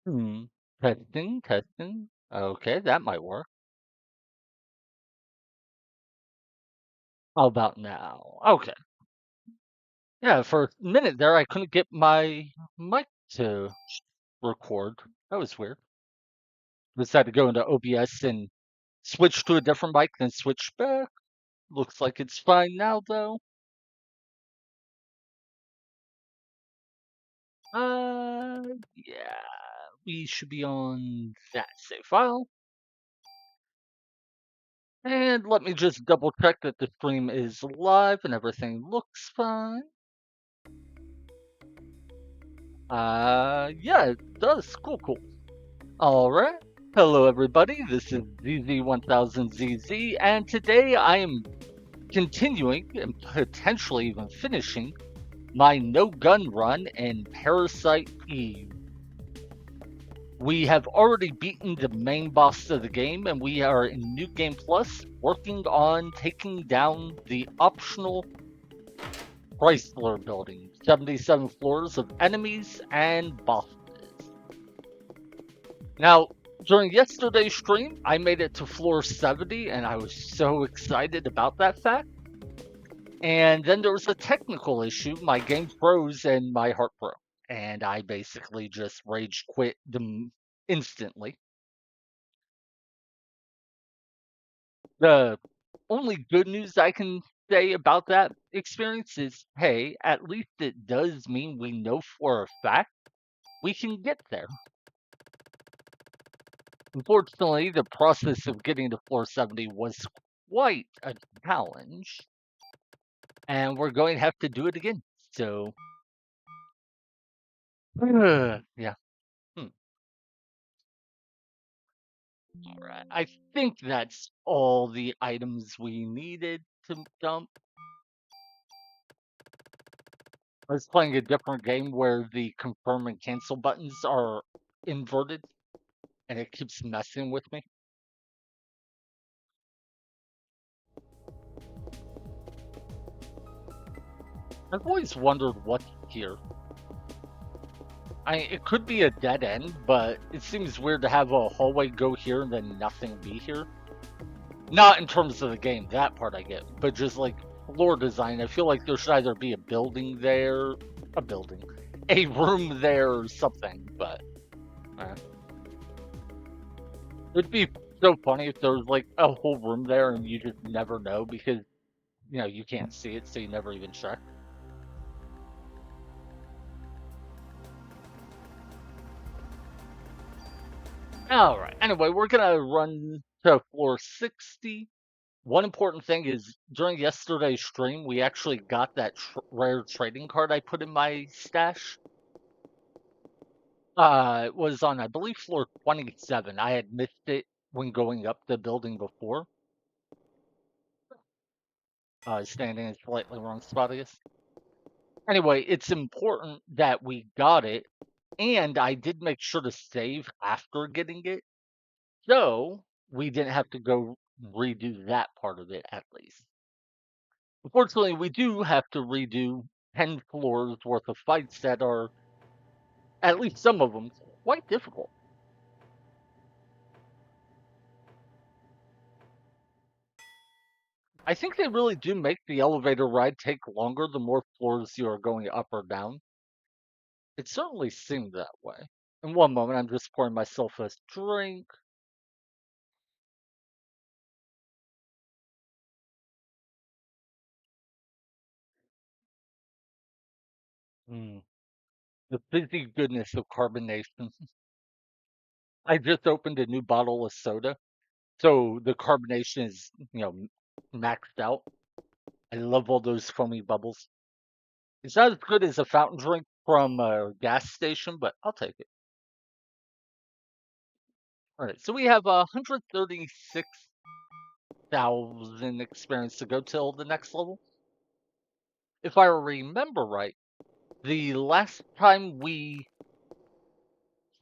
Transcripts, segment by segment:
Hmm. Testing, testing. Okay, that might work. How about now? Okay. Yeah, for a minute there, I couldn't get my mic to record. That was weird. Just had to go into OBS and switch to a different mic, then switch back. Looks like it's fine now, though. Yeah, we should be on that save file. And let me just double check that the stream is live and everything looks fine. Yeah, it does. Cool, cool. All right. Hello, everybody. This is ZZ1000ZZ, and today I am continuing and potentially even finishing my no gun run in Parasite Eve. We have already beaten the main boss of the game, and we are in New Game Plus working on taking down the optional Chrysler building, 77 floors of enemies and bosses. Now, during yesterday's stream, I made it to floor 70, and I was so excited about that fact. And then there was a technical issue. My game froze and my heart broke. And I basically just rage quit them instantly. The only good news I can say about that experience is hey, at least it does mean we know for a fact we can get there. Unfortunately, the process of getting to floor 70 was quite a challenge, and we're going to have to do it again. So, yeah. Hmm. All right. I think that's all the items we needed to dump. I was playing a different game where the confirm and cancel buttons are inverted, and it keeps messing with me. I've always wondered what's here. It could be a dead end, but it seems weird to have a hallway go here and then nothing be here. Not in terms of the game, that part I get, but just like floor design, I feel like there should either be a building there, a building, a room there or something, but uh, it'd be so funny if there was like a whole room there and you just never know because, you can't see it, so you never even check. All right. Anyway, we're gonna run to floor 60. One important thing is during yesterday's stream, we actually got that rare trading card I put in my stash. It was on, I believe, floor 27. I had missed it when going up the building before. Standing in slightly wrong spot, I guess. Anyway, it's important that we got it, and I did make sure to save after getting it, so we didn't have to go redo that part of it at least. Unfortunately, we do have to redo 10 floors worth of fights that are, at least some of them, quite difficult. I think they really do make the elevator ride take longer the more floors you are going up or down. It certainly seemed that way. In one moment, I'm just pouring myself a drink. Mm, the fizzy goodness of carbonation. I just opened a new bottle of soda, so the carbonation is, maxed out. I love all those foamy bubbles. It's not as good as a fountain drink from a gas station, but I'll take it. All right, so we have 136,000 experience to go till the next level. If I remember right, the last time we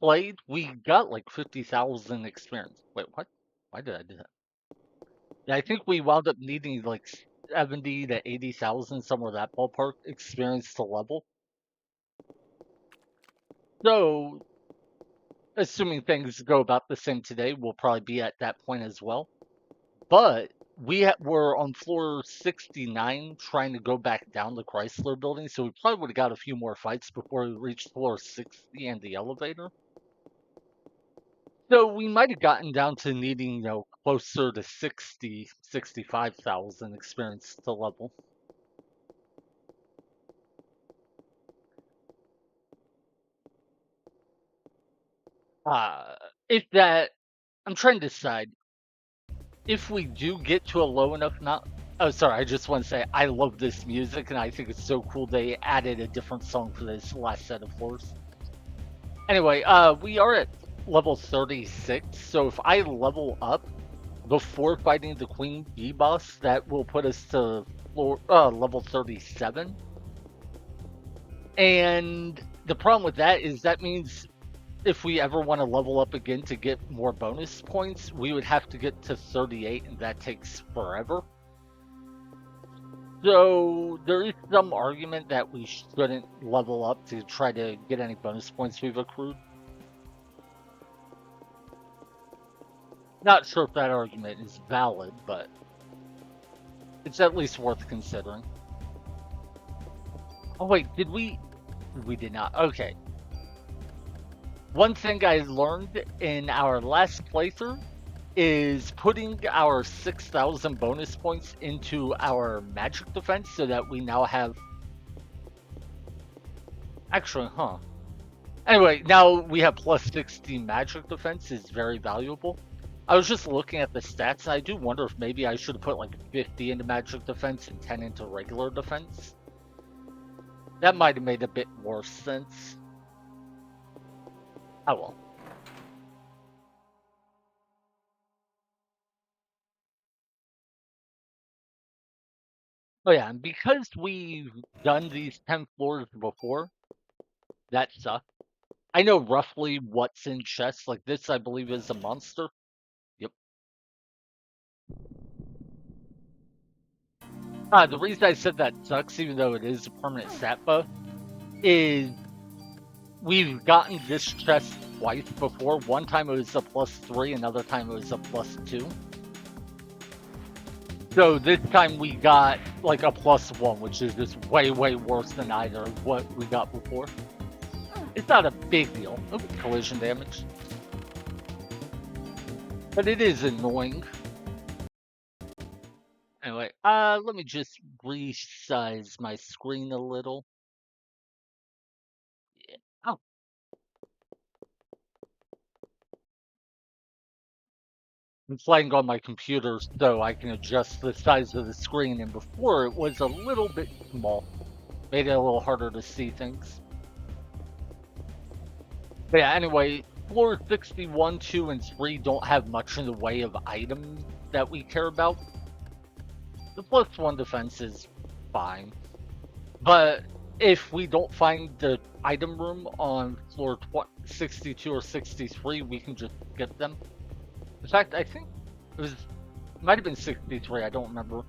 played, we got like 50,000 experience. Wait, what? Why did I do that? Yeah, I think we wound up needing like 70 to 80,000, somewhere that ballpark, experience to level. So Assuming things go about the same today, we'll probably be at that point as well. But were on floor 69 trying to go back down the Chrysler building, so we probably would have got a few more fights before we reached floor 60 and the elevator. So we might have gotten down to needing, closer to 60, 65,000 experience to level. Uh, if that, I'm trying to decide if we do get to a low enough not. Oh, sorry. I just want to say I love this music, and I think it's so cool they added a different song for this last set of floors. Anyway, we are at level 36, so if I level up before fighting the Queen Bee boss, that will put us to level 37. And the problem with that is that means if we ever want to level up again to get more bonus points, we would have to get to 38, and that takes forever. So there is some argument that we shouldn't level up to try to get any bonus points we've accrued. Not sure if that argument is valid, but it's at least worth considering. Oh wait, did we? We did not. Okay. One thing I learned in our last playthrough is putting our 6,000 bonus points into our magic defense so that we now have. Actually, huh. Anyway, now we have plus 60 magic defense is very valuable. I was just looking at the stats, and I do wonder if maybe I should have put like 50 into magic defense and 10 into regular defense. That might have made a bit more sense. Oh well. Oh yeah, and because we've done these 10 floors before, that sucks. I know roughly what's in chests. Like this, I believe, is a monster. Yep. The reason I said that sucks, even though it is a permanent stat buff, is we've gotten this chest twice before. One time it was a +3, another time it was a +2. So this time we got like a +1, which is just way, way worse than either of what we got before. It's not a big deal. Oops, collision damage. But it is annoying. Anyway, let me just resize my screen a little. Yeah. Oh. I'm playing on my computer so I can adjust the size of the screen, and before it was a little bit small. Made it a little harder to see things. But yeah, anyway, floor 61, 2, and 3 don't have much in the way of items that we care about. The +1 defense is fine. But if we don't find the item room on floor 62 or 63, we can just get them. In fact, I think it might have been 63, I don't remember.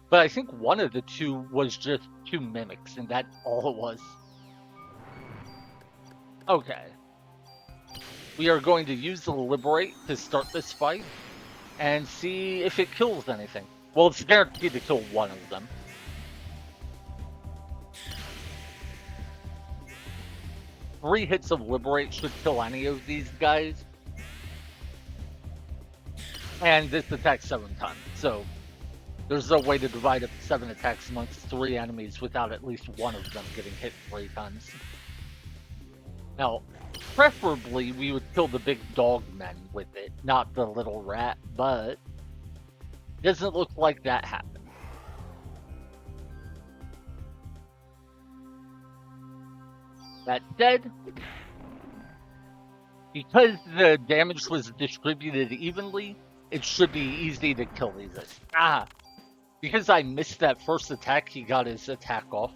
But I think one of the two was just 2 mimics, and that's all it was. Okay. We are going to use the Liberate to start this fight and see if it kills anything. Well, it's guaranteed to kill one of them. Three hits of Liberate should kill any of these guys. And this attacks 7 times, so there's no way to divide up 7 attacks amongst 3 enemies without at least one of them getting hit 3 times. Now, preferably we would kill the big dog men with it, not the little rat, but it doesn't look like that happened. That said, because the damage was distributed evenly, it should be easy to kill these. Because I missed that first attack, he got his attack off.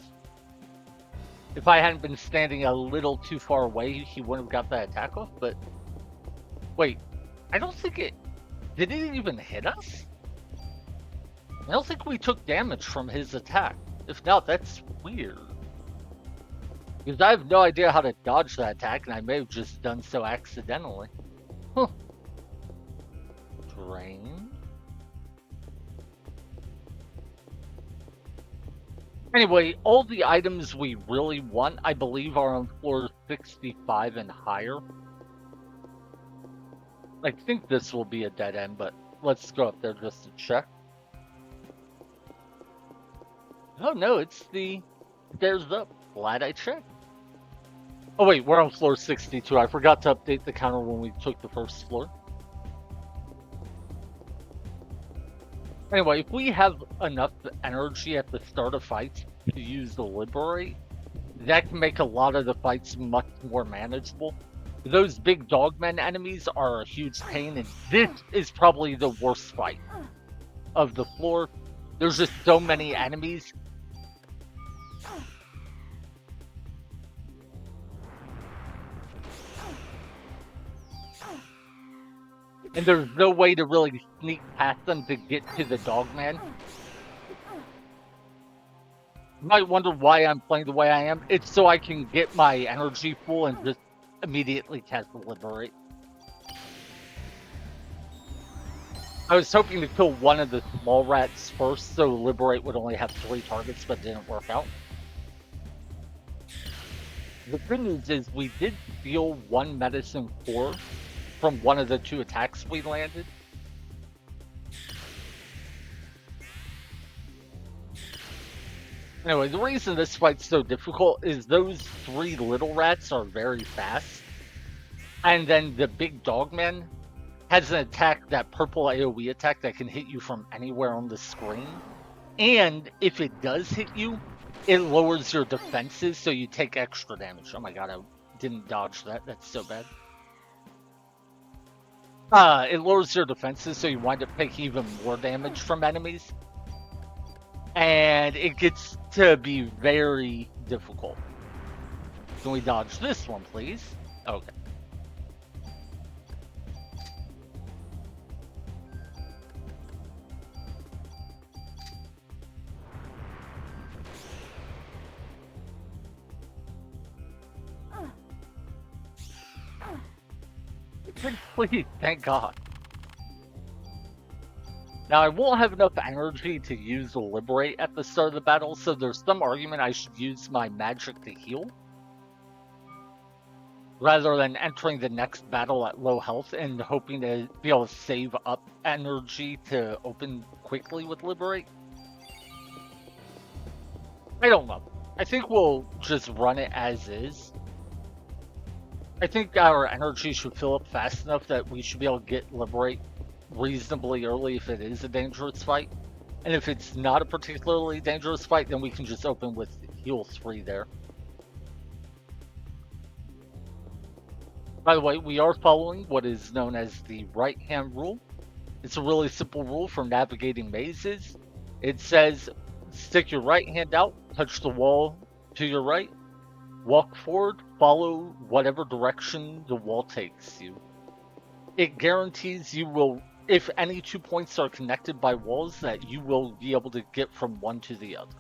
If I hadn't been standing a little too far away, he wouldn't have got that attack off, but... Wait, I don't think it... Did it even hit us? I don't think we took damage from his attack. If not, that's weird. Because I have no idea how to dodge that attack, and I may have just done so accidentally. Huh. Drain. Anyway, all the items we really want, I believe, are on floor 65 and higher. I think this will be a dead end, but let's go up there just to check. Oh no, it's the stairs up. Glad I checked. Oh wait, we're on floor 62. I forgot to update the counter when we took the first floor. Anyway, if we have enough energy at the start of fights to use the Liberate, that can make a lot of the fights much more manageable. Those big dogmen enemies are a huge pain, and this is probably the worst fight of the floor. There's just so many enemies. And there's no way to really sneak past them to get to the dogman. You might wonder why I'm playing the way I am. It's so I can get my energy full and just immediately cast the Liberate. I was hoping to kill one of the small rats first, so Liberate would only have 3 targets, but it didn't work out. The good news is we did steal 1 medicine core from one of the 2 attacks we landed. Anyway, the reason this fight's so difficult is those 3 little rats are very fast. And then the big dogman has an attack, that purple AoE attack that can hit you from anywhere on the screen. And if it does hit you, it lowers your defenses, so you take extra damage. Oh my god, I didn't dodge that. That's so bad. It lowers your defenses, so you wind up taking even more damage from enemies. And it gets to be very difficult. Can we dodge this one, please? Okay. Please, thank God. Now, I won't have enough energy to use the Liberate at the start of the battle, so there's some argument I should use my magic to heal, rather than entering the next battle at low health and hoping to be able to save up energy to open quickly with Liberate. I don't know. I think we'll just run it as is. I think our energy should fill up fast enough that we should be able to get Liberate reasonably early if it is a dangerous fight. And if it's not a particularly dangerous fight, then we can just open with heal 3 there. By the way, we are following what is known as the right-hand rule. It's a really simple rule for navigating mazes. It says, stick your right hand out, touch the wall to your right, walk forward, follow whatever direction the wall takes you. It guarantees you will, if any 2 points are connected by walls, that you will be able to get from one to the other.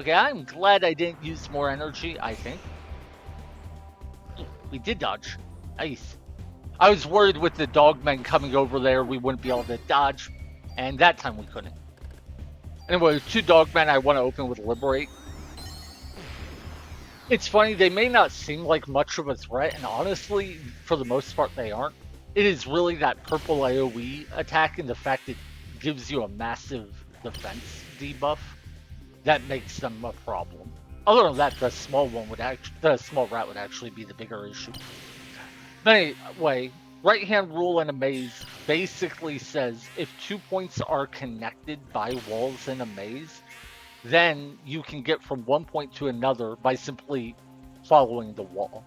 Okay, I'm glad I didn't use more energy, I think. We did dodge. Nice. I was worried with the dogmen coming over there we wouldn't be able to dodge, and that time we couldn't. Anyway, 2 dogmen I want to open with Liberate. It's funny, they may not seem like much of a threat, and honestly, for the most part, they aren't. It is really that purple AoE attack and the fact it gives you a massive defense debuff that makes them a problem. Other than that, the small rat would actually be the bigger issue. But anyway, right-hand rule in a maze basically says if 2 points are connected by walls in a maze, then you can get from one point to another by simply following the wall.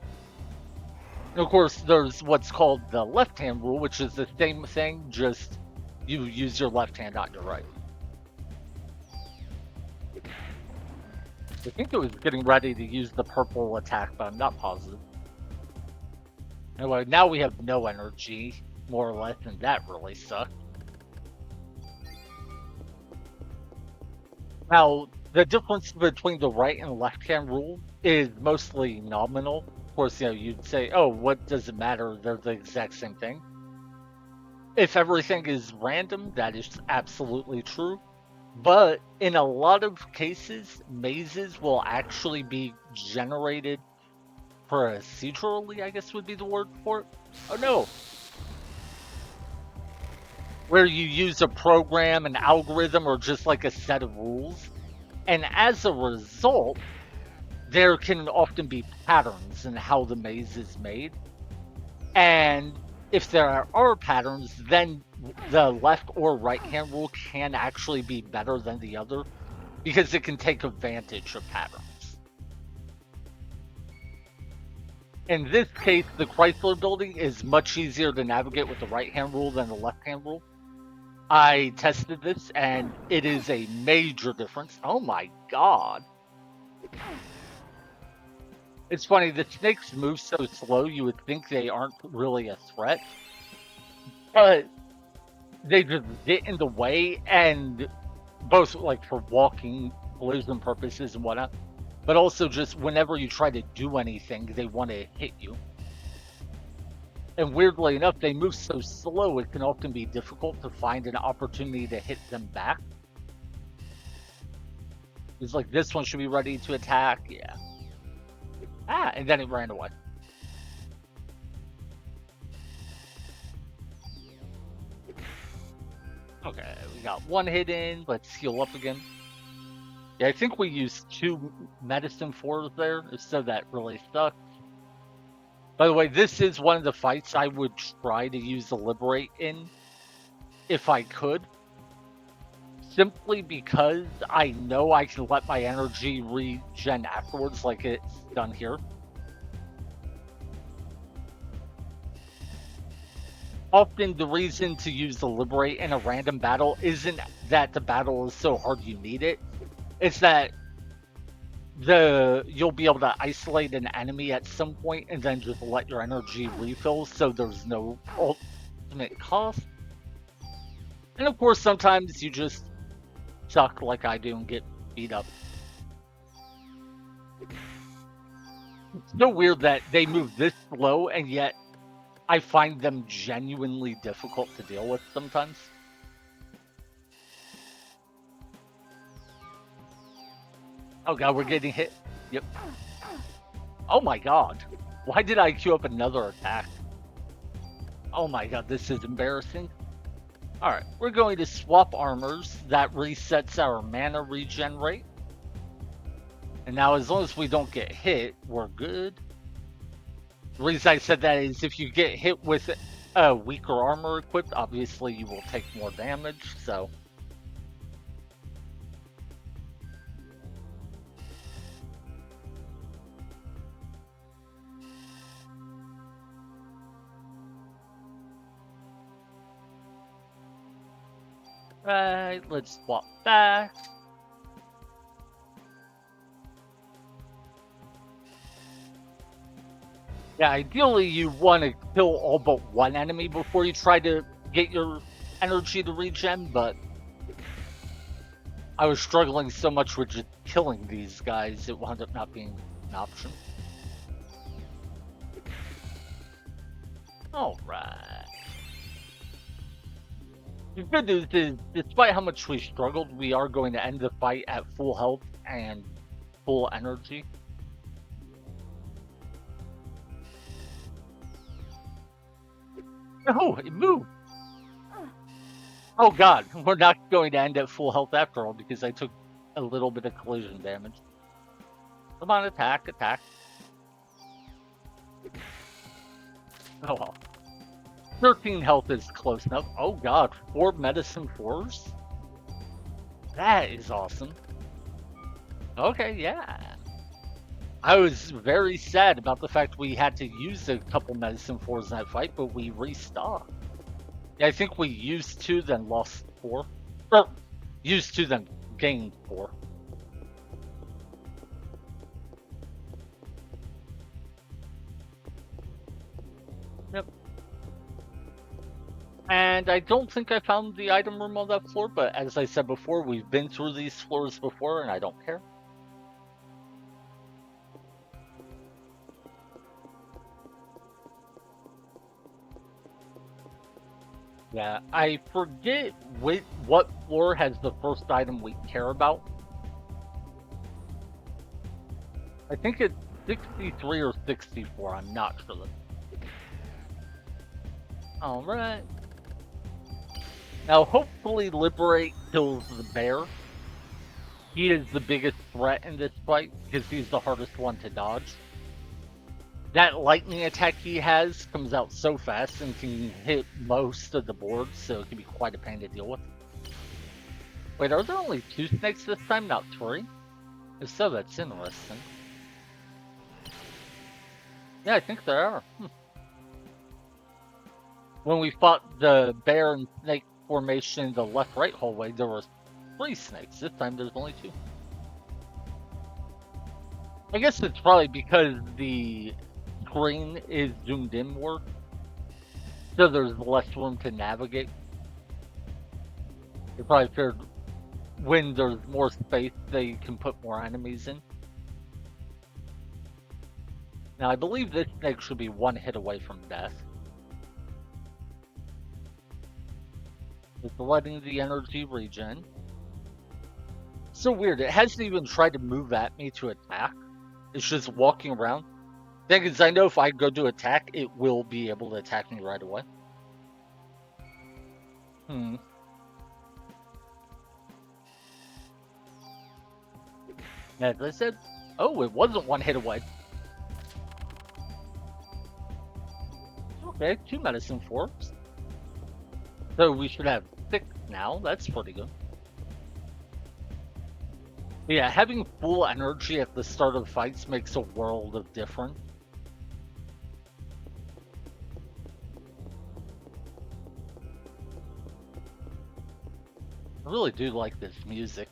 And of course, there's what's called the left-hand rule, which is the same thing, just you use your left hand, not your right. I think it was getting ready to use the purple attack, but I'm not positive. Anyway, now we have no energy, more or less, and that really sucks. Now, the difference between the right and left hand rule is mostly nominal. Of course, you'd say, oh, what does it matter? They're the exact same thing. If everything is random, that is absolutely true. But in a lot of cases, mazes will actually be generated procedurally, I guess would be the word for it. Oh no, where you use a program, an algorithm, or just like a set of rules. And as a result, there can often be patterns in how the maze is made. And if there are patterns, then the left or right hand rule can actually be better than the other because it can take advantage of patterns. In this case, the Chrysler building is much easier to navigate with the right hand rule than the left hand rule. I tested this and it is a major difference. Oh my god. It's funny, the snakes move so slow you would think they aren't really a threat, but they just get in the way, and both like for walking, collision purposes and whatnot, but also just whenever you try to do anything, they want to hit you. And weirdly enough, they move so slow it can often be difficult to find an opportunity to hit them back. It's like this one should be ready to attack, yeah. Ah, and then it ran away. Okay, we got one hit in. Let's heal up again. Yeah, I think we used 2 medicine fours there, so that really sucks. By the way, this is one of the fights I would try to use the Liberate in, if I could. Simply because I know I can let my energy regen afterwards, like it's done here. Often the reason to use the Liberate in a random battle isn't that the battle is so hard you need it. It's that you'll be able to isolate an enemy at some point and then just let your energy refill so there's no ultimate cost. And of course, sometimes you just suck like I do and get beat up. It's so weird that they move this slow and yet I find them genuinely difficult to deal with sometimes. Oh god, we're getting hit. Yep. Oh my god. Why did I queue up another attack? Oh my god, this is embarrassing. Alright, we're going to swap armors. That resets our mana regen rate. And now as long as we don't get hit, we're good. The reason I said that is if you get hit with a weaker armor equipped, obviously you will take more damage, so... Right, let's swap back. Yeah, ideally you want to kill all but one enemy before you try to get your energy to regen, but I was struggling so much with just killing these guys, it wound up not being an option. Alright. The good news is, despite how much we struggled, we are going to end the fight at full health and full energy. No, it moved! Oh god, we're not going to end at full health after all because I took a little bit of collision damage. Come on, attack, attack. Oh well. 13 health is close enough. Oh god, 4 medicine fours? That is awesome. Okay, yeah. I was very sad about the fact we had to use a couple medicine fours in that fight, but we restocked. Yeah, I think we used 2, then lost 4. Well, used 2, then gained 4. Yep. And And I don't think I found the item room on that floor, but as I said before, we've been through these floors before, and I don't care. Yeah, I forget what floor has the first item we care about. I think it's 63 or 64, I'm not sure. Alright. Now, hopefully Liberate kills the bear. He is the biggest threat in this fight, because he's the hardest one to dodge. That lightning attack he has comes out so fast and can hit most of the boards, so it can be quite a pain to deal with. Wait, are there only 2 snakes this time, not 3? If so, that's interesting. Yeah, I think there are. When we fought the bear and snake formation in the left-right hallway, there were 3 snakes. This time there's only 2. I guess it's probably because the screen is zoomed in more, so there's less room to navigate. They probably figured when there's more space, they can put more enemies in. Now, I believe this snake should be 1 hit away from death. It's letting the energy regen. So weird, it hasn't even tried to move at me to attack. It's just walking around. Thing is, I know if I go to attack, it will be able to attack me right away. As I said, oh, it wasn't 1 hit away. Okay, 2 medicine forks. So we should have 6 now. That's pretty good. But yeah, having full energy at the start of fights makes a world of difference. I really do like this music.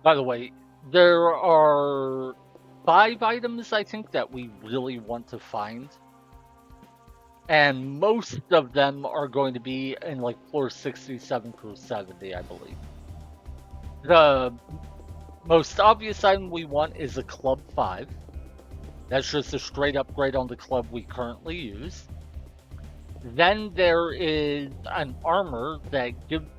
By the way, there are 5 items, I think, that we really want to find. And most of them are going to be in like floor 67 through 70, I believe. The most obvious item we want is a Club 5. That's just a straight upgrade on the club we currently use. Then there is an armor that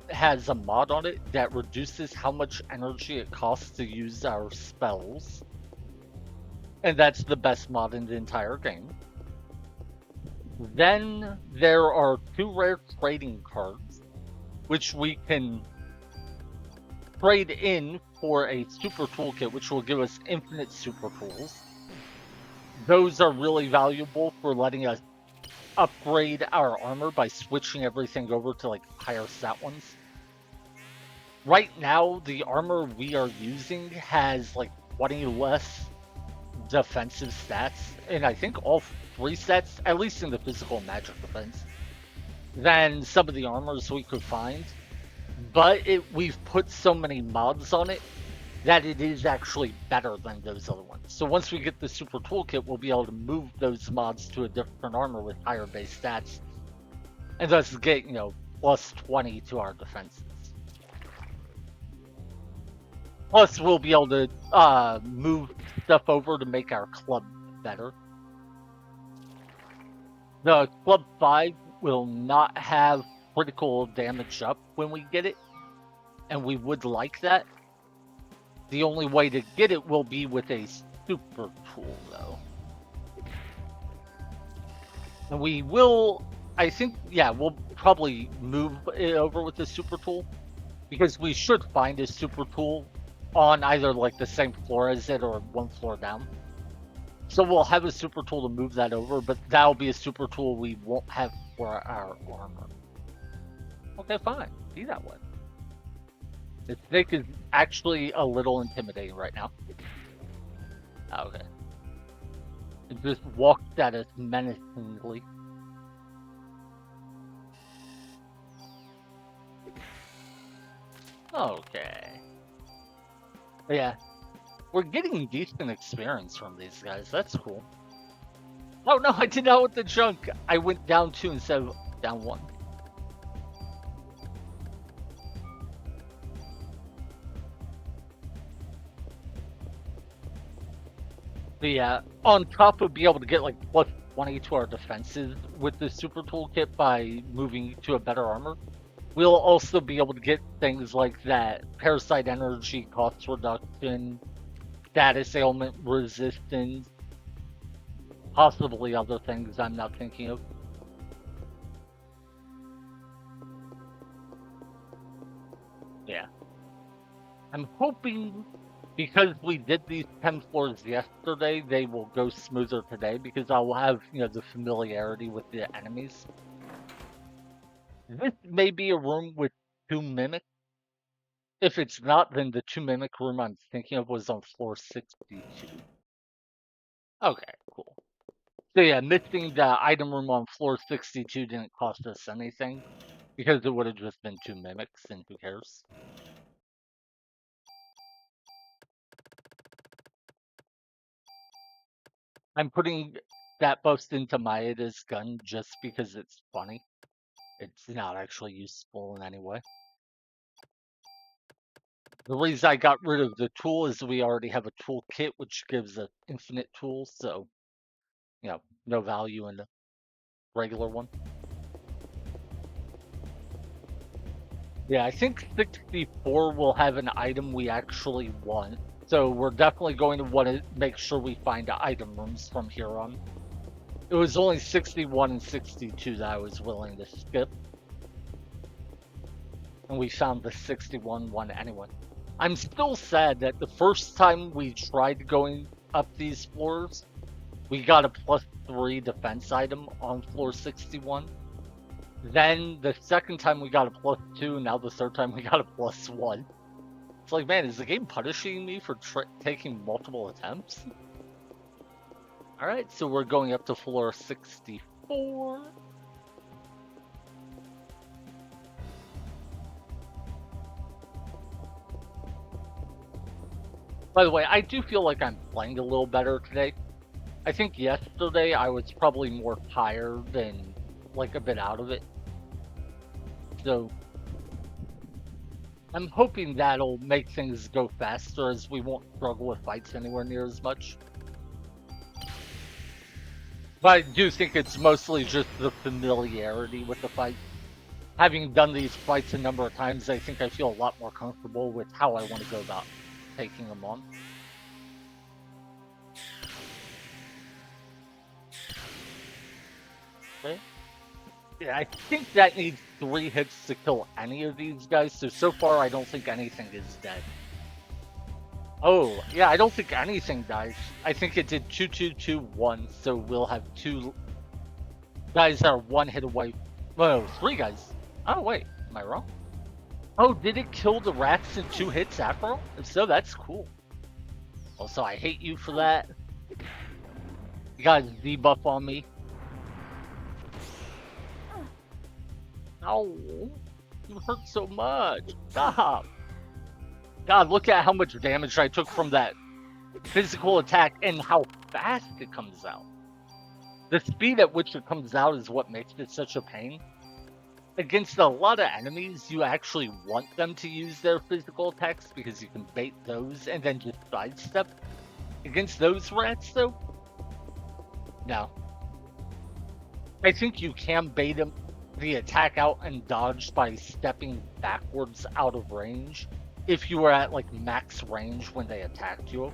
has a mod on it that reduces how much energy it costs to use our spells. And that's the best mod in the entire game. Then there are 2 rare trading cards, which we can trade in for a super toolkit, which will give us infinite super tools. Those are really valuable for letting us upgrade our armor by switching everything over to like higher stat ones. Right now, the armor we are using has like 20 less defensive stats, and I think all 3 stats, at least in the physical and magic defense, than some of the armors we could find. But we've put so many mods on it that it is actually better than those other ones. So once we get the super toolkit, we'll be able to move those mods to a different armor with higher base stats, and thus get, plus 20 to our defenses. Plus, we'll be able to move stuff over to make our club better. The Club 5 will not have critical damage up when we get it, and we would like that. The only way to get it will be with a super tool, though. And we will, I think, we'll probably move it over with the super tool, because we should find a super tool on either like the same floor as it or 1 floor down. So we'll have a super tool to move that over, but that'll be a super tool we won't have for our armor. Okay, fine. Be that way. The snake is actually a little intimidating right now. Okay. It just walked at us menacingly. Okay. Yeah. We're getting decent experience from these guys. That's cool. Oh no, I did not with the junk. I went down 2 instead of down 1. But yeah, on top of being able to get like plus 20 to our defenses with the super toolkit by moving to a better armor, we'll also be able to get things like that parasite energy cost reduction, status ailment resistance, possibly other things I'm not thinking of. Yeah. I'm hoping because we did these 10 floors yesterday, they will go smoother today because I'll have, the familiarity with the enemies. This may be a room with 2 mimics. If it's not, then the 2 mimic room I'm thinking of was on floor 62. Okay, cool. So yeah, missing the item room on floor 62 didn't cost us anything because it would have just been 2 mimics and who cares. I'm putting that bust into Maeda's gun just because it's funny. It's not actually useful in any way. The reason I got rid of the tool is we already have a toolkit which gives us infinite tools, so no value in the regular one. Yeah, I think 64 will have an item we actually want. So we're definitely going to want to make sure we find item rooms from here on. It was only 61 and 62 that I was willing to skip. And we found the 61 one anyway. I'm still sad that the first time we tried going up these floors, we got a +3 defense item on floor 61. Then the second time we got a +2, now the third time we got a +1. It's like, man, is the game punishing me for taking multiple attempts? Alright, so we're going up to floor 64. By the way, I do feel like I'm playing a little better today. I think yesterday I was probably more tired and like a bit out of it. So I'm hoping that'll make things go faster as we won't struggle with fights anywhere near as much. But I do think it's mostly just the familiarity with the fight. Having done these fights a number of times, I think I feel a lot more comfortable with how I want to go about taking them on. Okay. Yeah, I think that needs 3 hits to kill any of these guys, so far I don't think anything is dead. Oh, yeah, I don't think anything dies. I think it did 2, 2, 2, 1, so we'll have 2 guys that are 1 hit away. Whoa, 3 guys. Oh, wait, am I wrong? Oh, did it kill the rats in 2 hits after all? If so, that's cool. Also, I hate you for that. You got a debuff on me. Ow, you hurt so much. Stop. God, look at how much damage I took from that physical attack and how fast it comes out. The speed at which it comes out is what makes it such a pain. Against a lot of enemies, you actually want them to use their physical attacks because you can bait those and then just sidestep. Against those rats, though, no. I think you can bait them the attack out and dodge by stepping backwards out of range if you were at like max range when they attacked you.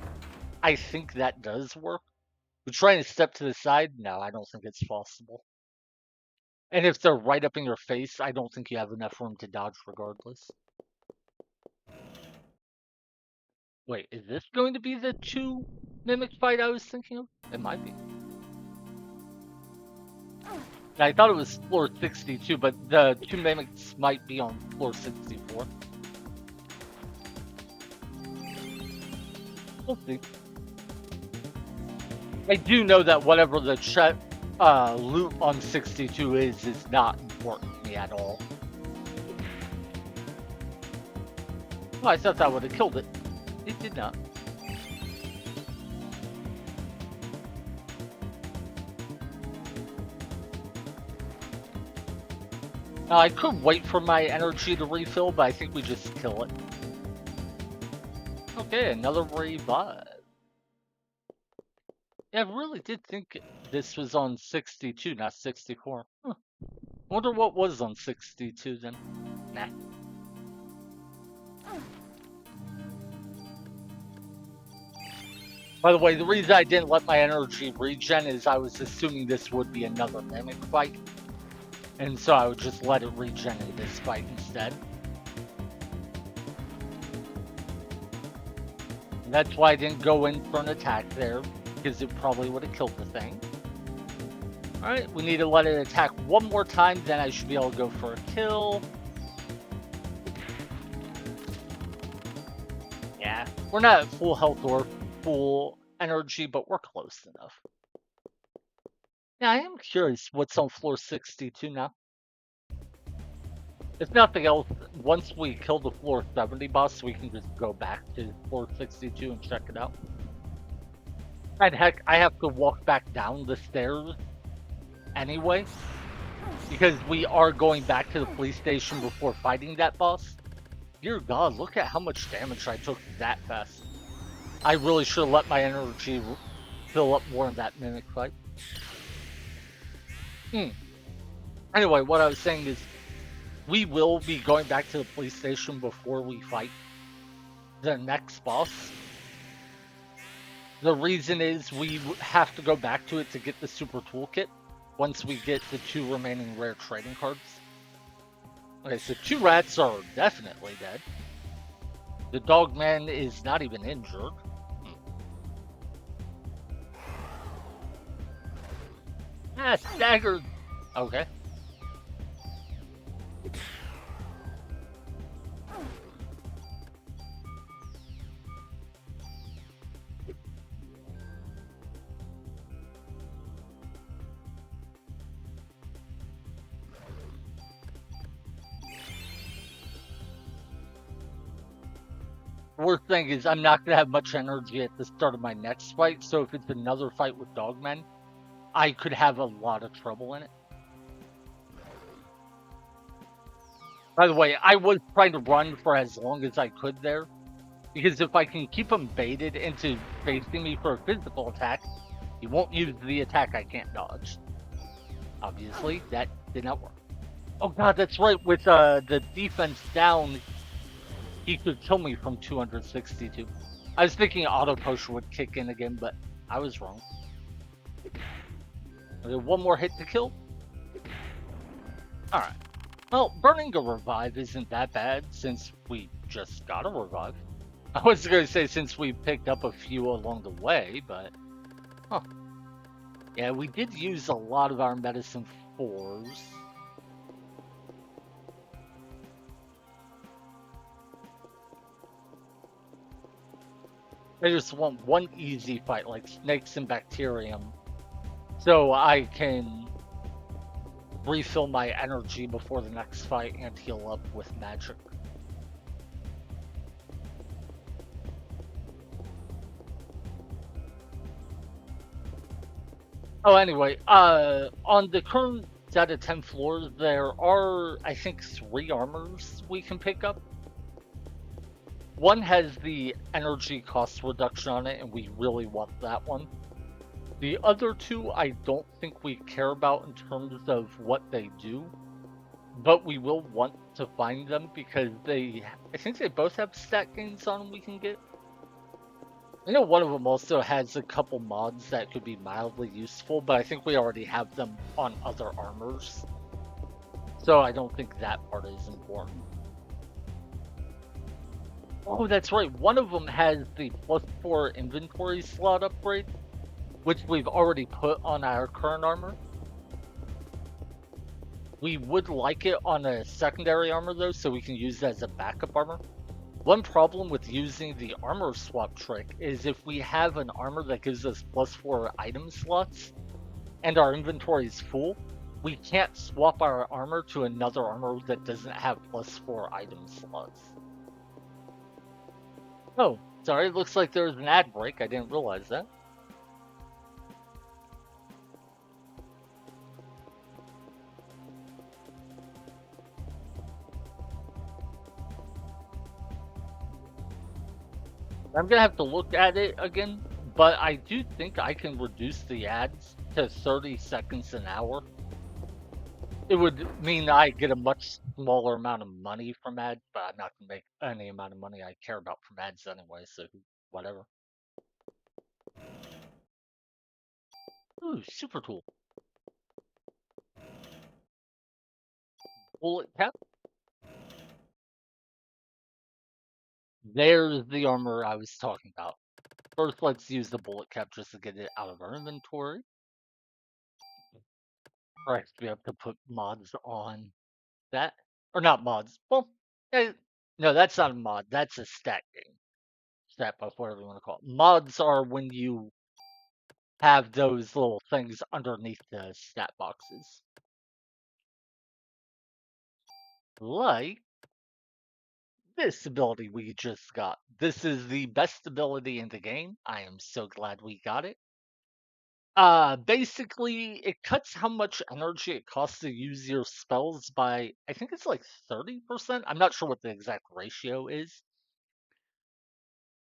I think that does work. But trying to step to the side, no, I don't think it's possible. And if they're right up in your face, I don't think you have enough room to dodge regardless. Wait, is this going to be the 2 mimic fight I was thinking of? It might be. I thought it was floor 62, but the 2 mimics might be on floor 64. We'll see. I do know that whatever the loot on 62 is not important to me at all. Oh, I thought that would have killed it. It did not. Now, I could wait for my energy to refill, but I think we just kill it. Okay, another revive. Yeah, I really did think this was on 62, not 64. Huh. Wonder what was on 62 then. Nah. By the way, the reason I didn't let my energy regen is I was assuming this would be another mimic fight. And so I would just let it regen in this fight instead. And that's why I didn't go in for an attack there, because it probably would have killed the thing. Alright, we need to let it attack one more time, then I should be able to go for a kill. Yeah, we're not at full health or full energy, but we're close enough. Yeah, I am curious what's on floor 62 now. If nothing else, once we kill the floor 70 boss, we can just go back to floor 62 and check it out. And heck, I have to walk back down the stairs anyway, because we are going back to the police station before fighting that boss. Dear God, look at how much damage I took that fast. I really should have let my energy fill up more in that mimic fight. Anyway, what I was saying is, we will be going back to the police station before we fight the next boss. The reason is we have to go back to it to get the super toolkit once we get the 2 remaining rare trading cards. Okay, so 2 rats are definitely dead. The dogman is not even injured. Ah, staggered. Okay. Worst thing is I'm not going to have much energy at the start of my next fight, so if it's another fight with dogmen, I could have a lot of trouble in it. By the way, I was trying to run for as long as I could there, because if I can keep him baited into facing me for a physical attack, he won't use the attack I can't dodge. Obviously, that did not work. Oh god, that's right, with the defense down, he could kill me from 262. I was thinking auto potion would kick in again, but I was wrong. Okay, one more hit to kill. Alright. Well, burning a revive isn't that bad since we just got a revive. I was going to say since we picked up a few along the way, but... Huh. Yeah, we did use a lot of our medicine 4s. I just want one easy fight, like snakes and bacterium, so I can refill my energy before the next fight and heal up with magic. Oh, anyway, on the current set of 10 floors, there are, I think, 3 armors we can pick up. One has the energy cost reduction on it, and we really want that one. The other 2, I don't think we care about in terms of what they do, but we will want to find them because I think they both have stat gains on them we can get. I know one of them also has a couple mods that could be mildly useful, but I think we already have them on other armors, so I don't think that part is important. Oh, that's right. One of them has the +4 inventory slot upgrade, which we've already put on our current armor. We would like it on a secondary armor, though, so we can use that as a backup armor. One problem with using the armor swap trick is if we have an armor that gives us +4 item slots, and our inventory is full, we can't swap our armor to another armor that doesn't have +4 item slots. Oh, sorry, it looks like there's an ad break. I didn't realize that. I'm gonna have to look at it again, but I do think I can reduce the ads to 30 seconds an hour. It would mean I get a much smaller amount of money from ads, but I'm not gonna make any amount of money I care about from ads anyway, so whatever. Ooh, super cool. Bullet cap. There's the armor I was talking about. First, let's use the bullet cap just to get it out of our inventory. Correct, we have to put mods on that. Or not mods. Well, no, that's not a mod. That's a stat game. Stat buff, whatever you want to call it. Mods are when you have those little things underneath the stat boxes. Like this ability we just got. This is the best ability in the game. I am so glad we got it. Basically, it cuts how much energy it costs to use your spells by, I think it's like 30%. I'm not sure what the exact ratio is.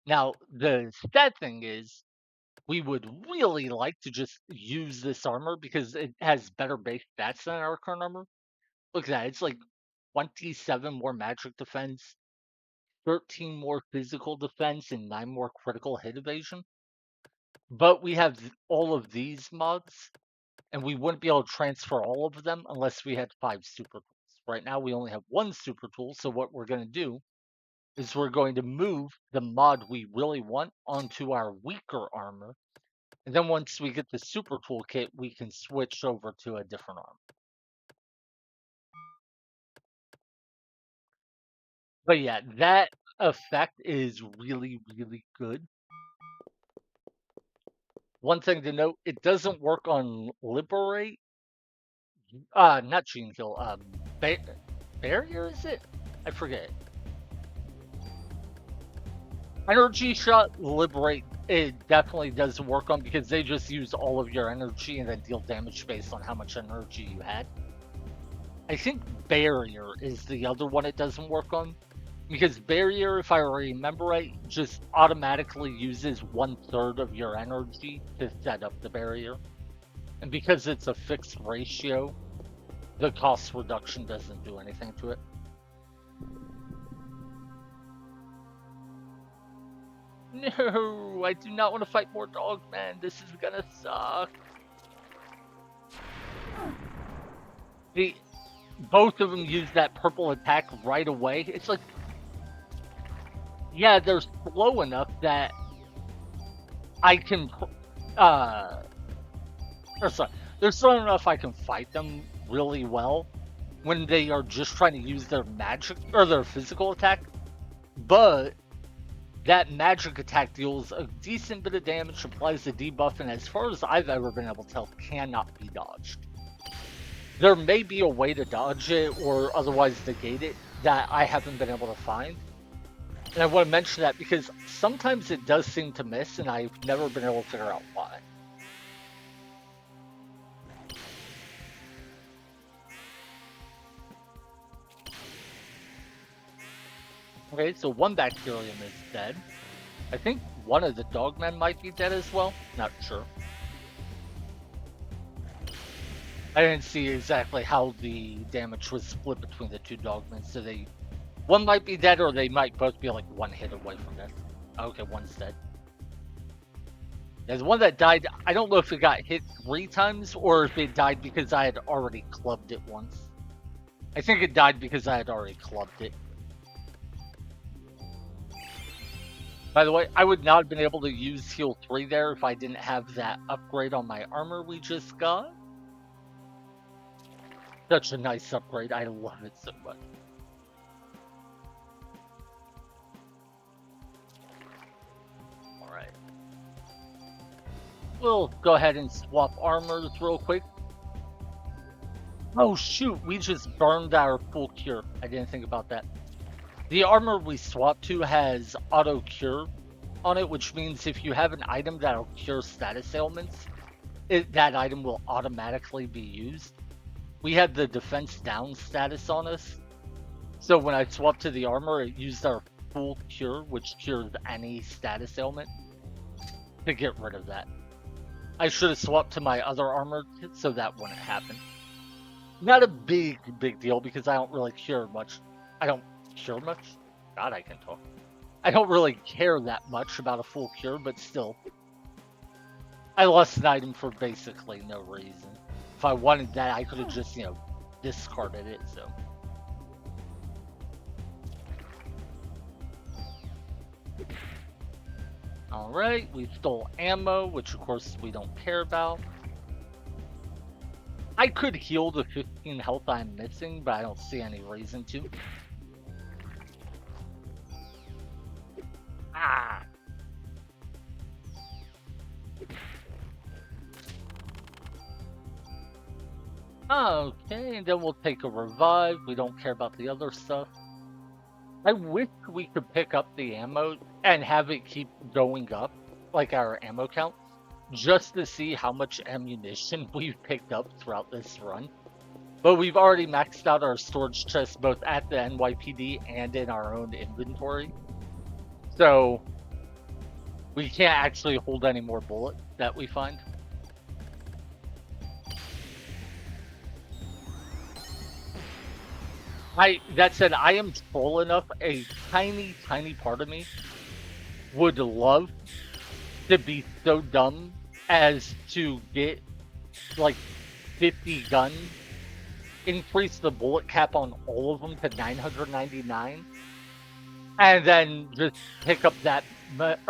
Now, the sad thing is, we would really like to just use this armor because it has better base stats than our current armor. Look at that. It's like 27 more magic defense, 13 more physical defense, and 9 more critical hit evasion. But we have all of these mods, and we wouldn't be able to transfer all of them unless we had 5 super tools. Right now, we only have 1 super tool, so what we're going to do is we're going to move the mod we really want onto our weaker armor. And then once we get the super toolkit, we can switch over to a different armor. But yeah, that effect is really, really good. One thing to note, it doesn't work on Liberate. Not Gene Hill. Barrier, is it? I forget. Energy Shot, Liberate, it definitely does work on because they just use all of your energy and then deal damage based on how much energy you had. I think Barrier is the other one it doesn't work on. Because Barrier, if I remember right, just automatically uses 1/3 of your energy to set up the barrier. And because it's a fixed ratio, the cost reduction doesn't do anything to it. No, I do not want to fight more dogs, man. This is gonna suck. The both of them use that purple attack right away. It's like, yeah, they're slow enough that I can, or sorry, they're slow enough I can fight them really well when they are just trying to use their magic or their physical attack. But that magic attack deals a decent bit of damage, applies a debuff, and as far as I've ever been able to tell, cannot be dodged. There may be a way to dodge it or otherwise negate it that I haven't been able to find. And I want to mention that because sometimes it does seem to miss, and I've never been able to figure out why. Okay, so one bacterium is dead. I think one of the dogmen might be dead as well. Not sure. I didn't see exactly how the damage was split between the two dogmen, so one might be dead or they might both be like one hit away from death. Okay, one's dead. There's one that died. I don't know if it got hit 3 times or if it died because I had already clubbed it once. I think it died because I had already clubbed it. By the way, I would not have been able to use heal 3 there if I didn't have that upgrade on my armor we just got. Such a nice upgrade. I love it so much. Alright. We'll go ahead and swap armors real quick. Oh shoot, we just burned our full cure. I didn't think about that. The armor we swapped to has auto cure on it, which means if you have an item that'll cure status ailments, that item will automatically be used. We had the defense down status on us, so when I swapped to the armor, it used our full cure, which cures any status ailment, to get rid of that. I should have swapped to my other armor so that wouldn't happen. Not a big deal because I don't really cure much. I don't cure much? God, I can talk. I don't really care that much about a full cure, but still. I lost an item for basically no reason. If I wanted that, I could have just, discarded it, so. Alright, we stole ammo, which of course we don't care about. I could heal the 15 health I'm missing, but I don't see any reason to. Ah! Okay, and then we'll take a revive. We don't care about the other stuff. I wish we could pick up the ammo and have it keep going up, like our ammo count, just to see how much ammunition we've picked up throughout this run. But we've already maxed out our storage chest both at the NYPD and in our own inventory. So we can't actually hold any more bullets that we find. That said, I am troll enough, a tiny part of me would love to be so dumb as to get like 50 guns, increase the bullet cap on all of them to 999, and then just pick up that,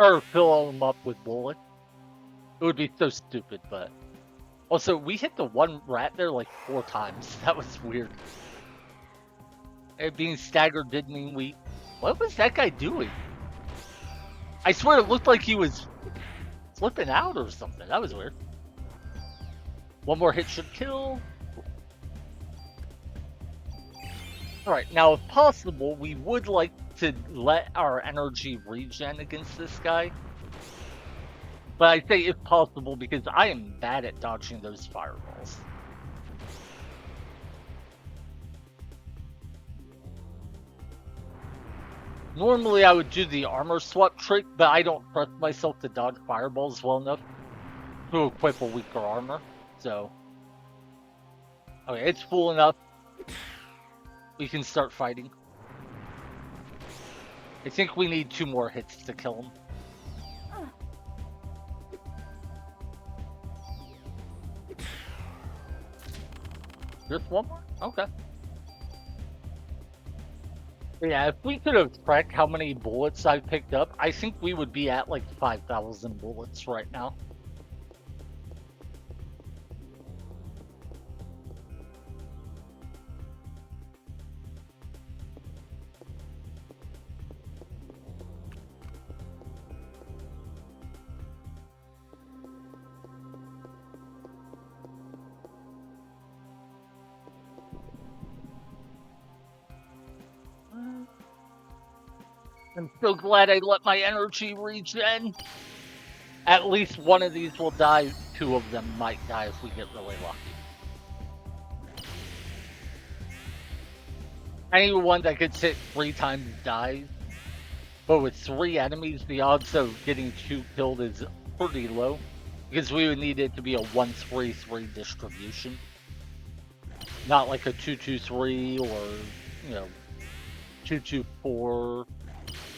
or fill them up with bullets. It would be so stupid, but also we hit the one rat there like 4 times. That was weird. It being staggered did mean we... What was that guy doing? I swear it looked like he was flipping out or something. That was weird. One more hit should kill. Alright, now if possible, we would like to let our energy regen against this guy. But I say if possible because I am bad at dodging those fireballs. Normally I would do the armor swap trick, but I don't trust myself to dodge fireballs well enough to equip a weaker armor, so... Okay, it's full enough. We can start fighting. I think we need 2 more hits to kill him. Just 1 more? Okay. Yeah, if we could have tracked how many bullets I picked up, I think we would be at like 5,000 bullets right now. I'm so glad I let my energy regen. At least one of these will die. 2 of them might die if we get really lucky. Anyone that gets hit 3 times dies. But with 3 enemies, the odds of getting 2 killed is pretty low. Because we would need it to be a 1-3-3 distribution. Not like a 2-2-3 or, 2-2-4.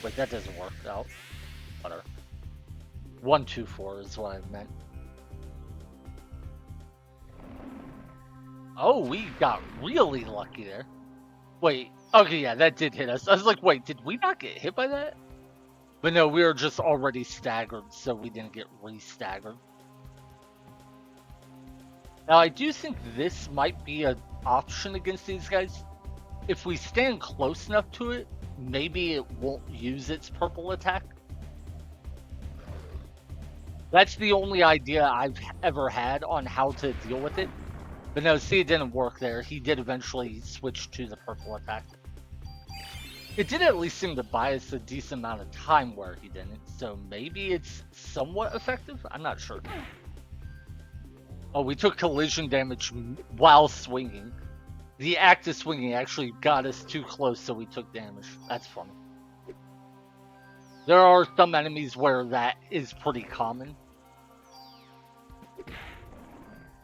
Wait, that doesn't work out. Whatever. 1-2-4 is what I meant. Oh, we got really lucky there. Wait, okay, yeah, that did hit us. I was like, wait, did we not get hit by that? But no, we were just already staggered, so we didn't get re-staggered. Now, I do think this might be an option against these guys. If we stand close enough to it, maybe it won't use its purple attack. That's the only idea I've ever had on how to deal with it. But no, see, it didn't work there. He did eventually switch to the purple attack. It did at least seem to buy us a decent amount of time where he didn't. So maybe it's somewhat effective? I'm not sure. Oh, we took collision damage while swinging. The act of swinging actually got us too close, so we took damage. That's funny. There are some enemies where that is pretty common.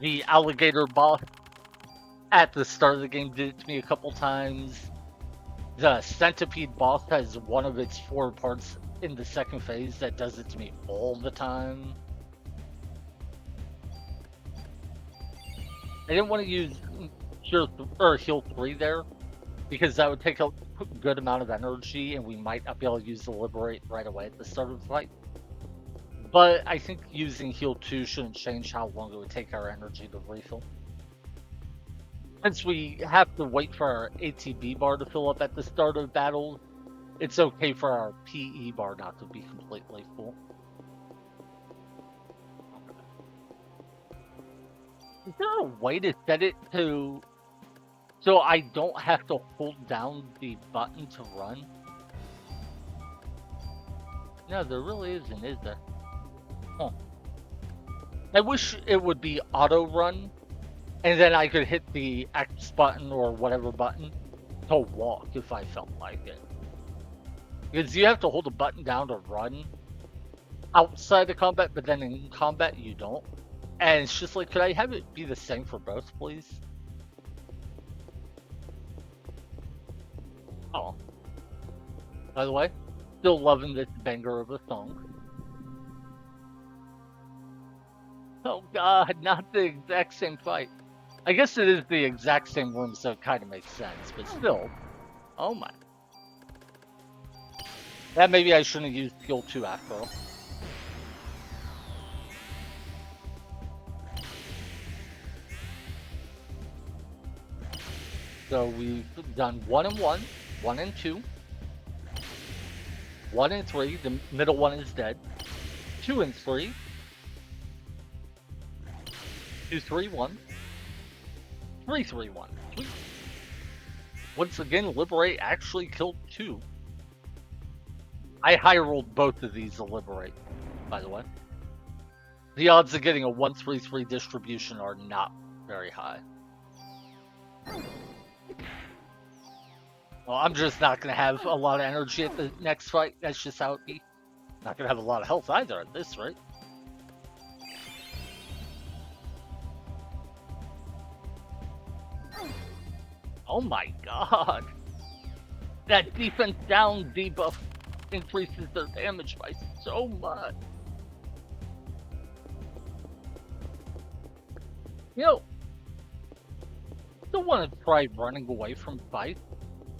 The alligator boss at the start of the game did it to me a couple times. The centipede boss has one of its four parts in the second phase that does it to me all the time. I didn't want to use heal 3 there because that would take a good amount of energy and we might not be able to use the liberate right away at the start of the fight. But I think using heal 2 shouldn't change how long it would take our energy to refill. Since we have to wait for our ATB bar to fill up at the start of battle, it's okay for our PE bar not to be completely full. Is there a way to set it to so I don't have to hold down the button to run? No, there really isn't, is there? Huh. I wish it would be auto run, and then I could hit the X button or whatever button to walk if I felt like it. Because you have to hold a button down to run outside of combat, but then in combat you don't. And it's just like, could I have it be the same for both, please? Oh. By the way, still loving this banger of a song. Oh god, not the exact same fight. I guess it is the exact same room, so it kind of makes sense, but still. Oh my. That maybe I shouldn't have used heal 2 after all. So we've done 1 and 1, 1 and 2, 1 and 3, the middle one is dead, 2 and 3, 2, 3, 1, 3, 3, 1. Sweet. Once again, Liberate actually killed 2. I high rolled both of these to Liberate, by the way. The odds of getting a 1-3-3 distribution are not very high. Well, I'm just not going to have a lot of energy at the next fight. That's just how it be. Not going to have a lot of health either at this rate. Oh my god. That defense down debuff increases their damage by so much. You know, still want to try running away from fights.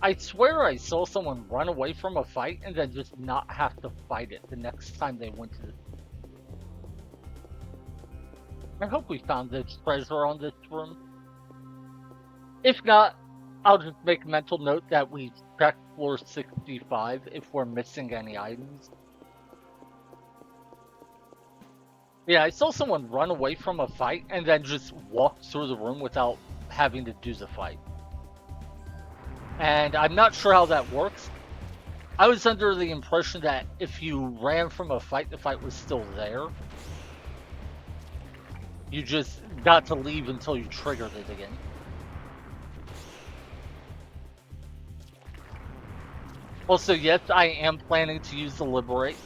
I swear I saw someone run away from a fight and then just not have to fight it the next time they went to the... I hope we found the treasure on this room. If not, I'll just make a mental note that we check floor 65 if we're missing any items. Yeah, I saw someone run away from a fight and then just walk through the room without having to do the fight. And I'm not sure how that works. I was under the impression that if you ran from a fight, the fight was still there. You just got to leave until you triggered it again. Also, yes, I am planning to use the Liberate.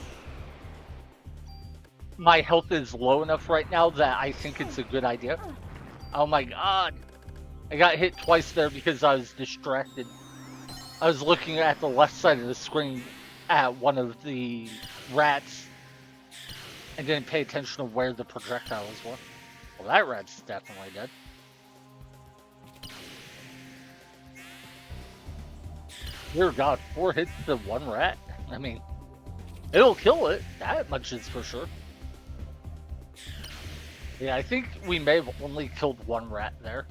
My health is low enough right now that I think it's a good idea. Oh my god. I got hit twice there because I was distracted. I was looking at the left side of the screen at one of the rats and didn't pay attention to where the projectiles were. Well, that rat's definitely dead. Dear God, 4 hits to 1 rat? I mean, it'll kill it. That much is for sure. Yeah, I think we may have only killed 1 rat there.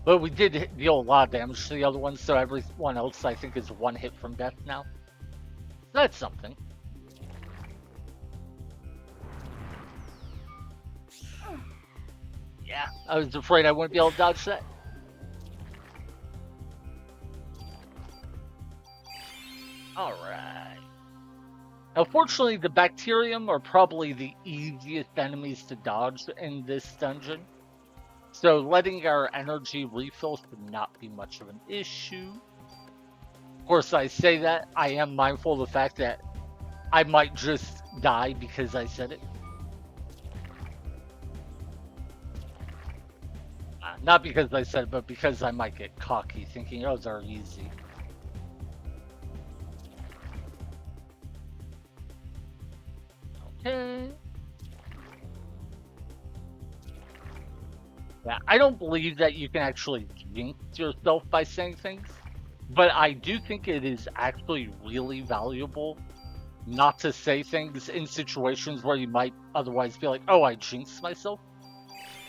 But we did deal a lot of damage to the other ones, so everyone else I think is 1 hit from death now. That's something. Yeah, I was afraid I wouldn't be able to dodge that. Alright. Now, fortunately, the bacterium are probably the easiest enemies to dodge in this dungeon. So letting our energy refill should not be much of an issue. Of course, I say that. I am mindful of the fact that I might just die because I said it. Not because I said it, but because I might get cocky thinking, oh, they're easy. Okay. Yeah, I don't believe that you can actually jinx yourself by saying things, but I do think it is actually really valuable not to say things in situations where you might otherwise be like, oh, I jinxed myself.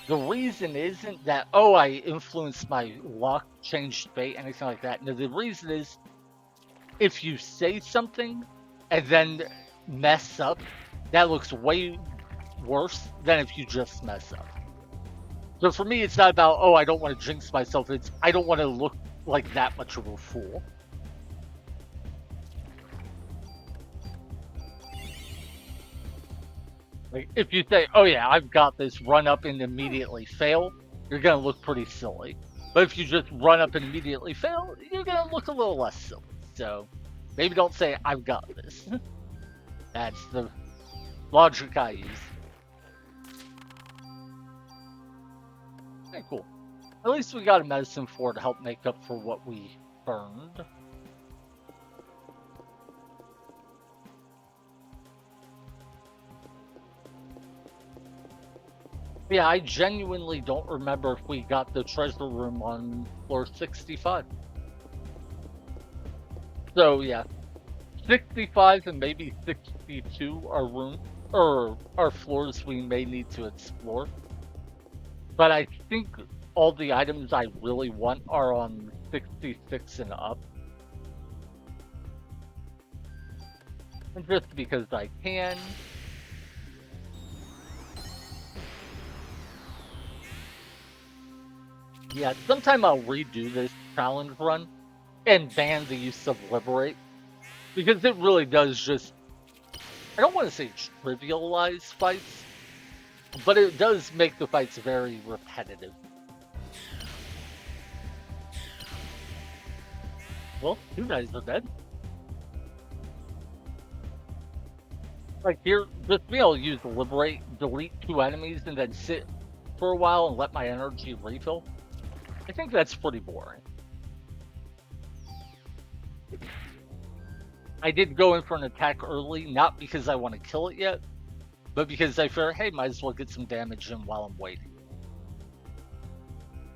The reason isn't that, oh, I influenced my luck, changed fate, anything like that. No, the reason is if you say something and then mess up, that looks way worse than if you just mess up. So for me, it's not about, oh, I don't want to jinx myself. It's, I don't want to look like that much of a fool. Like, if you say, oh, yeah, I've got this, run up and immediately fail, you're going to look pretty silly. But if you just run up and immediately fail, you're going to look a little less silly. So maybe don't say, I've got this. That's the logic I use. Okay, cool. At least we got a medicine for to help make up for what we burned. Yeah, I genuinely don't remember if we got the treasure room on floor 65. So yeah, 65 and maybe 62 are room or are floors we may need to explore. But I think all the items I really want are on 66 and up. And just because I can. Yeah, sometime I'll redo this challenge run and ban the use of Liberate. Because it really does just, I don't want to say trivialize fights, but it does make the fights very repetitive. Well, you guys are dead. Like here, just me, I'll use Liberate, delete 2 enemies, and then sit for a while and let my energy refill. I think that's pretty boring. I did go in for an attack early, not because I want to kill it yet, but because I figure, hey, might as well get some damage in while I'm waiting.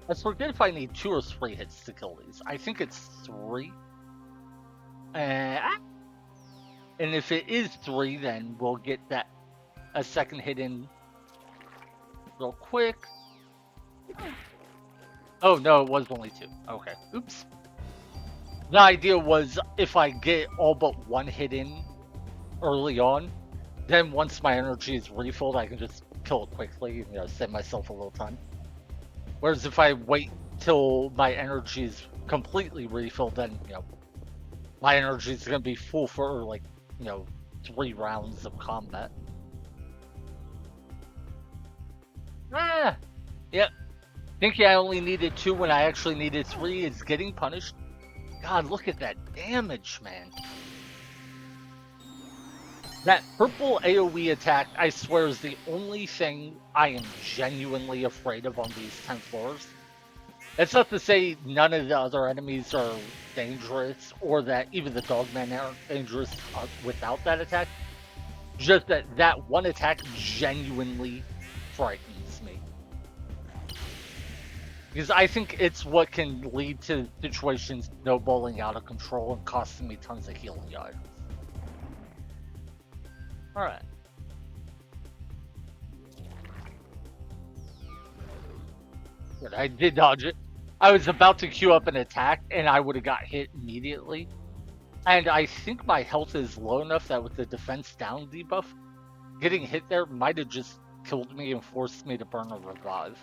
I forget if I need 2 or 3 hits to kill these. I think it's 3. And if it is 3, then we'll get that a second hit in real quick. Oh, no, it was only 2. Okay. Oops. The idea was if I get all but 1 hit in early on, then once my energy is refilled, I can just kill it quickly and, save myself a little time. Whereas if I wait till my energy is completely refilled, then, my energy is going to be full for, 3 rounds of combat. Ah! Yep. Thinking I only needed 2 when I actually needed 3 is getting punished. God, look at that damage, man. That purple AoE attack, I swear, is the only thing I am genuinely afraid of on these 10 floors. That's not to say none of the other enemies are dangerous, or that even the dogmen aren't dangerous without that attack. Just that that one attack genuinely frightens me. Because I think it's what can lead to situations snowballing out of control and costing me tons of healing items. Alright. Good, I did dodge it. I was about to queue up an attack and I would have got hit immediately. And I think my health is low enough that with the defense down debuff, getting hit there might have just killed me and forced me to burn a revive.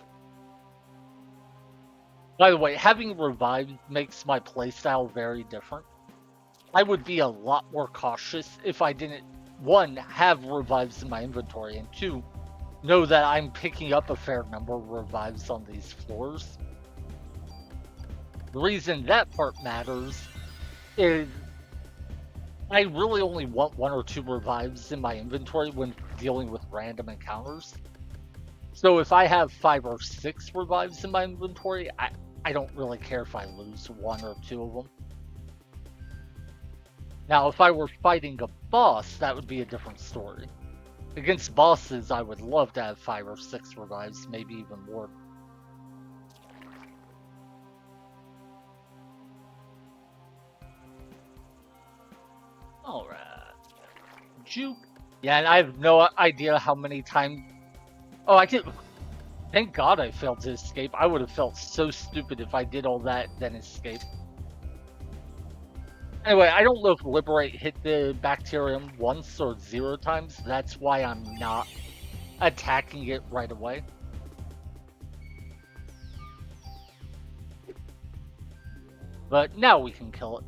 By the way, having revives makes my playstyle very different. I would be a lot more cautious if I didn't, 1, have revives in my inventory, and 2, know that I'm picking up a fair number of revives on these floors. The reason that part matters is I really only want one or two revives in my inventory when dealing with random encounters. So if I have 5 or 6 revives in my inventory, I don't really care if I lose one or two of them. Now, if I were fighting a boss, that would be a different story. Against bosses, I would love to have 5 or 6 revives, maybe even more. Alright. Juke. Yeah, and I have no idea how many times. Oh, I did. Thank God I failed to escape. I would have felt so stupid if I did all that, then escape. Anyway, I don't know if Liberate hit the bacterium once or 0 times. That's why I'm not attacking it right away. But now we can kill it.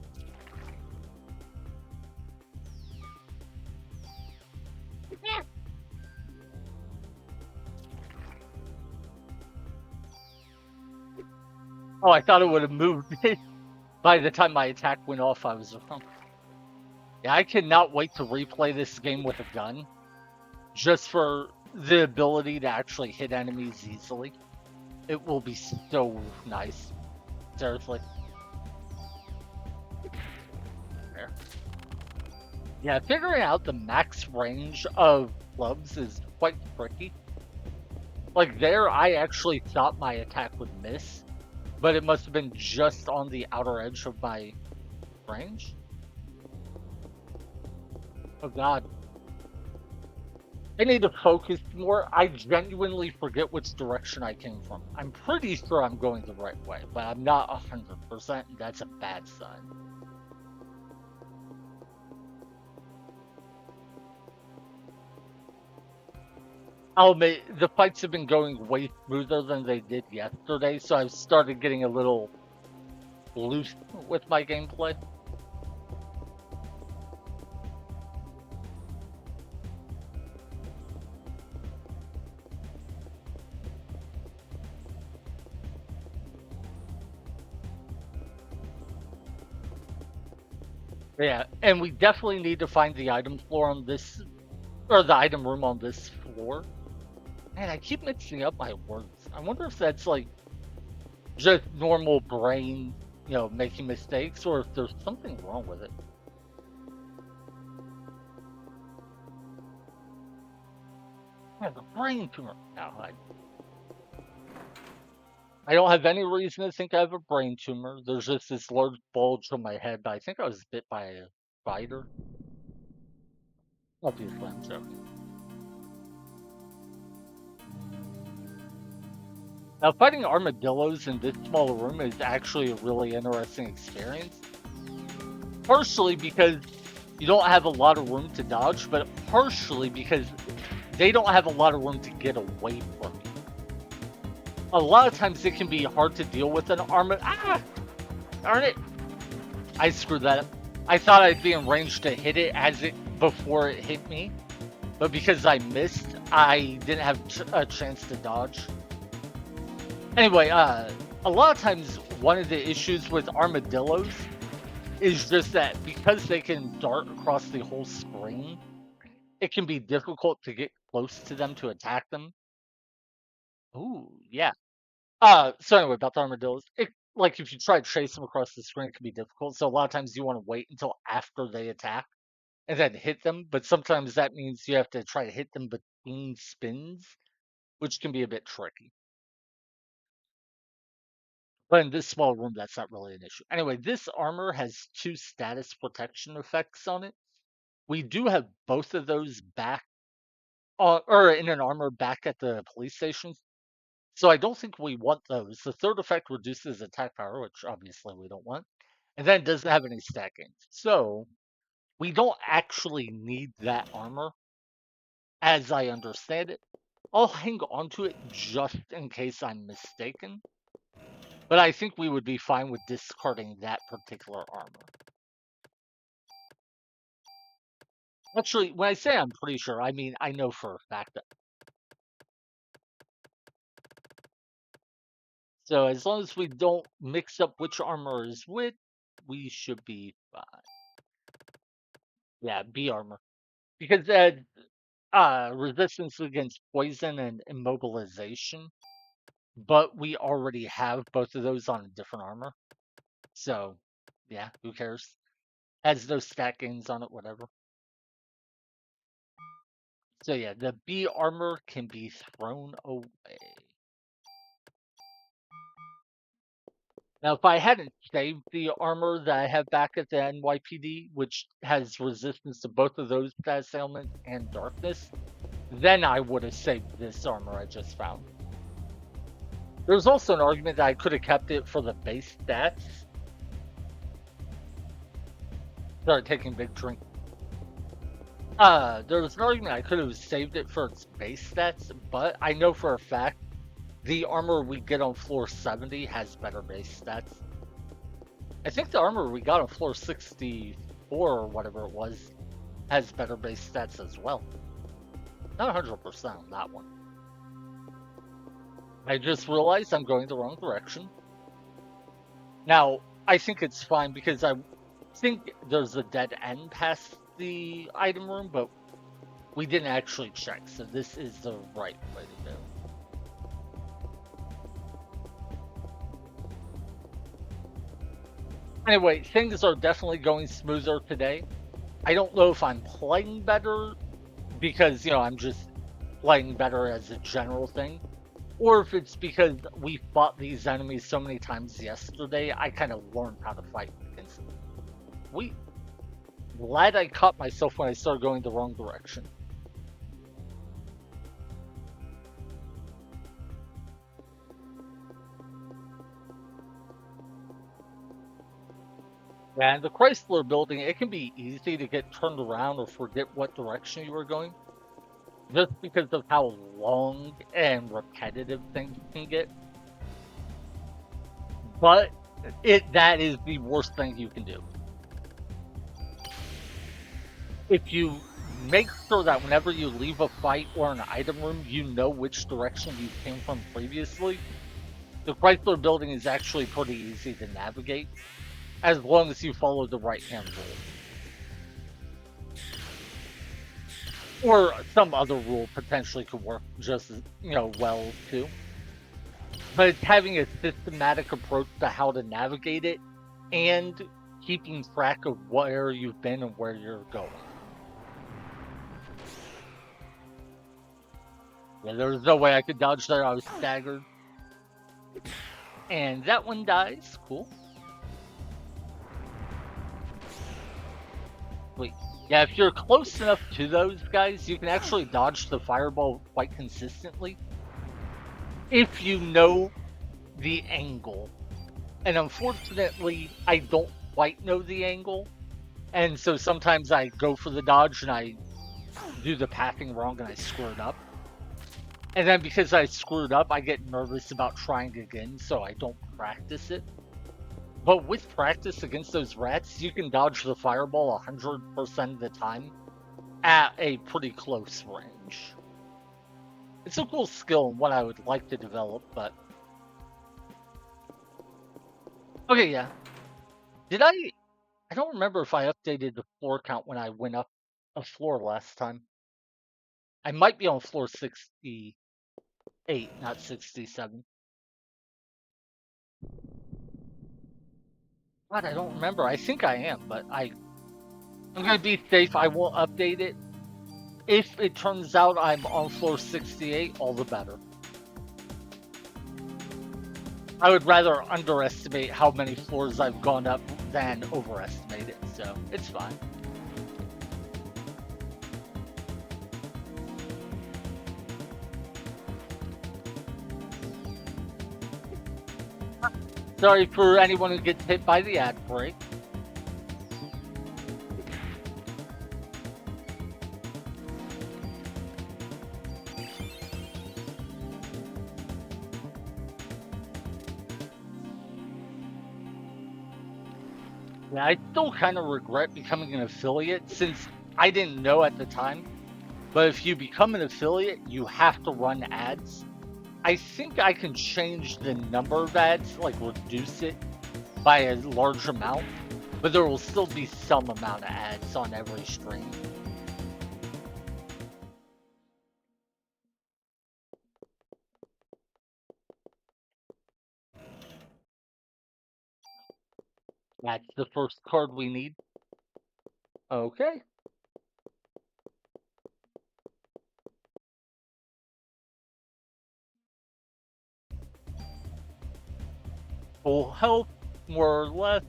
Oh, I thought it would have moved by the time my attack went off. I was wrong. Yeah, I cannot wait to replay this game with a gun, just for the ability to actually hit enemies easily. It will be so nice. Seriously. There. Yeah, figuring out the max range of clubs is quite tricky. Like there, I actually thought my attack would miss, but it must have been just on the outer edge of my range. Oh god. I need to focus more. I genuinely forget which direction I came from. I'm pretty sure I'm going the right way, but I'm not 100%. That's a bad sign. I'll admit, the fights have been going way smoother than they did yesterday, so I've started getting a little loose with my gameplay. Yeah, and we definitely need to find the item floor on this, or the item room on this floor. Man, I keep mixing up my words. I wonder if that's like just normal brain, making mistakes, or if there's something wrong with it. Yeah, the brain tumor. No, I don't have any reason to think I have a brain tumor. There's just this large bulge on my head, but I think I was bit by a spider. Obviously, I'm joking. Now, fighting armadillos in this small room is actually a really interesting experience. Partially because you don't have a lot of room to dodge, but partially because they don't have a lot of room to get away from you. A lot of times it can be hard to deal with an armor. Ah! Darn it! I screwed that up. I thought I'd be in range to hit it before it hit me, but because I missed, I didn't have a chance to dodge. Anyway, a lot of times one of the issues with armadillos is just that because they can dart across the whole screen, it can be difficult to get close to them to attack them. Ooh, yeah. So anyway, about the armadillos, like if you try to chase them across the screen, it can be difficult. So a lot of times you want to wait until after they attack and then hit them. But sometimes that means you have to try to hit them between spins, which can be a bit tricky. But in this small room, that's not really an issue. Anyway, this armor has 2 status protection effects on it. We do have both of those back, or in an armor back at the police station. So I don't think we want those. The third effect reduces attack power, which obviously we don't want. And then it doesn't have any stacking. So we don't actually need that armor, as I understand it. I'll hang on to it just in case I'm mistaken. But I think we would be fine with discarding that particular armor. Actually, when I say I'm pretty sure, I mean I know for a fact that. So as long as we don't mix up which armor is which, we should be fine. Yeah, B armor. Because resistance against poison and immobilization, but we already have both of those on a different armor. So, yeah, who cares? Has those stat gains on it, whatever. So yeah, the B armor can be thrown away. Now, if I hadn't saved the armor that I have back at the NYPD, which has resistance to both of those status ailments and darkness, then I would have saved this armor I just found. There's also an argument that I could have kept it for the base stats. Sorry, taking a big drink. There was an argument I could have saved it for its base stats, but I know for a fact the armor we get on floor 70 has better base stats. I think the armor we got on floor 64 or whatever it was has better base stats as well. Not 100% on that one. I just realized I'm going the wrong direction. Now, I think it's fine because I think there's a dead end past the item room, but we didn't actually check, so this is the right way to go. Anyway, things are definitely going smoother today. I don't know if I'm playing better because, I'm just playing better as a general thing, or if it's because we fought these enemies so many times yesterday, I kind of learned how to fight against them. Glad I caught myself when I started going the wrong direction. And the Chrysler building, it can be easy to get turned around or forget what direction you were going, just because of how long and repetitive things can get. But that is the worst thing you can do. If you make sure that whenever you leave a fight or an item room, you know which direction you came from previously, the Chrysler building is actually pretty easy to navigate, as long as you follow the right-hand rule. Or some other rule potentially could work just as, well too. But it's having a systematic approach to how to navigate it and keeping track of where you've been and where you're going. Yeah, there was no way I could dodge there. I was staggered. And that one dies. Cool. Wait. Yeah, if you're close enough to those guys, you can actually dodge the fireball quite consistently if you know the angle. And unfortunately, I don't quite know the angle. And so sometimes I go for the dodge and I do the pathing wrong and I screw it up. And then because I screwed up, I get nervous about trying again, so I don't practice it. But with practice against those rats, you can dodge the fireball 100% of the time at a pretty close range. It's a cool skill and one I would like to develop, but... Okay, yeah. I don't remember if I updated the floor count when I went up a floor last time. I might be on floor 68, not 67. God, I don't remember. I think I am, but I'm going to be safe. I won't update it. If it turns out I'm on floor 68, all the better. I would rather underestimate how many floors I've gone up than overestimate it, so it's fine. Sorry for anyone who gets hit by the ad break. Yeah, I still kind of regret becoming an affiliate since I didn't know at the time. But if you become an affiliate, you have to run ads. I think I can change the number of ads, like reduce it by a large amount. but there will still be some amount of ads on every stream. That's the first card we need. Okay. Full health, more or less.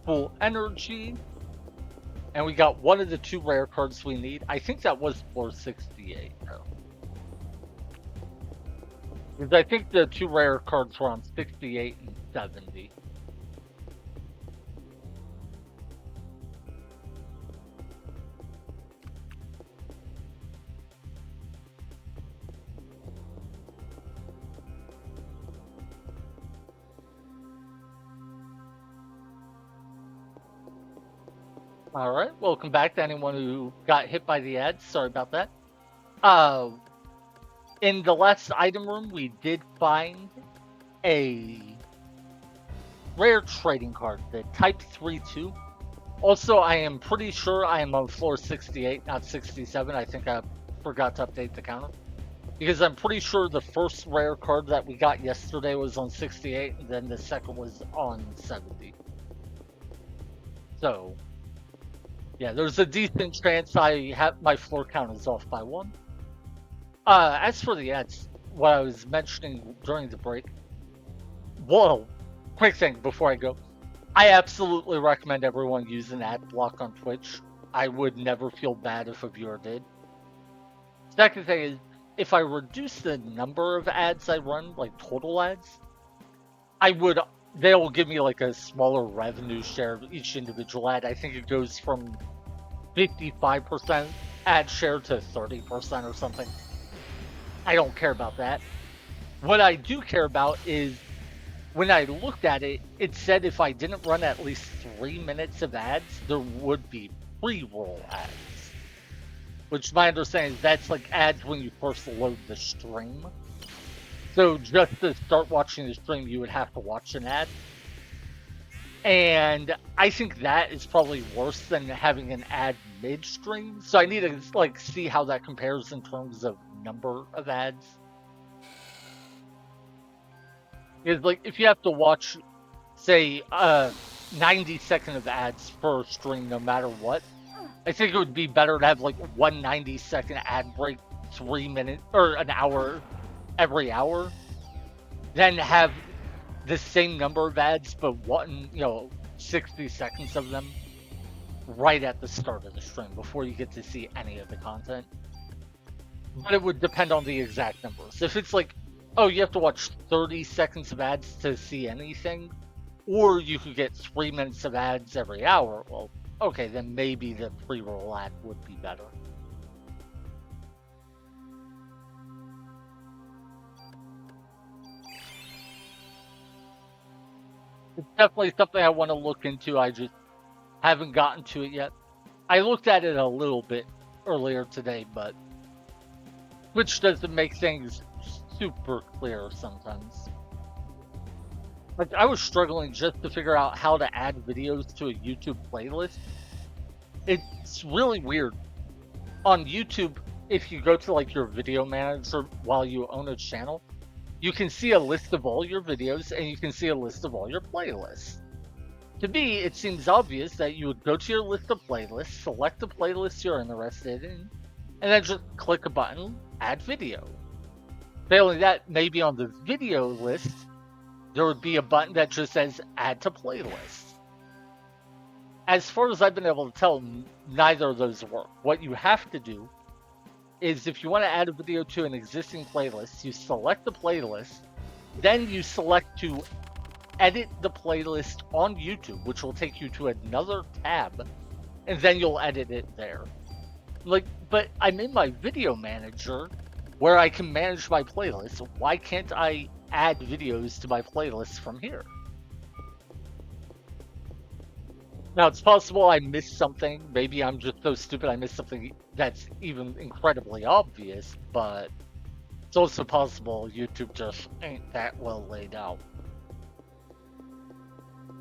Full energy. And we got one of the two rare cards we need. I think that was 468, though. Because I think the two rare cards were on 68 and 70. All right, welcome back to anyone who got hit by the ads. Sorry about that. In the last item room, we did find a rare trading card, the Type 3-2. Also, I am pretty sure I am on floor 68, not 67. I think I forgot to update the counter. Because I'm pretty sure the first rare card that we got yesterday was on 68, and then the second was on 70. So, yeah, there's a decent chance I have my floor count is off by one. As for the ads, what I was mentioning during the break. Whoa, quick thing before I go. I absolutely recommend everyone use an ad block on Twitch. I would never feel bad if a viewer did. Second thing is, if I reduce the number of ads I run, like total ads, they'll give me like a smaller revenue share of each individual ad. I think it goes from 55% ad share to 30% or something. I don't care about that. What I do care about is when I looked at it, it said if I didn't run at least 3 minutes of ads, there would be pre-roll ads. Which my understanding is that's like ads when you first load the stream. So just to start watching the stream, you would have to watch an ad. And I think that is probably worse than having an ad mid-stream. So I need to like see how that compares in terms of number of ads. Because like if you have to watch, say, 90-second of ads per stream, no matter what, I think it would be better to have like one 90-second ad break, 3 minutes or an hour every hour, than have the same number of ads but 60 seconds of them right at the start of the stream before you get to see any of the content. But it would depend on the exact numbers. If it's like, oh, you have to watch 30 seconds of ads to see anything, or you could get 3 minutes of ads every hour, well, okay, then maybe the pre-roll ad would be better. It's definitely something I want to look into. I just haven't gotten to it yet. I looked at it a little bit earlier today, but Twitch doesn't make things super clear sometimes. Like, I was struggling just to figure out how to add videos to a YouTube playlist. It's really weird. On YouTube, if you go to like your video manager while you own a channel, you can see a list of all your videos and you can see a list of all your playlists. To me, it seems obvious that you would go to your list of playlists, select the playlist you're interested in, and then just click a button, add video. Failing that, maybe on the video list, there would be a button that just says add to playlist. As far as I've been able to tell, neither of those work. What you have to do is if you want to add a video to an existing playlist, you select the playlist, then you select to edit the playlist on YouTube, which will take you to another tab, and then you'll edit it there. But I'm in my video manager where I can manage my playlist. Why can't I add videos to my playlist from here? Now, it's possible I missed something. Maybe I'm just so stupid I missed something that's even incredibly obvious, but it's also possible YouTube just ain't that well laid out.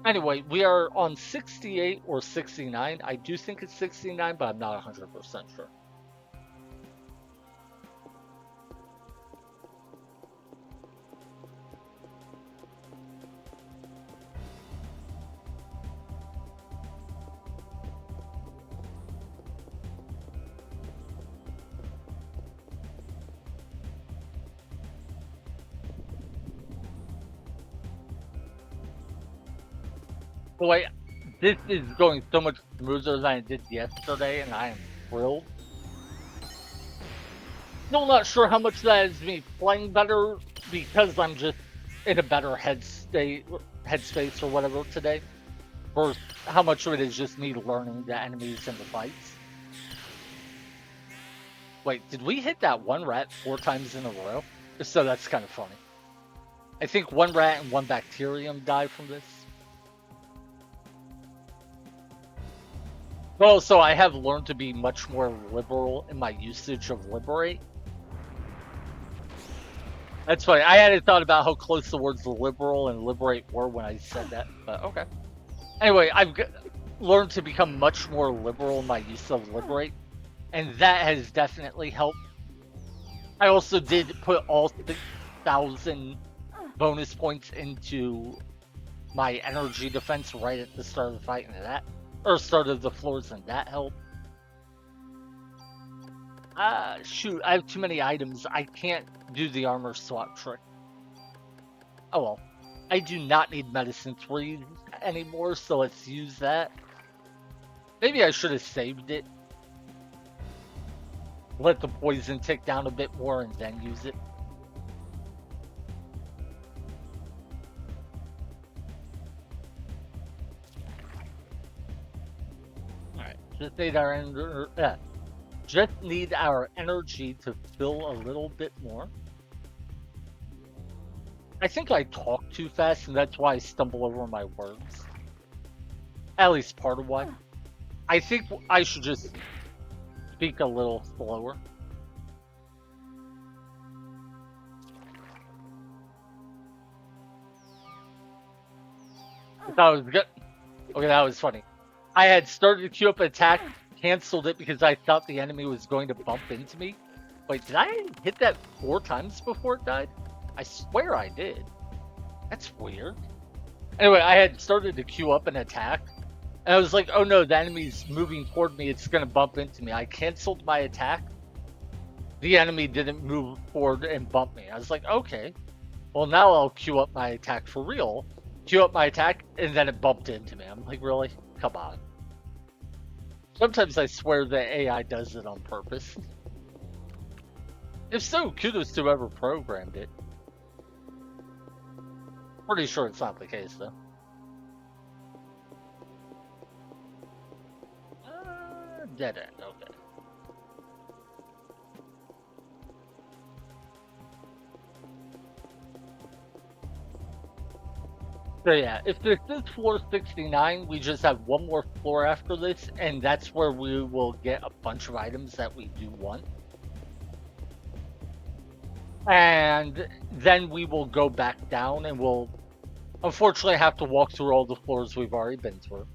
Anyway, we are on 68 or 69. I do think it's 69, but I'm not 100% sure. Boy, this is going so much smoother than it did yesterday, and I am thrilled. Still not sure how much that is me playing better because I'm just in a better headspace or whatever today, or how much of it is just me learning the enemies and the fights. Wait, did we hit that one rat 4 times in a row? So that's kind of funny. I think one rat and one bacterium died from this. Well, so I have learned to be much more liberal in my usage of liberate. That's funny. I hadn't thought about how close the words liberal and liberate were when I said that, but okay. Anyway, I've learned to become much more liberal in my use of liberate, and that has definitely helped. I also did put all 6,000 bonus points into my energy defense right at the start of the fight, and that, or start of the floors, and that helped. Shoot, I have too many items. I can't do the armor swap trick. Oh well. I do not need medicine 3 anymore, so let's use that. Maybe I should have saved it. Let the poison tick down a bit more and then use it. Alright, just need our energy to fill a little bit more. I think I talk too fast, and that's why I stumble over my words. At least part of why. I think I should just speak a little slower. That was good. Okay, that was funny. I had started to queue up an attack, canceled it because I thought the enemy was going to bump into me. Wait, did I hit that 4 times before it died? I swear I did. That's weird. Anyway, I had started to queue up an attack, and I was like, oh no, the enemy's moving toward me, it's gonna bump into me. I canceled my attack. The enemy didn't move forward and bump me. I was like, okay, well now I'll queue up my attack for real. Queue up my attack, and then it bumped into me. I'm like, really? Come on. Sometimes I swear the AI does it on purpose. If so, kudos to whoever programmed it. Pretty sure it's not the case, though. Dead end, okay. So yeah, if this is floor 69, we just have one more floor after this, and that's where we will get a bunch of items that we do want. And then we will go back down, and we'll unfortunately have to walk through all the floors we've already been through.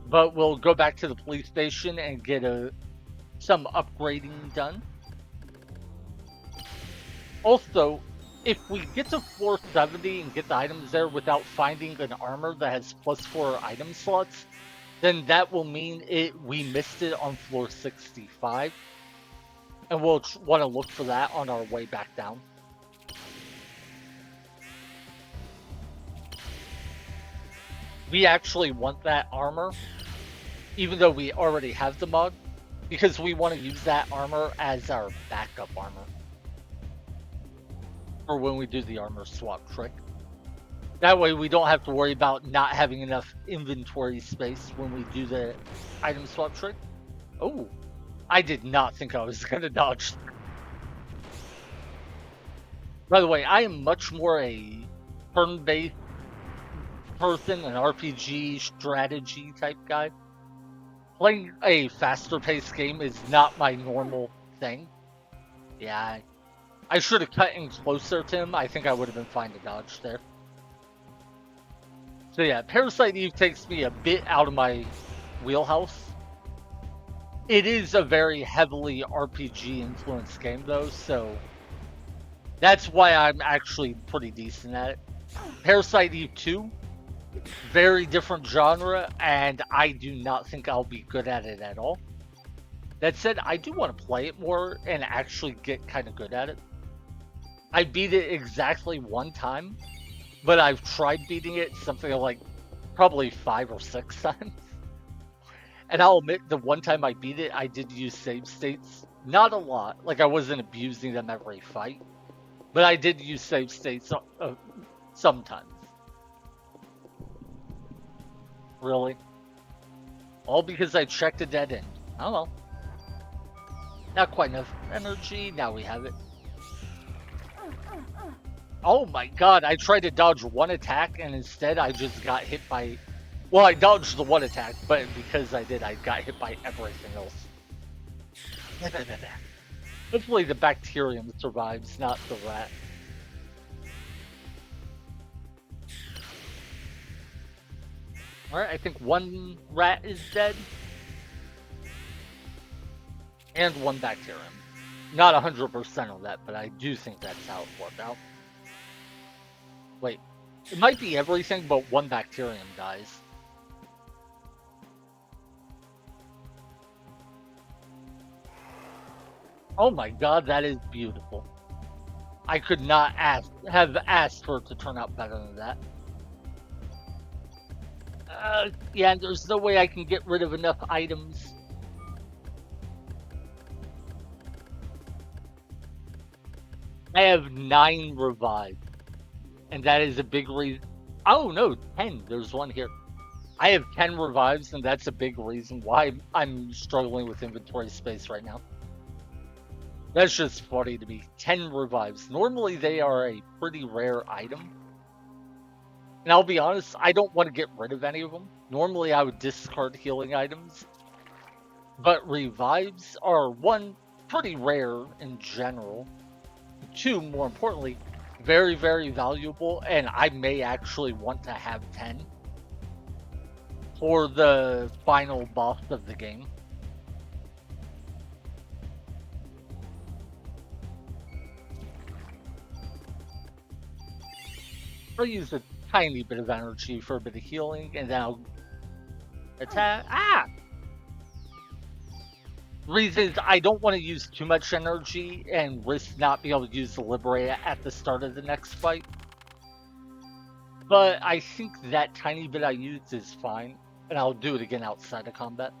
But we'll go back to the police station and get some upgrading done. Also, if we get to floor 70 and get the items there without finding an armor that has +4 item slots, then that will mean we missed it on floor 65. And we'll want to look for that on our way back down. We actually want that armor, even though we already have the mod, because we want to use that armor as our backup armor for when we do the armor swap trick. That way we don't have to worry about not having enough inventory space when we do the item swap trick. Oh, I did not think I was going to dodge. By the way, I am much more a turn-based person, an RPG strategy type guy. Playing a faster paced game is not my normal thing. Yeah, I should have cut in closer to him. I think I would have been fine to dodge there. So yeah, Parasite Eve takes me a bit out of my wheelhouse. It is a very heavily RPG influenced game though, so that's why I'm actually pretty decent at it. Parasite Eve 2, very different genre, and I do not think I'll be good at it at all. That said, I do want to play it more and actually get kind of good at it. I beat it exactly one time, but I've tried beating it something like probably 5 or 6 times. And I'll admit, the one time I beat it, I did use save states. Not a lot. Like, I wasn't abusing them every fight. But I did use save states sometimes. Really. All because I checked a dead end. I don't know. Not quite enough energy. Now we have it. Oh my god, I tried to dodge one attack and instead I just got hit by... Well, I dodged the one attack, but because I did, I got hit by everything else. Hopefully the bacterium survives, not the rat. Alright, I think one rat is dead. And one bacterium. Not 100% of that, but I do think that's how it worked out. Wait, it might be everything, but one bacterium dies. Oh my god, that is beautiful. I could not have asked for it to turn out better than that. Yeah, there's no way I can get rid of enough items. I have 9 revives, and that is a big reason. Oh no, 10. There's one here. I have 10 revives, and that's a big reason why I'm struggling with inventory space right now. That's just funny to me. 10 revives. Normally, they are a pretty rare item. And I'll be honest, I don't want to get rid of any of them. Normally, I would discard healing items. But revives are, one, pretty rare in general. Two, more importantly, very, very valuable. And I may actually want to have 10 for the final boss of the game. I'll use a tiny bit of energy for a bit of healing, and then I'll attack. Ah! Reason is I don't want to use too much energy and risk not being able to use the Liberate at the start of the next fight. But I think that tiny bit I used is fine, and I'll do it again outside of combat.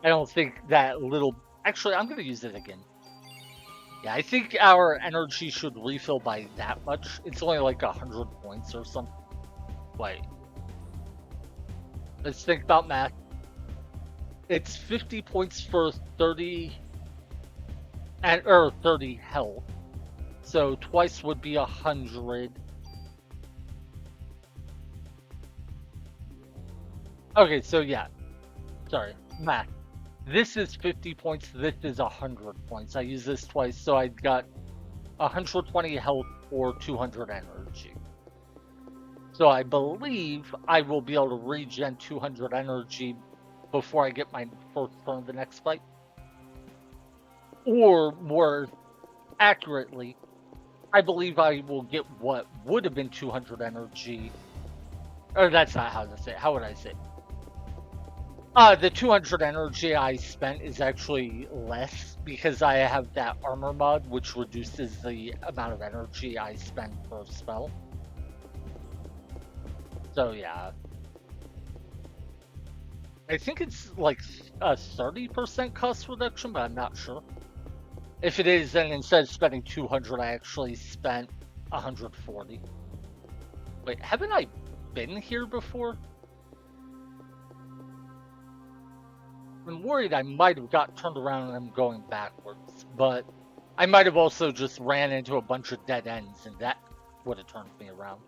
I don't think that little... Actually, I'm going to use it again. Yeah, I think our energy should refill by that much. It's only like 100 points or something. Wait. Let's think about math. It's 50 points for 30 or 30 health. So twice would be 100. Okay, so yeah. Sorry, math. This is 50 points, this is 100 points. I use this twice, so I got 120 health or 200 energy. So I believe I will be able to regen 200 energy before I get my first turn of the next fight. Or more accurately, I believe I will get what would have been 200 energy. Or that's not how to say it. How would I say it? The 200 energy I spent is actually less because I have that armor mod, which reduces the amount of energy I spend per spell. So yeah. I think it's like a 30% cost reduction, but I'm not sure. If it is, then instead of spending 200, I actually spent 140. Wait, haven't I been here before? I'm worried I might have got turned around and I'm going backwards, but I might have also just ran into a bunch of dead ends and that would have turned me around.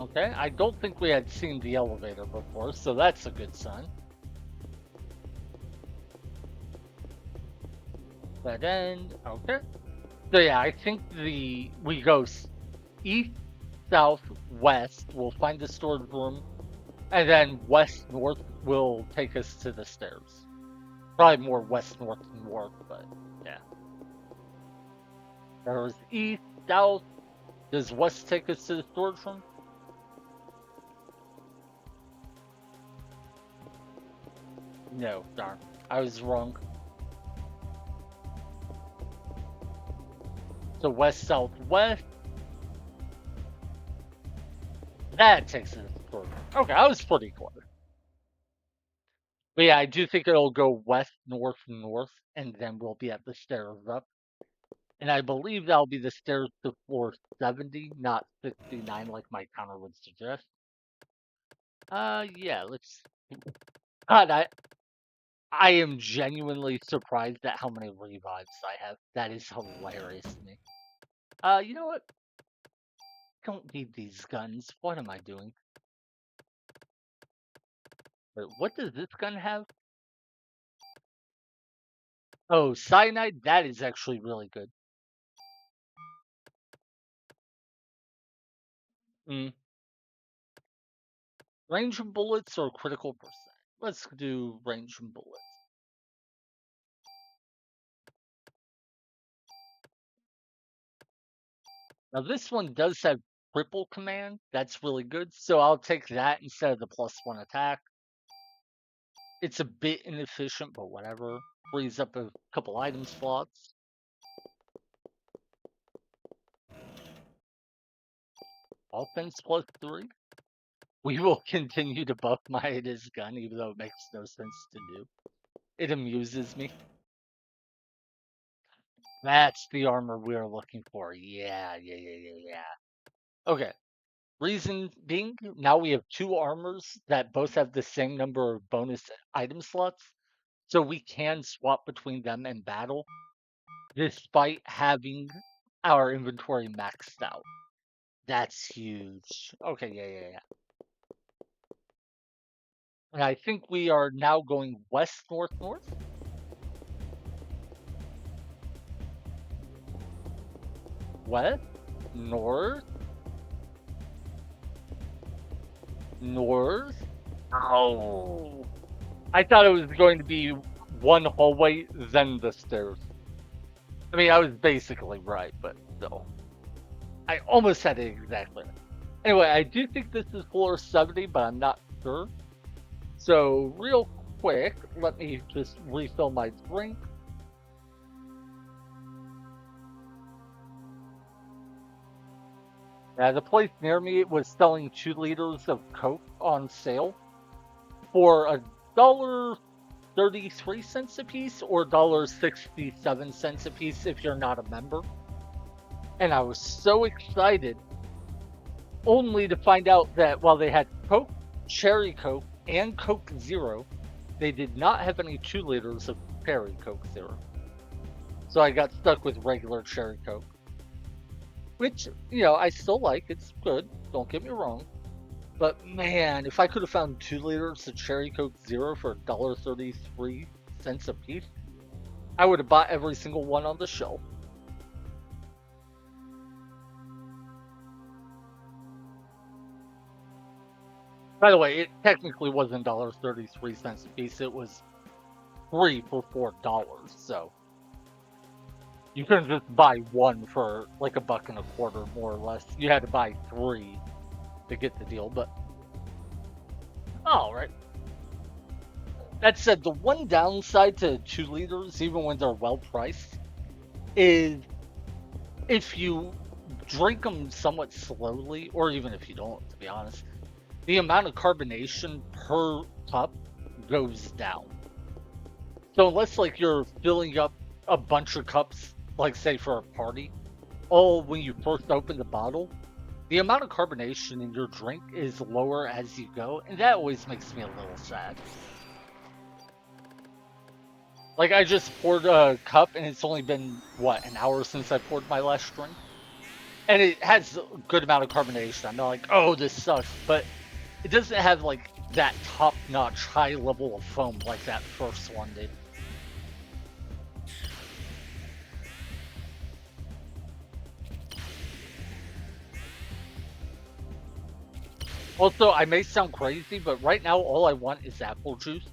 Okay, I don't think we had seen the elevator before, so that's a good sign. That end, okay. So yeah, I think we go east, south, west. We'll find the storage room, and then west north will take us to the stairs. Probably more west north than north, but yeah. There's east, south. Does west take us to the storage room? No, darn. I was wrong. So west, south, west. That takes us to the storage room. Okay, I was pretty close. But yeah, I do think it'll go west, north, north, and then we'll be at the stairs up. And I believe that'll be the stairs to floor 70, not 69 like my counter would suggest. Yeah, let's. God, I am genuinely surprised at how many revives I have. That is hilarious to me. You know what? Don't need these guns. What am I doing? Wait, what does this gun have? Oh, cyanide? That is actually really good. Mm. Range and bullets or critical percent? Let's do range and bullets. Now this one does have triple command. That's really good. So I'll take that instead of the +1 attack. It's a bit inefficient, but whatever. Frees up a couple item slots. Offense +3. We will continue to buff Maeda's gun, even though it makes no sense to do. It amuses me. That's the armor we're looking for. Yeah. Okay. Reason being, now we have two armors that both have the same number of bonus item slots, so we can swap between them in battle, despite having our inventory maxed out. That's huge. Okay, yeah. And I think we are now going west, north, north. West, north, north. Oh, I thought it was going to be one hallway, then the stairs. I mean, I was basically right, but still. I almost had it exactly right. Anyway, I do think this is floor 70, but I'm not sure. So, real quick, let me just refill my drink. The place near me was selling 2 liters of Coke on sale for $1.33 a piece or $1.67 a piece if you're not a member. And I was so excited, only to find out that while they had Coke, Cherry Coke, and Coke Zero, they did not have any 2 liters of Cherry Coke Zero. So I got stuck with regular Cherry Coke. Which, I still like. It's good. Don't get me wrong. But man, if I could have found 2 liters of Cherry Coke Zero for $1.33 a piece, I would have bought every single one on the shelf. By the way, it technically wasn't $1.33 a piece. It was 3 for $4. So you couldn't just buy one for like $1.25, more or less. You had to buy 3 to get the deal. But all right. That said, the one downside to 2 liters, even when they're well priced, is if you drink them somewhat slowly, or even if you don't, to be honest, the amount of carbonation per cup goes down. So unless like you're filling up a bunch of cups, like say for a party, all when you first open the bottle, the amount of carbonation in your drink is lower as you go, and that always makes me a little sad. Like I just poured a cup and it's only been, what, an hour since I poured my last drink? And it has a good amount of carbonation. I'm not like, oh, this sucks, but it doesn't have like that top-notch high level of foam like that first one did. Also, I may sound crazy, but right now all I want is apple juice.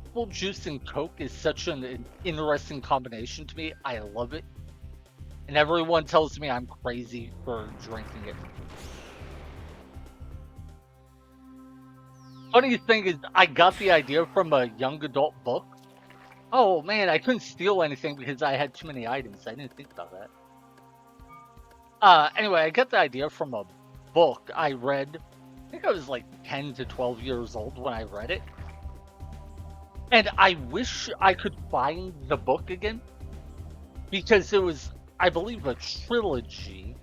Apple juice and Coke is such an interesting combination to me. I love it. And everyone tells me I'm crazy for drinking it. Funny thing is, I got the idea from a young adult book. Oh man, I couldn't steal anything because I had too many items. I didn't think about that. Anyway, I got the idea from a book I read. I think I was like 10 to 12 years old when I read it. And I wish I could find the book again because it was, I believe, a trilogy.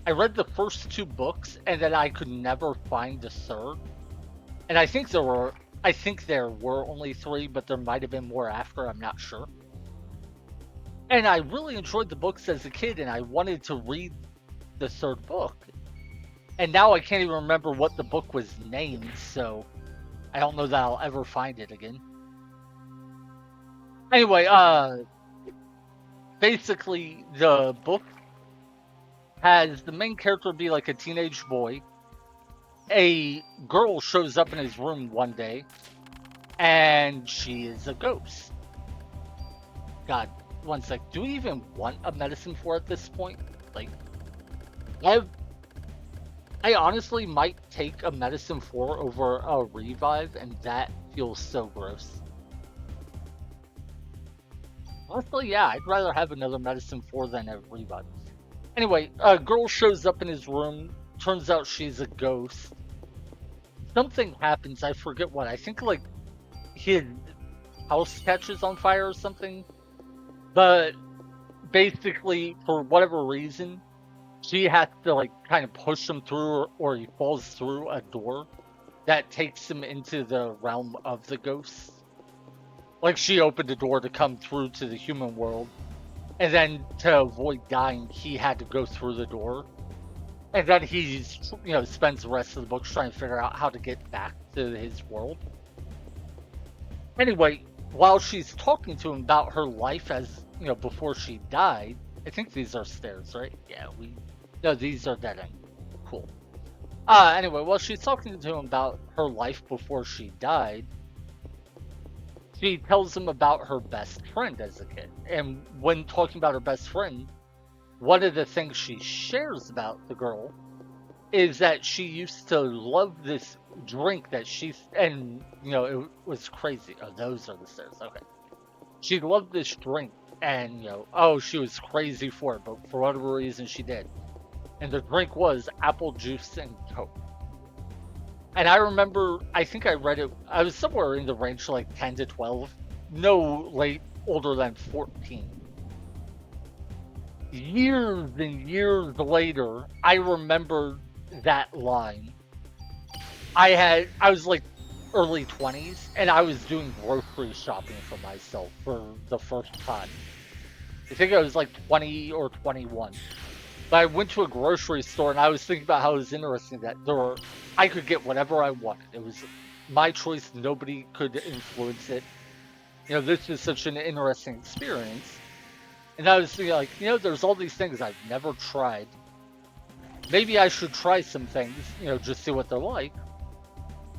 I read the first two books and then I could never find the third. And I think there were only three, but there might have been more after, I'm not sure. And I really enjoyed the books as a kid and I wanted to read the third book. And now I can't even remember what the book was named, so I don't know that I'll ever find it again. Anyway, basically the book has the main character be like a teenage boy. A girl shows up in his room one day, and she is a ghost. God, one sec. Do we even want a medicine for at this point? Like, I honestly might take a medicine for over a revive, and that feels so gross. Honestly, yeah, I'd rather have another medicine for than a revive. Anyway, a girl shows up in his room. Turns out she's a ghost. Something happens. I forget what. I think like his house catches on fire or something. But basically, for whatever reason, she has to like kind of push him through, or he falls through a door that takes him into the realm of the ghosts. Like she opened a door to come through to the human world, and then to avoid dying, he had to go through the door. And then he's, spends the rest of the book trying to figure out how to get back to his world. Anyway, while she's talking to him about her life as, before she died, I think these are stairs, right? Yeah, no, these are dead end. Cool. Anyway, while she's talking to him about her life before she died, she tells him about her best friend as a kid. And when talking about her best friend, one of the things she shares about the girl is that she used to love this drink that it was crazy. Oh, those are the stairs. Okay. She loved this drink and, she was crazy for it, but for whatever reason she did. And the drink was apple juice and Coke. And I remember, I think I read it, I was somewhere in the range of like 10 to 12, no older than 14. Years and years later, I remember that line. I was like early 20s, and I was doing grocery shopping for myself for the first time. I think I was like 20 or 21. But I went to a grocery store, and I was thinking about how it was interesting that I could get whatever I wanted. It was my choice. Nobody could influence it. This is such an interesting experience. And I was thinking, like, there's all these things I've never tried. Maybe I should try some things, just see what they're like.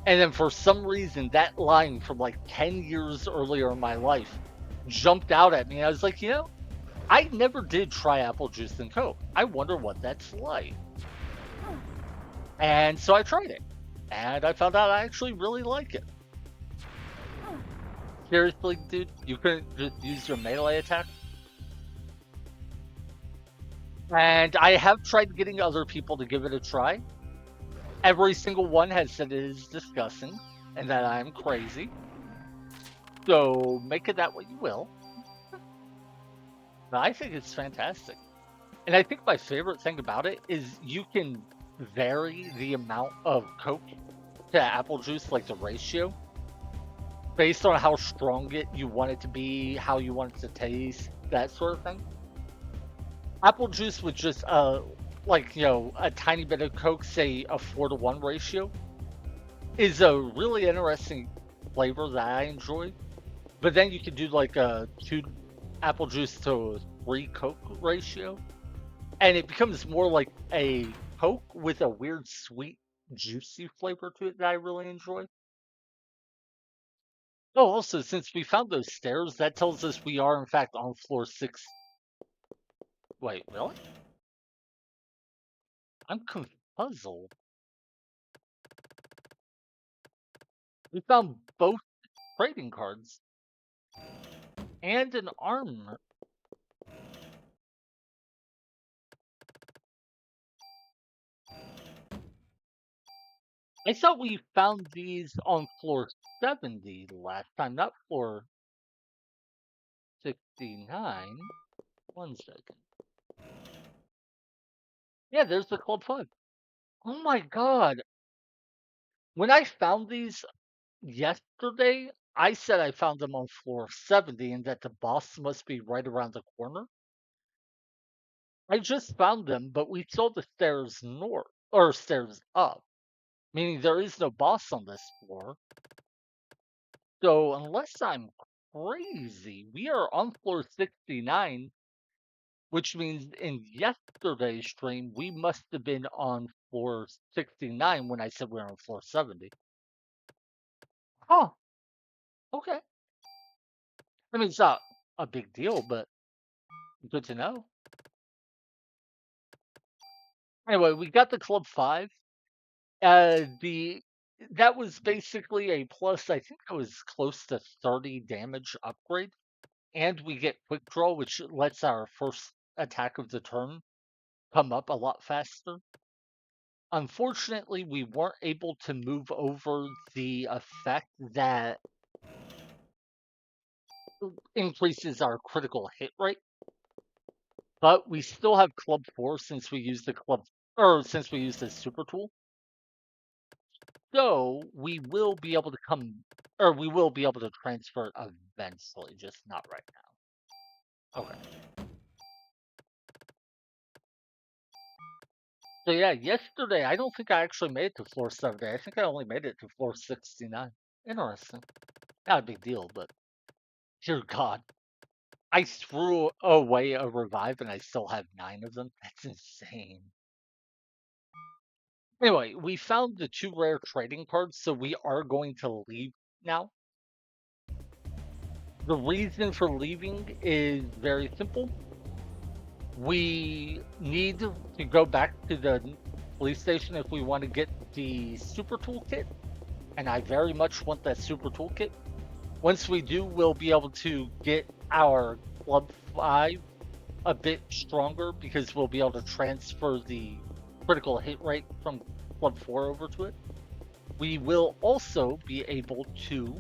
And then for some reason, that line from like 10 years earlier in my life jumped out at me. I was like, I never did try apple juice and Coke. I wonder what that's like. And so I tried it. And I found out I actually really like it. Seriously, dude, you couldn't just use your melee attack? And I have tried getting other people to give it a try. Every single one has said it is disgusting and that I'm crazy. So make it that what you will. But I think it's fantastic. And I think my favorite thing about it is you can vary the amount of Coke to apple juice, like the ratio, based on how strong you want it to be, how you want it to taste, that sort of thing. Apple juice with just like a tiny bit of Coke, say a 4-to-1 ratio, is a really interesting flavor that I enjoy. But then you could do like a 2 apple juice to 3 Coke ratio, and it becomes more like a Coke with a weird sweet, juicy flavor to it that I really enjoy. Oh, also, since we found those stairs, that tells us we are in fact on floor 6. Wait, really? I'm puzzled. We found both trading cards and an armor. I thought we found these on floor 70 last time, not floor 69. One second. Yeah, there's the Club 5. Oh my god. When I found these yesterday, I said I found them on floor 70 and that the boss must be right around the corner. I just found them, but we saw the stairs north or stairs up, meaning there is no boss on this floor. So unless I'm crazy, we are on floor 69, which means in yesterday's stream we must have been on floor 69 when I said we are on floor 70. Huh. Okay. I mean, it's not a big deal, but good to know. Anyway, we got the Club 5. The That was basically a plus. I think it was close to 30 damage upgrade, and we get quick draw, which lets our first attack of the turn come up a lot faster. Unfortunately, we weren't able to move over the effect that increases our critical hit rate, but we still have Club 4 since we used the since we used the super tool. So we will be able to we will be able to transfer it eventually, just not right now. Okay. So yeah, yesterday I don't think I actually made it to floor 70. I think I only made it to floor 69. Interesting. Not a big deal, but dear God, I threw away a revive and I still have 9 of them. That's insane. Anyway, we found the 2 rare trading cards, so we are going to leave now. The reason for leaving is very simple. We need to go back to the police station if we want to get the super toolkit, and I very much want that super toolkit. Once we do, we'll be able to get our Club 5 a bit stronger because we'll be able to transfer the critical hit rate from Club 4 over to it. We will also be able to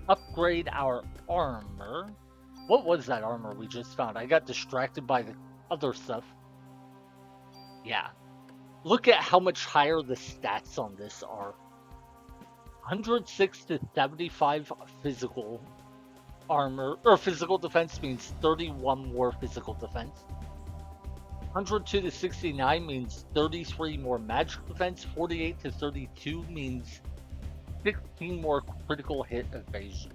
upgrade our armor. What was that armor we just found? I got distracted by the other stuff. Yeah. Look at how much higher the stats on this are. 106 to 75 physical armor, or physical defense means 31 more physical defense. 102 to 69 means 33 more magic defense. 48 to 32 means 16 more critical hit evasion.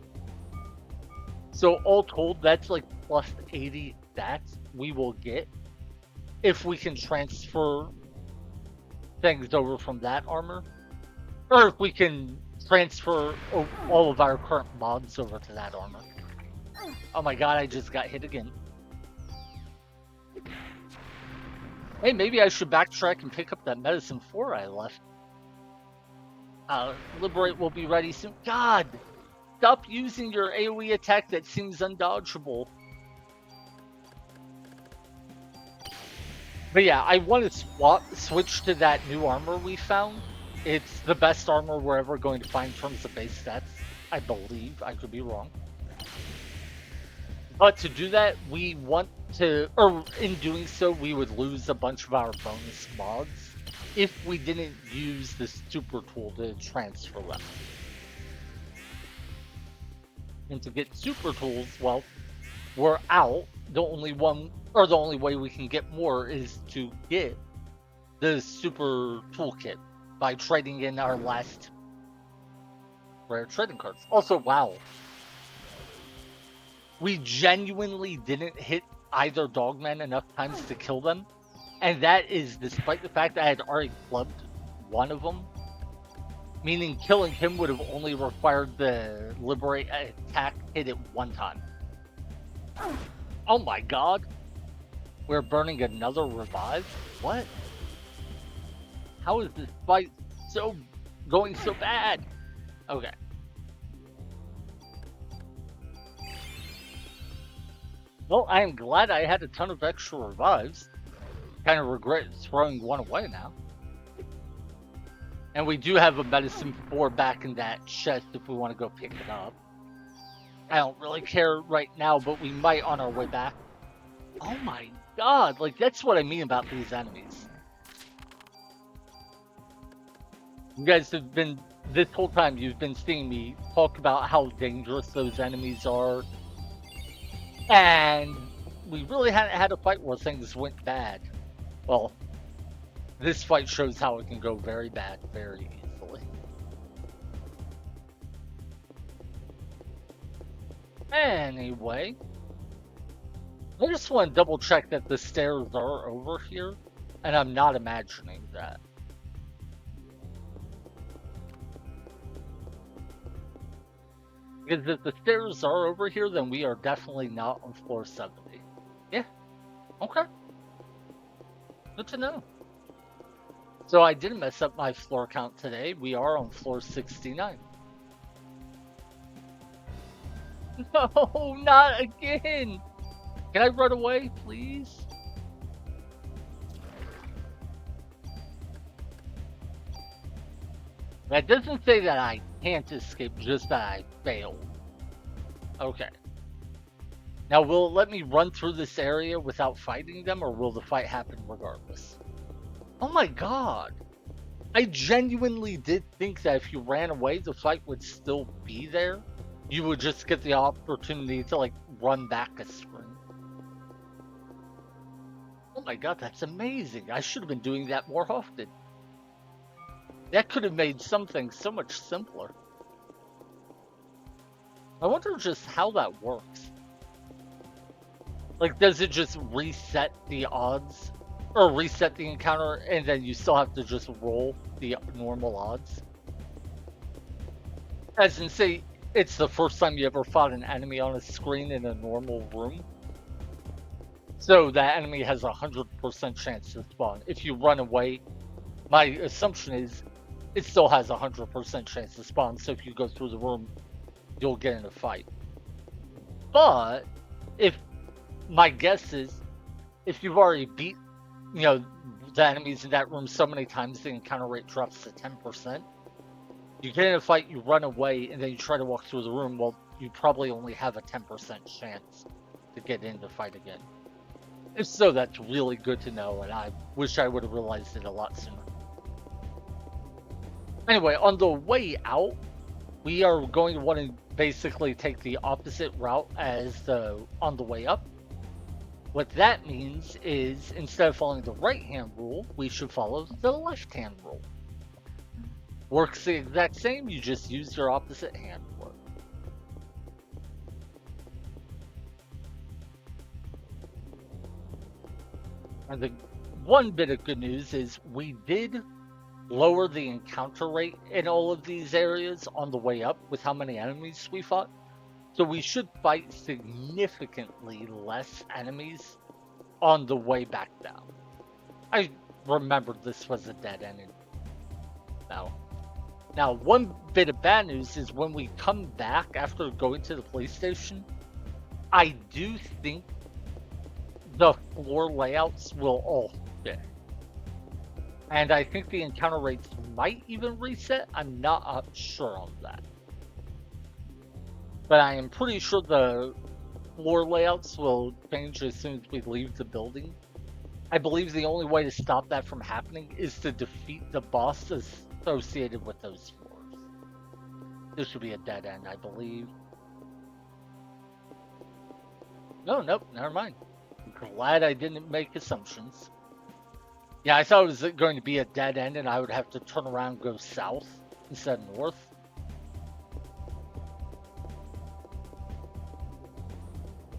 So all told, that's like plus 80 stats we will get if we can transfer things over from that armor. Or if we can transfer all of our current mods over to that armor. Oh my god, I just got hit again. Hey, maybe I should backtrack and pick up that medicine 4 I left. Liberate will be ready soon. God! Stop using your AoE attack that seems undodgeable. But yeah, I want to switch to that new armor we found. It's the best armor we're ever going to find in terms of base stats. I believe. I could be wrong. But to do that, we want to, or in doing so, we would lose a bunch of our bonus mods if we didn't use the super tool to transfer them. And to get super tools, well, we're out the only one, or the only way we can get more is to get the super toolkit by trading in our last rare trading cards. Also, wow, we genuinely didn't hit either dogman enough times to kill them, and that is despite the fact that I had already clubbed one of them, meaning killing him would have only required the liberate attack hit it one time. Oh my god, we're burning another revive? What? How is this fight so going so bad? Okay. Well, I am glad I had a ton of extra revives. Kind of regret throwing one away now. And we do have a medicine 4 back in that chest if we want to go pick it up. I don't really care right now, but we might on our way back. Oh my god, like that's what I mean about these enemies. You guys have been, this whole time you've been seeing me talk about how dangerous those enemies are. And we really hadn't had a fight where things went bad. Well, this fight shows how it can go very bad very easily. Anyway, I just want to double check that the stairs are over here, and I'm not imagining that. Because if the stairs are over here, then we are definitely not on floor 70. Yeah, okay. Good to know. So I didn't mess up my floor count today. We are on floor 69. No, not again! Can I run away, please? That doesn't say that I can't escape, just that I failed. Okay. Now, will it let me run through this area without fighting them, or will the fight happen regardless? Oh my god! I genuinely did think that if you ran away, the fight would still be there. You would just get the opportunity to, like, run back a sprint. Oh my god, that's amazing. I should have been doing that more often. That could have made some things so much simpler. I wonder just how that works. Like, does it just reset the odds? Or reset the encounter, and then you still have to just roll the normal odds? As in, say, it's the first time you ever fought an enemy on a screen in a normal room. So that enemy has a 100% chance to spawn. If you run away, my assumption is it still has a 100% chance to spawn. So if you go through the room, you'll get in a fight. But if my guess is, if you've already beat, the enemies in that room so many times, the encounter rate drops to 10%. You get in a fight, you run away, and then you try to walk through the room. Well, you probably only have a 10% chance to get in the fight again. If so, that's really good to know, and I wish I would have realized it a lot sooner. Anyway, on the way out, we are going to want to basically take the opposite route as on the way up. What that means is, instead of following the right-hand rule, we should follow the left-hand rule. Works the exact same, you just use your opposite hand for it. And the one bit of good news is we did lower the encounter rate in all of these areas on the way up with how many enemies we fought. So we should fight significantly less enemies on the way back down. I remembered this was a dead end. Now, one bit of bad news is when we come back after going to the police station, I do think the floor layouts will all fit. And I think the encounter rates might even reset. I'm not sure on that. But I am pretty sure the floor layouts will change as soon as we leave the building. I believe the only way to stop that from happening is to defeat the boss associated with those floors. This should be a dead end, I believe. No, nope, never mind. I'm glad I didn't make assumptions. Yeah, I thought it was going to be a dead end and I would have to turn around and go south instead of north.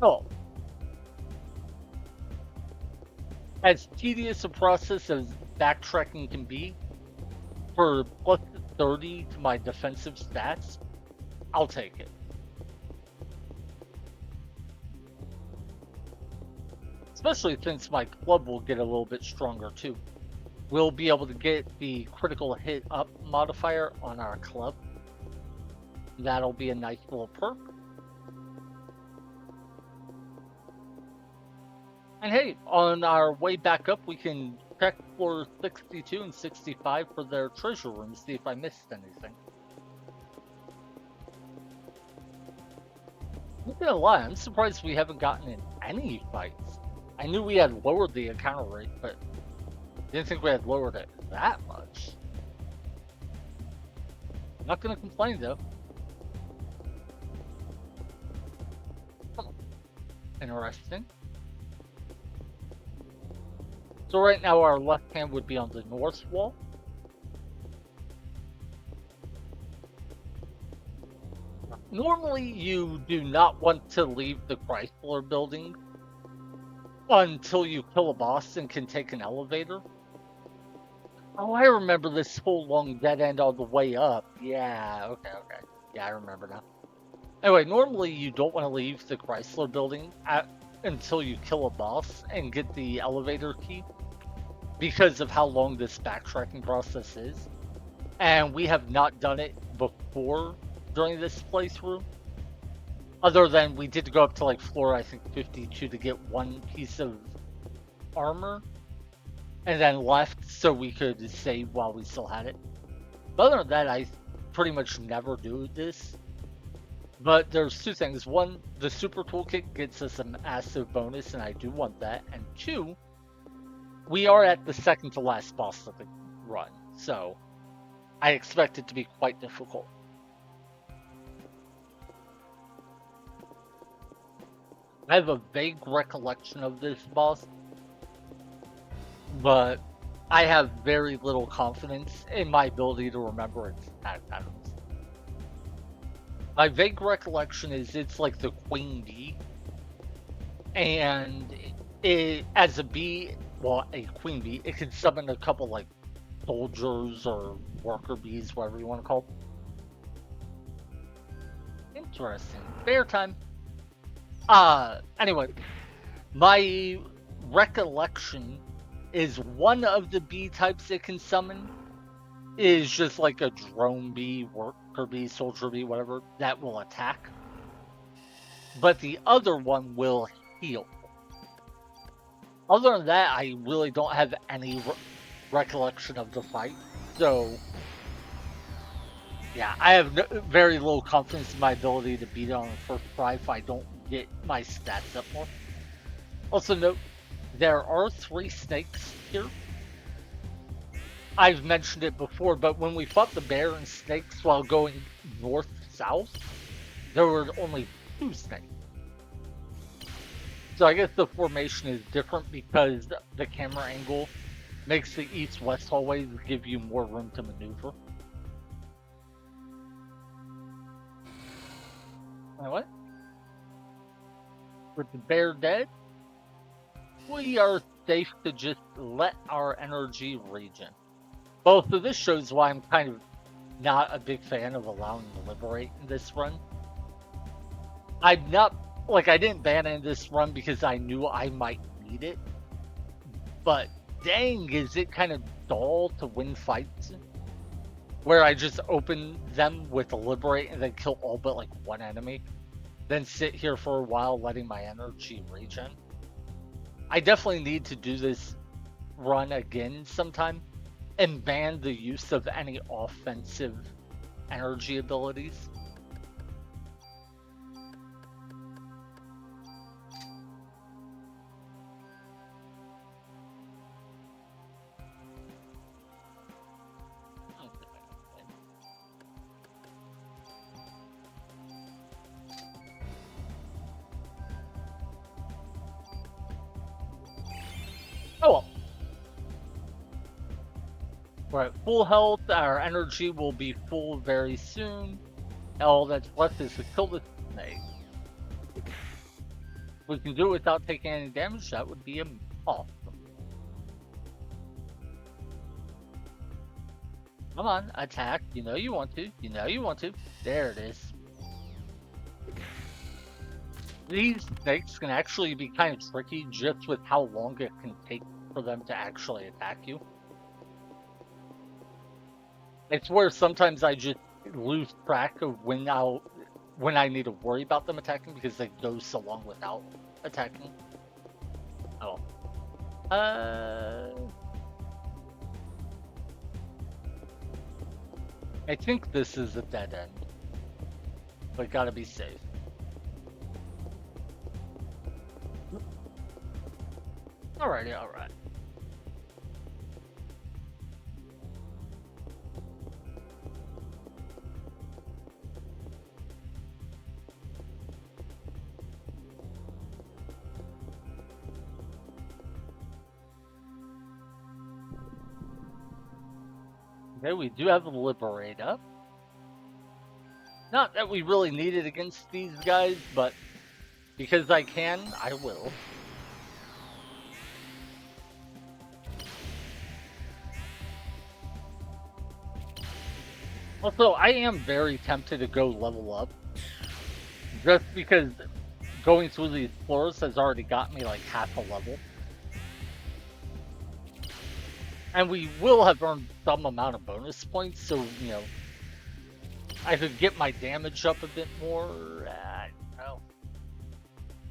Oh, as tedious a process as backtracking can be, for plus 30 to my defensive stats, I'll take it. Especially since my club will get a little bit stronger too. We'll be able to get the critical hit up modifier on our club. That'll be a nice little perk. And hey, on our way back up, we can check floors 62 and 65 for their treasure rooms, see if I missed anything. I'm not gonna lie, I'm surprised we haven't gotten in any fights. I knew we had lowered the encounter rate, but didn't think we had lowered it that much. Not gonna complain though. Interesting. So right now our left hand would be on the north wall. Normally you do not want to leave the Chrysler building until you kill a boss and can take an elevator. Oh, I remember this whole long dead end all the way up. Yeah, okay. Yeah, I remember now. Anyway, normally you don't want to leave the Chrysler building until you kill a boss and get the elevator key because of how long this backtracking process is. And we have not done it before during this playthrough. Other than we did go up to like floor, I think 52 to get one piece of armor. And then left so we could save while we still had it. But other than that, I pretty much never do this. But there's two things. One, the super toolkit gets us a massive bonus, and I do want that. And two, we are at the second to last boss of the run, so I expect it to be quite difficult. I have a vague recollection of this boss, but I have very little confidence in my ability to remember its attack patterns. My vague recollection is it's like the queen bee, and as a bee, well, a queen bee, it can summon a couple like soldiers or worker bees, whatever you want to call them. Interesting. Bear time. Anyway, my recollection is one of the bee types it can summon is just like a drone bee, worker bee, soldier bee, whatever, that will attack. But the other one will heal. Other than that, I really don't have any recollection of the fight. So, yeah, I have very little confidence in my ability to beat it on the first try if I don't get my stats up more. Also note, there are 3 snakes here. I've mentioned it before, but when we fought the bear and snakes while going north-south, there were only 2 snakes. So I guess the formation is different because the camera angle makes the east-west hallways give you more room to maneuver. Anyway, with the bear dead, we are safe to just let our energy regen. Well, so this shows why I'm kind of not a big fan of allowing to liberate in this run. I'm not, like, I didn't ban in this run because I knew I might need it. But dang, is it kind of dull to win fights where I just open them with a liberate and then kill all but like one enemy, then sit here for a while letting my energy regen. I definitely need to do this run again sometime and ban the use of any offensive energy abilities. Oh well. We're at full health. Our energy will be full very soon. All that's left is to kill this snake. If we can do it without taking any damage, that would be awesome. Come on, attack. You know you want to. You know you want to. There it is. These snakes can actually be kind of tricky just with how long it can take for them to actually attack you. It's where sometimes I just lose track of when I need to worry about them attacking because they go so long without attacking. Oh. I think this is a dead end. But gotta be safe. Alrighty, alright. Okay, we do have a Liberate up. Not that we really need it against these guys, but because I can, I will. Also, I am very tempted to go level up. Just because going through these floors has already got me like half a level. And we will have earned some amount of bonus points, so, you know, I could get my damage up a bit more. I don't know.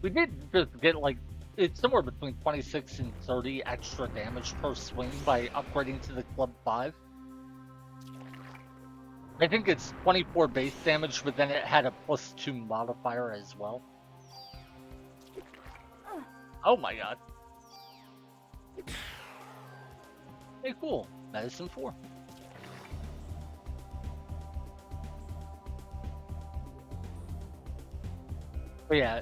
We did just get like, it's somewhere between 26 and 30 extra damage per swing by upgrading to the Club 5. I think it's 24 base damage, but then it had a +2 modifier as well. Oh my god. Hey, cool. Medicine 4. But yeah.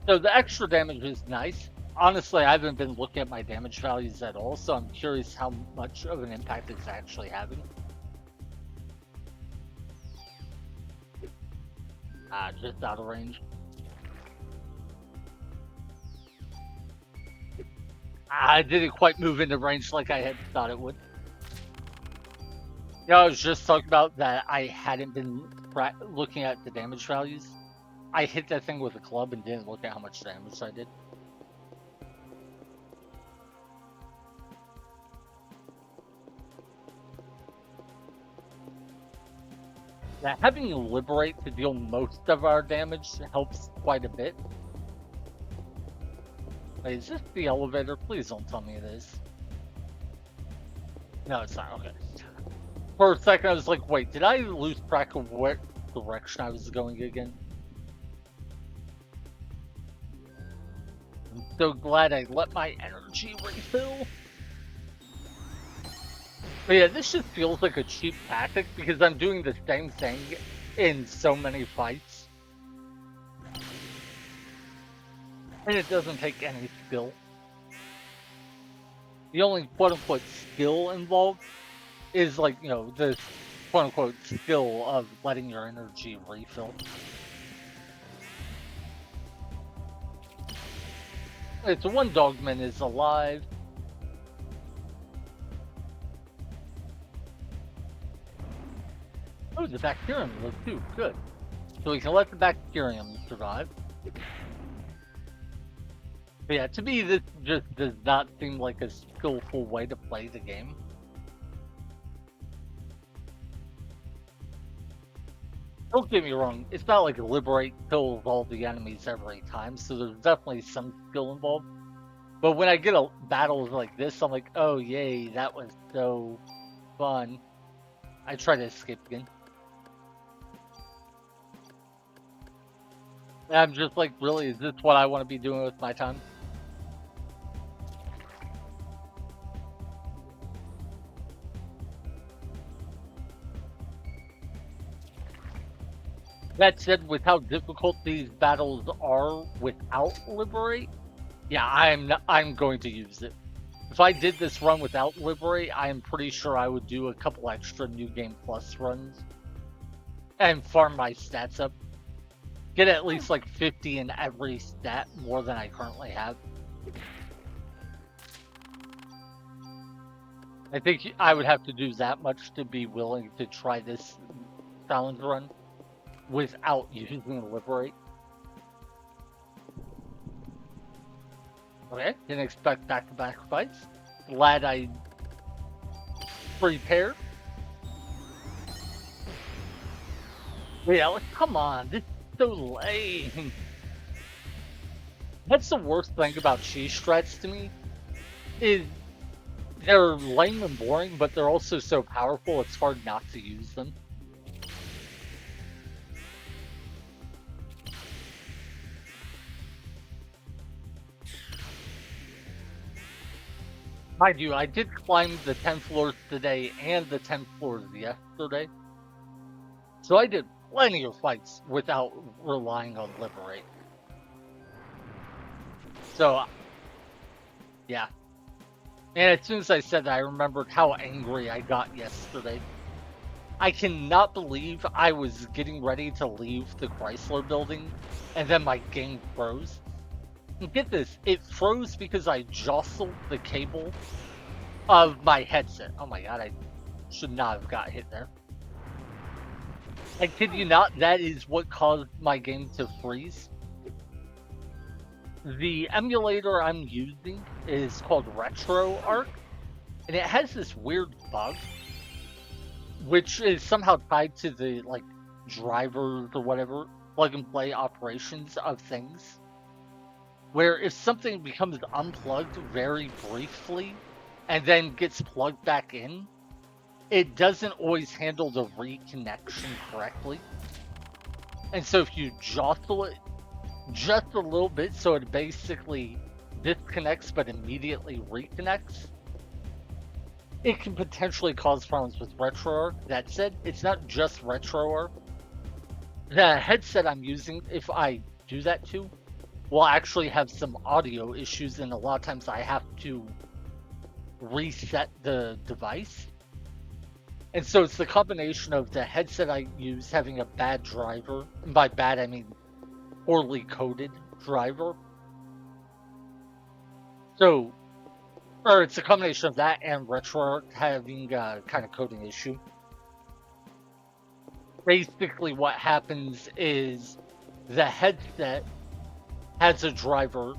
So the extra damage is nice. Honestly, I haven't been looking at my damage values at all, so I'm curious how much of an impact it's actually having. Just out of range. I didn't quite move into range like I had thought it would. Yeah, I was just talking about that I hadn't been looking at the damage values. I hit that thing with a club and didn't look at how much damage I did. Yeah, having Liberate to deal most of our damage helps quite a bit. Wait, is this the elevator? Please don't tell me it is. No, it's not. Okay. For a second, I was like, wait, did I lose track of what direction I was going again? I'm so glad I let my energy refill. But yeah, this just feels like a cheap tactic because I'm doing the same thing in so many fights. And it doesn't take any skill. The only quote-unquote skill involved is like, you know, the quote-unquote skill of letting your energy refill. It's one dogman is alive. Oh, the bacterium lives too. Good. So we can let the bacterium survive. But yeah, to me, this just does not seem like a skillful way to play the game. Don't get me wrong, it's not like Liberate kills all the enemies every time, so there's definitely some skill involved. But when I get a battles like this, I'm like, oh yay, that was so fun. I try to escape again. And I'm just like, really, is this what I want to be doing with my time? That said, with how difficult these battles are without Liberate, Yeah, I'm going to use it. If I did this run without Liberate, I am pretty sure I would do a couple extra New Game Plus runs and farm my stats up. Get at least like 50 in every stat, more than I currently have. I think I would have to do that much to be willing to try this challenge run without using Liberate. Okay, didn't expect back-to-back fights. Glad I prepared. Yeah, like, come on, this is so lame. That's the worst thing about cheese strats to me, is they're lame and boring, but they're also so powerful it's hard not to use them. Mind you, I did climb the 10 floors today and the 10 floors yesterday. So I did plenty of fights without relying on Liberate. So, yeah. And as soon as I said that, I remembered how angry I got yesterday. I cannot believe I was getting ready to leave the Chrysler building, and then my game froze. And get this, it froze because I jostled the cable of my headset. Oh my god, I should not have got hit there. I kid you not, that is what caused my game to freeze. The emulator I'm using is called RetroArch, and it has this weird bug, which is somehow tied to the like drivers or whatever plug and play operations of things, where if something becomes unplugged very briefly and then gets plugged back in, it doesn't always handle the reconnection correctly. And so if you jostle it just a little bit, so it basically disconnects but immediately reconnects, it can potentially cause problems with RetroArch. That said, it's not just RetroArch. The headset I'm using, if I do that too, will actually have some audio issues, and a lot of times I have to reset the device. And so it's the combination of the headset I use having a bad driver, and by bad I mean poorly coded driver. So, or it's a combination of that and RetroArch having a kind of coding issue. Basically what happens is the headset has a driver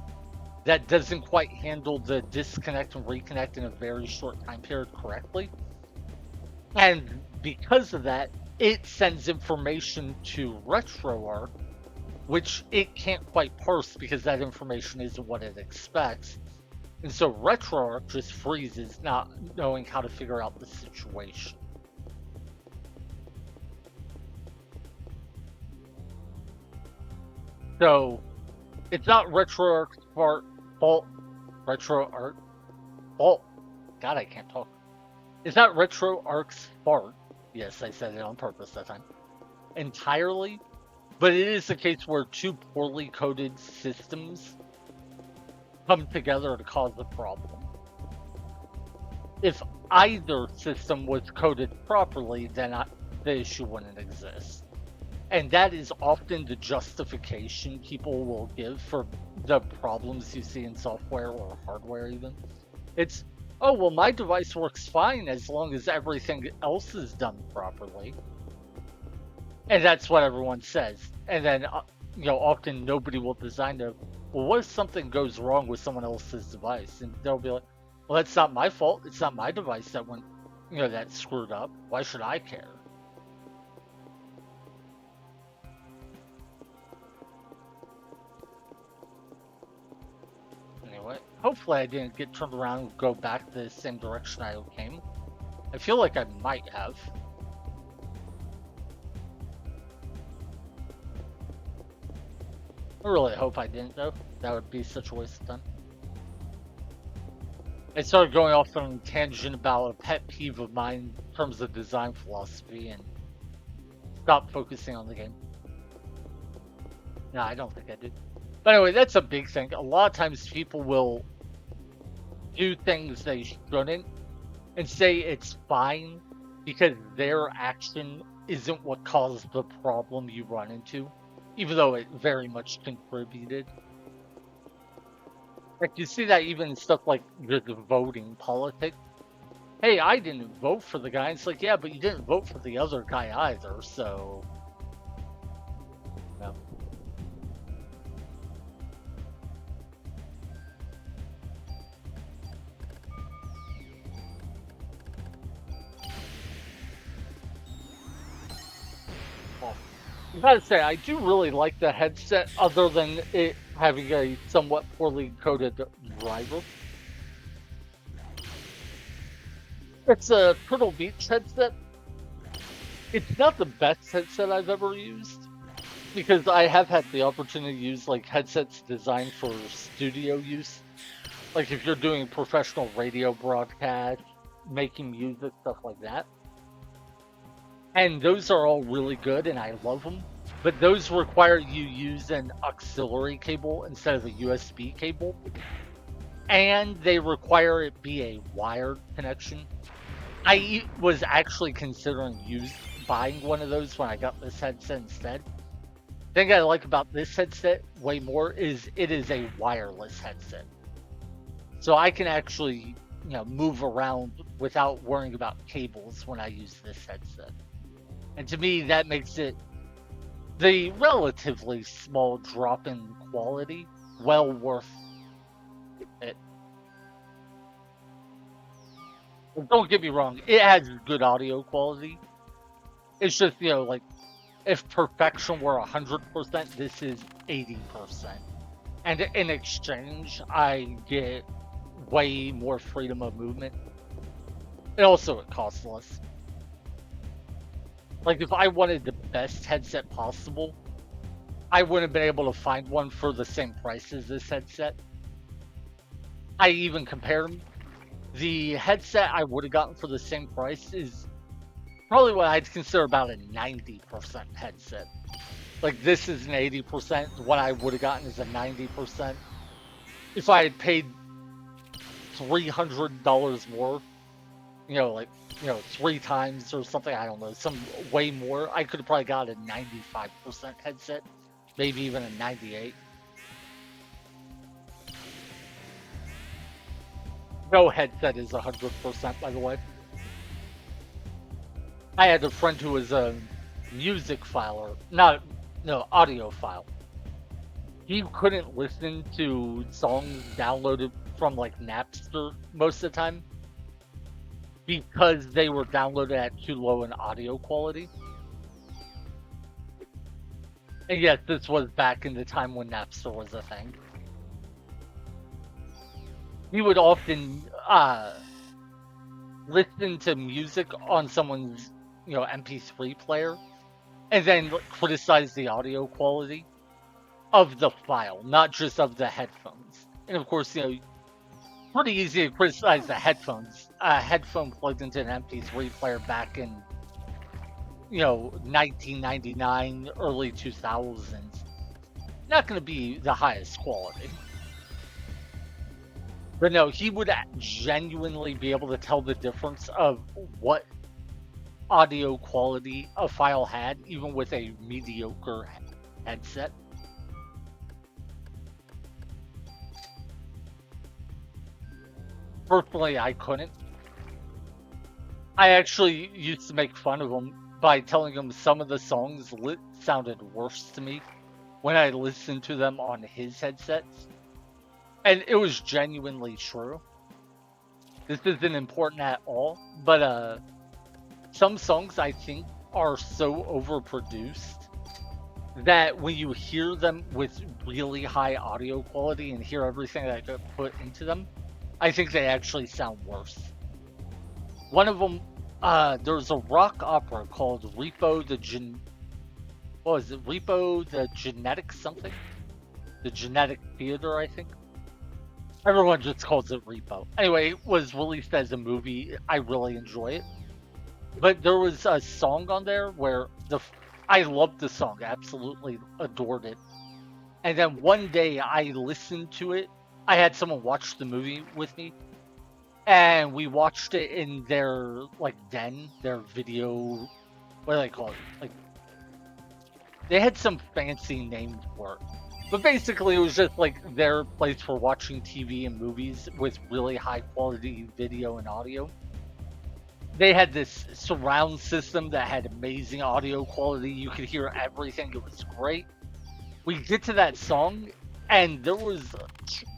that doesn't quite handle the disconnect and reconnect in a very short time period correctly. And because of that, it sends information to RetroArch, which it can't quite parse because that information isn't what it expects. And so RetroArch just freezes, not knowing how to figure out the situation. So it's not RetroArch's fault. RetroArch fault. God, I can't talk. It's not RetroArch's fault. Yes, I said it on purpose that time. Entirely. But it is the case where two poorly coded systems come together to cause the problem. If either system was coded properly, then the issue wouldn't exist. And that is often the justification people will give for the problems you see in software or hardware even. It's, oh, well, my device works fine as long as everything else is done properly. And that's what everyone says. And then, often nobody will design a, well, what if something goes wrong with someone else's device? And they'll be like, well, that's not my fault. It's not my device that went, that screwed up. Why should I care? Anyway, hopefully I didn't get turned around and go back the same direction I came. I feel like I might have. I really hope I didn't, though. That would be such a waste of time. I started going off on a tangent about a pet peeve of mine in terms of design philosophy and stopped focusing on the game. No, I don't think I did. But anyway, that's a big thing. A lot of times people will do things they shouldn't and say it's fine because their action isn't what caused the problem you run into, even though it very much contributed. Like you see that even in stuff like the voting politics. Hey, I didn't vote for the guy. It's like, yeah, but you didn't vote for the other guy either, so yeah. Well, I gotta say, I do really like the headset, other than it having a somewhat poorly coded driver. It's a Turtle Beach headset. It's not the best headset I've ever used because I have had the opportunity to use like headsets designed for studio use. Like if you're doing professional radio broadcast, making music, stuff like that. And those are all really good and I love them. But those require you use an auxiliary cable instead of a USB cable. And they require it be a wired connection. I was actually considering buying one of those when I got this headset instead. The thing I like about this headset way more is it is a wireless headset. So I can actually, move around without worrying about cables when I use this headset. And to me, that makes it the relatively small drop in quality well worth it. Don't get me wrong, it has good audio quality. It's just, like if perfection were 100%, this is 80%. And in exchange, I get way more freedom of movement. And also, it costs less. Like, if I wanted the best headset possible, I wouldn't have been able to find one for the same price as this headset. I even compared them. The headset I would have gotten for the same price is probably what I'd consider about a 90% headset. Like, this is an 80%. What I would have gotten is a 90%. If I had paid $300 more, three times or something, I don't know, some way more, I could have probably got a 95% headset, maybe even a 98. No headset is 100%, by the way. I had a friend who was a music filer, audio file. He couldn't listen to songs downloaded from like Napster most of the time because they were downloaded at too low an audio quality. And yes, this was back in the time when Napster was a thing. He would often listen to music on someone's, MP3 player and then criticize the audio quality of the file, not just of the headphones. And of course, pretty easy to criticize the headphones. A headphone plugged into an MP3 player back in, 1999, early 2000s. Not going to be the highest quality. But no, he would genuinely be able to tell the difference of what audio quality a file had, even with a mediocre headset. Personally, I couldn't. I actually used to make fun of him by telling him some of the songs sounded worse to me when I listened to them on his headsets. And it was genuinely true. This isn't important at all, but some songs I think are so overproduced that when you hear them with really high audio quality and hear everything that got put into them, I think they actually sound worse. One of them, there's a rock opera called Repo the Genetic something? The Genetic Theater, I think. Everyone just calls it Repo. Anyway, it was released as a movie. I really enjoy it. But there was a song on there where I loved the song, absolutely adored it. And then one day I listened to it. I had someone watch the movie with me, and we watched it in their like den, their video. What do they call it? Like they had some fancy name for it. But basically, it was just like their place for watching TV and movies with really high quality video and audio. They had this surround system that had amazing audio quality. You could hear everything. It was great. We get to that song, and there was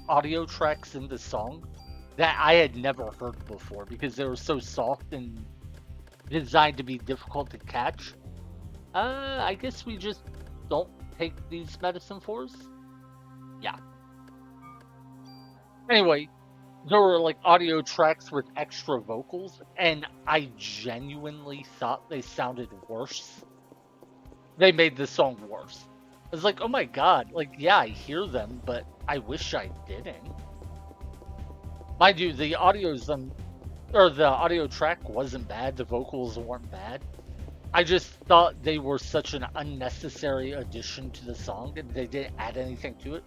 audio tracks in the song that I had never heard before because they were so soft and designed to be difficult to catch. I guess we just don't take these medicine fours. Yeah. Anyway, there were like audio tracks with extra vocals, and I genuinely thought they sounded worse. They made the song worse. I was like, oh my god, like, yeah, I hear them, but I wish I didn't. Mind you, the audio track wasn't bad, the vocals weren't bad. I just thought they were such an unnecessary addition to the song, and they didn't add anything to it.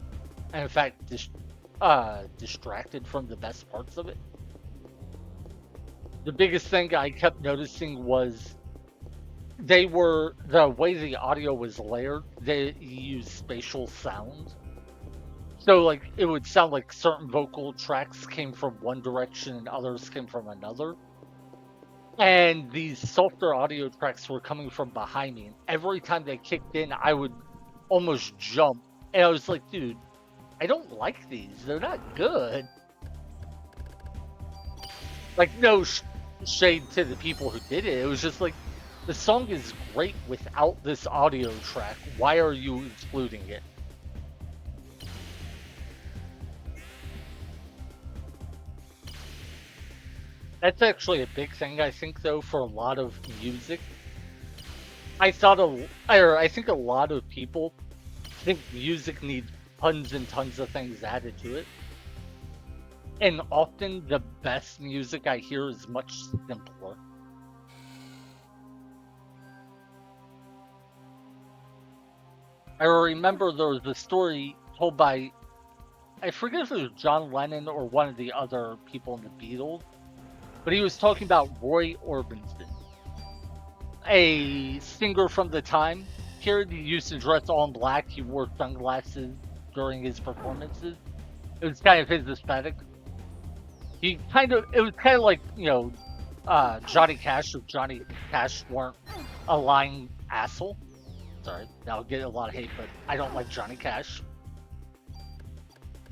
And in fact, distracted from the best parts of it. The biggest thing I kept noticing was the way the audio was layered, they used spatial sound. So like it would sound like certain vocal tracks came from one direction and others came from another. And these softer audio tracks were coming from behind me. And every time they kicked in, I would almost jump. And I was like, dude, I don't like these. They're not good. Like, no shade to the people who did it. It was just like, the song is great without this audio track. Why are you excluding it? That's actually a big thing, I think, though, for a lot of music. I think a lot of people think music needs tons and tons of things added to it. And often the best music I hear is much simpler. I remember there was a story told by, I forget if it was John Lennon or one of the other people in the Beatles, but he was talking about Roy Orbison, a singer from the time period. He used to dress all in black. He wore sunglasses during his performances. It was kind of his aesthetic. It was kind of like, Johnny Cash if Johnny Cash weren't a lying asshole. Sorry, I'll get a lot of hate, but I don't like Johnny Cash.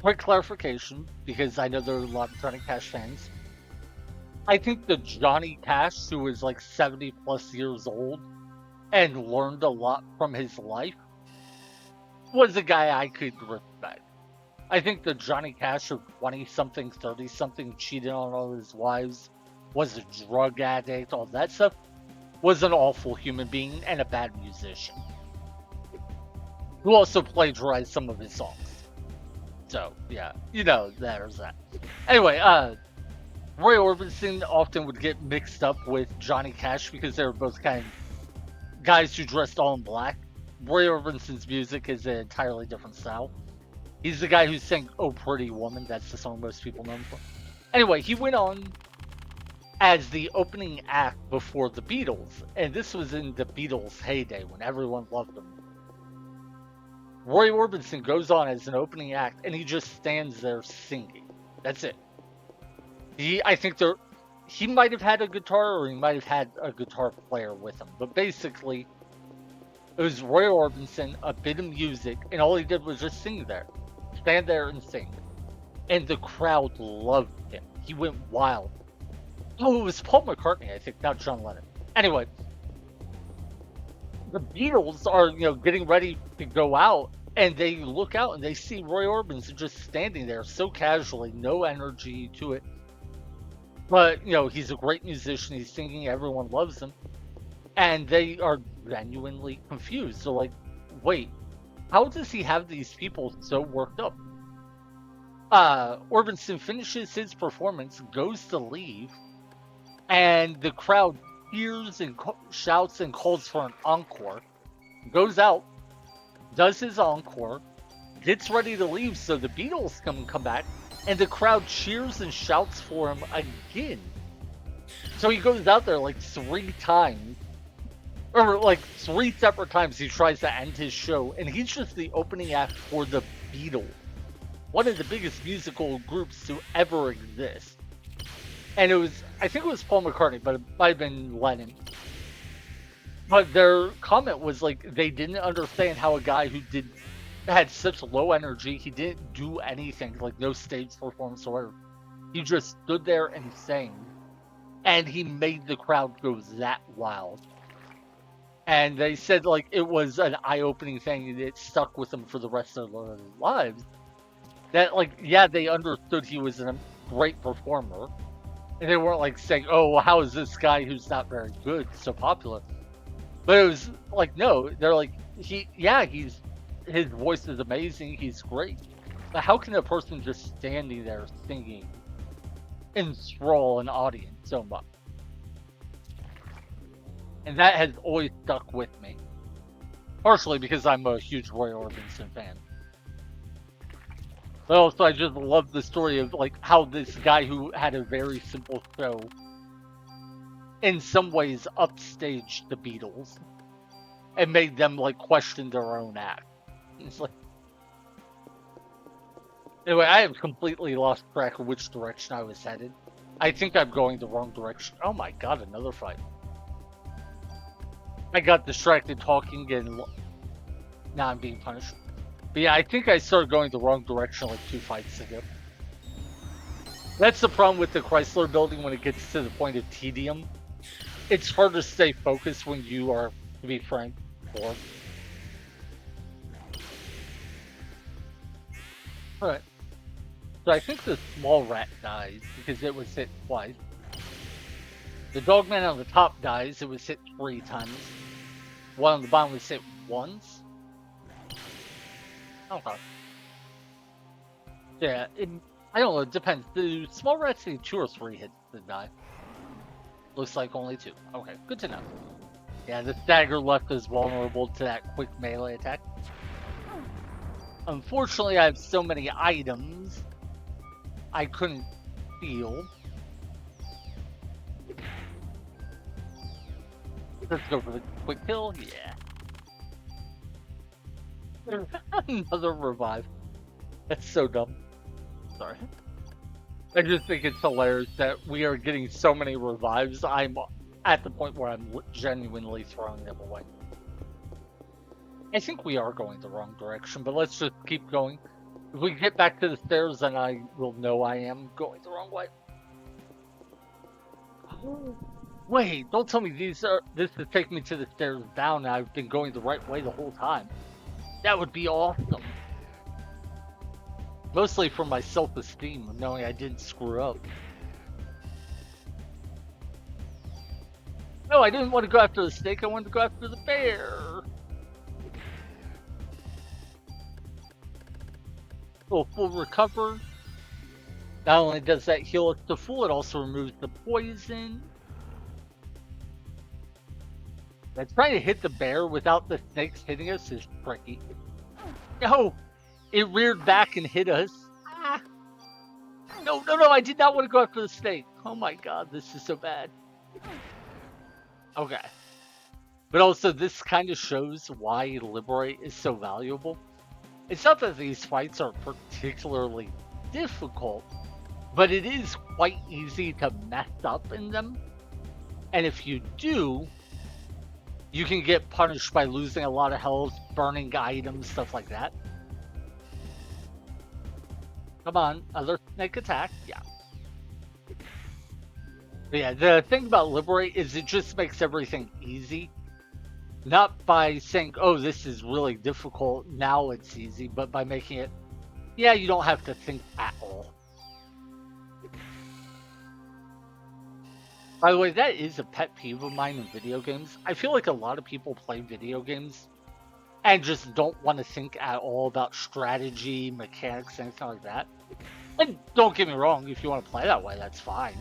Quick clarification, because I know there are a lot of Johnny Cash fans. I think the Johnny Cash who was like 70 plus years old and learned a lot from his life was a guy I could respect. I think the Johnny Cash of 20 something, 30 something, cheated on all his wives, was a drug addict, all that stuff, was an awful human being and a bad musician. Who also plagiarized some of his songs. So, yeah, there's that. Anyway, Roy Orbison often would get mixed up with Johnny Cash because they were both kind of guys who dressed all in black. Roy Orbison's music is an entirely different style. He's the guy who sang "Oh Pretty Woman." That's the song most people know him for. Anyway, he went on as the opening act before the Beatles, and this was in the Beatles' heyday when everyone loved them. Roy Orbison goes on as an opening act, and he just stands there singing. That's it. I think he might have had a guitar, or he might have had a guitar player with him, but basically, it was Roy Orbison, a bit of music, and all he did was just sing there. Stand there and sing. And the crowd loved him. He went wild. Oh, it was Paul McCartney, I think, not John Lennon. Anyway, the Beatles are, getting ready to go out, and they look out and they see Roy Orbison just standing there so casually, no energy to it. But, he's a great musician, he's singing, everyone loves him. And they are genuinely confused. They're like, wait, how does he have these people so worked up? Orbison finishes his performance, goes to leave, and the crowd cheers and shouts and calls for an encore. Goes out, does his encore, gets ready to leave so the Beatles come back, and the crowd cheers and shouts for him again. So he goes out there like 3 times, or like 3 separate times he tries to end his show, and he's just the opening act for the Beatles, one of the biggest musical groups to ever exist. And I think it was Paul McCartney, but it might have been Lennon. But their comment was like they didn't understand how a guy who had such low energy, he didn't do anything, like no stage performance or whatever. He just stood there and sang, and he made the crowd go that wild. And they said like it was an eye-opening thing, and it stuck with them for the rest of their lives. That like, yeah, they understood he was a great performer, and they weren't like saying, "Oh, well, how is this guy who's not very good so popular?" But it was like, no, they're like, his voice is amazing, he's great. But how can a person just standing there singing enthrall an audience so much? And that has always stuck with me. Partially because I'm a huge Roy Orbison fan. But also I just love the story of like how this guy who had a very simple show in some ways upstaged the Beatles and made them like question their own act. It's like, anyway, I have completely lost track of which direction I was headed. I think I'm going the wrong direction. Oh my god, another fight. I got distracted talking and now I'm being punished. But yeah, I think I started going the wrong direction like 2 fights ago. That's the problem with the Chrysler building when it gets to the point of tedium. It's hard to stay focused when you are, to be frank, bored. Alright. So I think the small rat dies because it was hit twice. The dogman on the top dies, it was hit 3 times. One on the bottom was hit once. Okay. Yeah, I don't know, it depends. Do small rats need 2 or 3 hits to die? Looks like only 2. Okay, good to know. Yeah, the stagger left is vulnerable to that quick melee attack. Unfortunately, I have so many items, I couldn't feel. Let's go for the quick kill, yeah. Another revive. That's so dumb. Sorry. I just think it's hilarious that we are getting so many revives. I'm at the point where I'm genuinely throwing them away. I think we are going the wrong direction, but let's just keep going. If we get back to the stairs, then I will know I am going the wrong way. Wait, don't tell me this is taking me to the stairs down and I've been going the right way the whole time. That would be awesome. Mostly for my self-esteem, knowing I didn't screw up. No, I didn't want to go after the snake, I wanted to go after the bear. Oh, full recover. Not only does that heal us to full, it also removes the poison. Now, trying to hit the bear without the snakes hitting us is tricky. No! It reared back and hit us. Ah. No, I did not want to go after the snake. Oh my god, this is so bad. Okay. But also, this kind of shows why Liberate is so valuable. It's not that these fights are particularly difficult, but it is quite easy to mess up in them. And if you do, you can get punished by losing a lot of health, burning items, stuff like that. Come on, other snake attack, yeah. But yeah, the thing about Liberate is it just makes everything easy. Not by saying, oh, this is really difficult, now it's easy, but by making it, yeah, you don't have to think at all. By the way, that is a pet peeve of mine in video games. I feel like a lot of people play video games and just don't want to think at all about strategy, mechanics, anything like that. And don't get me wrong, if you want to play that way, that's fine.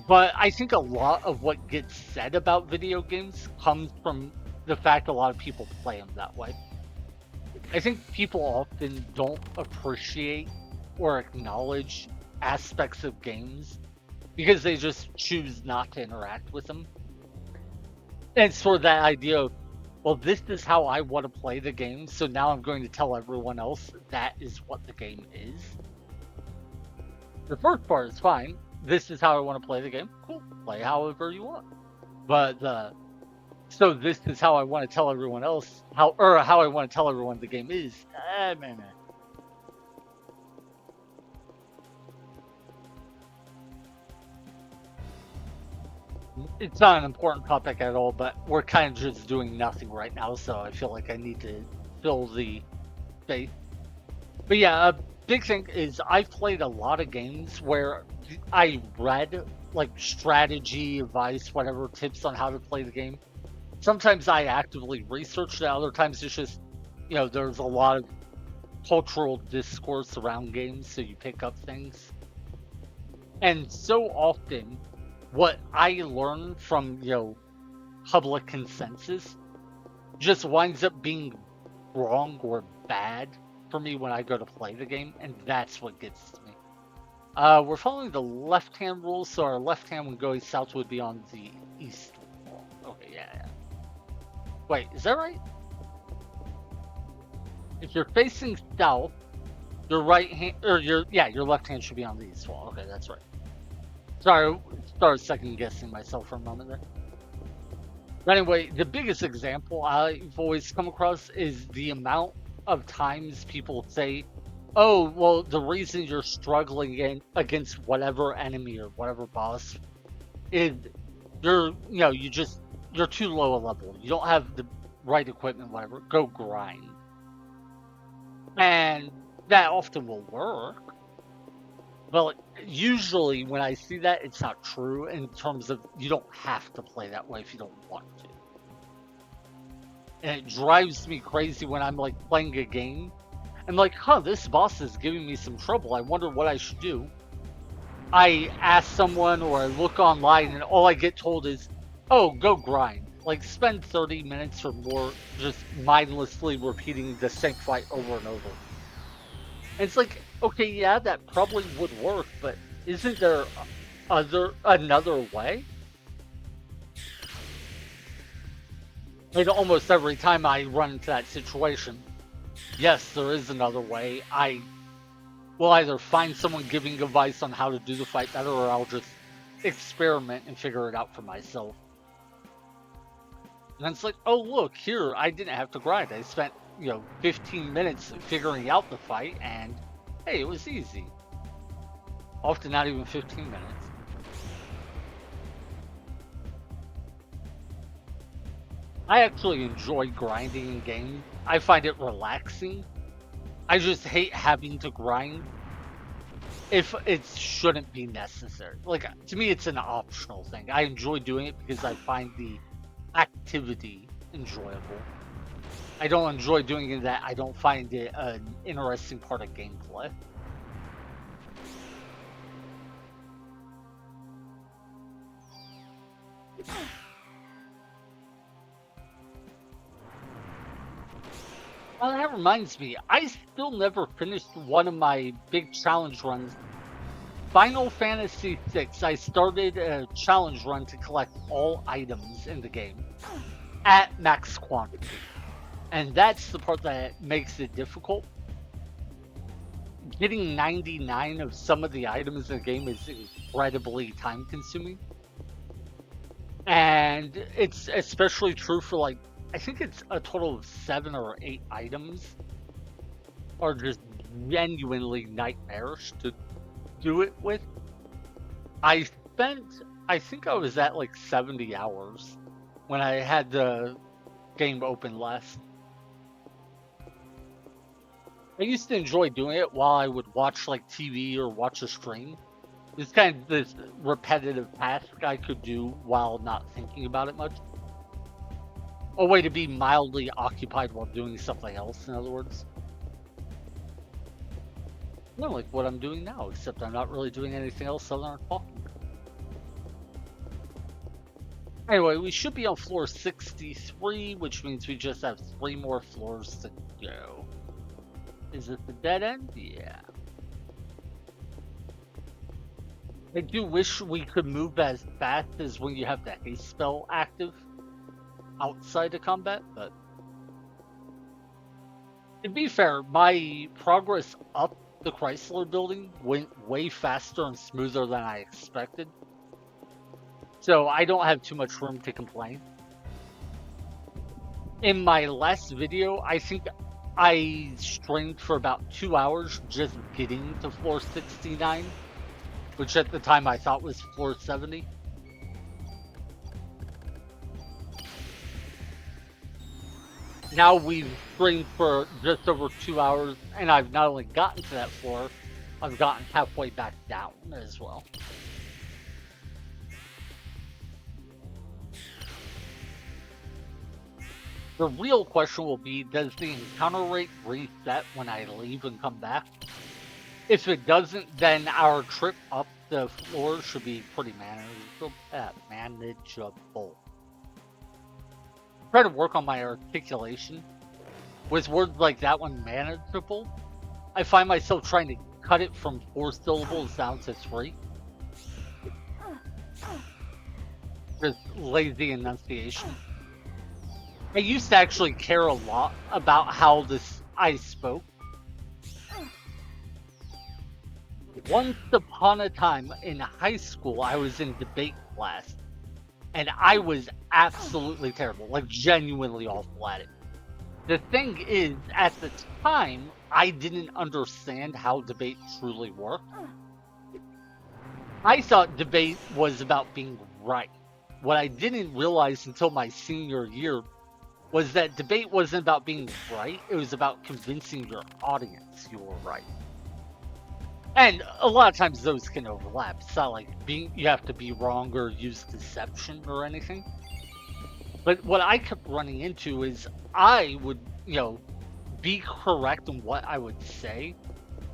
But I think a lot of what gets said about video games comes from the fact a lot of people play them that way. I think people often don't appreciate or acknowledge aspects of games because they just choose not to interact with them. And sort of that idea of, well, this is how I want to play the game, so now I'm going to tell everyone else that is what the game is. The first part is fine. This is how I want to play the game. Cool. Play however you want. But so this is how I want to tell everyone else how I want to tell everyone the game is. Man. It's not an important topic at all, but we're kind of just doing nothing right now, so I feel like I need to fill the space. But yeah, a big thing is I've played a lot of games where I read like strategy, advice, whatever tips on how to play the game. Sometimes I actively research it, other times it's just, there's a lot of cultural discourse around games, so you pick up things. And so often, what I learn from, public consensus just winds up being wrong or bad for me when I go to play the game, and that's what gets to me. We're following the left-hand rules, so our left hand when going south would be on the east wall. Okay, yeah. Wait, is that right? If you're facing south, your right hand, or your left hand should be on the east wall. Okay, that's right. Sorry, started second guessing myself for a moment there. But anyway, the biggest example I've always come across is the amount of times people say, "Oh, well, the reason you're struggling against whatever enemy or whatever boss is you're too low a level. You don't have the right equipment, whatever. Go grind." And that often will work. But usually when I see that, it's not true in terms of you don't have to play that way if you don't want to. And it drives me crazy when I'm like playing a game. I'm like, this boss is giving me some trouble. I wonder what I should do. I ask someone or I look online and all I get told is, oh, go grind. Like spend 30 minutes or more just mindlessly repeating the same fight over and over. And it's like, okay, yeah, that probably would work, but isn't there another way? And almost every time I run into that situation, yes, there is another way. I will either find someone giving advice on how to do the fight better, or I'll just experiment and figure it out for myself. And it's like, oh, look, here, I didn't have to grind. I spent, 15 minutes figuring out the fight, and hey, it was easy. Often not even 15 minutes. I actually enjoy grinding in games. I find it relaxing. I just hate having to grind if it shouldn't be necessary. Like, to me, it's an optional thing. I enjoy doing it because I find the activity enjoyable. I don't enjoy doing that. I don't find it an interesting part of gameplay. Well, that reminds me, I still never finished one of my big challenge runs. Final Fantasy VI, I started a challenge run to collect all items in the game at max quantity. And that's the part that makes it difficult. Getting 99 of some of the items in the game is incredibly time consuming. And it's especially true for like, I think it's a total of 7 or 8 items are just genuinely nightmarish to do it with. I think I was at like 70 hours when I had the game open last. I used to enjoy doing it while I would watch like TV or watch a stream. It's kind of this repetitive task I could do while not thinking about it much. A way to be mildly occupied while doing something else, in other words. Not like what I'm doing now, except I'm not really doing anything else other than talking. Anyway, we should be on floor 63, which means we just have 3 more floors to go. Is this a dead end? Yeah. I do wish we could move as fast as when you have the haste spell active outside of combat, but to be fair, my progress up the Chrysler building went way faster and smoother than I expected. So I don't have too much room to complain. In my last video, I think I streamed for about 2 hours just getting to floor 69, which at the time I thought was floor 70. Now we've streamed for just over 2 hours, and I've not only gotten to that floor, I've gotten halfway back down as well. The real question will be, does the encounter rate reset when I leave and come back? If it doesn't, then our trip up the floor should be pretty manageable. Try to work on my articulation. With words like that one, manageable, I find myself trying to cut it from 4 syllables down to 3. Just lazy enunciation. I used to actually care a lot about how I spoke. Once upon a time in high school, I was in debate class, and I was absolutely terrible, like genuinely awful at it. The thing is, at the time, I didn't understand how debate truly worked. I thought debate was about being right. What I didn't realize until my senior year was that debate wasn't about being right, it was about convincing your audience you were right. And a lot of times those can overlap. It's not like you have to be wrong or use deception or anything. But what I kept running into is I would, be correct in what I would say,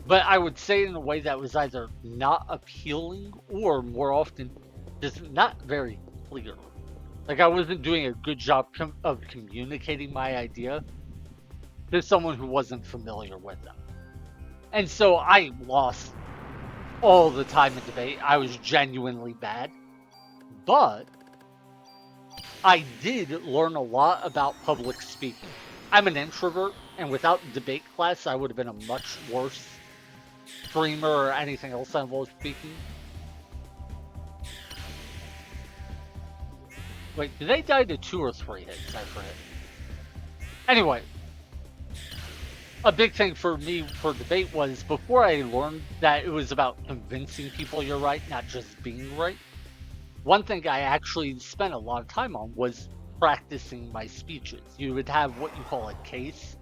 but I would say it in a way that was either not appealing or more often just not very clear. Like I wasn't doing a good job of communicating my idea to someone who wasn't familiar with them. And so I lost all the time in debate. I was genuinely bad. But I did learn a lot about public speaking. I'm an introvert, and without debate class, I would have been a much worse streamer or anything else that involved speaking. Wait, did they die to 2 or 3 hits? I forget. Anyway, a big thing for me for debate was before I learned that it was about convincing people you're right, not just being right. One thing I actually spent a lot of time on was practicing my speeches. You would have what you call a case,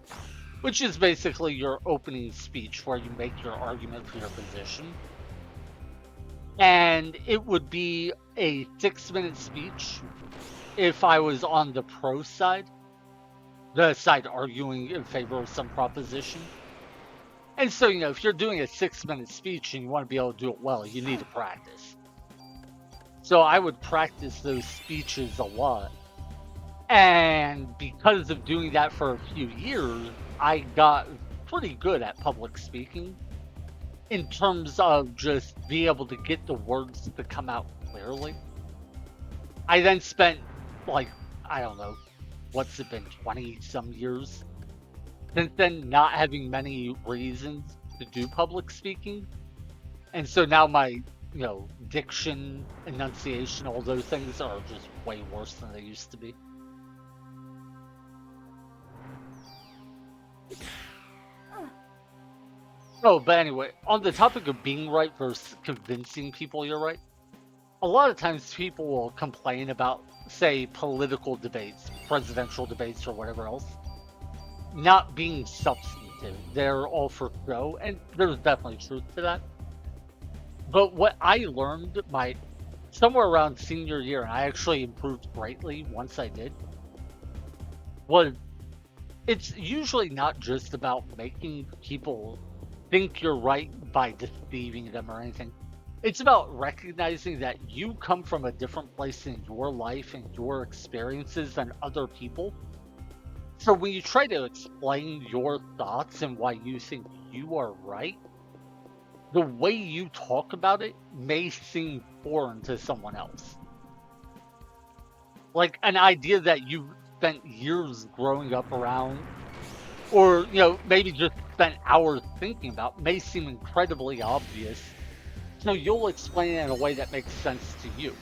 which is basically your opening speech where you make your argument for your position. And it would be a 6-minute speech if I was on the pro side, the side arguing in favor of some proposition. And so, if you're doing a 6-minute speech and you want to be able to do it well, you need to practice. So I would practice those speeches a lot. And because of doing that for a few years, I got pretty good at public speaking in terms of just being able to get the words to come out clearly. I then spent, I don't know, what's it been, 20-some years since then, not having many reasons to do public speaking. And so now my, diction, enunciation, all those things are just way worse than they used to be. Oh, but anyway, on the topic of being right versus convincing people you're right, a lot of times people will complain about, say, political debates, presidential debates, or whatever else, not being substantive. They're all for show, and there's definitely truth to that. But what I learned somewhere around senior year, and I actually improved greatly once I did, was it's usually not just about making people think you're right by deceiving them or anything. It's about recognizing that you come from a different place in your life and your experiences than other people. So when you try to explain your thoughts and why you think you are right, the way you talk about it may seem foreign to someone else. Like an idea that you spent years growing up around, or maybe just spent hours thinking about, may seem incredibly obvious. So you'll explain it in a way that makes sense to you.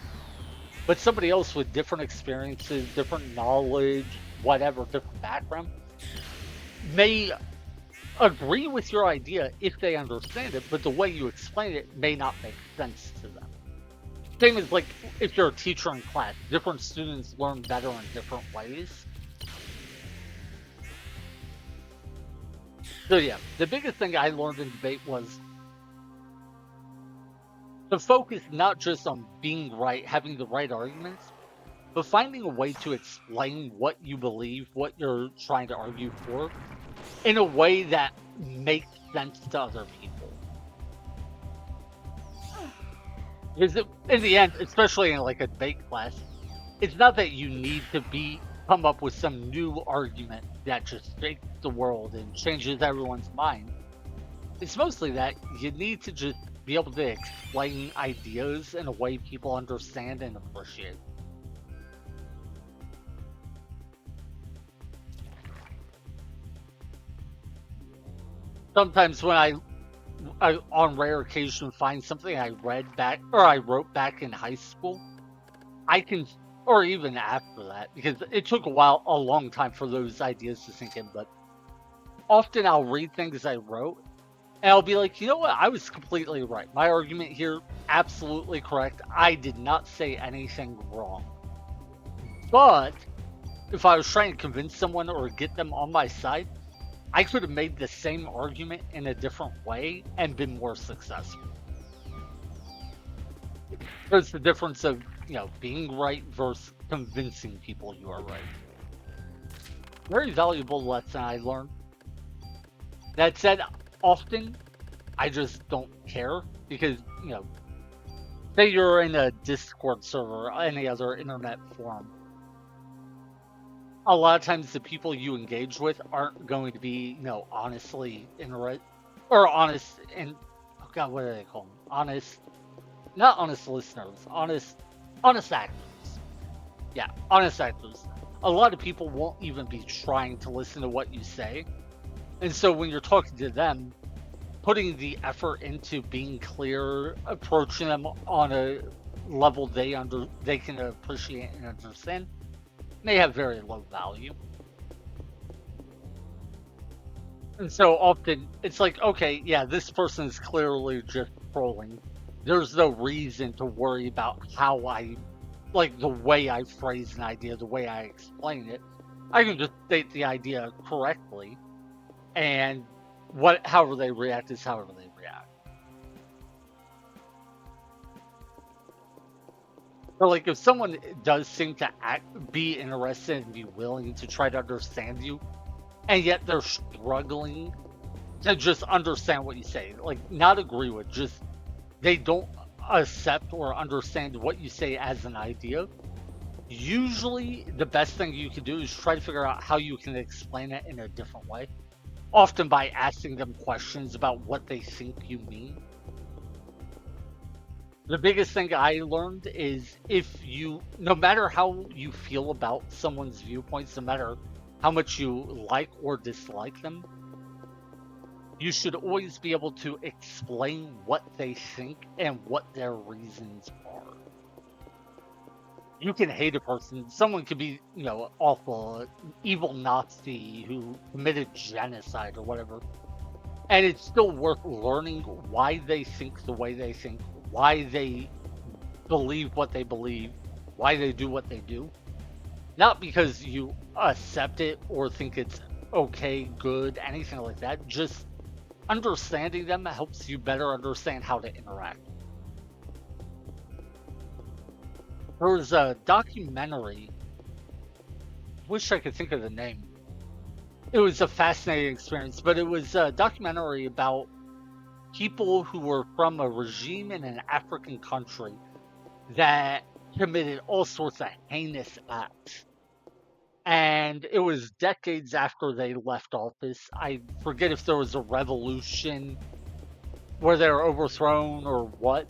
But somebody else with different experiences, different knowledge, whatever, different background, may agree with your idea if they understand it, but the way you explain it may not make sense to them. Same as like if you're a teacher in class, different students learn better in different ways. So yeah, the biggest thing I learned in debate was to focus not just on being right, having the right arguments, but finding a way to explain what you believe, what you're trying to argue for, in a way that makes sense to other people. Because in the end, especially in like a debate class, it's not that you need to come up with some new argument that just shakes the world and changes everyone's mind. It's mostly that you need to just be able to explain ideas in a way people understand and appreciate. Sometimes when I on rare occasion find something I read back or I wrote back in high school, I can, or even after that, because it took a long time for those ideas to sink in, but often I'll read things I wrote and I'll be like, you know what? I was completely right. My argument here, absolutely correct. I did not say anything wrong. But if I was trying to convince someone or get them on my side, I could have made the same argument in a different way and been more successful. There's the difference of, being right versus convincing people you are right. Very valuable lesson I learned. That said, often I just don't care because, say you're in a Discord server or any other internet forum. A lot of times the people you engage with aren't going to be, honestly interested or honest and, oh God, what do they call them? Not honest listeners, honest actors. Yeah, honest actors. A lot of people won't even be trying to listen to what you say. And so when you're talking to them, putting the effort into being clear, approaching them on a level they can appreciate and understand, may have very low value. And so often it's like, okay, yeah, this person is clearly just trolling. There's no reason to worry about like the way I phrase an idea, the way I explain it. I can just state the idea correctly, and however they react is however they react. But like if someone does seem to be interested and be willing to try to understand you, and yet they're struggling to just understand what you say, like not agree with, just they don't accept or understand what you say as an idea. Usually, the best thing you can do is try to figure out how you can explain it in a different way, often by asking them questions about what they think you mean. The biggest thing I learned is no matter how you feel about someone's viewpoints, no matter how much you like or dislike them, you should always be able to explain what they think and what their reasons are. You can hate a person. Someone could be, awful, evil Nazi who committed genocide or whatever. And it's still worth learning why they think the way they think, why they believe what they believe, why they do what they do. Not because you accept it or think it's okay, good, anything like that. Just understanding them helps you better understand how to interact. There was a documentary, wish I could think of the name. It was a fascinating experience, but it was a documentary about people who were from a regime in an African country that committed all sorts of heinous acts. And it was decades after they left office. I forget if there was a revolution where they were overthrown or what.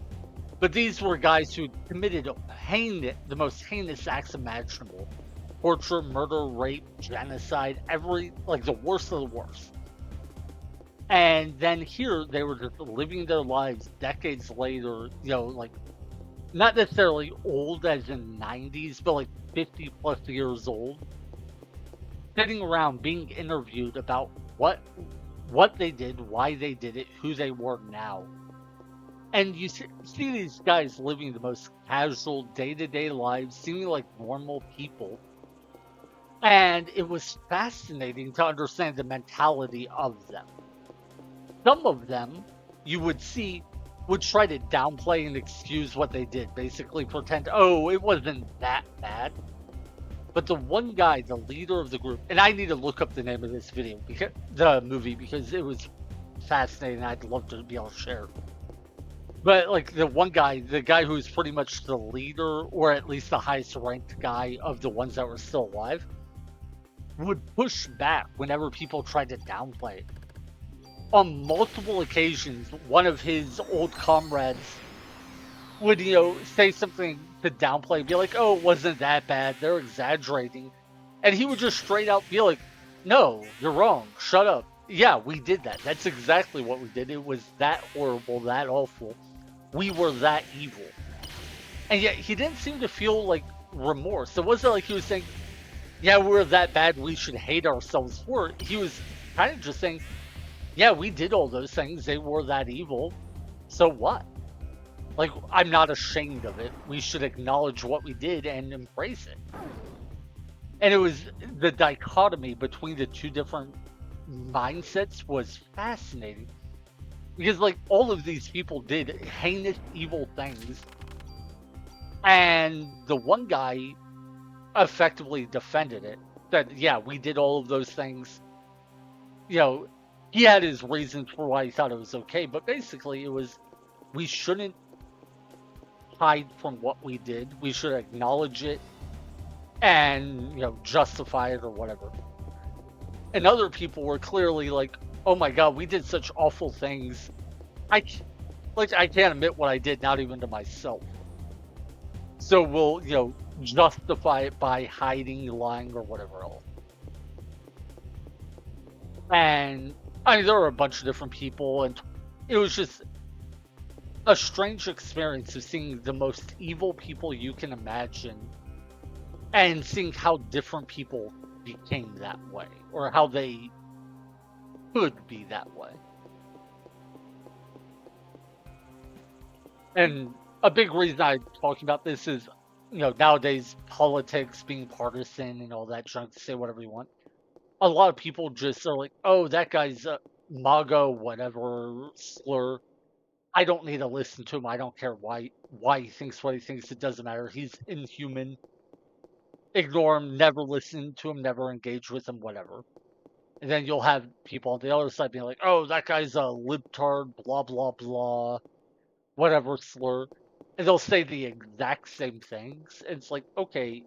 But these were guys who committed the most heinous acts imaginable: torture, murder, rape, genocide, like the worst of the worst. And then here they were just living their lives decades later, like not necessarily old as in 90s, but like 50 plus years old, sitting around being interviewed about what they did, why they did it, who they were now. And you see these guys living the most casual day-to-day lives, seeming like normal people. And it was fascinating to understand the mentality of them. Some of them you would see would try to downplay and excuse what they did, basically pretend, oh, it wasn't that bad. But the one guy, the leader of the group, and I need to look up the name of this the movie, because it was fascinating. I'd love to be able to share it. But like the one guy, the guy who's pretty much the leader, or at least the highest ranked guy of the ones that were still alive, would push back whenever people tried to downplay it. On multiple occasions, one of his old comrades would, say something to downplay, be like, oh, it wasn't that bad, they're exaggerating. And he would just straight out be like, no, you're wrong, shut up. Yeah, we did that. That's exactly what we did. It was that horrible, that awful. We were that evil. And yet he didn't seem to feel like remorse. It wasn't like he was saying, yeah, we're that bad, we should hate ourselves for it. He was kind of just saying, yeah, we did all those things, they were that evil. So what? Like, I'm not ashamed of it. We should acknowledge what we did and embrace it. And it was the dichotomy between the two different mindsets was fascinating. Because, like, all of these people did heinous, evil things. And the one guy effectively defended it. Said, yeah, we did all of those things. He had his reasons for why he thought it was okay. But basically, it was, we shouldn't hide from what we did. We should acknowledge it and, justify it or whatever. And other people were clearly like, oh my God, we did such awful things. I can't admit what I did, not even to myself. So we'll, justify it by hiding, lying, or whatever else. And I mean, there were a bunch of different people, and it was just a strange experience of seeing the most evil people you can imagine and seeing how different people became that way, or how they could be that way. And a big reason I'm talking about this is, nowadays politics being partisan and all that junk, say whatever you want. A lot of people just are like, oh, that guy's a MAGA, whatever, slur. I don't need to listen to him. I don't care why he thinks what he thinks. It doesn't matter. He's inhuman. Ignore him. Never listen to him. Never engage with him. Whatever. And then you'll have people on the other side being like, "Oh, that guy's a libtard. Blah blah blah. Whatever slur." And they'll say the exact same things. And it's like, okay,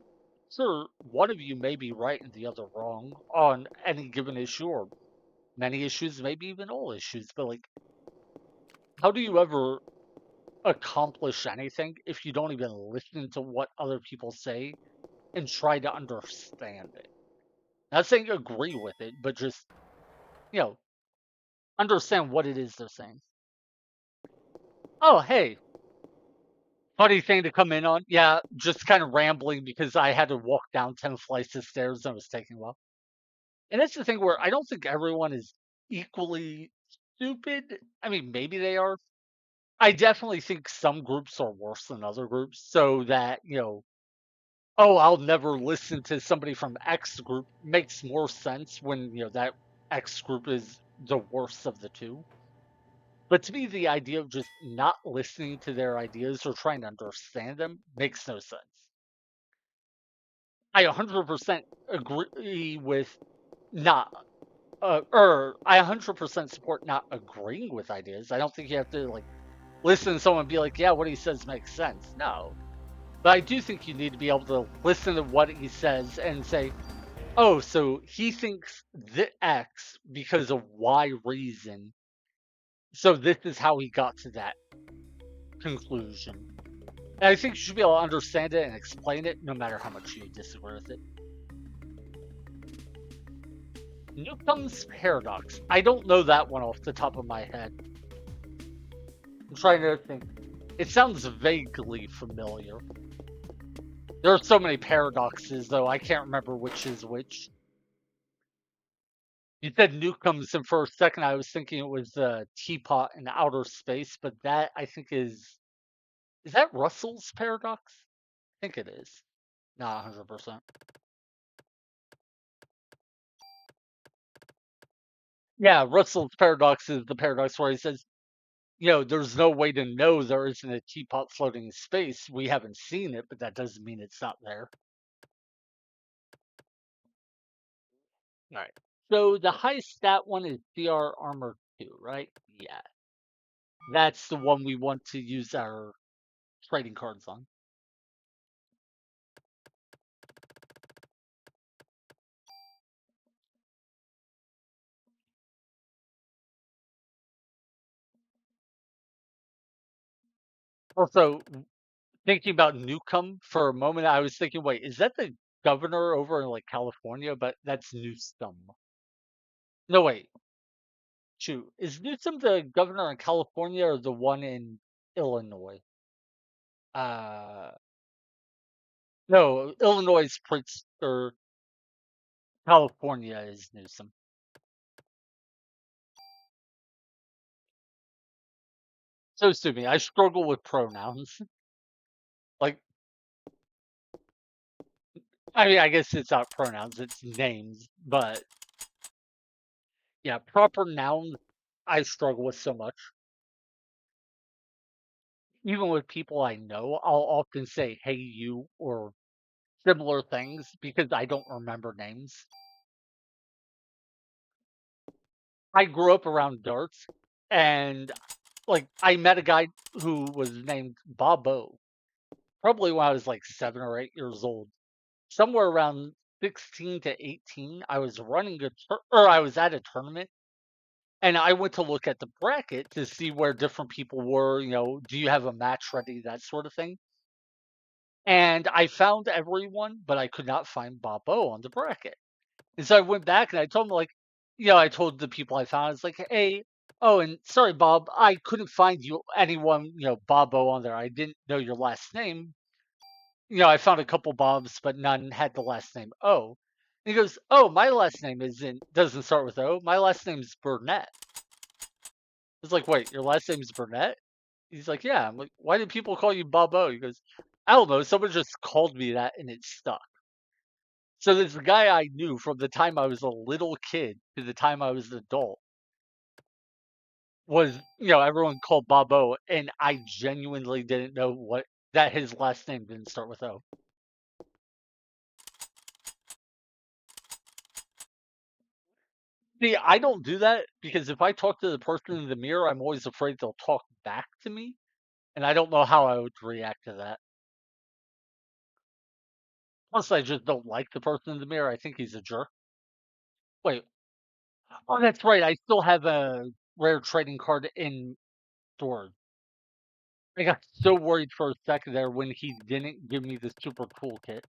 sir, one of you may be right and the other wrong on any given issue, or many issues, maybe even all issues. But like, how do you ever accomplish anything if you don't even listen to what other people say and try to understand it? Not saying agree with it, but just, you know, understand what it is they're saying. Oh, hey, funny thing to come in on. Yeah, just kind of rambling because I had to walk down 10 flights of stairs and it was taking a while. And that's the thing where I don't think everyone is equally stupid. I mean, maybe they are. I definitely think some groups are worse than other groups, so that, oh, I'll never listen to somebody from X group makes more sense when, that X group is the worst of the two. But to me, the idea of just not listening to their ideas or trying to understand them makes no sense. I 100% agree with not, or I 100% support not agreeing with ideas. I don't think you have to, like, listen to someone and be like, yeah, what he says makes sense. No. But I do think you need to be able to listen to what he says and say, Oh, so he thinks the X because of Y reason. So this is how he got to that conclusion. And I think you should be able to understand it and explain it no matter how much you disagree with it. Newcomb's paradox. I don't know that one off the top of my head. I'm trying to think. It sounds vaguely familiar. There are so many paradoxes, though, I can't remember which is which. You said Newcomb's, and for a second I was thinking it was the teapot in outer space, but that I think is that Russell's paradox? I think it is. Not 100%. Yeah, Russell's paradox is the paradox where he says, there's no way to know there isn't a teapot floating in space. We haven't seen it, but that doesn't mean it's not there. All right. So the highest stat one is CR Armor 2, right? Yeah. That's the one we want to use our trading cards on. Also, thinking about Newcomb for a moment, I was thinking, wait, is that the governor over in like California? But that's Newsom. No, wait. Shoot. Is Newsom the governor in California or the one in Illinois? Uh, no, Illinois is Prince, or California is Newsom. So sue me. I struggle with pronouns. Like, I mean, I guess it's not pronouns, it's names, but yeah, proper nouns I struggle with so much. Even with people I know, I'll often say hey you or similar things because I don't remember names. I grew up around darts and like I met a guy who was named Bobo probably when I was like 7 or 8 years old. Somewhere around 16 to 18, I was running or I was at a tournament and I went to look at the bracket to see where different people were, do you have a match ready, that sort of thing. And I found everyone, but I could not find Bob O on the bracket. And so I went back and I told him, like, I told the people I found, it's like, hey, oh, and sorry, Bob, I couldn't find anyone, Bob O on there. I didn't know your last name. I found a couple Bobs, but none had the last name O. And he goes, oh, my last name doesn't start with O. My last name's Burnett. It's like, wait, your last name's Burnett? He's like, yeah. I'm like, why do people call you Bob O? He goes, I don't know. Someone just called me that and it stuck. So this guy I knew from the time I was a little kid to the time I was an adult was, everyone called Bob O, and I genuinely didn't know that his last name didn't start with O. See, I don't do that because if I talk to the person in the mirror, I'm always afraid they'll talk back to me, and I don't know how I would react to that. Plus, I just don't like the person in the mirror. I think he's a jerk. Wait, oh, that's right. I still have a rare trading card in storage. I got so worried for a second there when he didn't give me the super toolkit.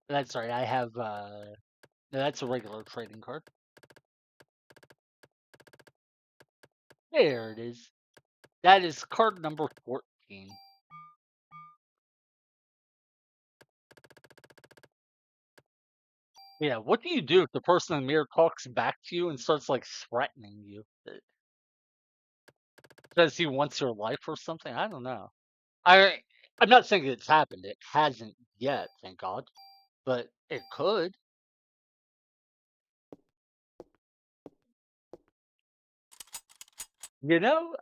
That's right. I have. No, that's a regular trading card. There it is. That is card number 14. Yeah, what do you do if the person in the mirror talks back to you and starts like threatening you? Says he wants your life or something? I don't know. I'm not saying it's happened. It hasn't yet, thank God. But it could. You know,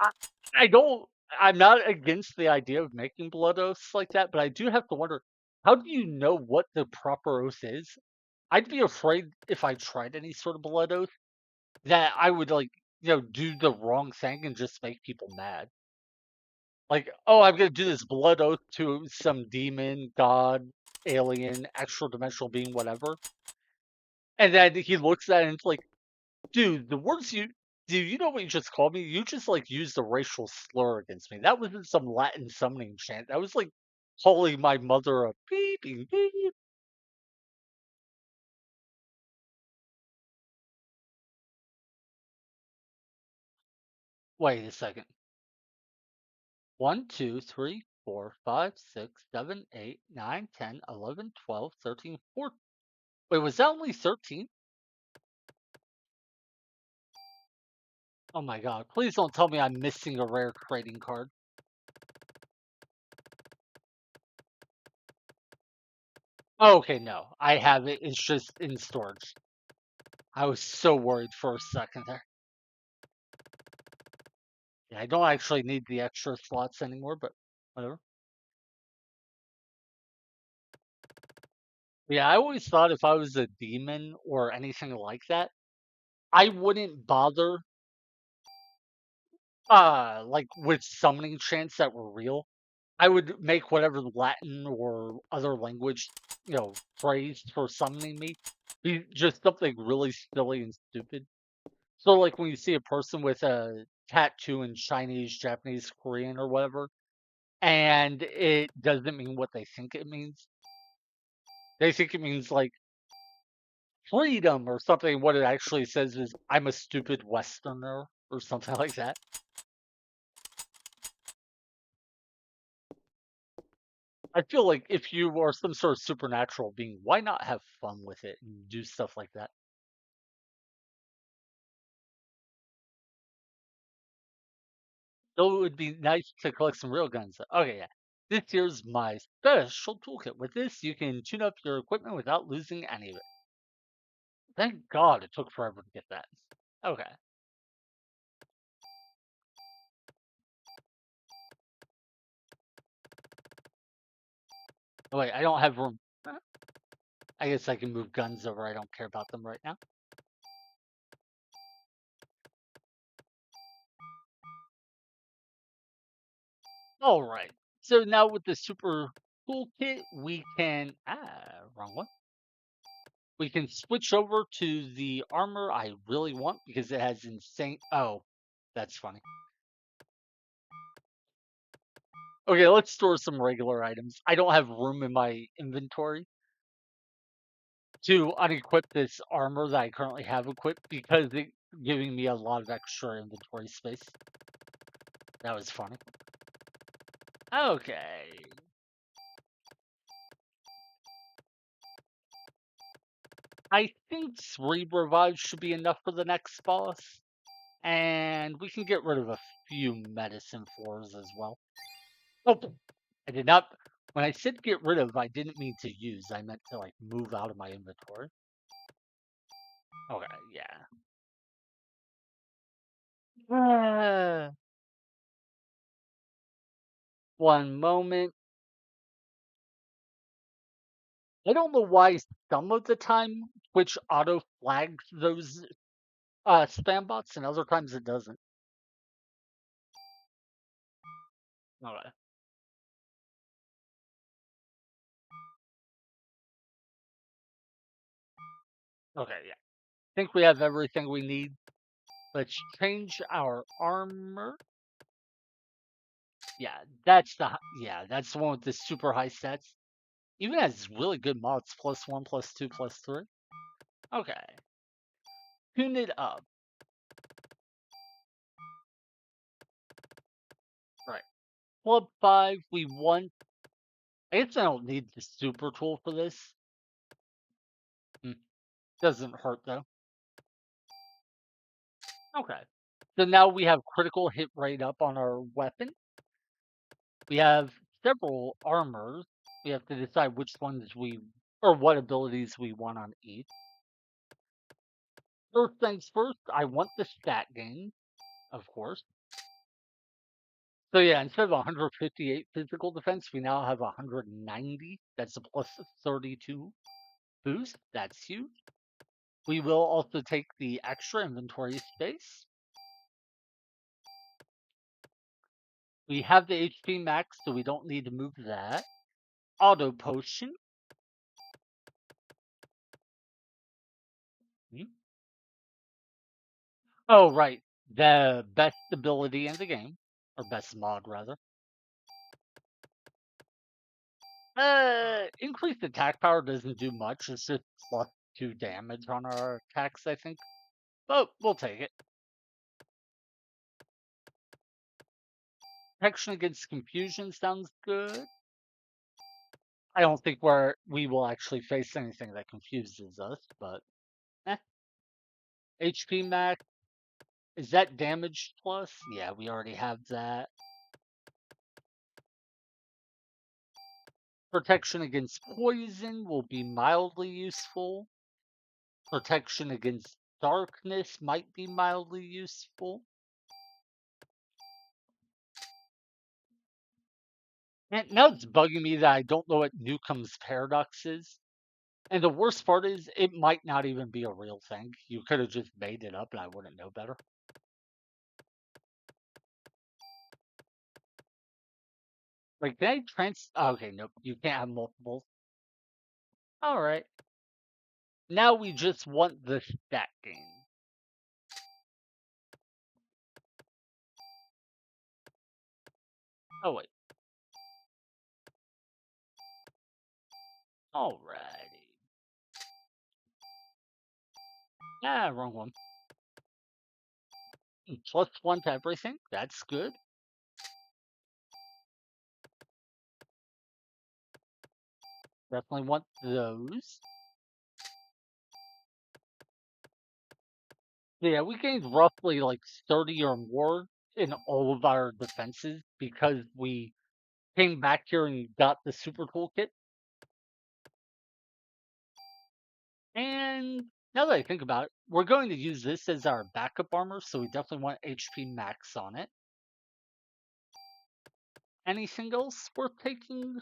I, I don't. I'm not against the idea of making blood oaths like that, but I do have to wonder, how do you know what the proper oath is? I'd be afraid if I tried any sort of blood oath that I would like, do the wrong thing and just make people mad. Like, oh, I'm gonna do this blood oath to some demon god. alien, extra dimensional being, whatever. And then he looks at it and it's like, dude, the words you do you know what you just called me? You just like used a racial slur against me. That wasn't some Latin summoning chant. That was like calling my mother a beep beep beep. Wait a second. 1, 2, 3, 4, 5, 6, 7, 8, 9, 10, 11, 12, 13, 14. Wait, was that only 13? Oh my god. Please don't tell me I'm missing a rare trading card. Oh, okay, no. I have it. It's just in storage. I was so worried for a second there. Yeah, I don't actually need the extra slots anymore, but whatever. Yeah, I always thought if I was a demon or anything like that, I wouldn't bother like with summoning chants that were real. I would make whatever Latin or other language, phrase for summoning me be just something really silly and stupid. So like when you see a person with a tattoo in Chinese, Japanese, Korean or whatever, and it doesn't mean what they think it means. They think it means like freedom or something. What it actually says is I'm a stupid Westerner or something like that. I feel like if you are some sort of supernatural being, why not have fun with it and do stuff like that? So it would be nice to collect some real guns. Okay, yeah. This here's my special toolkit. With this, you can tune up your equipment without losing any of it. Thank God it took forever to get that. Okay. Oh, wait, I don't have room. I guess I can move guns over. I don't care about them right now. All right. So now with the super toolkit, we can wrong one. We can switch over to the armor I really want because it has insane. Oh, that's funny. Okay, let's store some regular items. I don't have room in my inventory to unequip this armor that I currently have equipped because it's giving me a lot of extra inventory space. That was funny. Okay. I think 3 revives should be enough for the next boss. And we can get rid of a few medicine floors as well. Oh, I did not. When I said get rid of, I didn't mean to use. I meant to like move out of my inventory. Okay, yeah. One moment. I don't know why some of the time Twitch auto flags those spam bots and other times it doesn't. Okay. Okay, yeah. I think we have everything we need. Let's change our armor. Yeah, that's the one with the super high stats. Even has really good mods, +1, +2, +3. Okay. Tune it up. Right. Club 5, we want. I guess I don't need the super tool for this. Hmm, doesn't hurt though. Okay. So now we have critical hit rate up on our weapon. We have several armors. We have to decide which ones or what abilities we want on each. First things first, I want the stat gain, of course. So yeah, instead of 158 physical defense, we now have 190. That's a +32 boost. That's huge. We will also take the extra inventory space. We have the HP max, so we don't need to move that. Auto potion. Hmm? Oh, right. The best ability in the game, or best mod rather. Increased attack power doesn't do much. It's just +2 damage on our attacks, I think. But we'll take it. Protection against confusion sounds good. I don't think we will actually face anything that confuses us, but eh. HP max, is that damage plus? Yeah, we already have that. Protection against poison will be mildly useful. Protection against darkness might be mildly useful. And now it's bugging me that I don't know what Newcomb's paradox is. And the worst part is, it might not even be a real thing. You could have just made it up and I wouldn't know better. Like, can I okay, nope, you can't have multiples. Alright. Now we just want the stat gain. Oh, wait. Alrighty. Ah, wrong one. +1 to everything. That's good. Definitely want those. So yeah, we gained roughly like 30 or more in all of our defenses because we came back here and got the super toolkit. And now that I think about it, we're going to use this as our backup armor, so we definitely want HP max on it. Anything else worth taking?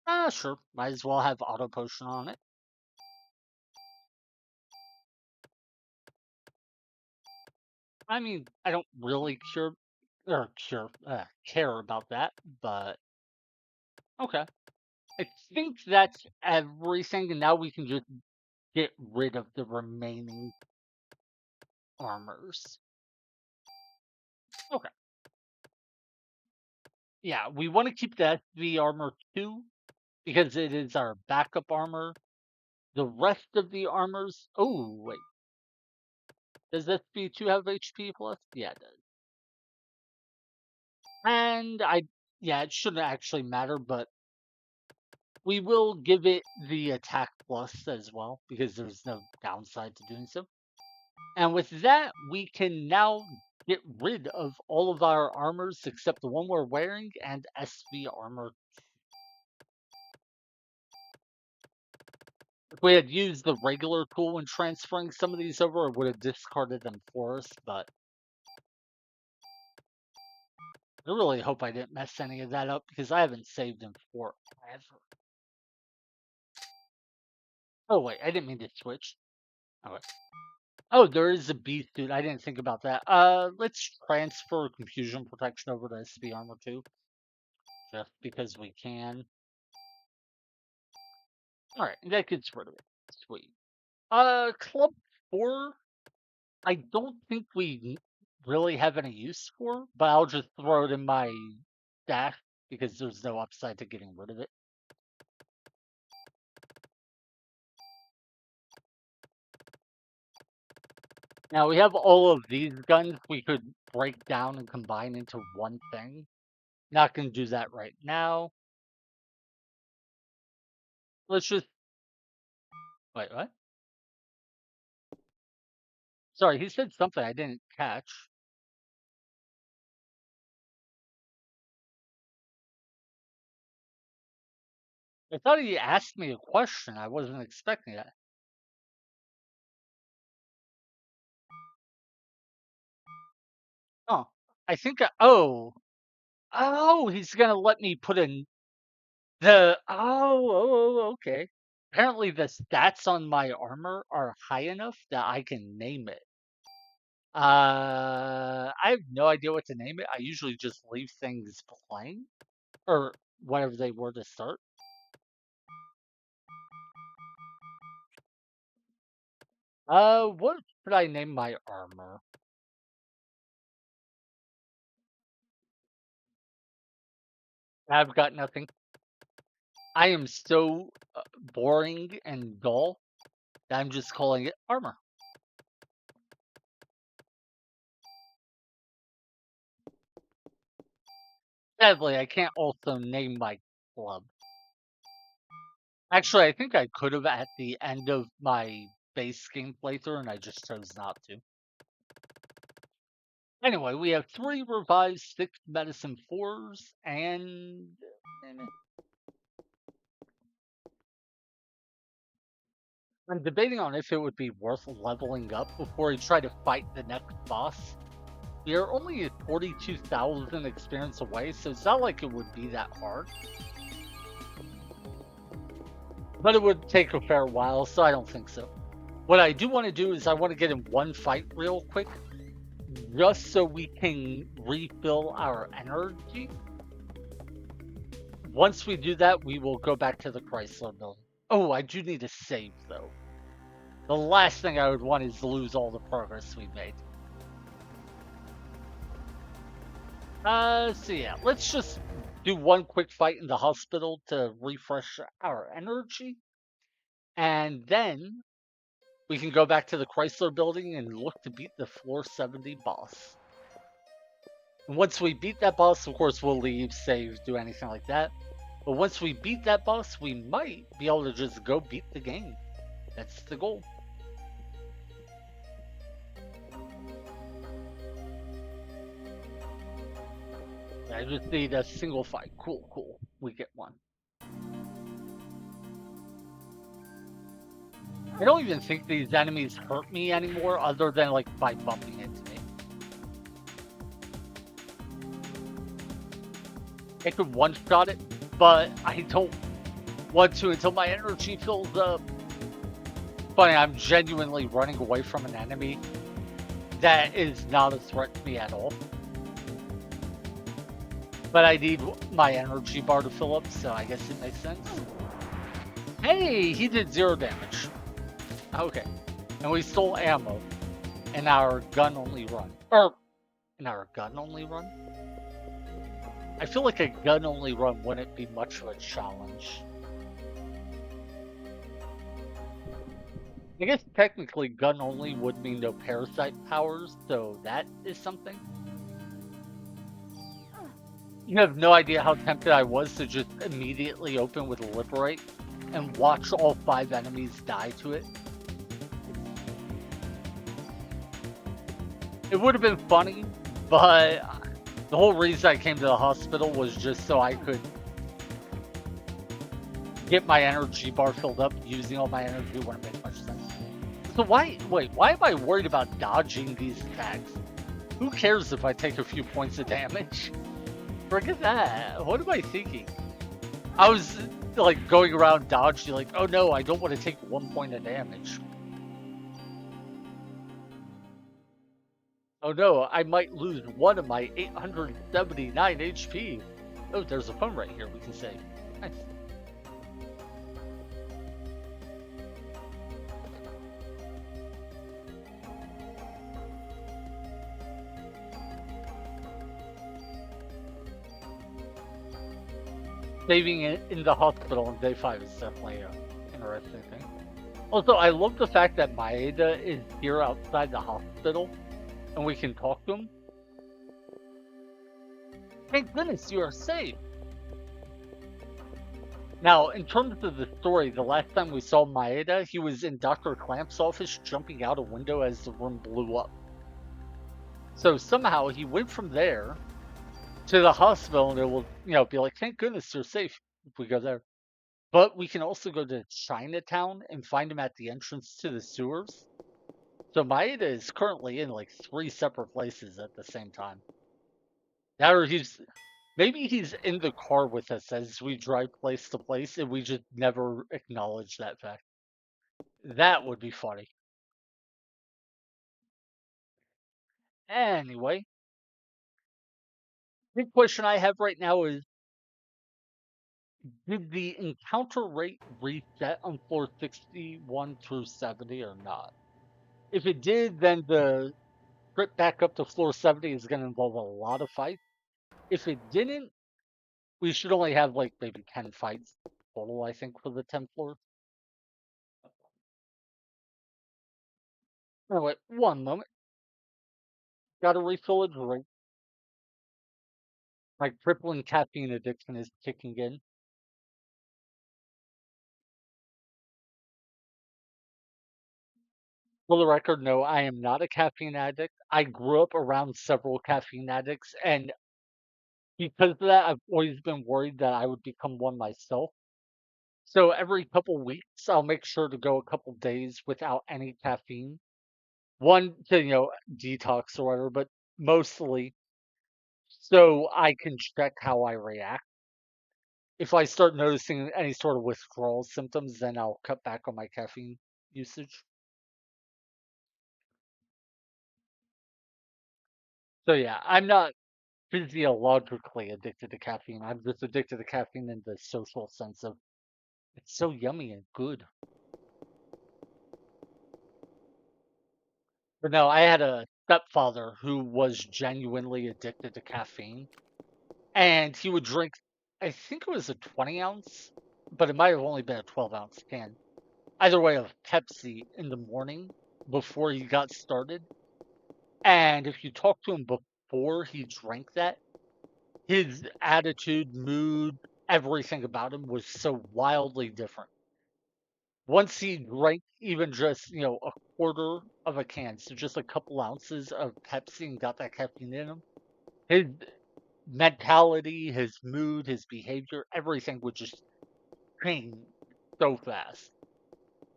Ah, sure. Might as well have auto potion on it. I mean, I don't really care about that, but okay. I think that's everything, and now we can just get rid of the remaining armors. Okay. Yeah, we want to keep the SV armor too, because it is our backup armor. The rest of the armors. Oh, wait. Does SB2 have HP plus? Yeah, it does. And yeah, it shouldn't actually matter, but we will give it the attack plus as well, because there's no downside to doing so. And with that, we can now get rid of all of our armors except the one we're wearing and SV armor. If we had used the regular tool when transferring some of these over, it would have discarded them for us, but I really hope I didn't mess any of that up because I haven't saved them forever. Oh, wait, I didn't mean to switch. Okay. Oh, there is a beast suit. I didn't think about that. Let's transfer confusion protection over to SV armor too, just because we can. All right, that gets rid of it. Sweet. Club 4, I don't think we really have any use for, but I'll just throw it in my stash because there's no upside to getting rid of it. Now we have all of these guns we could break down and combine into one thing. Not gonna do that right now. Let's just wait, what? Sorry, he said something I didn't catch. I thought he asked me a question. I wasn't expecting that. Oh, I think oh, he's gonna let me put in okay. Apparently the stats on my armor are high enough that I can name it. I have no idea what to name it. I usually just leave things plain or whatever they were to start. What should I name my armor? I've got nothing. I am so boring and dull that I'm just calling it armor. Sadly, I can't also name my club. Actually, I think I could have at the end of my base game playthrough, and I just chose not to. Anyway, we have 3 revised 6 medicine 4s, and I'm debating on if it would be worth leveling up before we try to fight the next boss. We are only at 42,000 experience away, so it's not like it would be that hard. But it would take a fair while, so I don't think so. What I do want to do is I want to get in one fight real quick, just so we can refill our energy. Once we do that, we will go back to the Chrysler building. Oh, I do need to save, though. The last thing I would want is to lose all the progress we made. So yeah, let's just do one quick fight in the hospital to refresh our energy. And then we can go back to the Chrysler building and look to beat the floor 70 boss. And once we beat that boss, of course, we'll leave, save, do anything like that. But once we beat that boss, we might be able to just go beat the game. That's the goal. I just need a single fight. Cool, cool. We get one. I don't even think these enemies hurt me anymore other than like by bumping into me. I could one-shot it, but I don't want to until my energy fills up. Funny, I'm genuinely running away from an enemy that is not a threat to me at all. But I need my energy bar to fill up, so I guess it makes sense. Hey, he did 0 damage. Okay. And we stole ammo in our gun only run. Or, in our gun only run? I feel like a gun only run wouldn't be much of a challenge. I guess technically gun only would mean no parasite powers, so that is something. You have no idea how tempted I was to just immediately open with Liberate and watch all 5 enemies die to it. It would have been funny, but the whole reason I came to the hospital was just so I could get my energy bar filled up. Using all my energy wouldn't make much sense. So why am I worried about dodging these attacks? Who cares if I take a few points of damage? Forget that. What am I thinking? I was like going around dodging, like, oh no, I don't want to take 1 point of damage. Oh no, I might lose 1 of my 879 HP. Oh, there's a phone right here we can save. Nice. Saving it in the hospital on day 5 is definitely an interesting thing. Also, I love the fact that Maeda is here outside the hospital and we can talk to him. Thank goodness you are safe. Now, in terms of the story, the last time we saw Maeda, he was in Dr. Clamp's office jumping out a window as the room blew up. So somehow he went from there to the hospital and it will, be like, thank goodness you're safe if we go there. But we can also go to Chinatown and find him at the entrance to the sewers. So Maeda is currently in like 3 separate places at the same time. Now maybe he's in the car with us as we drive place to place and we just never acknowledge that fact. That would be funny. Anyway, big question I have right now is, did the encounter rate reset on floor 61 through 70 or not? If it did, then the trip back up to floor 70 is going to involve a lot of fights. If it didn't, we should only have like maybe 10 fights total, I think, for the 10th floor. Oh, wait, one moment. Gotta refill a drink. My crippling caffeine addiction is kicking in. For the record, no, I am not a caffeine addict. I grew up around several caffeine addicts, and because of that, I've always been worried that I would become one myself. So every couple weeks, I'll make sure to go a couple days without any caffeine. One to, detox or whatever, but mostly so I can check how I react. If I start noticing any sort of withdrawal symptoms, then I'll cut back on my caffeine usage. So yeah, I'm not physiologically addicted to caffeine. I'm just addicted to caffeine in the social sense of it's so yummy and good. But no, I had a stepfather who was genuinely addicted to caffeine, and he would drink, I think it was a 20 ounce, but it might have only been a 12-ounce can. Either way, of Pepsi in the morning before he got started. And if you talk to him before he drank that, his attitude, mood, everything about him was so wildly different. Once he drank even just, a quarter of a can, so just a couple ounces of Pepsi and got that caffeine in him, his mentality, his mood, his behavior, everything would just change so fast.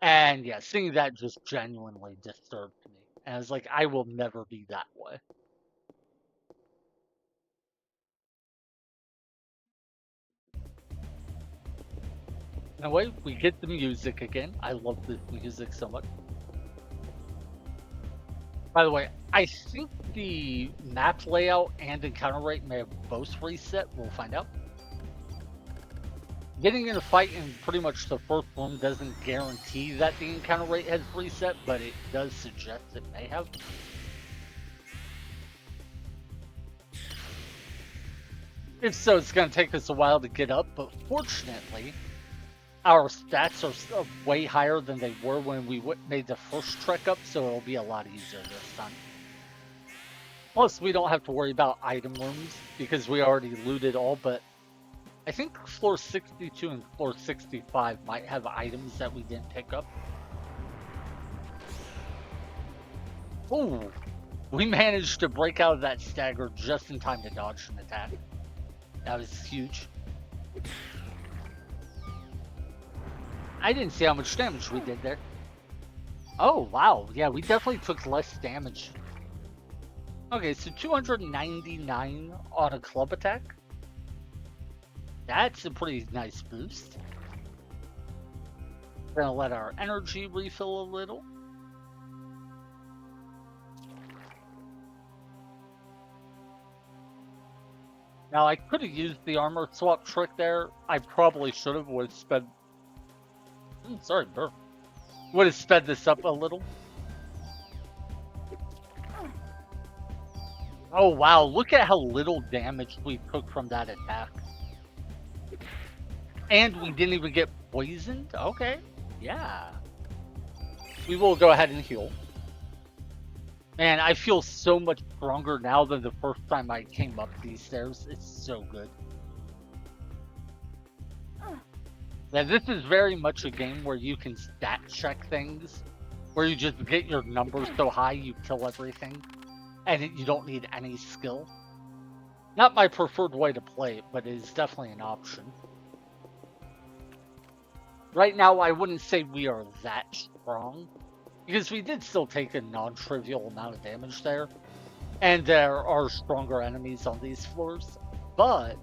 And yeah, seeing that just genuinely disturbed me. And I was like, I will never be that way. Anyway, we get the music again. I love this music so much. By the way, I think the map layout and encounter rate may have both reset. We'll find out. Getting in a fight in pretty much the first room doesn't guarantee that the encounter rate has reset, but it does suggest it may have. If so, it's going to take us a while to get up, but fortunately, our stats are way higher than they were when we made the first trek up, so it'll be a lot easier this time. Plus, we don't have to worry about item rooms because we already looted all, but I think floor 62 and floor 65 might have items that we didn't pick up. Ooh, we managed to break out of that stagger just in time to dodge an attack. That was huge. I didn't see how much damage we did there. Oh, wow. Yeah, we definitely took less damage. Okay, so 299 on a club attack. That's a pretty nice boost. We're gonna let our energy refill a little. Now, I could have used the armor swap trick there. I probably should have. Would have sped... sorry, burp. Would have sped this up a little. Oh, wow. Look at how little damage we took from that attack. And we didn't even get poisoned? Okay. Yeah. We will go ahead and heal. Man, I feel so much stronger now than the first time I came up these stairs. It's so good. Yeah, this is very much a game where you can stat check things, where you just get your numbers so high you kill everything, and you don't need any skill. Not my preferred way to play it, but it is definitely an option. Right now, I wouldn't say we are that strong, because we did still take a non-trivial amount of damage there, and there are stronger enemies on these floors, but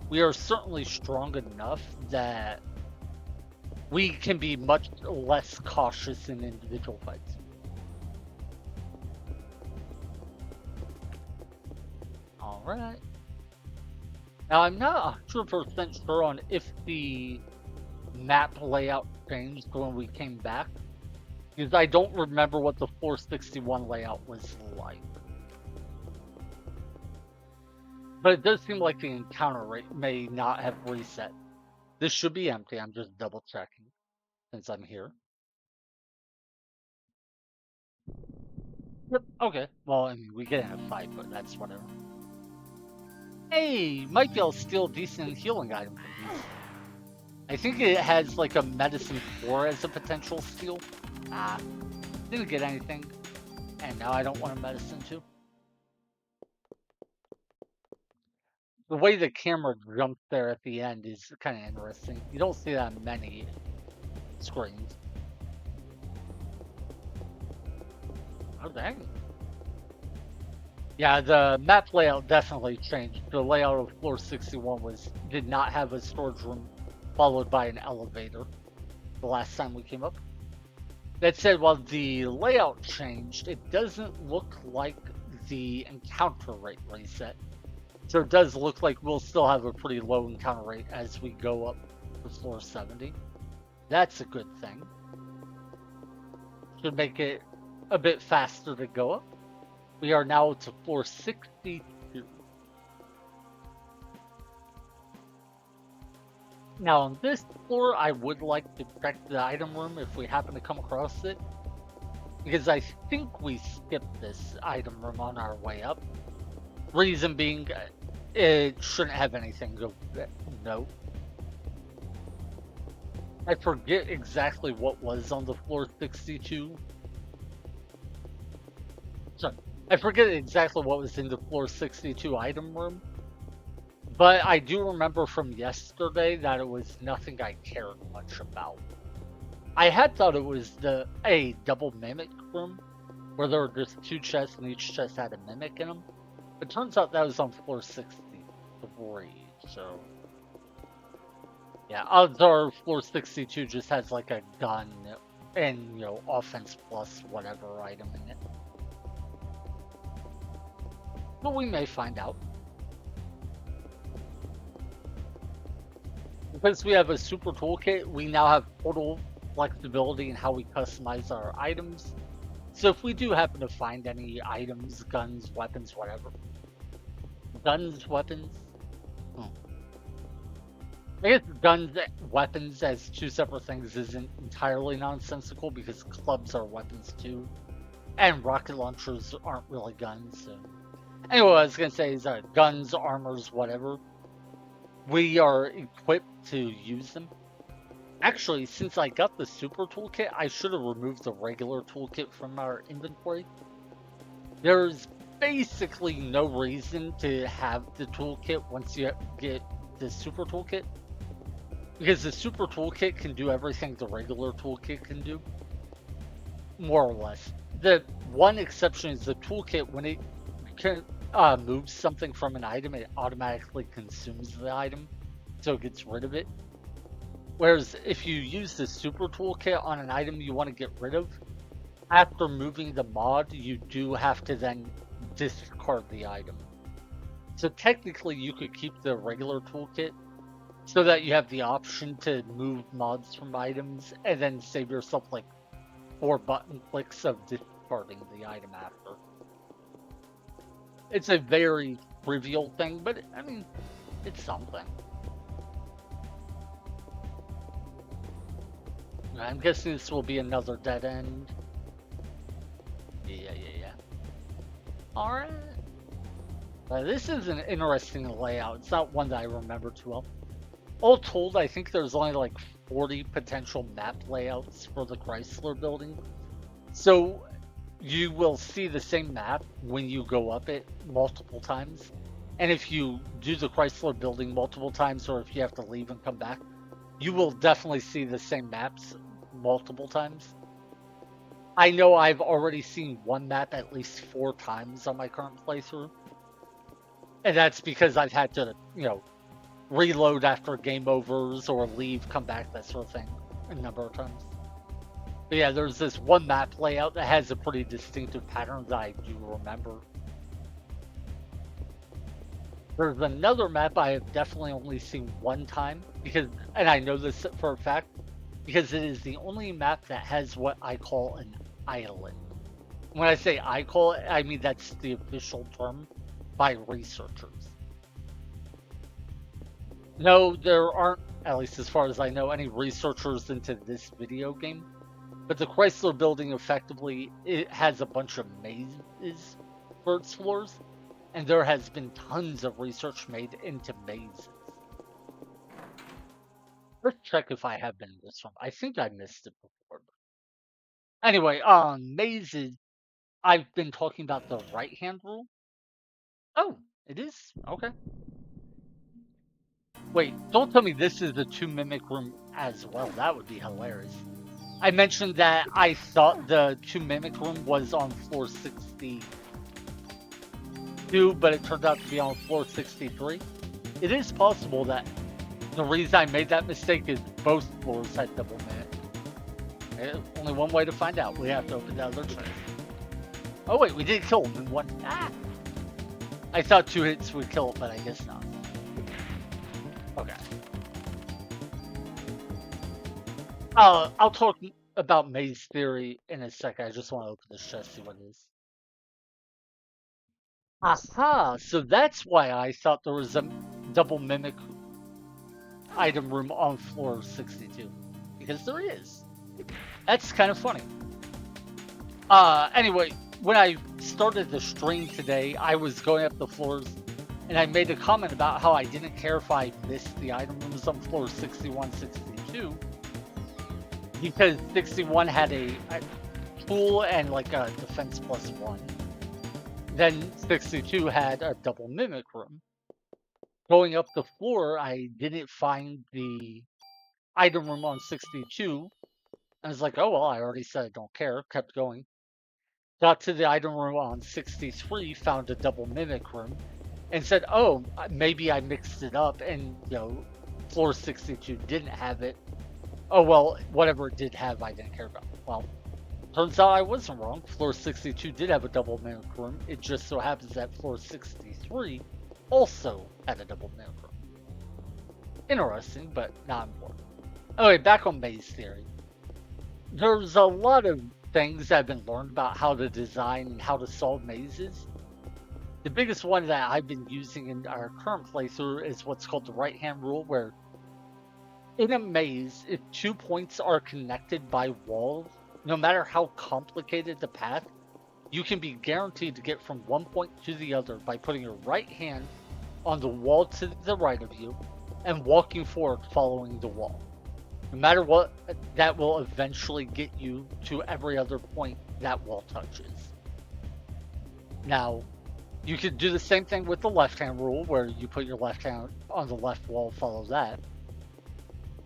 we are certainly strong enough that we can be much less cautious in individual fights. Alright. Now, I'm not 100% sure on if the map layout changed when we came back. Because I don't remember what the 461 layout was like. But it does seem like the encounter rate may not have reset. This should be empty. I'm just double checking since I'm here. Yep. Okay. Well, I mean, we get in a fight, but that's whatever. Hey, might be able to steal a decent healing item from these. I think it has like a medicine 4 as a potential steal. Ah, didn't get anything. And now I don't want a medicine 2. The way the camera jumps there at the end is kind of interesting. You don't see that on many screens. Oh, dang. Yeah, the map layout definitely changed. The layout of floor 61 did not have a storage room followed by an elevator the last time we came up. That said, while the layout changed, it doesn't look like the encounter rate reset. So it does look like we'll still have a pretty low encounter rate as we go up to floor 70. That's a good thing. Should make it a bit faster to go up. We are now to floor 62. Now on this floor, I would like to check the item room if we happen to come across it. Because I think we skipped this item room on our way up. Reason being, it shouldn't have anything to note. I forget exactly what was on the floor 62. Sorry, I forget exactly what was in the floor 62 item room. But I do remember from yesterday that it was nothing I cared much about. I had thought it was a double mimic room, where there were just 2 chests and each chest had a mimic in them. It turns out that was on floor 63, so... Yeah, odds are floor 62 just has like a gun and, you know, offense plus whatever item in it. But we may find out. Because we have a super toolkit, we now have total flexibility in how we customize our items. So if we do happen to find any items, guns, weapons, whatever. Guns, weapons? I guess guns, weapons as 2 separate things isn't entirely nonsensical because clubs are weapons too. And rocket launchers aren't really guns. So. Anyway, what I was going to say is guns, armors, whatever. We are equipped to use them. Actually, since I got the super toolkit, I should have removed the regular toolkit from our inventory. There's basically no reason to have the toolkit once you get the super toolkit. Because the super toolkit can do everything the regular toolkit can do. More or less. The one exception is the toolkit, when it can, moves something from an item, it automatically consumes the item. So it gets rid of it. Whereas if you use the super toolkit on an item you want to get rid of, after moving the mod, you do have to then discard the item. So technically you could keep the regular toolkit so that you have the option to move mods from items and then save yourself like 4 button clicks of discarding the item after. It's a very trivial thing, but I mean, it's something. I'm guessing this will be another dead end. Yeah. Alright. This is an interesting layout. It's not one that I remember too well. All told, I think there's only like 40 potential map layouts for the Chrysler building. So you will see the same map when you go up it multiple times. And if you do the Chrysler building multiple times, or if you have to leave and come back, you will definitely see the same maps multiple times. I know I've already seen one map at least 4 times on my current playthrough. And that's because I've had to, you know, reload after game overs or leave, come back, that sort of thing, a number of times. But yeah, there's this one map layout that has a pretty distinctive pattern that I do remember. There's another map I have definitely only seen one time, because, and I know this for a fact, because it is the only map that has what I call an island. When I say I call it, I mean that's the official term by researchers. No, there aren't, at least as far as I know, any researchers into this video game. But the Chrysler building effectively it has a bunch of mazes for its floors, and there has been tons of research made into mazes. Let's check if I have been in this one. I think I missed it before. Anyway, mazes. I've been talking about the right hand rule. Oh, it is? Okay. Wait, don't tell me this is the two mimic room as well. That would be hilarious. I mentioned that I thought the two mimic room was on floor 62, but it turned out to be on floor 63. It is possible that the reason I made that mistake is both floors had double mimic. Only one way to find out. We have to open the other chest. Oh wait, we did kill him in one. Ah! I thought 2 hits would kill him, but I guess not. Okay. I'll talk about maze theory in a second. I just want to open this chest, see what it is. Aha! So that's why I thought there was a double mimic item room on floor 62. Because there is. That's kind of funny. Anyway, when I started the stream today, I was going up the floors and I made a comment about how I didn't care if I missed the item rooms on floor 61, 62. Because 61 had a tool and like a defense +1. Then 62 had a double mimic room. Going up the floor, I didn't find the item room on 62. I was like, oh, well, I already said I don't care. Kept going. Got to the item room on 63, found a double mimic room, and said, oh, maybe I mixed it up and, floor 62 didn't have it. Oh, well, whatever it did have, I didn't care about. Well, turns out I wasn't wrong. Floor 62 did have a double mimic room. It just so happens that floor 63 also had a double mimic room. Interesting, but not important. Okay, back on maze theory. There's a lot of things that have been learned about how to design and how to solve mazes. The biggest one that I've been using in our current playthrough is what's called the right-hand rule, where in a maze, if 2 points are connected by walls, no matter how complicated the path, you can be guaranteed to get from one point to the other by putting your right hand on the wall to the right of you and walking forward following the wall. No matter what, that will eventually get you to every other point that wall touches. Now, you could do the same thing with the left-hand rule, where you put your left hand on the left wall, follow that.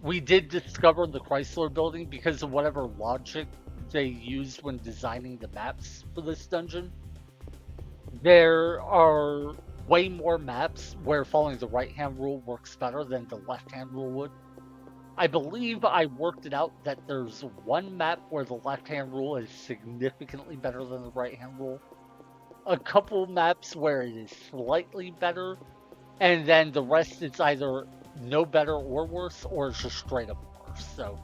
We did discover the Chrysler building because of whatever logic they used when designing the maps for this dungeon. There are way more maps where following the right-hand rule works better than the left-hand rule would. I believe I worked it out that there's one map where the left-hand rule is significantly better than the right-hand rule. A couple maps where it is slightly better, and then the rest is either no better or worse, or it's just straight up worse. So,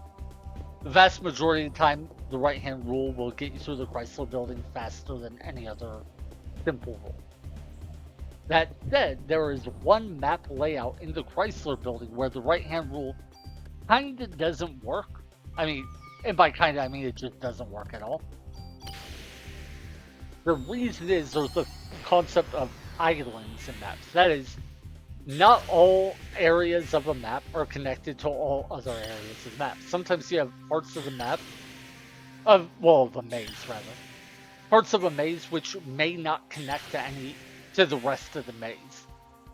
the vast majority of the time, the right-hand rule will get you through the Chrysler building faster than any other simple rule. That said, there is one map layout in the Chrysler building where the right-hand rule kind of doesn't work. I mean, and by kind of, I mean it just doesn't work at all. The reason is there's the concept of islands in maps. That is, not all areas of a map are connected to all other areas of the map. Sometimes you have parts of the map, of a maze rather. Parts of a maze which may not connect to the rest of the maze.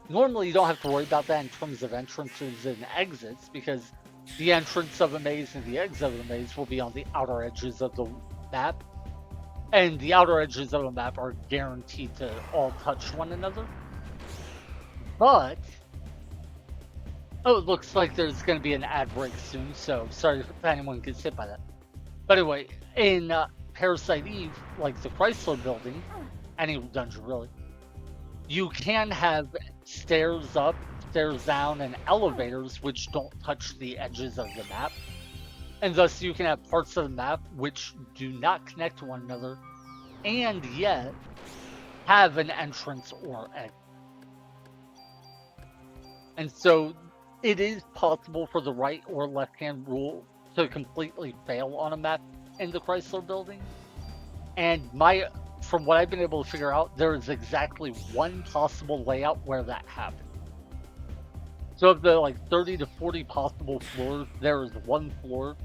Normally you don't have to worry about that in terms of entrances and exits, because the entrance of a maze and the exit of the maze will be on the outer edges of the map. And the outer edges of a map are guaranteed to all touch one another. But, it looks like there's going to be an ad break soon, so sorry if anyone gets hit by that. But anyway, in Parasite Eve, like the Chrysler building, any dungeon really, you can have stairs up, stairs down, and elevators which don't touch the edges of the map. And thus you can have parts of the map which do not connect to one another and yet have an entrance or exit. And so it is possible for the right or left hand rule to completely fail on a map in the Chrysler building. And from what I've been able to figure out, there is exactly one possible layout where that happens. So of the like 30 to 40 possible floors, there is one floor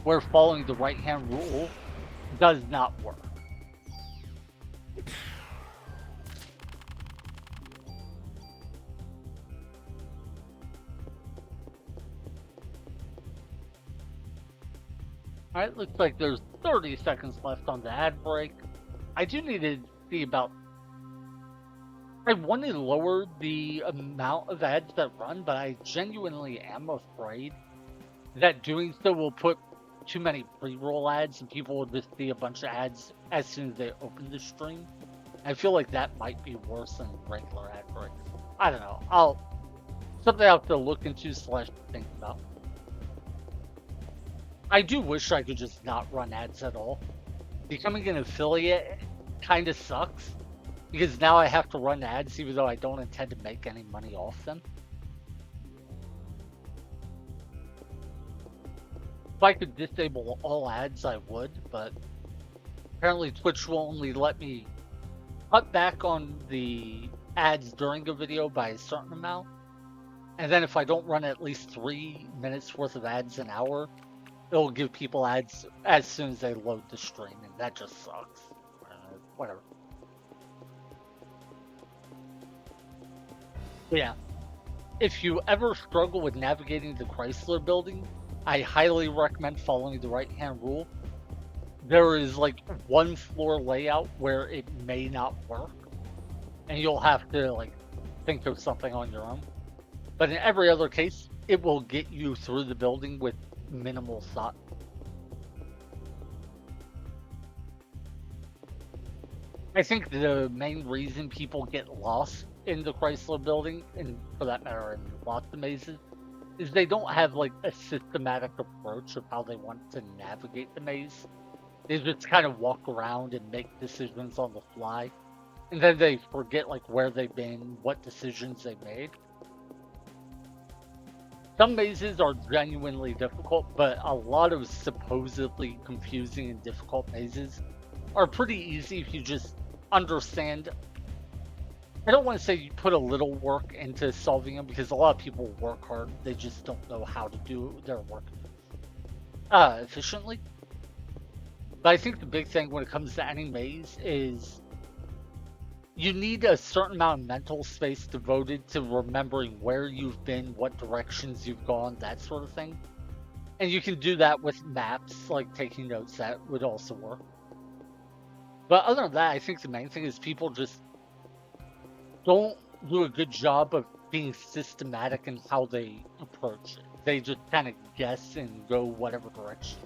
where following the right hand rule does not work. Alright, looks like there's 30 seconds left on the ad break. I do need to see about. I want to lower the amount of ads that run, but I genuinely am afraid that doing so will put too many pre-roll ads and people will just see a bunch of ads as soon as they open the stream. I feel like that might be worse than regular ad breaks. I don't know. Something I have to look into / think about. I do wish I could just not run ads at all. Becoming an affiliate kind of sucks because now I have to run ads even though I don't intend to make any money off them. If I could disable all ads, I would, but apparently Twitch will only let me cut back on the ads during a video by a certain amount. And then if I don't run at least 3 minutes worth of ads an hour, it'll give people ads as soon as they load the stream, and that just sucks. Whatever. But yeah, if you ever struggle with navigating the Chrysler building, I highly recommend following the right-hand rule. There is like one floor layout where it may not work, and you'll have to like think of something on your own. But in every other case, it will get you through the building with minimal thought. I think the main reason people get lost in the Chrysler building, and for that matter in lots of mazes, is they don't have like a systematic approach of how they want to navigate the maze. They just kind of walk around and make decisions on the fly. And then they forget like where they've been, what decisions they made. Some mazes are genuinely difficult, but a lot of supposedly confusing and difficult mazes are pretty easy if you just understand. I don't want to say you put a little work into solving them because a lot of people work hard. They just don't know how to do their work efficiently. But I think the big thing when it comes to any maze is you need a certain amount of mental space devoted to remembering where you've been, what directions you've gone, that sort of thing. And you can do that with maps, like taking notes, that would also work. But other than that, I think the main thing is people just don't do a good job of being systematic in how they approach it. They just kind of guess and go whatever direction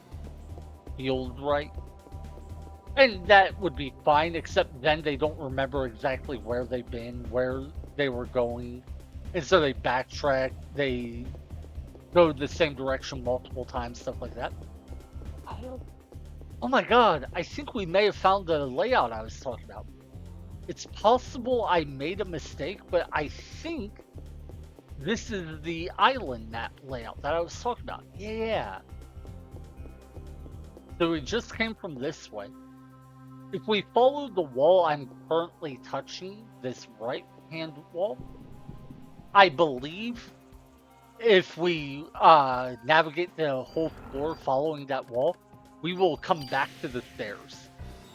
feels right. And that would be fine, except then they don't remember exactly where they've been, where they were going. And so they backtrack, they go the same direction multiple times, stuff like that. Oh my god, I think we may have found the layout I was talking about. It's possible I made a mistake, but I think this is the island map layout that I was talking about. Yeah. So we just came from this way. If we follow the wall I'm currently touching, this right-hand wall, I believe if we navigate the whole floor following that wall, we will come back to the stairs.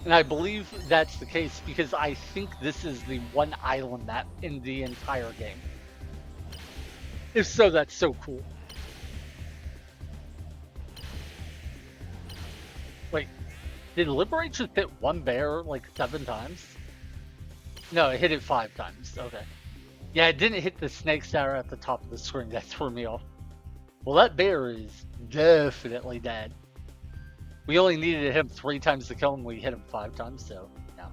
And I believe that's the case because I think this is the one island map in the entire game. If so, that's so cool. Wait, did Liberate just hit one bear like 7 times? No, it hit it 5 times. Okay. Yeah, it didn't hit the snakes that are at the top of the screen. That threw me off. Well, that bear is definitely dead. We only needed him 3 times to kill him. We hit him 5 times, so no.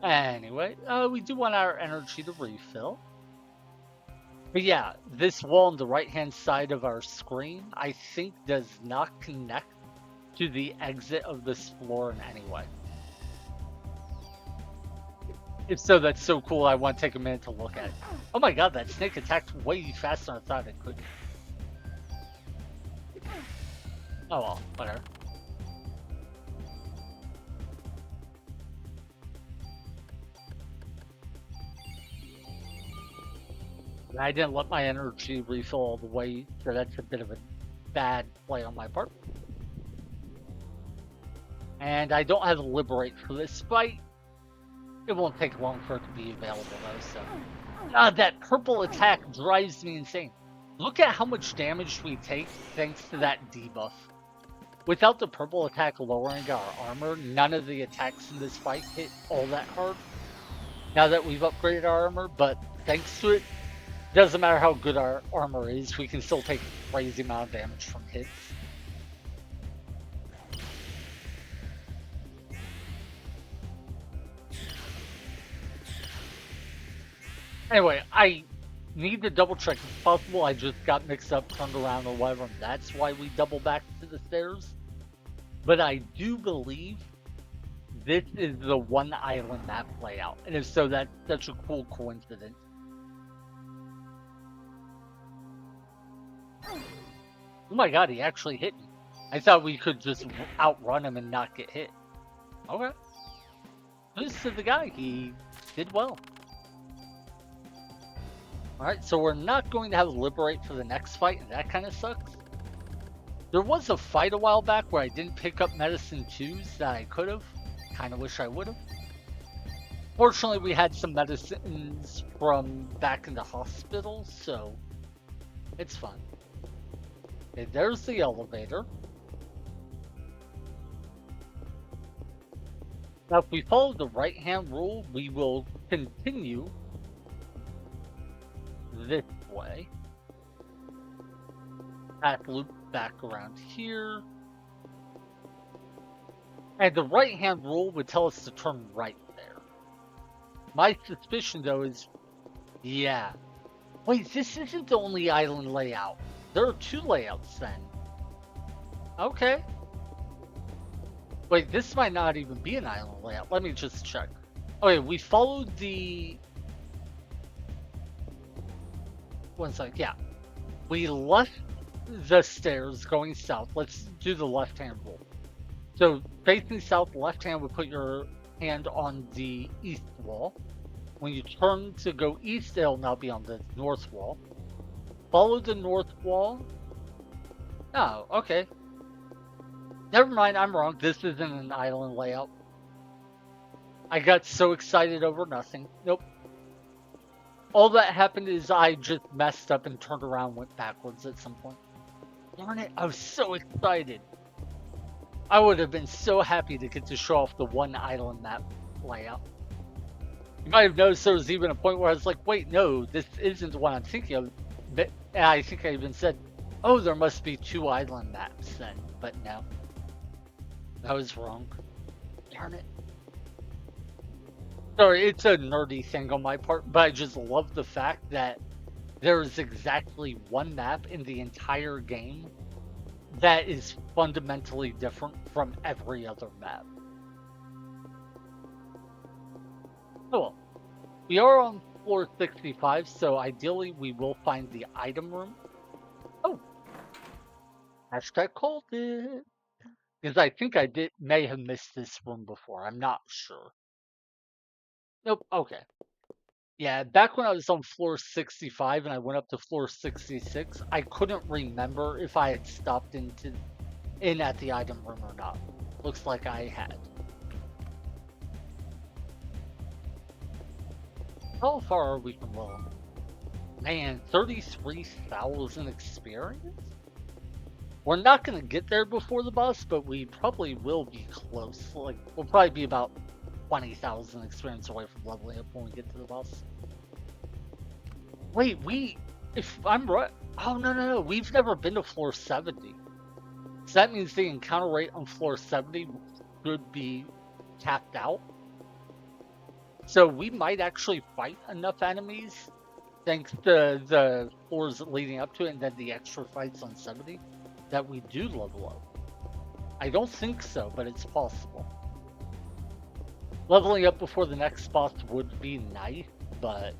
Anyway, we do want our energy to refill. But yeah, this wall on the right-hand side of our screen, I think does not connect to the exit of this floor in any way. If so, that's so cool. I want to take a minute to look at it. Oh my god, that snake attacked way faster than I thought it could. Oh well, whatever. I didn't let my energy refill all the way, so that's a bit of a bad play on my part. And I don't have Liberate for this fight. It won't take long for it to be available though, so. That purple attack drives me insane. Look at how much damage we take thanks to that debuff. Without the purple attack lowering our armor, none of the attacks in this fight hit all that hard. Now that we've upgraded our armor, but thanks to it, doesn't matter how good our armor is, we can still take a crazy amount of damage from hits. Anyway, I need to double check if possible. I just got mixed up, turned around, or whatever, and that's why we double back to the stairs. But I do believe this is the one island map layout. And if so, that's such a cool coincidence. Oh my god, he actually hit me. I thought we could just outrun him and not get hit. Okay. This is the guy. He did well. Alright, so we're not going to have Liberate for the next fight, and that kind of sucks. There was a fight a while back where I didn't pick up Medicine 2s that I could have. Kind of wish I would have. Fortunately, we had some medicines from back in the hospital, so it's fun. Okay, there's the elevator. Now, if we follow the right-hand rule, we will continue this way. Path loop back around here. And the right-hand rule would tell us to turn right there. My suspicion, though, is... Yeah. Wait, this isn't the only island layout. There are two layouts, then. Okay. Wait, this might not even be an island layout. Let me just check. Okay, we followed the... One sec, yeah. We left the stairs going south. Let's do the left-hand rule. So, facing south, left hand would put your hand on the east wall. When you turn to go east, it'll now be on the north wall. Follow the north wall. Oh, okay. Never mind, I'm wrong. This isn't an island layout. I got so excited over nothing. Nope. All that happened is I just messed up and turned around and went backwards at some point. Darn it, I was so excited. I would have been so happy to get to show off the one island map layout. You might have noticed there was even a point where I was like, wait, no, this isn't the one I'm thinking of. But I think I even said, oh, there must be two island maps then. But no. I was wrong. Darn it. Sorry, it's a nerdy thing on my part, but I just love the fact that there's exactly one map in the entire game that is fundamentally different from every other map. Oh well. We are on floor 65, so ideally we will find the item room. Oh! Hashtag called it. Because I think I may have missed this room before. I'm not sure. Nope, okay. Yeah, back when I was on floor 65 and I went up to floor 66, I couldn't remember if I had stopped in at the item room or not. Looks like I had. How far are we from Willem? Man, 33,000 experience? We're not going to get there before the boss, but we probably will be close. Like, we'll probably be about 20,000 experience away from leveling up when we get to the boss. Wait, if I'm right, oh no, we've never been to floor 70. So that means the encounter rate on floor 70 could be tapped out. So we might actually fight enough enemies thanks to the floors leading up to it and then the extra fights on 70, that we do level up. I don't think so, but it's possible. Leveling up before the next boss would be nice, but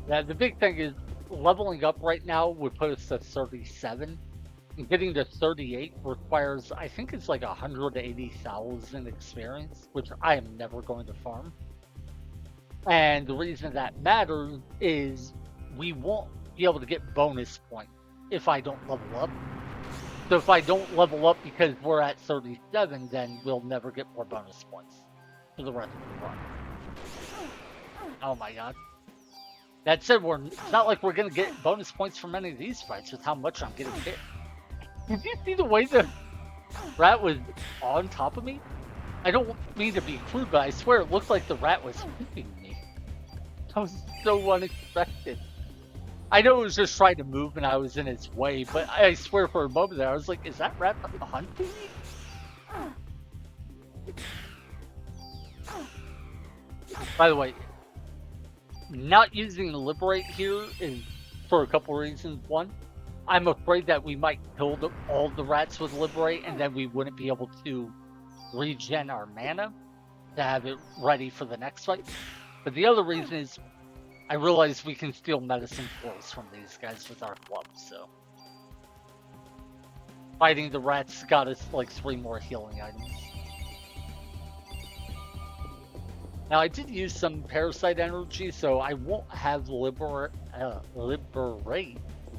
yeah, the big thing is leveling up right now would put us to 37. And getting to 38 requires, I think it's like 180,000 experience, which I am never going to farm. And the reason that matters is we won't be able to get bonus points if I don't level up. So if I don't level up because we're at 37, then we'll never get more bonus points for the rest of the run. Oh my god. That said, it's not like we're gonna get bonus points from any of these fights with how much I'm getting hit. Did you see the way the rat was on top of me? I don't mean to be crude, but I swear it looked like the rat was hitting me. That was so unexpected. I know it was just trying to move and I was in its way, but I swear for a moment there, I was like, is that rat hunting me? By the way, not using Liberate here is for a couple reasons. One, I'm afraid that we might kill all the rats with Liberate and then we wouldn't be able to regen our mana to have it ready for the next fight. But the other reason is I realize we can steal medicine flows from these guys with our clubs, so fighting the rats got us like 3 more healing items. Now I did use some parasite energy, so I won't have Liberate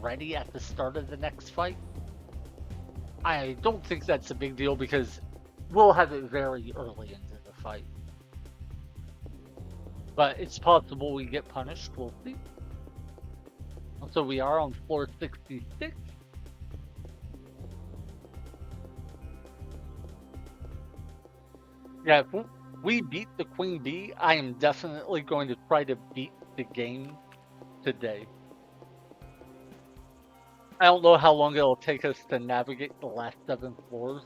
ready at the start of the next fight. I don't think that's a big deal because we'll have it very early into the fight. But it's possible we get punished, we'll see. So we are on floor 66. Yeah, if we beat the Queen Bee, I am definitely going to try to beat the game today. I don't know how long it'll take us to navigate the last 7 floors.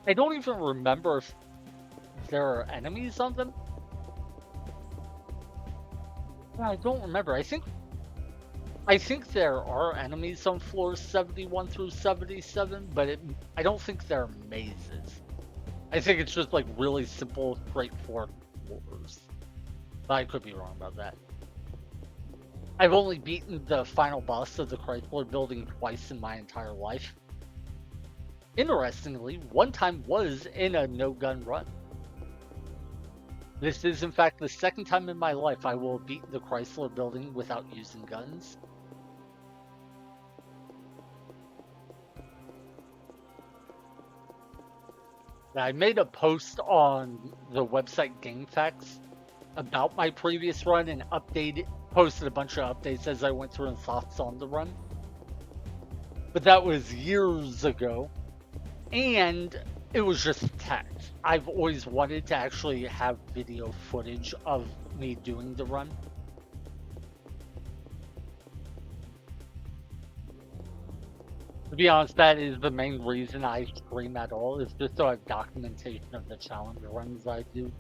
I don't even remember if there are enemies on them. I don't remember. I think there are enemies on floors 71 through 77, but I don't think they're mazes. I think it's just like really simple, straightforward floors. But I could be wrong about that. I've only beaten the final boss of the Chrysler building twice in my entire life. Interestingly, one time was in a no-gun run. This is, in fact, the second time in my life I will beat the Chrysler building without using guns. I made a post on the website GameFAQs about my previous run and posted a bunch of updates as I went through and thoughts on the run. But that was years ago, and it was just text. I've always wanted to actually have video footage of me doing the run. To be honest, that is the main reason I stream at all, is just so I have documentation of the challenge runs I do.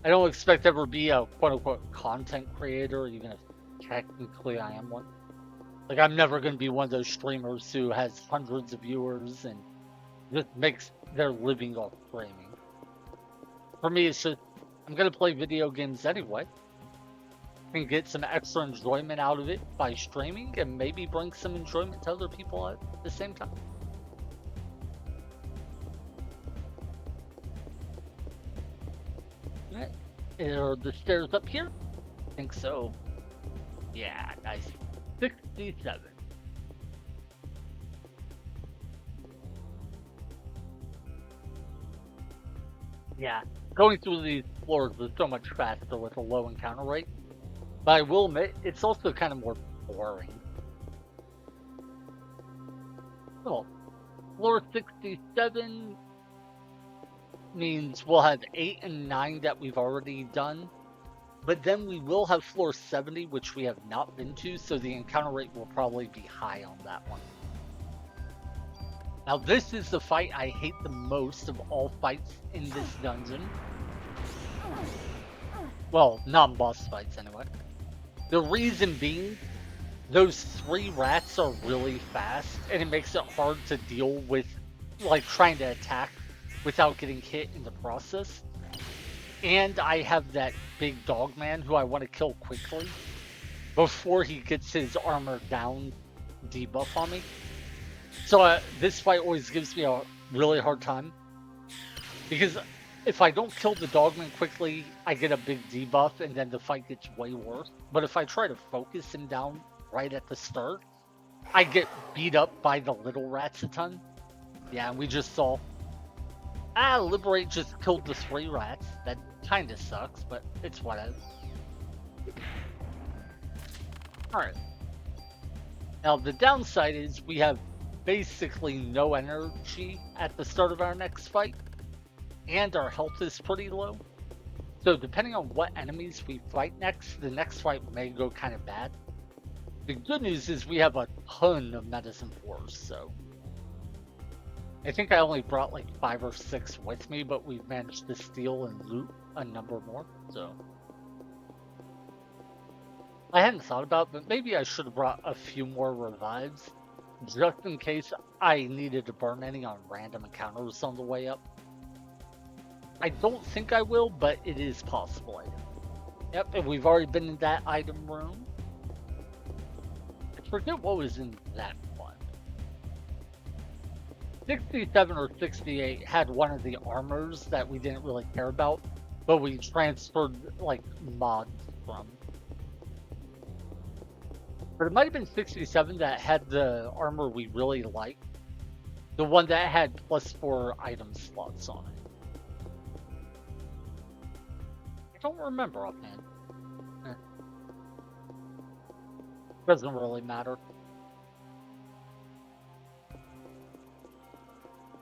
I don't expect to ever be a quote-unquote content creator, even if technically I am one. Like, I'm never going to be one of those streamers who has hundreds of viewers and just makes their living off streaming. For me, it's just, I'm going to play video games anyway. And get some extra enjoyment out of it by streaming and maybe bring some enjoyment to other people at the same time. Alright, are the stairs up here? I think so. Yeah, nice. 67. Yeah, going through these floors is so much faster with a low encounter rate. But I will admit, it's also kind of more boring. Well, floor 67 means we'll have 8 and 9 that we've already done. But then we will have floor 70, which we have not been to, so the encounter rate will probably be high on that one. Now this is the fight I hate the most of all fights in this dungeon. Well, non-boss fights anyway. The reason being, those three rats are really fast, and it makes it hard to deal with, like, trying to attack without getting hit in the process. And I have that big dog man who I want to kill quickly before he gets his armor down debuff on me. So this fight always gives me a really hard time, because if I don't kill the dogman quickly, I get a big debuff and then the fight gets way worse. But if I try to focus him down right at the start, I get beat up by the little rats a ton. Yeah, we just saw. Liberate just killed the three rats. That kinda sucks, but it's whatever. Alright. Now the downside is we have basically no energy at the start of our next fight, and our health is pretty low. So depending on what enemies we fight next, the next fight may go kind of bad. The good news is we have a ton of medicine floors, so I think I only brought like 5 or 6 with me, but we've managed to steal and loot a number more, so I hadn't thought about it, but maybe I should have brought a few more revives, just in case I needed to burn any on random encounters on the way up. I don't think I will, but it is possible. Yep, and we've already been in that item room. I forget what was in that one. 67 or 68 had one of the armors that we didn't really care about, but we transferred like mods from. But it might have been 67 that had the armor we really liked. The one that had +4 item slots on it. I don't remember offhand. Doesn't really matter.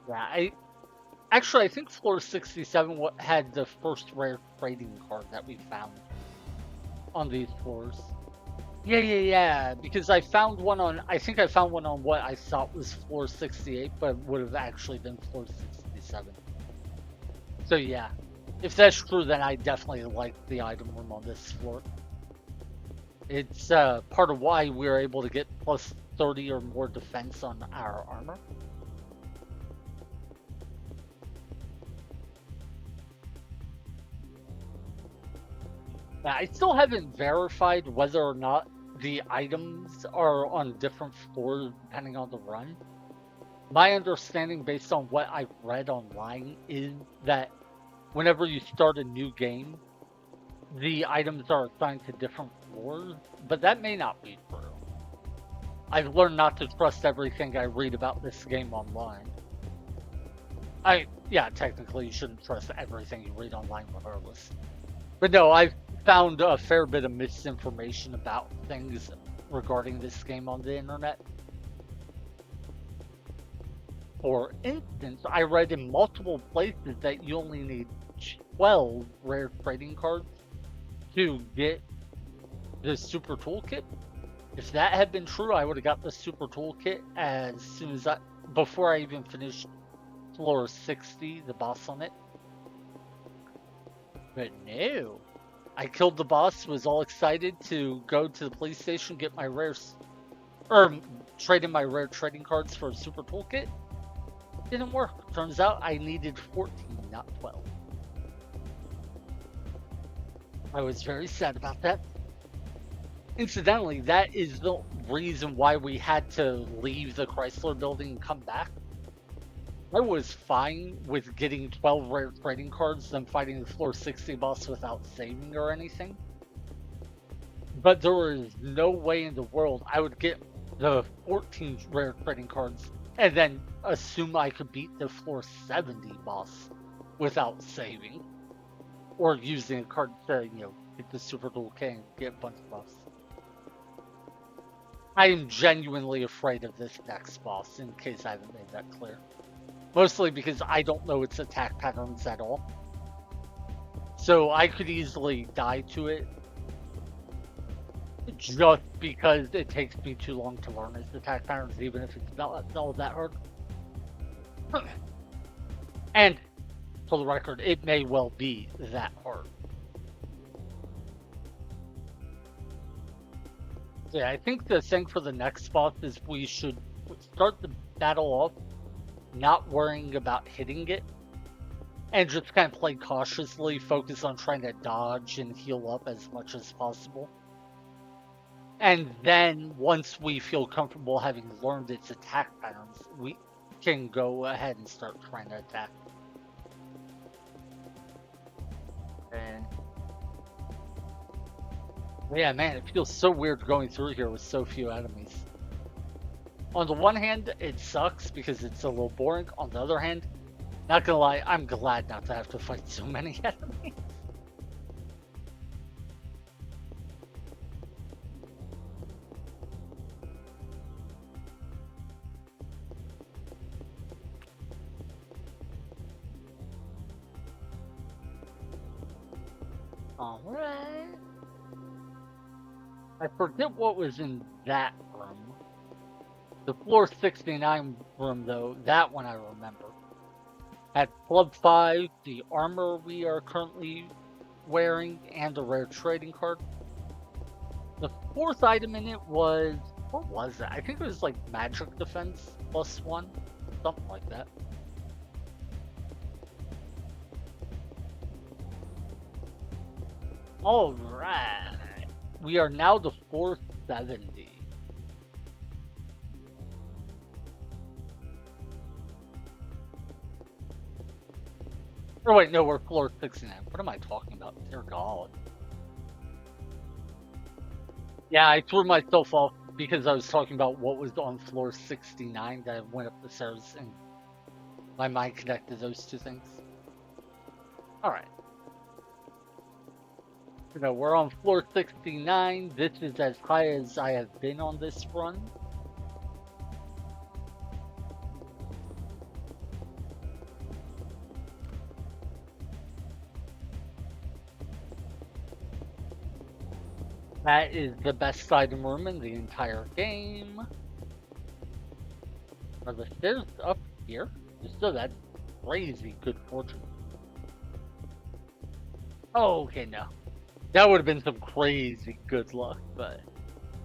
Yeah, I think floor 67 had the first rare trading card that we found on these floors. Yeah, because I found one on, I think I found one on what I thought was floor 68, but would have actually been floor 67. So yeah, if that's true, then I definitely like the item room on this floor. It's part of why we were able to get +30 or more defense on our armor. Now, I still haven't verified whether or not the items are on different floors depending on the run. My understanding, based on what I've read online, is that whenever you start a new game, the items are assigned to different floors, but that may not be true. I've learned not to trust everything I read about this game online. Yeah, technically you shouldn't trust everything you read online regardless. But no, I've found a fair bit of misinformation about things regarding this game on the internet. For instance, I read in multiple places that you only need 12 rare trading cards to get the super toolkit. If that had been true, I would have got the super toolkit as soon as before I even finished floor 60, the boss on it. But no, I killed the boss, was all excited to go to the police station, get my rares, or trade in my rare trading cards for a super toolkit. Didn't work. Turns out I needed 14, not 12. I was very sad about that. Incidentally, that is the reason why we had to leave the Chrysler building and come back. I was fine with getting 12 rare trading cards than fighting the floor 60 boss without saving or anything. But there was no way in the world I would get the 14 rare trading cards and then assume I could beat the floor 70 boss without saving. Or using a card to, get the super toolkit and get a bunch of buffs. I am genuinely afraid of this next boss, in case I haven't made that clear. Mostly because I don't know its attack patterns at all. So I could easily die to it just because it takes me too long to learn its attack patterns, even if it's not all that hard. And, for the record, it may well be that hard. Yeah, I think the thing for the next boss is we should start the battle off not worrying about hitting it and just kind of play cautiously, focus on trying to dodge and heal up as much as possible. And then once we feel comfortable having learned its attack patterns, we can go ahead and start trying to attack. And yeah, man, it feels so weird going through here with so few enemies. On the one hand, it sucks because it's a little boring. On the other hand, not gonna lie, I'm glad not to have to fight so many enemies. Alright. I forget what was in that room. The floor 69 room, though, that one I remember. At Club 5, the armor we are currently wearing, and a rare trading card. The fourth item in it was, what was it? I think it was like magic defense +1, something like that. Alright. We are now the 470. Oh wait, no, we're floor 69. What am I talking about? Dear God. Yeah, I threw myself off because I was talking about what was on floor 69 that I went up the stairs and my mind connected those two things. Alright. You know, we're on floor 69. This is as high as I have been on this run. That is the best item room in the entire game. Are the stairs up here? So that's crazy good fortune. Oh, okay, no. That would have been some crazy good luck, but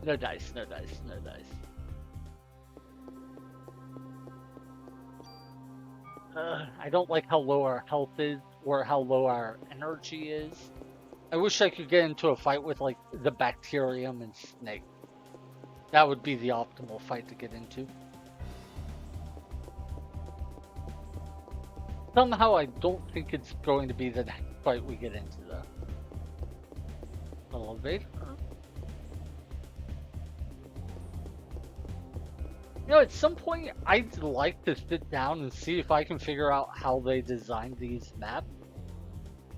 no dice, no dice, no dice. I don't like how low our health is or how low our energy is. I wish I could get into a fight with like the bacterium and snake. That would be the optimal fight to get into. Somehow I don't think it's going to be the next fight we get into though. Elevator. You know, at some point I'd like to sit down and see if I can figure out how they designed these maps.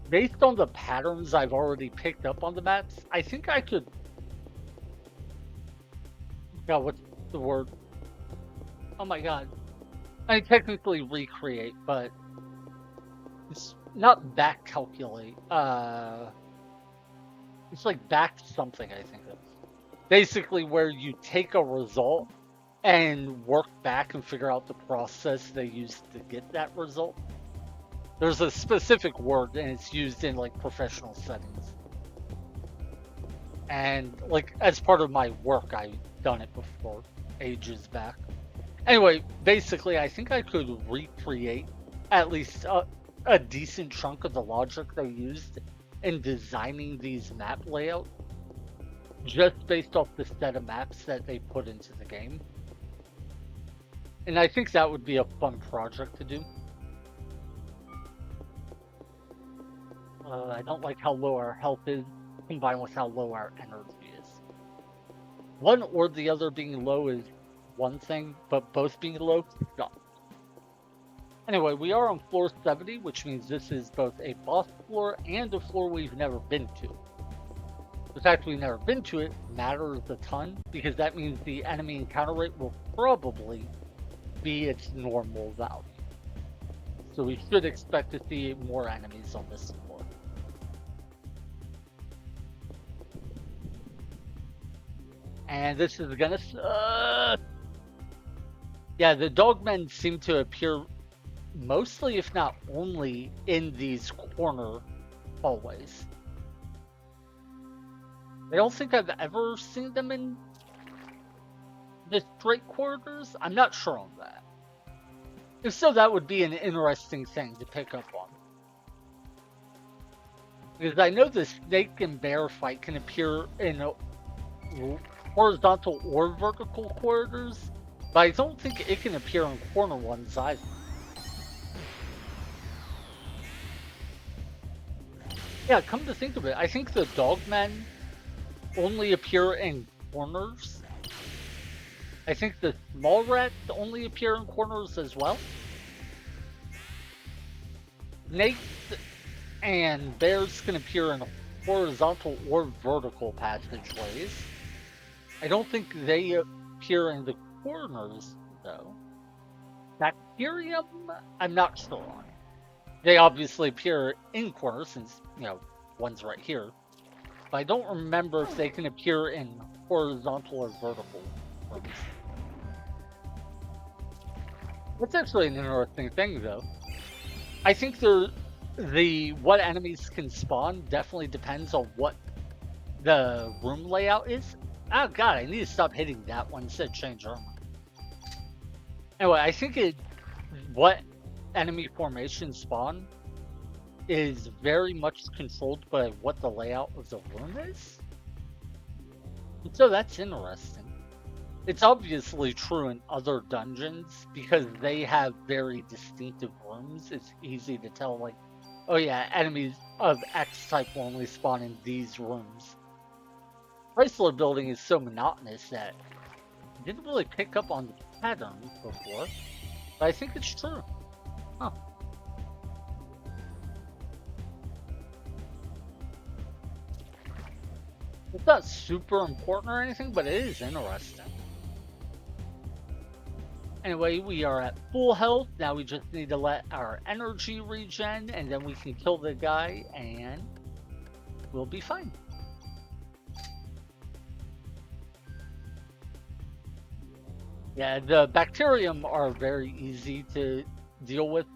Based on the patterns I've already picked up on the maps, I think I could. God, what's the word? Oh my god. I technically recreate, but it's not back calculate. It's like back something, I think it's basically where you take a result and work back and figure out the process they used to get that result. There's a specific word and it's used in like professional settings. And like as part of my work, I've done it before, ages back. Anyway, basically, I think I could recreate at least a decent chunk of the logic they used in designing these map layouts, just based off the set of maps that they put into the game. And I think that would be a fun project to do. I don't like how low our health is, combined with how low our energy is. One or the other being low is one thing, but both being low sucks. Anyway, we are on floor 70, which means this is both a boss floor and a floor we've never been to. The fact we've never been to it matters a ton, because that means the enemy encounter rate will probably be its normal value. So we should expect to see more enemies on this floor. And this is gonna suck. Yeah, the dogmen seem to appear mostly, if not only, in these corner hallways. I don't think I've ever seen them in the straight corridors? I'm not sure on that. If so, that would be an interesting thing to pick up on. Because I know the snake and bear fight can appear in horizontal or vertical corridors, but I don't think it can appear in corner ones either. Yeah, come to think of it, I think the dogmen only appear in corners. I think the small rats only appear in corners as well. Snakes and bears can appear in horizontal or vertical passageways. I don't think they appear in the corners, though. Bacterium, I'm not sure on. They obviously appear in corners since, one's right here. But I don't remember if they can appear in horizontal or vertical rooms. That's actually an interesting thing, though. I think what enemies can spawn definitely depends on what the room layout is. Oh god, I need to stop hitting that one instead of change armor. Anyway, I think what enemy formation spawn is very much controlled by what the layout of the room is. And so that's interesting. It's obviously true in other dungeons because they have very distinctive rooms. It's easy to tell, like, oh yeah, enemies of X type will only spawn in these rooms. Chrysler building is so monotonous that I didn't really pick up on the pattern before, but I think it's true. Huh. It's not super important or anything, but it is interesting. Anyway, we are at full health. Now we just need to let our energy regen, and then we can kill the guy, and we'll be fine. Yeah, the bacterium are very easy to deal with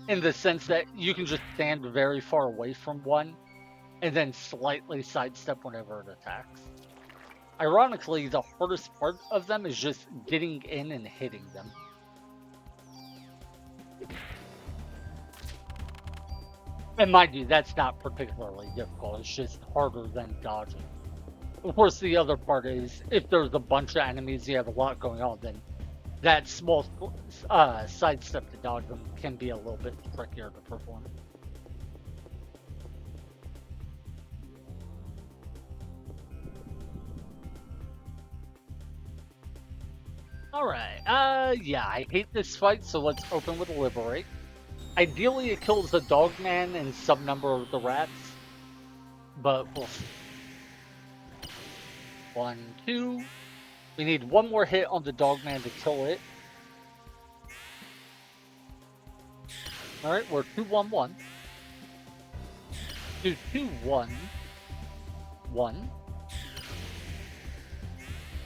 in the sense that you can just stand very far away from one and then slightly sidestep whenever it attacks. Ironically, the hardest part of them is just getting in and hitting them. And mind you, that's not particularly difficult. It's just harder than dodging. Of course, the other part is if there's a bunch of enemies, you have a lot going on, then that small sidestep to dodge them can be a little bit trickier to perform. Alright, yeah, I hate this fight, so let's open with Liberate. Ideally, it kills the Dogman and some number of the rats, but we'll see. 1, 2. We need one more hit on the Dogman to kill it. Alright, we're 2-1-1. 2-2-1. 1.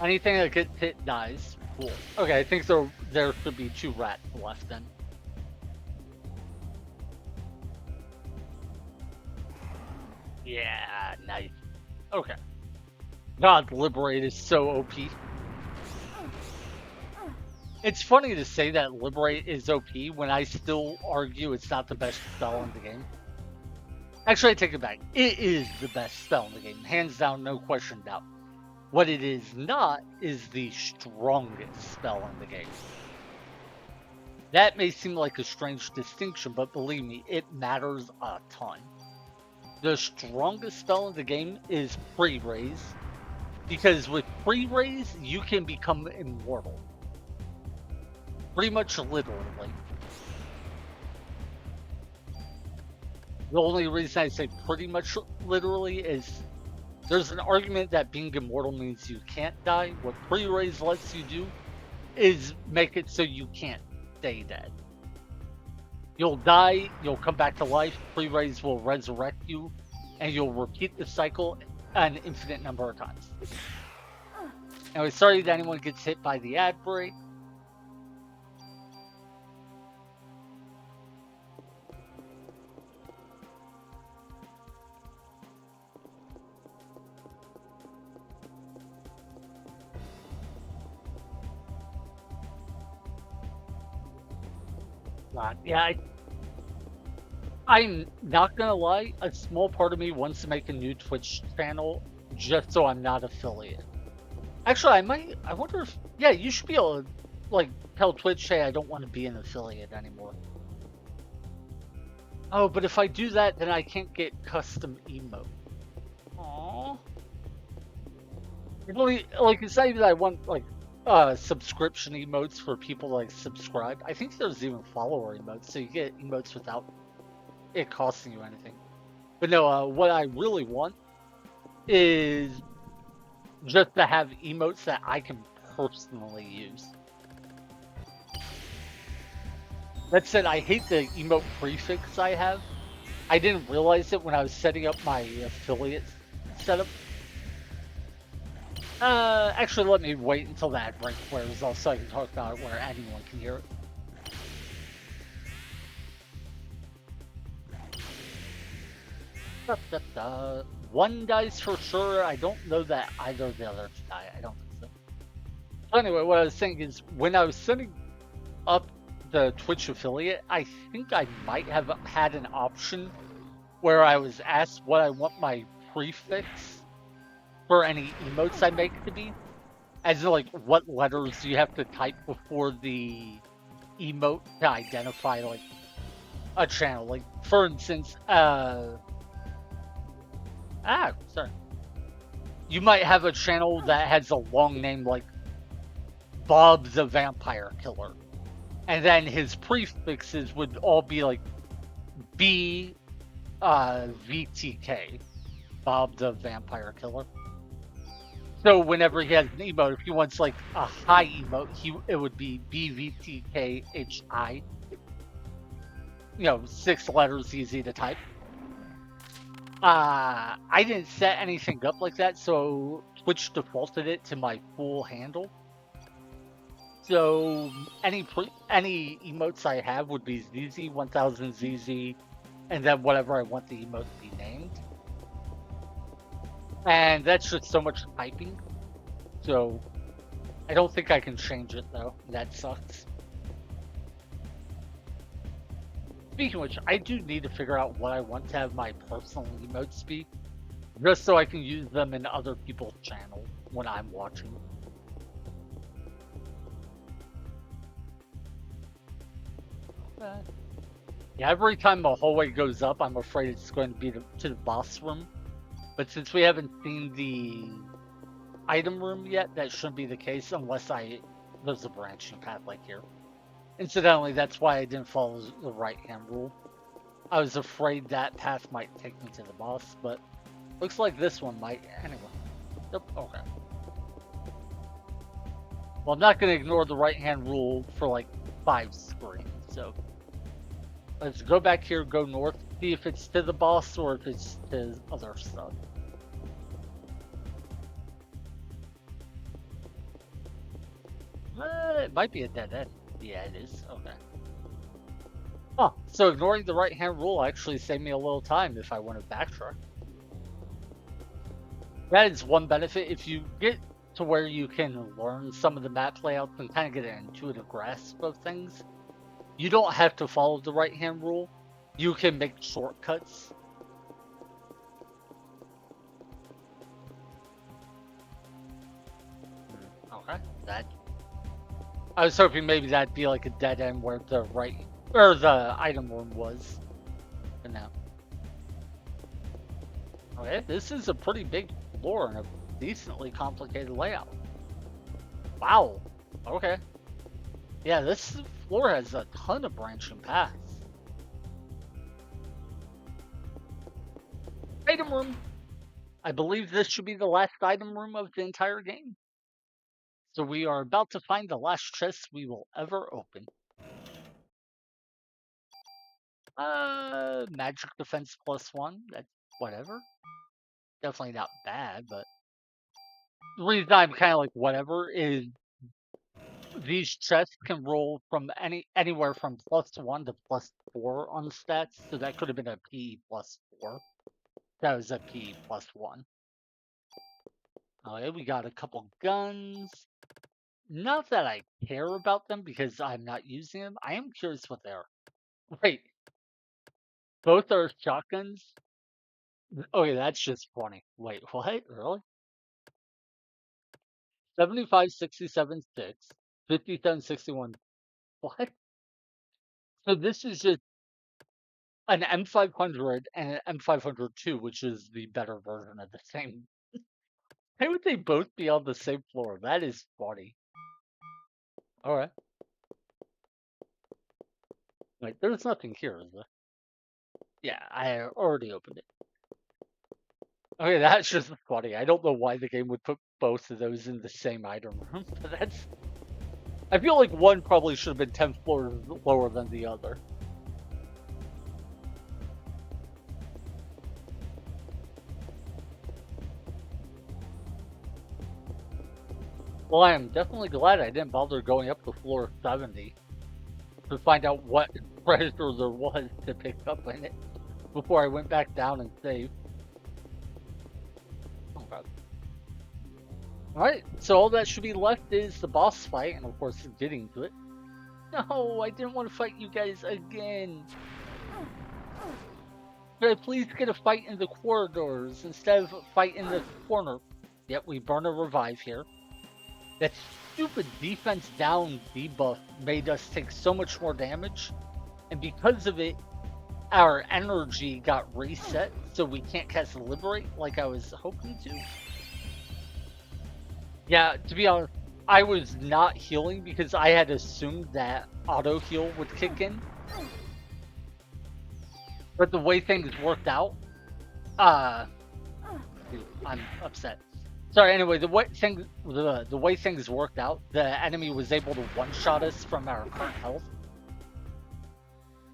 Anything that gets hit dies. Cool. Okay, I think there should be 2 rats left then. Yeah, nice. Okay. God, Liberate is so OP. It's funny to say that Liberate is OP when I still argue it's not the best spell in the game. Actually, I take it back. It is the best spell in the game. Hands down, no question doubt. What it is not is the strongest spell in the game. That may seem like a strange distinction, but believe me, it matters a ton. The strongest spell in the game is Pre-Raise, because with Pre-Raise, you can become immortal. Pretty much literally. The only reason I say pretty much literally is there's an argument that being immortal means you can't die. What Pre-Raise lets you do is make it so you can't stay dead. You'll die, you'll come back to life, Pre-Raise will resurrect you, and you'll repeat the cycle an infinite number of times. Anyway, sorry that anyone gets hit by the ad break. not. Yeah, I'm not gonna lie, a small part of me wants to make a new Twitch channel just so I'm not affiliate. Actually, I wonder if, yeah, you should be able to, like, tell Twitch, hey, I don't want to be an affiliate anymore. Oh, but if I do that, then I can't get custom emote. Aww. Really, like, it's not even that I want, like, subscription emotes for people, like, subscribe. I think there's even follower emotes, so you get emotes without it costing you anything. But no, what I really want is just to have emotes that I can personally use. That said, I hate the emote prefix I have. I didn't realize it when I was setting up my affiliate setup. Actually, let me wait until that break wears off so I can talk about it where anyone can hear it. Da, da, da. One dice for sure. I don't know that either of the others die. I don't think so. So anyway, what I was saying is when I was setting up the Twitch affiliate, I think I might have had an option where I was asked what I want my prefix for any emotes I make to be. As in, like, what letters do you have to type before the emote to identify, like, a channel? Like, for instance, sorry. You might have a channel that has a long name like Bob the Vampire Killer. And then his prefixes would all be like B VTK, Bob the Vampire Killer. So whenever he has an emote, if he wants like a high emote, it would be BVTKHI. You know, 6 letters, easy to type. I didn't set anything up like that, so Twitch defaulted it to my full handle. So any emotes I have would be ZZ1000ZZ, and then whatever I want the emote to be named. And that's just so much typing. So I don't think I can change it though. That sucks. Speaking of which, I do need to figure out what I want to have my personal emotes be, just so I can use them in other people's channels when I'm watching. Yeah, every time the hallway goes up, I'm afraid it's going to be to the boss room. But since we haven't seen the item room yet, that shouldn't be the case unless there's a branching path like here. Incidentally, that's why I didn't follow the right-hand rule. I was afraid that path might take me to the boss, but looks like this one might. Anyway. Yep, okay. Well, I'm not going to ignore the right-hand rule for like 5 screens, so let's go back here, go north, see if it's to the boss or if it's to other stuff. It might be a dead end. Yeah, it is. Okay. Huh. So ignoring the right-hand rule actually saved me a little time if I want to backtrack. That is one benefit. If you get to where you can learn some of the map layouts and kind of get an intuitive grasp of things, you don't have to follow the right-hand rule. You can make shortcuts. Okay, I was hoping maybe that'd be like a dead end where the item room was. But no. Okay, this is a pretty big floor and a decently complicated layout. Wow. Okay. Yeah, this floor has a ton of branching paths. Item room. I believe this should be the last item room of the entire game. So we are about to find the last chest we will ever open. Magic defense +1. That's whatever. Definitely not bad, but the reason I'm kind of like whatever is these chests can roll from anywhere from +1 to +4 on stats, so that could have been a PE +4. That was a PE +1. Okay, we got a couple guns. Not that I care about them because I'm not using them. I am curious what they are. Wait, both are shotguns? Okay, that's just funny. Wait, what? Really? 75, 67, 6, 57, 61. What? So this is just an M500 and an M502, which is the better version of the same. Why would they both be on the same floor? That is funny. All right. Wait, there's nothing here, is there? Yeah, I already opened it. Okay, that's just funny. I don't know why the game would put both of those in the same item room, but that's. I feel like one probably should have been 10 floors lower than the other. Well, I am definitely glad I didn't bother going up to floor 70 to find out what treasure there was to pick up in it before I went back down and saved. Oh, God. Alright, so all that should be left is the boss fight, and of course getting to it. No, I didn't want to fight you guys again. Could I please get a fight in the corridors instead of a fight in the corner? Yep, we burn a revive here. That stupid defense down debuff made us take so much more damage, and because of it, our energy got reset, so we can't cast Liberate like I was hoping to. Yeah, to be honest, I was not healing because I had assumed that auto heal would kick in. But the way things worked out, dude, I'm upset. Sorry. Anyway, the way things worked out, the enemy was able to one-shot us from our current health.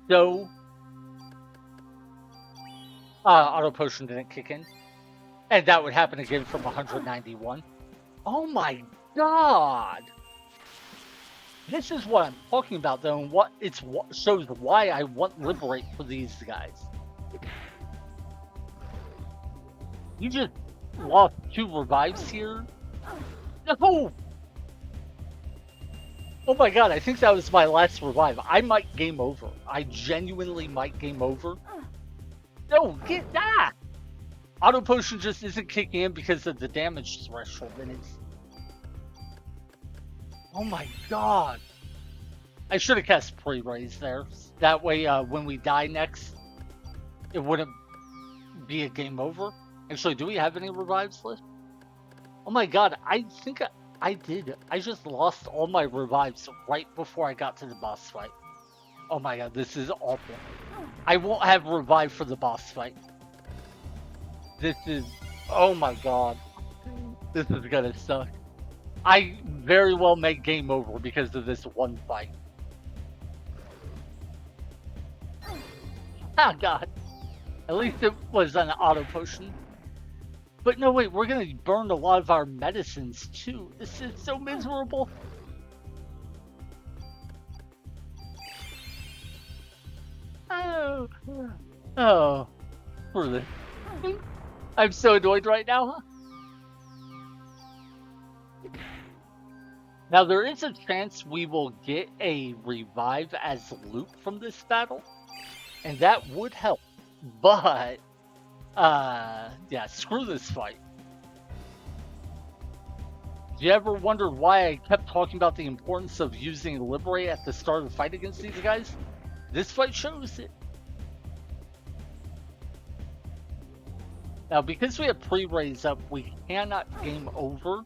So, auto potion didn't kick in, and that would happen again from 191. Oh my god! This is what I'm talking about, though, and what shows why I want Liberate for these guys. You just lost 2 revives here. No! Oh my god, I think that was my last revive. I might game over. I genuinely might game over. No, get that! Auto potion just isn't kicking in because of the damage threshold, and it's. Oh my god. I should have cast pre-raise there. That way, when we die next, it wouldn't be a game over. Actually, do we have any revives left? Oh my god, I think I did. I just lost all my revives right before I got to the boss fight. Oh my god, this is awful. I won't have revive for the boss fight. This is. Oh my god. This is gonna suck. I very well may game over because of this one fight. Ah, god. At least it was an auto potion. But no, wait, we're gonna burn a lot of our medicines too. This is so miserable. Oh, oh, for this. I'm so annoyed right now, huh? Now, there is a chance we will get a revive as loot from this battle, and that would help. But, yeah, screw this fight. Do you ever wonder why I kept talking about the importance of using Liberate at the start of the fight against these guys? This fight shows it. Now, because we have pre-raise up, we cannot game over,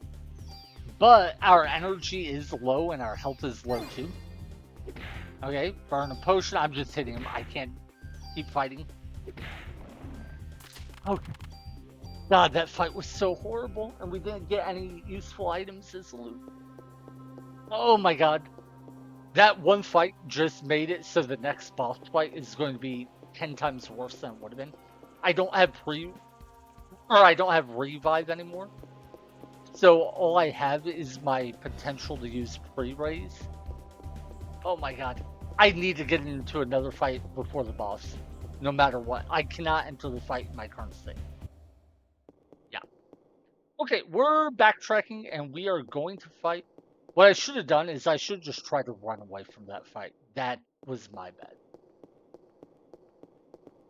but our energy is low and our health is low too. Okay, burn a potion. I'm just hitting him. I can't keep fighting. Oh, god, that fight was so horrible, and we didn't get any useful items as loot. Oh my god. That one fight just made it so the next boss fight is going to be 10 times worse than it would have been. I don't have I don't have revive anymore. So all I have is my potential to use pre-raise. Oh my god. I need to get into another fight before the boss. No matter what. I cannot enter the fight in my current state. Yeah. Okay, we're backtracking and we are going to fight. What I should have done is I should just try to run away from that fight. That was my bad.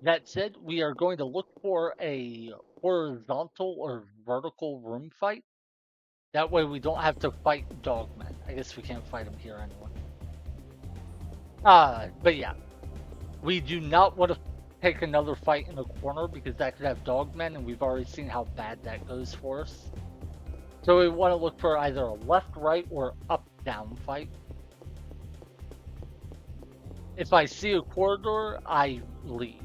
That said, we are going to look for a horizontal or vertical room fight. That way we don't have to fight dogmen. I guess we can't fight them here anyway. But yeah, we do not want to take another fight in the corner because that could have dogmen, and we've already seen how bad that goes for us. So we want to look for either a left, right, or up-down fight. If I see a corridor, I leave.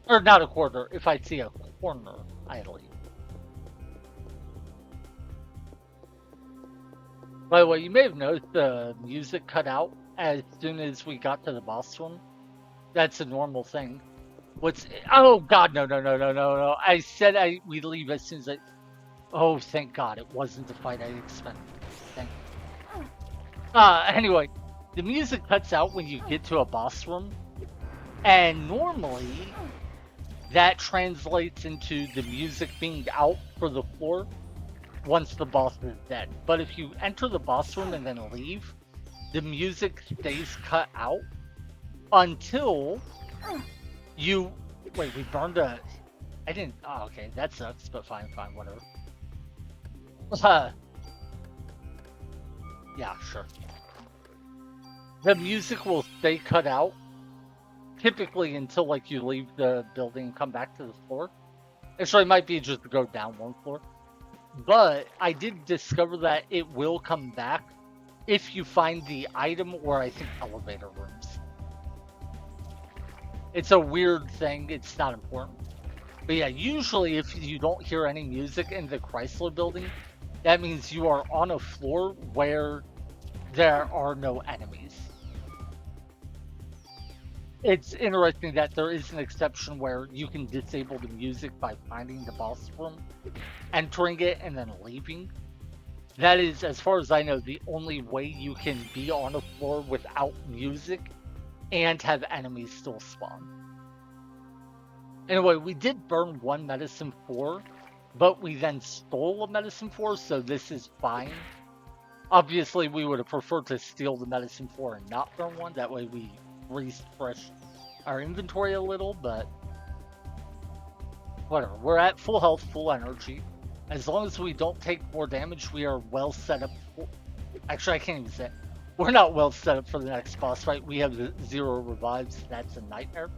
Or not a corridor. If I see a corner, I leave. By the way, you may have noticed the music cut out as soon as we got to the boss room. That's a normal thing. What's... Oh, God, no, no, no, no, no, no. I said we'd leave as soon as I... Oh, thank God, it wasn't the fight I expected. Thank... Anyway, the music cuts out when you get to a boss room, and normally that translates into the music being out for the floor once the boss is dead. But if you enter the boss room and then leave, the music stays cut out until you... Wait, we burned a... I didn't... Oh, okay, that sucks, but fine, whatever. Yeah, sure. The music will stay cut out, typically until, like, you leave the building and come back to the floor. Actually, it might be just to go down one floor. But I did discover that it will come back if you find the item or I think elevator rooms. It's a weird thing. It's not important. But yeah, usually if you don't hear any music in the Chrysler building, that means you are on a floor where there are no enemies. It's interesting that there is an exception where you can disable the music by finding the boss room, entering it, and then leaving. That is, as far as I know, the only way you can be on a floor without music and have enemies still spawn. Anyway, we did burn one medicine 4, but we then stole a medicine 4, so this is fine. Obviously, we would have preferred to steal the medicine 4 and not burn one. That way we refresh our inventory a little, but whatever. We're at full health, full energy. As long as we don't take more damage, we are well set up for... Actually, I can't even say it. We're not well set up for the next boss fight. We have 0 revives. That's a nightmare.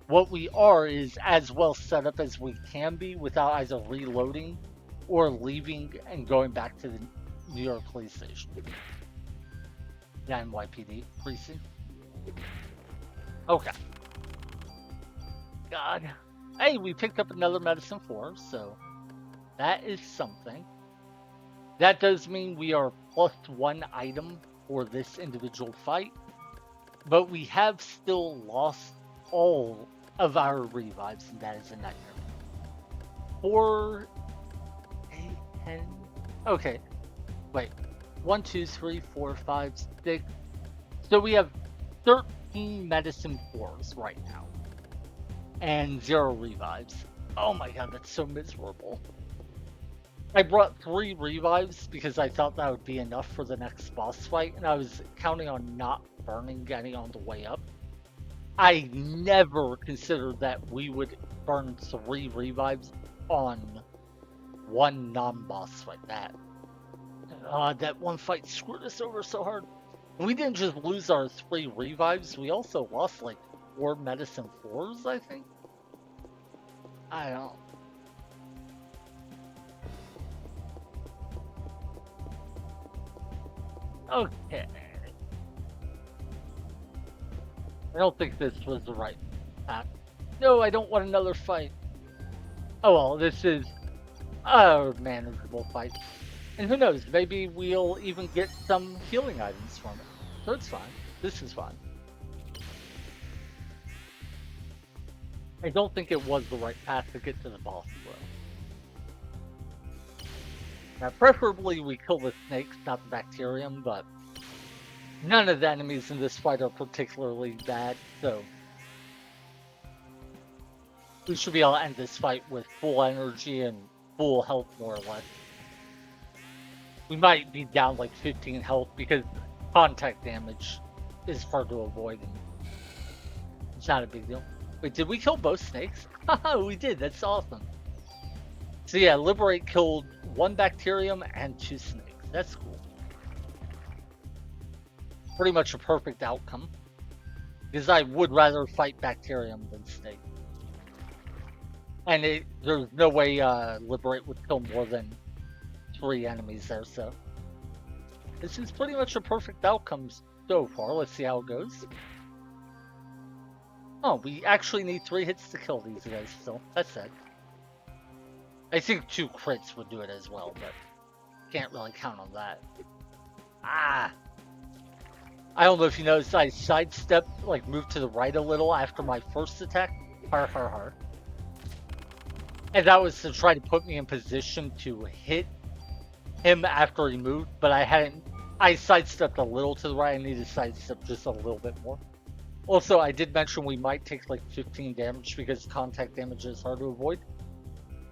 What we are is as well set up as we can be without either reloading or leaving and going back to the New York Police Station. The NYPD precinct. Okay. God. Hey, we picked up another medicine 4, so that is something. That does mean we are +1 item for this individual fight, but we have still lost all of our revives, and that is a nightmare. 4, 8, 10. Okay. Wait. 1, 2, 3, 4, 5, 6. So we have 13 medicine 4s right now. And 0 revives. Oh my god, that's so miserable. I brought 3 revives because I thought that would be enough for the next boss fight, and I was counting on not burning any on the way up. I never considered that we would burn 3 revives on one non-boss fight. That one fight screwed us over so hard. We didn't just lose our 3 revives, we also lost like 4 medicine 4s, I think? I don't... Okay. I don't think this was the right path. No, I don't want another fight. Oh well, this is a manageable fight. And who knows, maybe we'll even get some healing items from it. So it's fine. This is fine. I don't think it was the right path to get to the boss, though. Now, preferably we kill the snakes, not the bacterium, but none of the enemies in this fight are particularly bad, so we should be able to end this fight with full energy and full health, more or less. We might be down like 15 health because contact damage is hard to avoid in It's not a big deal. Wait, did we kill both snakes? Haha, we did. That's awesome. So yeah, Liberate killed one bacterium and two snakes. That's cool. Pretty much a perfect outcome. Because I would rather fight bacterium than snake. And there's no way Liberate would kill more than three enemies there, so this is pretty much a perfect outcome so far. Let's see how it goes. Oh, we actually need three hits to kill these guys still. That's sad. I think two crits would do it as well, but can't really count on that. Ah! I don't know if you noticed, I sidestepped, like moved to the right a little after my first attack. Har har har. And that was to try to put me in position to hit him after he moved, but I sidestepped a little to the right. I needed to sidestep just a little bit more. Also, I did mention we might take like 15 damage because contact damage is hard to avoid.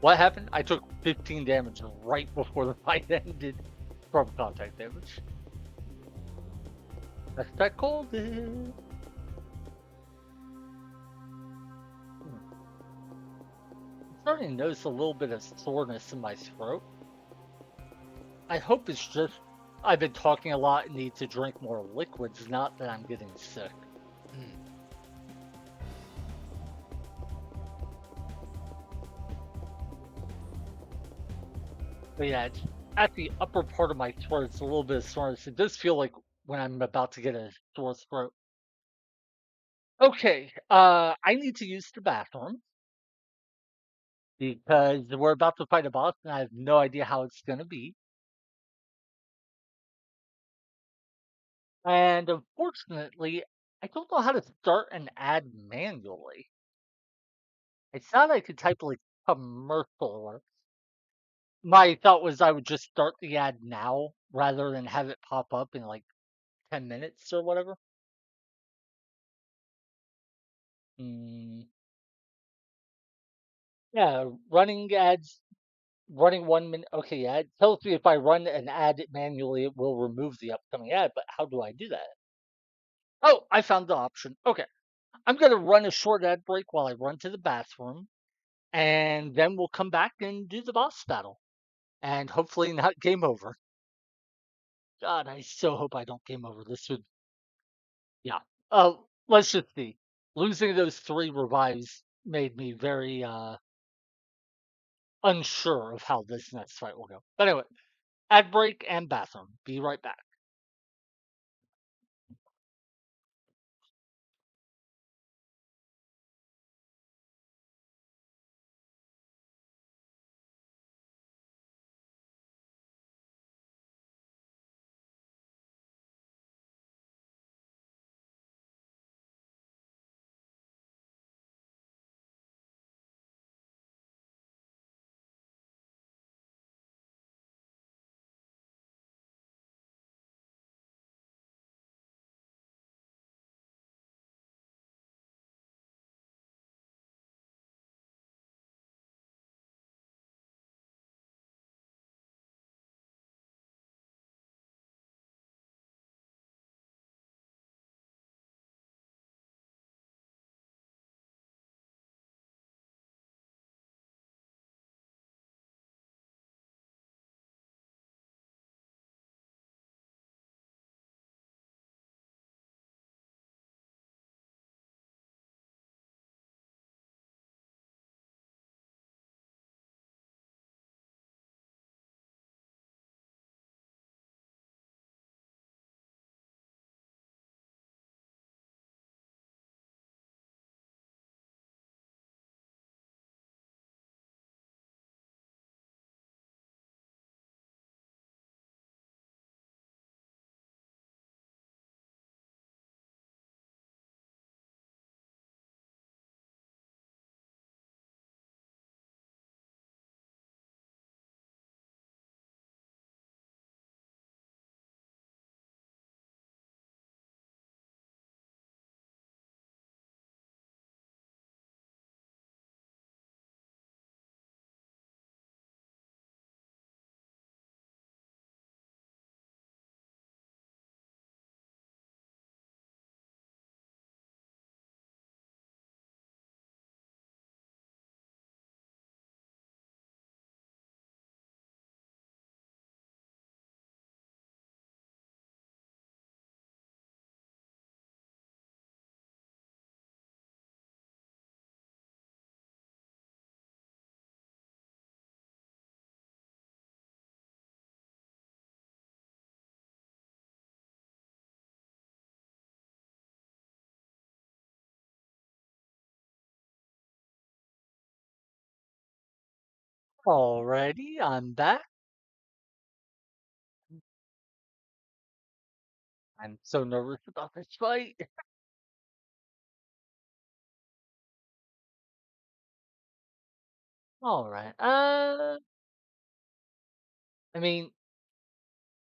What happened? I took 15 damage right before the fight ended from contact damage. That's that cold. I'm starting to notice a little bit of soreness in my throat. I hope it's just I've been talking a lot and need to drink more liquids, not that I'm getting sick. Mm. But yeah, it's at the upper part of my throat. It's a little bit of soreness. It does feel like when I'm about to get a sore throat. Okay, I need to use the bathroom because we're about to fight a boss and I have no idea how it's going to be. And unfortunately, I don't know how to start an ad manually. I thought I could type like commercial or my thought was I would just start the ad now rather than have it pop up in like 10 minutes or whatever. Mm, yeah, running ads, running 1 minute. Okay, yeah, it tells me if I run an ad manually, it will remove the upcoming ad, but how do I do that? Oh, I found the option. Okay, I'm going to run a short ad break while I run to the bathroom, and then we'll come back and do the boss battle. And hopefully not game over. God, I so hope I don't game over. This would, yeah. Let's just see. Losing those three revives made me very unsure of how this next fight will go. But anyway, ad break and bathroom. Be right back. Alrighty, I'm back. I'm so nervous about this fight. All right. I mean,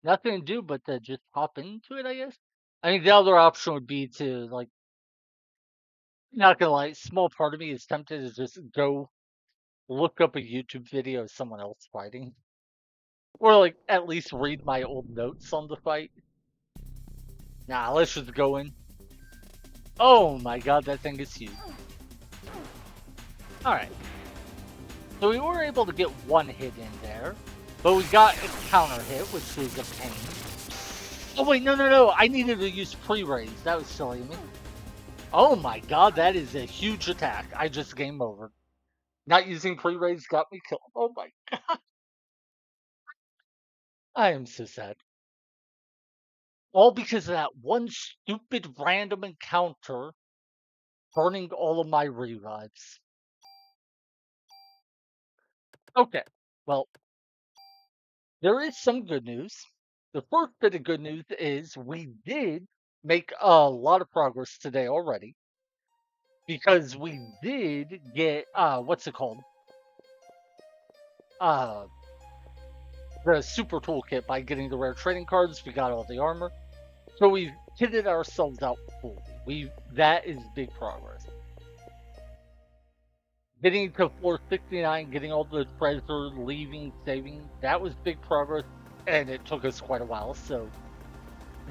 nothing to do but to just hop into it, I guess. I mean, the other option would be to like, not gonna lie, small part of me is tempted to just go look up a YouTube video of someone else fighting, or like at least read my old notes on the fight. Nah, let's just go in. Oh my god, that thing is huge. All right. So we were able to get one hit in there, but we got a counter hit, which was a pain. Oh wait, no, no, no! I needed to use pre-raise. That was silly of me. Oh my god, that is a huge attack. I just game over. Not using pre-raise got me killed. Oh my god, I am so sad. All because of that one stupid random encounter burning all of my revives. Okay, well, there is some good news. The first bit of good news is we did make a lot of progress today already because we did get what's it called? Uh the super toolkit by getting the rare trading cards, we got all the armor. So we've kitted ourselves out fully. That is big progress. Getting to floor 69, getting all the treasure, leaving, saving, that was big progress, and it took us quite a while, so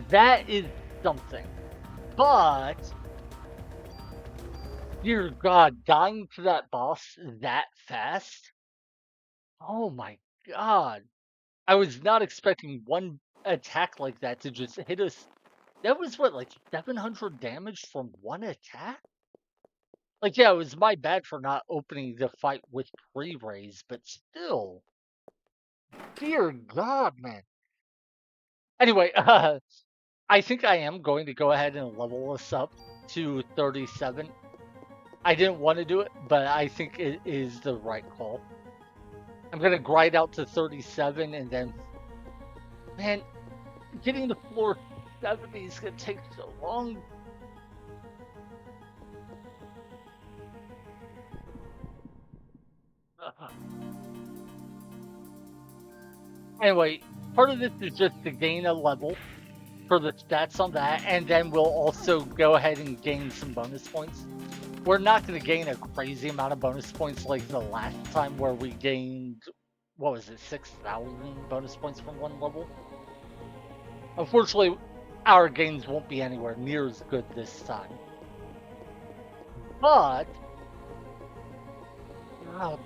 that is something. But dear God, dying to that boss that fast? Oh my God. I was not expecting one attack like that to just hit us. That was what, like 700 damage from one attack? Like, yeah, it was my bad for not opening the fight with pre-raise, but still. Dear God, man. Anyway, I think I am going to go ahead and level us up to 37. I didn't want to do it, but I think it is the right call. I'm gonna grind out to 37 and then, man, getting the floor 70 is gonna take so long. Anyway, part of this is just to gain a level for the stats on that, and then we'll also go ahead and gain some bonus points. We're not going to gain a crazy amount of bonus points like the last time where we gained, what was it, 6,000 bonus points from one level? Unfortunately, our gains won't be anywhere near as good this time. But, I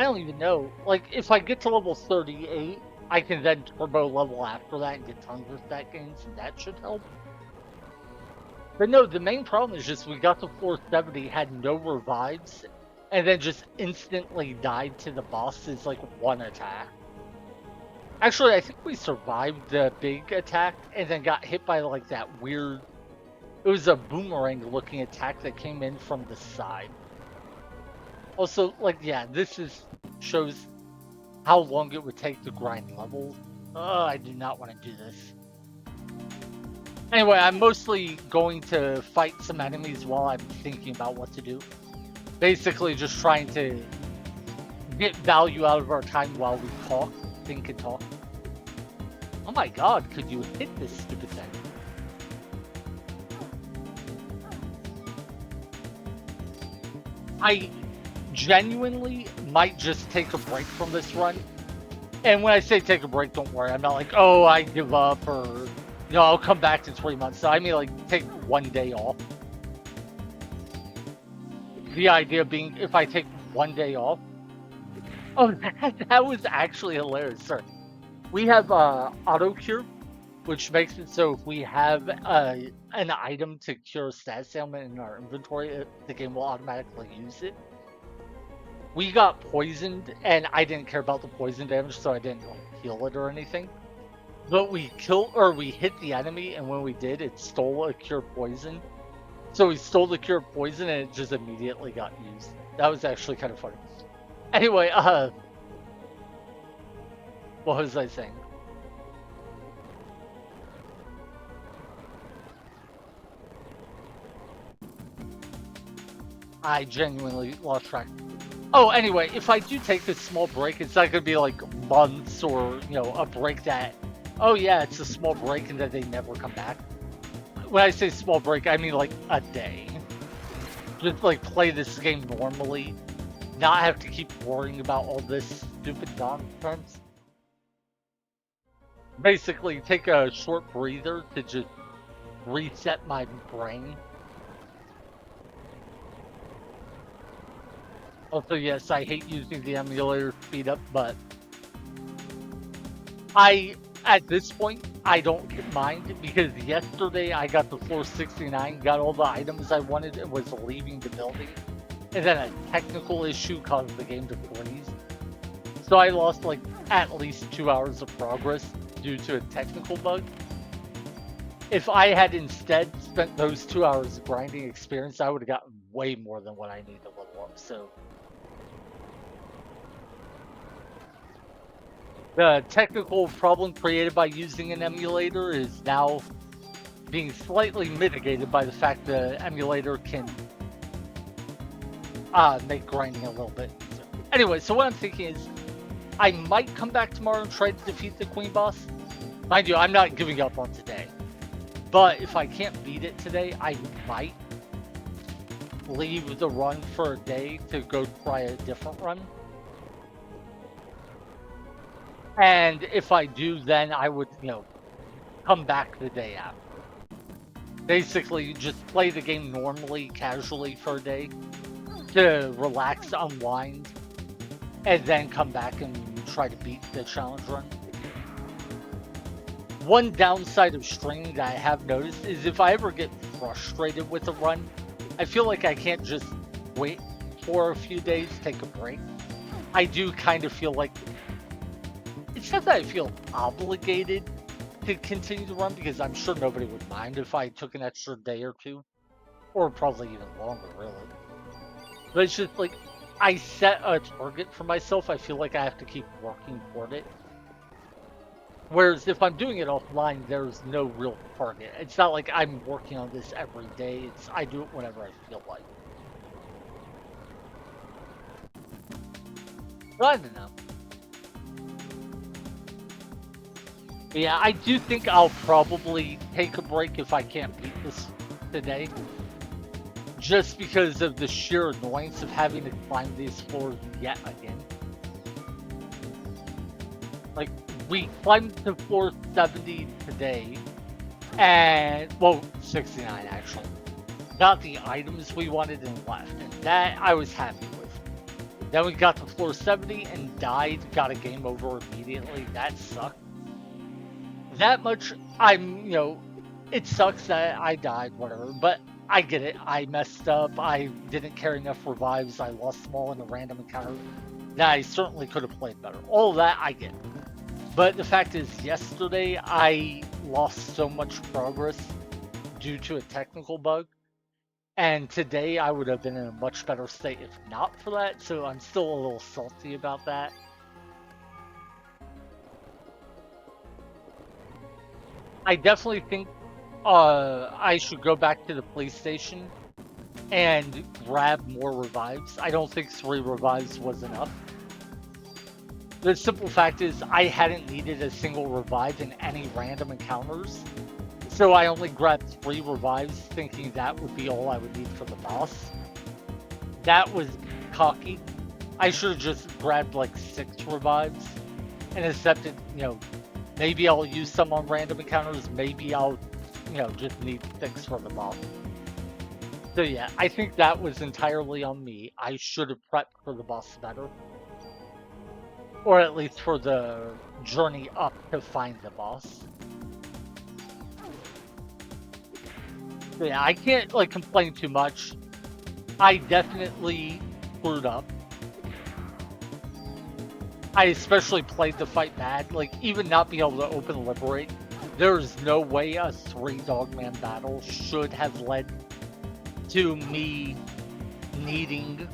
don't even know. Like, if I get to level 38, I can then turbo level after that and get tons of stat gains, and that should help. But no, the main problem is just we got to 470, had no revives, and then just instantly died to the boss's like one attack. Actually, I think we survived the big attack and then got hit by like that weird. It was a boomerang looking attack that came in from the side. Also, like, yeah, shows how long it would take to grind levels. I do not want to do this. Anyway, I'm mostly going to fight some enemies while I'm thinking about what to do. Basically, just trying to get value out of our time while we talk, think and talk. Oh my god, could you hit this stupid thing? I genuinely might just take a break from this run. And when I say take a break, don't worry. I'm not like, oh, I give up or, I'll come back in 3 months. So I mean, like, take one day off. The idea being, if I take one day off. Oh, that was actually hilarious, sir. We have auto cure, which makes it so if we have an item to cure a status ailment in our inventory, the game will automatically use it. We got poisoned, and I didn't care about the poison damage, so I didn't heal it or anything. But we hit the enemy, and when we did, it stole a cure poison. So we stole the cure poison, and it just immediately got used. That was actually kind of funny. Anyway, What was I saying? I genuinely lost track. Oh, anyway, if I do take this small break, it's not gonna be like months or, a break that, oh yeah, it's a small break and then they never come back. When I say small break, I mean like a day. Just like play this game normally, not have to keep worrying about all this stupid nonsense. Basically, take a short breather to just reset my brain. Also, yes, I hate using the emulator to speed up, but at this point, I don't mind because yesterday I got the floor 69, got all the items I wanted, and was leaving the building. And then a technical issue caused the game to freeze. So I lost like at least 2 hours of progress due to a technical bug. If I had instead spent those 2 hours of grinding experience, I would have gotten way more than what I need to level up. So the technical problem created by using an emulator is now being slightly mitigated by the fact the emulator can make grinding a little bit easier. Anyway, so what I'm thinking is I might come back tomorrow and try to defeat the Queen boss. Mind you, I'm not giving up on today. But if I can't beat it today, I might leave the run for a day to go try a different run. And if I do, then I would, come back the day after. Basically, just play the game normally, casually for a day to relax, unwind, and then come back and try to beat the challenge run. One downside of streaming that I have noticed is if I ever get frustrated with a run, I feel like I can't just wait for a few days, take a break. I do kind of feel like, it's not that I feel obligated to continue the run because I'm sure nobody would mind if I took an extra day or two, or probably even longer, really. But it's just like, I set a target for myself, I feel like I have to keep working toward it. Whereas if I'm doing it offline, there's no real target. It's not like I'm working on this every day. I do it whenever I feel like. But I don't know. But yeah, I do think I'll probably take a break if I can't beat this today. Just because of the sheer annoyance of having to climb these floors yet again. Like, we climbed to floor 70 today, and, well, 69 actually. Got the items we wanted and left, and that I was happy with. Then we got to floor 70 and died, got a game over immediately. That sucked. That much, it sucks that I died, whatever, but I get it. I messed up, I didn't carry enough revives, I lost them all in a random encounter. That I certainly could have played better. All of that, I get. But the fact is, yesterday I lost so much progress due to a technical bug. And today I would have been in a much better state if not for that, so I'm still a little salty about that. I definitely think I should go back to the police station and grab more revives. I don't think 3 revives was enough. The simple fact is I hadn't needed a single revive in any random encounters. So I only grabbed 3 revives thinking that would be all I would need for the boss. That was cocky. I should have just grabbed like 6 revives and accepted, maybe I'll use some on random encounters, maybe I'll, just need 6 for the boss. So yeah, I think that was entirely on me. I should have prepped for the boss better. Or at least for the journey up to find the boss. So yeah, I can't complain too much. I definitely screwed up. I especially played the fight bad. Even not being able to open Liberate, there's no way a 3 Dogman battle should have led to me needing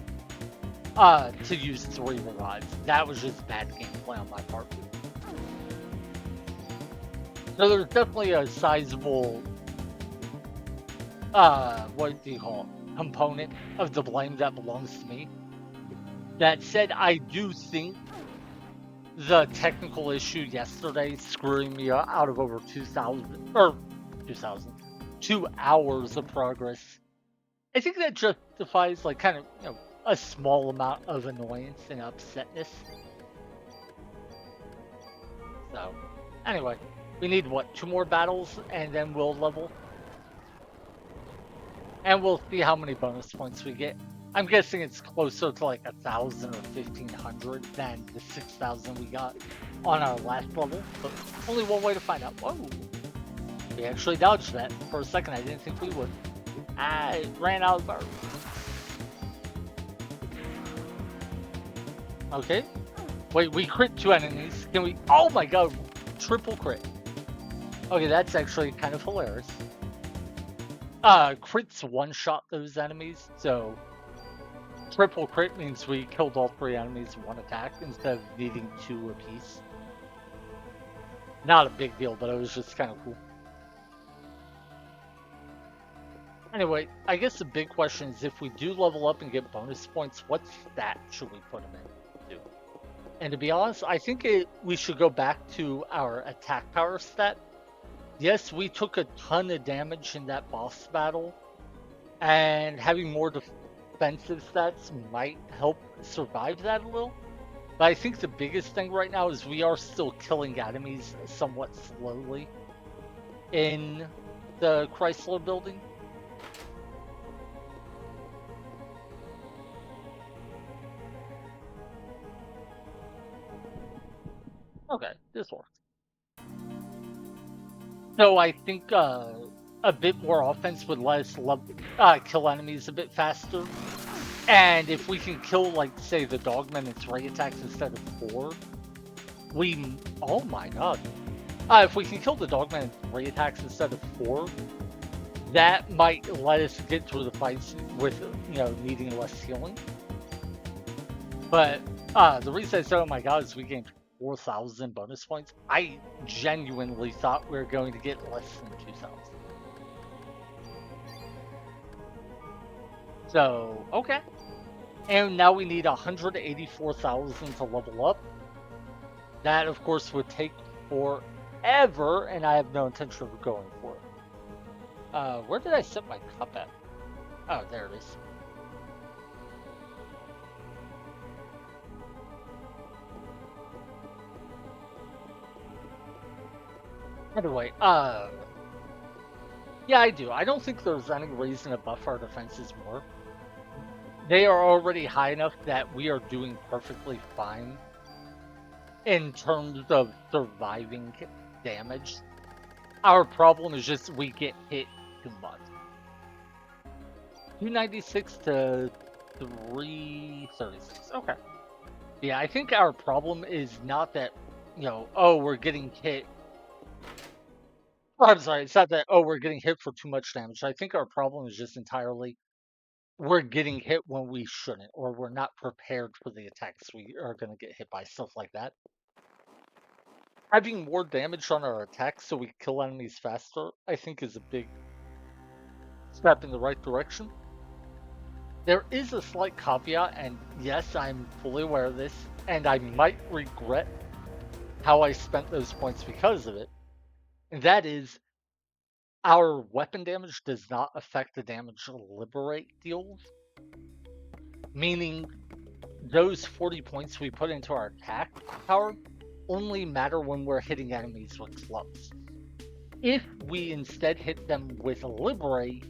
to use 3 revives. That was just bad gameplay on my part. So there's definitely a sizable, what do you call it, component of the blame that belongs to me. That said, I do think the technical issue yesterday screwing me out of over 2,000, or 2,000, 2 hours of progress. I think that justifies, like, kind of, a small amount of annoyance and upsetness. So, anyway, we need, what, 2 more battles, and then we'll level? And we'll see how many bonus points we get. I'm guessing it's closer to like 1,000 or 1,500 than the 6,000 we got on our last level, but only one way to find out. Whoa, we actually dodged that. For a second, I didn't think we would. I ran out of birds. Okay. Wait, we crit 2 enemies. Can we? Oh my god, triple crit. Okay, that's actually kind of hilarious. Crits one-shot those enemies, so triple crit means we killed all 3 enemies in one attack instead of needing 2 apiece. Not a big deal, but it was just kind of cool. Anyway, I guess the big question is, if we do level up and get bonus points, what stat should we put them in? And to be honest, I think we should go back to our attack power stat. Yes, we took a ton of damage in that boss battle, and having more defensive stats might help survive that a little. But I think the biggest thing right now is we are still killing enemies somewhat slowly in the Chrysler building. Okay, this works. So I think a bit more offense would let us kill enemies a bit faster. And if we can kill, like, say, the dogman in 3 attacks instead of 4, oh my god. If we can kill the dogman in 3 attacks instead of 4, that might let us get through the fights with, needing less healing. But the reason I said, oh my god, is we gained 4,000 bonus points. I genuinely thought we were going to get less than 2,000. So, okay. And now we need 184,000 to level up. That, of course, would take forever, and I have no intention of going for it. Where did I set my cup at? Oh, there it is. Anyway, yeah, I do. I don't think there's any reason to buff our defenses more. They are already high enough that we are doing perfectly fine in terms of surviving damage. Our problem is just we get hit too much. 296 to 336. Okay. Yeah, I think our problem is not that, oh, we're getting hit. Oh, I'm sorry, it's not that, oh, we're getting hit for too much damage. I think our problem is just entirely we're getting hit when we shouldn't, or we're not prepared for the attacks we are going to get hit by, stuff like that. Having more damage on our attacks so we kill enemies faster, I think, is a big step in the right direction. There is a slight caveat, and yes, I'm fully aware of this, and I might regret how I spent those points because of it. And that is, our weapon damage does not affect the damage Liberate deals. Meaning, those 40 points we put into our attack power only matter when we're hitting enemies with clubs. If we instead hit them with Liberate,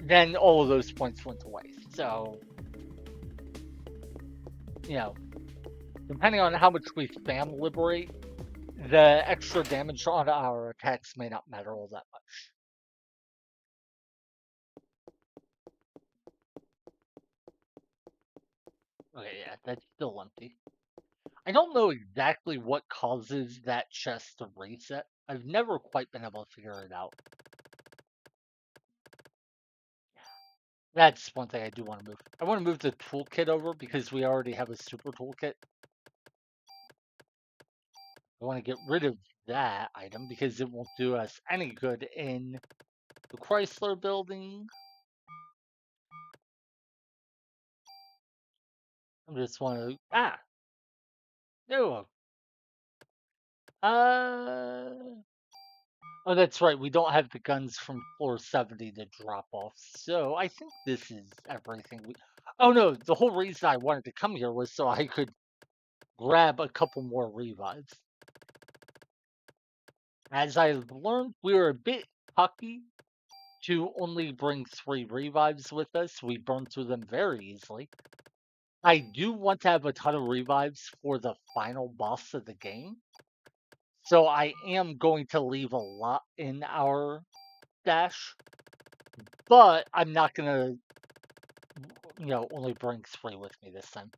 then all of those points went away. So, depending on how much we spam Liberate, the extra damage on our attacks may not matter all that much. Okay, yeah, that's still empty. I don't know exactly what causes that chest to reset. I've never quite been able to figure it out. That's one thing I do want to move. I want to move the toolkit over because we already have a super toolkit. I want to get rid of that item because it won't do us any good in the Chrysler building. I just want to no. Uh oh, that's right. We don't have the guns from floor 70 to drop off. So I think this is everything we. Oh no, the whole reason I wanted to come here was so I could grab a couple more revives. As I've learned, we were a bit cocky to only bring 3 revives with us. We burned through them very easily. I do want to have a ton of revives for the final boss of the game. So I am going to leave a lot in our stash, but I'm not going to, only bring 3 with me this time.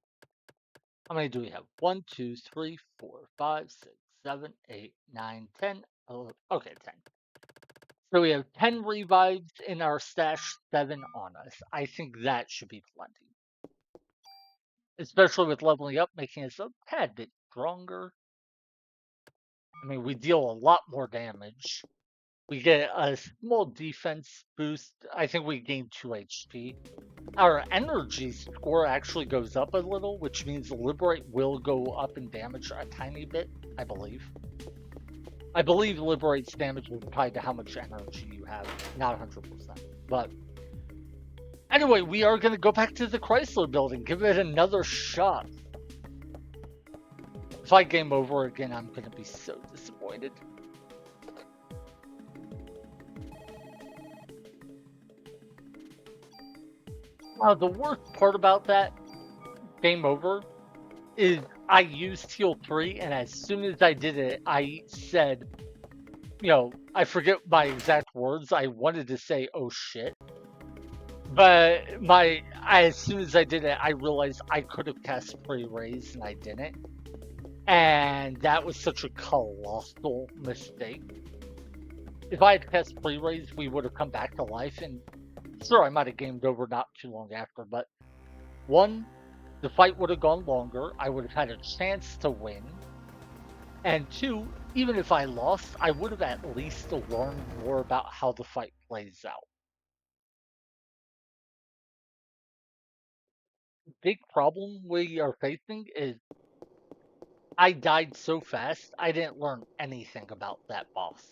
How many do we have? 1, 2, 3, 4, 5, 6, 7, 8, 9, 10. Oh, okay, 10. So we have 10 revives in our stash, 7 on us. I think that should be plenty. Especially with leveling up, making us a tad bit stronger. I mean, we deal a lot more damage. We get a small defense boost. I think we gain 2 HP. Our energy score actually goes up a little, which means Liberate will go up in damage a tiny bit, I believe. I believe Liberate's damage is tied to how much energy you have, not 100%. But anyway, we are going to go back to the Chrysler building, give it another shot. If I game over again, I'm going to be so disappointed. The worst part about that game over is I used heal 3, and as soon as I did it, I said, I forget my exact words. I wanted to say, oh shit. But as soon as I did it, I realized I could have cast pre-raise and I didn't. And that was such a colossal mistake. If I had cast pre-raise, we would have come back to life, and sure, I might have gamed over not too long after, but 1, the fight would have gone longer. I would have had a chance to win. And 2, even if I lost, I would have at least learned more about how the fight plays out. Big problem we are facing is I died so fast, I didn't learn anything about that boss.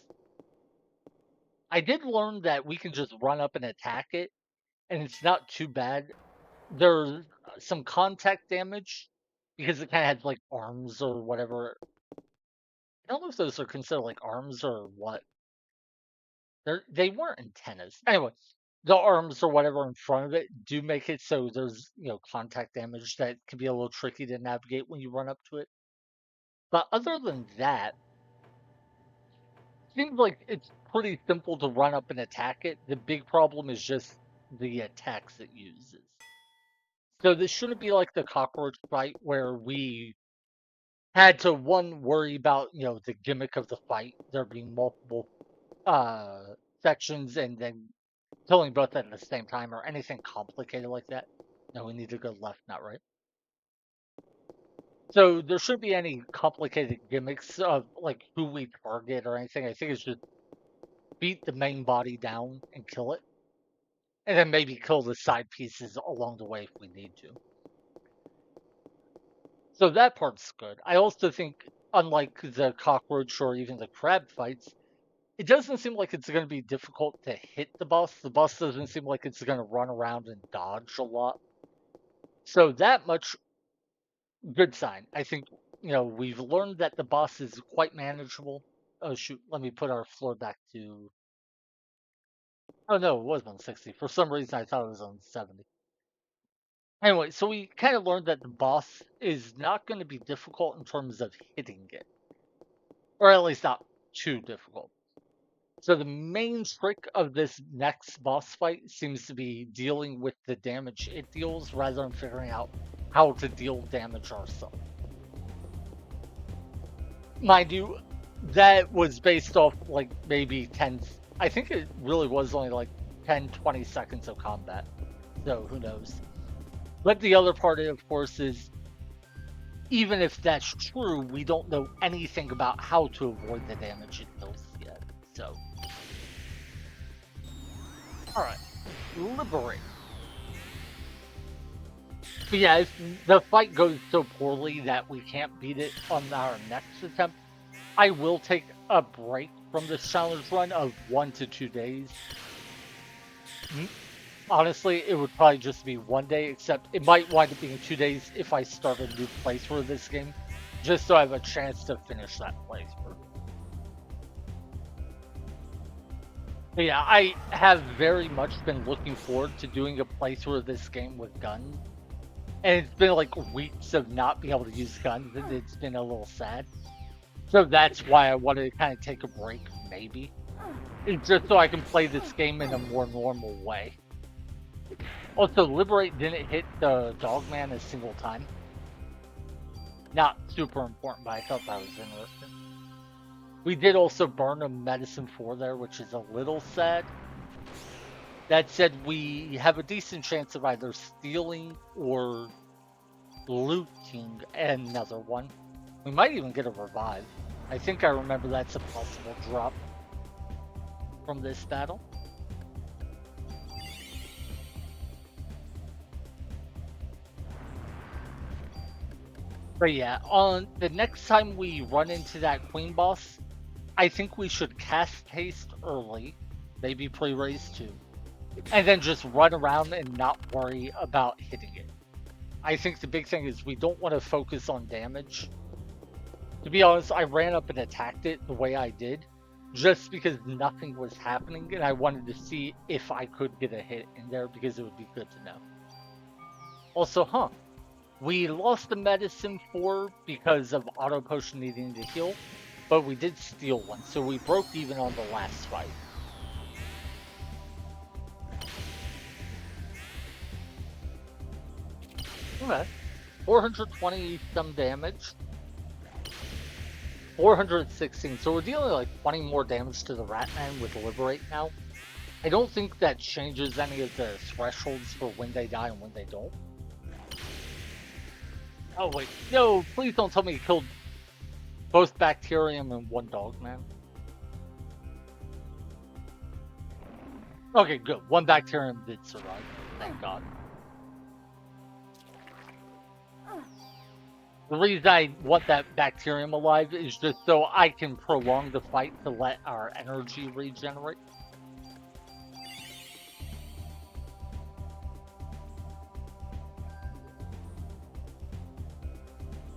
I did learn that we can just run up and attack it, and it's not too bad. There's some contact damage because it kind of has like arms or whatever. I don't know if those are considered like arms or what. They weren't antennas. Anyway, the arms or whatever in front of it do make it so there's contact damage that can be a little tricky to navigate when you run up to it. But other than that, seems like it's pretty simple to run up and attack it. The big problem is just the attacks it uses. So this shouldn't be like the cockroach fight where we had to worry about the gimmick of the fight, there being multiple sections and then killing both at the same time or anything complicated like that. No, we need to go left, not right. So there shouldn't be any complicated gimmicks of like who we target or anything. I think it's just beat the main body down and kill it. And then maybe kill the side pieces along the way if we need to. So that part's good. I also think, unlike the cockroach or even the crab fights, it doesn't seem like it's going to be difficult to hit the boss. The boss doesn't seem like it's going to run around and dodge a lot. So that much, good sign. I think, we've learned that the boss is quite manageable. Oh, shoot. Let me put our floor back to... Oh, no, it was on 60. For some reason, I thought it was on 70. Anyway, so we kind of learned that the boss is not going to be difficult in terms of hitting it. Or at least not too difficult. So the main trick of this next boss fight seems to be dealing with the damage it deals rather than figuring out how to deal damage ourselves. Mind you, that was based off like maybe 10, I think it really was only like 10, 20 seconds of combat. So who knows. But the other part, of course, is even if that's true, we don't know anything about how to avoid the damage it deals yet. So, alright, liberate. But yeah, if the fight goes so poorly that we can't beat it on our next attempt, I will take a break from this challenge run of 1 to 2 days. Honestly, it would probably just be 1 day, except it might wind up being 2 days if I start a new playthrough of this game, just so I have a chance to finish that playthrough. But yeah, I have very much been looking forward to doing a playthrough of this game with guns. And it's been like weeks of not being able to use guns, and it's been a little sad. So that's why I wanted to kind of take a break, maybe. It's just so I can play this game in a more normal way. Also, Liberate didn't hit the Dogman a single time. Not super important, but I thought that was interesting. We did also burn a medicine 4 there, which is a little sad. That said, we have a decent chance of either stealing or looting another one. We might even get a revive. I think I remember that's a possible drop from this battle. But yeah, on the next time we run into that queen boss, I think we should cast haste early, maybe pre-raise too, and then just run around and not worry about hitting it. I think the big thing is we don't want to focus on damage. To be honest, I ran up and attacked it the way I did, just because nothing was happening, and I wanted to see if I could get a hit in there because it would be good to know. Also, we lost the medicine 4 because of auto potion needing to heal, but we did steal one, so we broke even on the last fight. Okay. 420 some damage. 416, so we're dealing like 20 more damage to the Ratman with Liberate now. I don't think that changes any of the thresholds for when they die and when they don't. Oh wait, no, please don't tell me you killed both Bacterium and one Dogman. Okay, good. One Bacterium did survive. Thank God. The reason I want that Bacterium alive is just so I can prolong the fight to let our energy regenerate.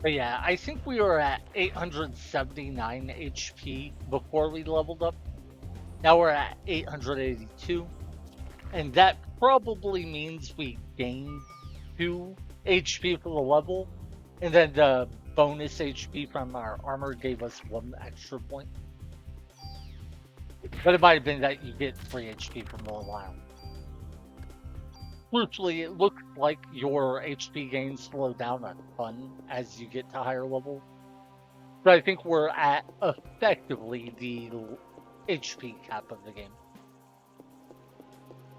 But yeah, I think we were at 879 HP before we leveled up. Now we're at 882. And that probably means we gained 2 HP for the level. And then the bonus HP from our armor gave us 1 extra point. But it might have been that you get 3 HP from the allowance. Crucially, it looks like your HP gains slow down a ton as you get to higher levels. So I think we're at effectively the HP cap of the game.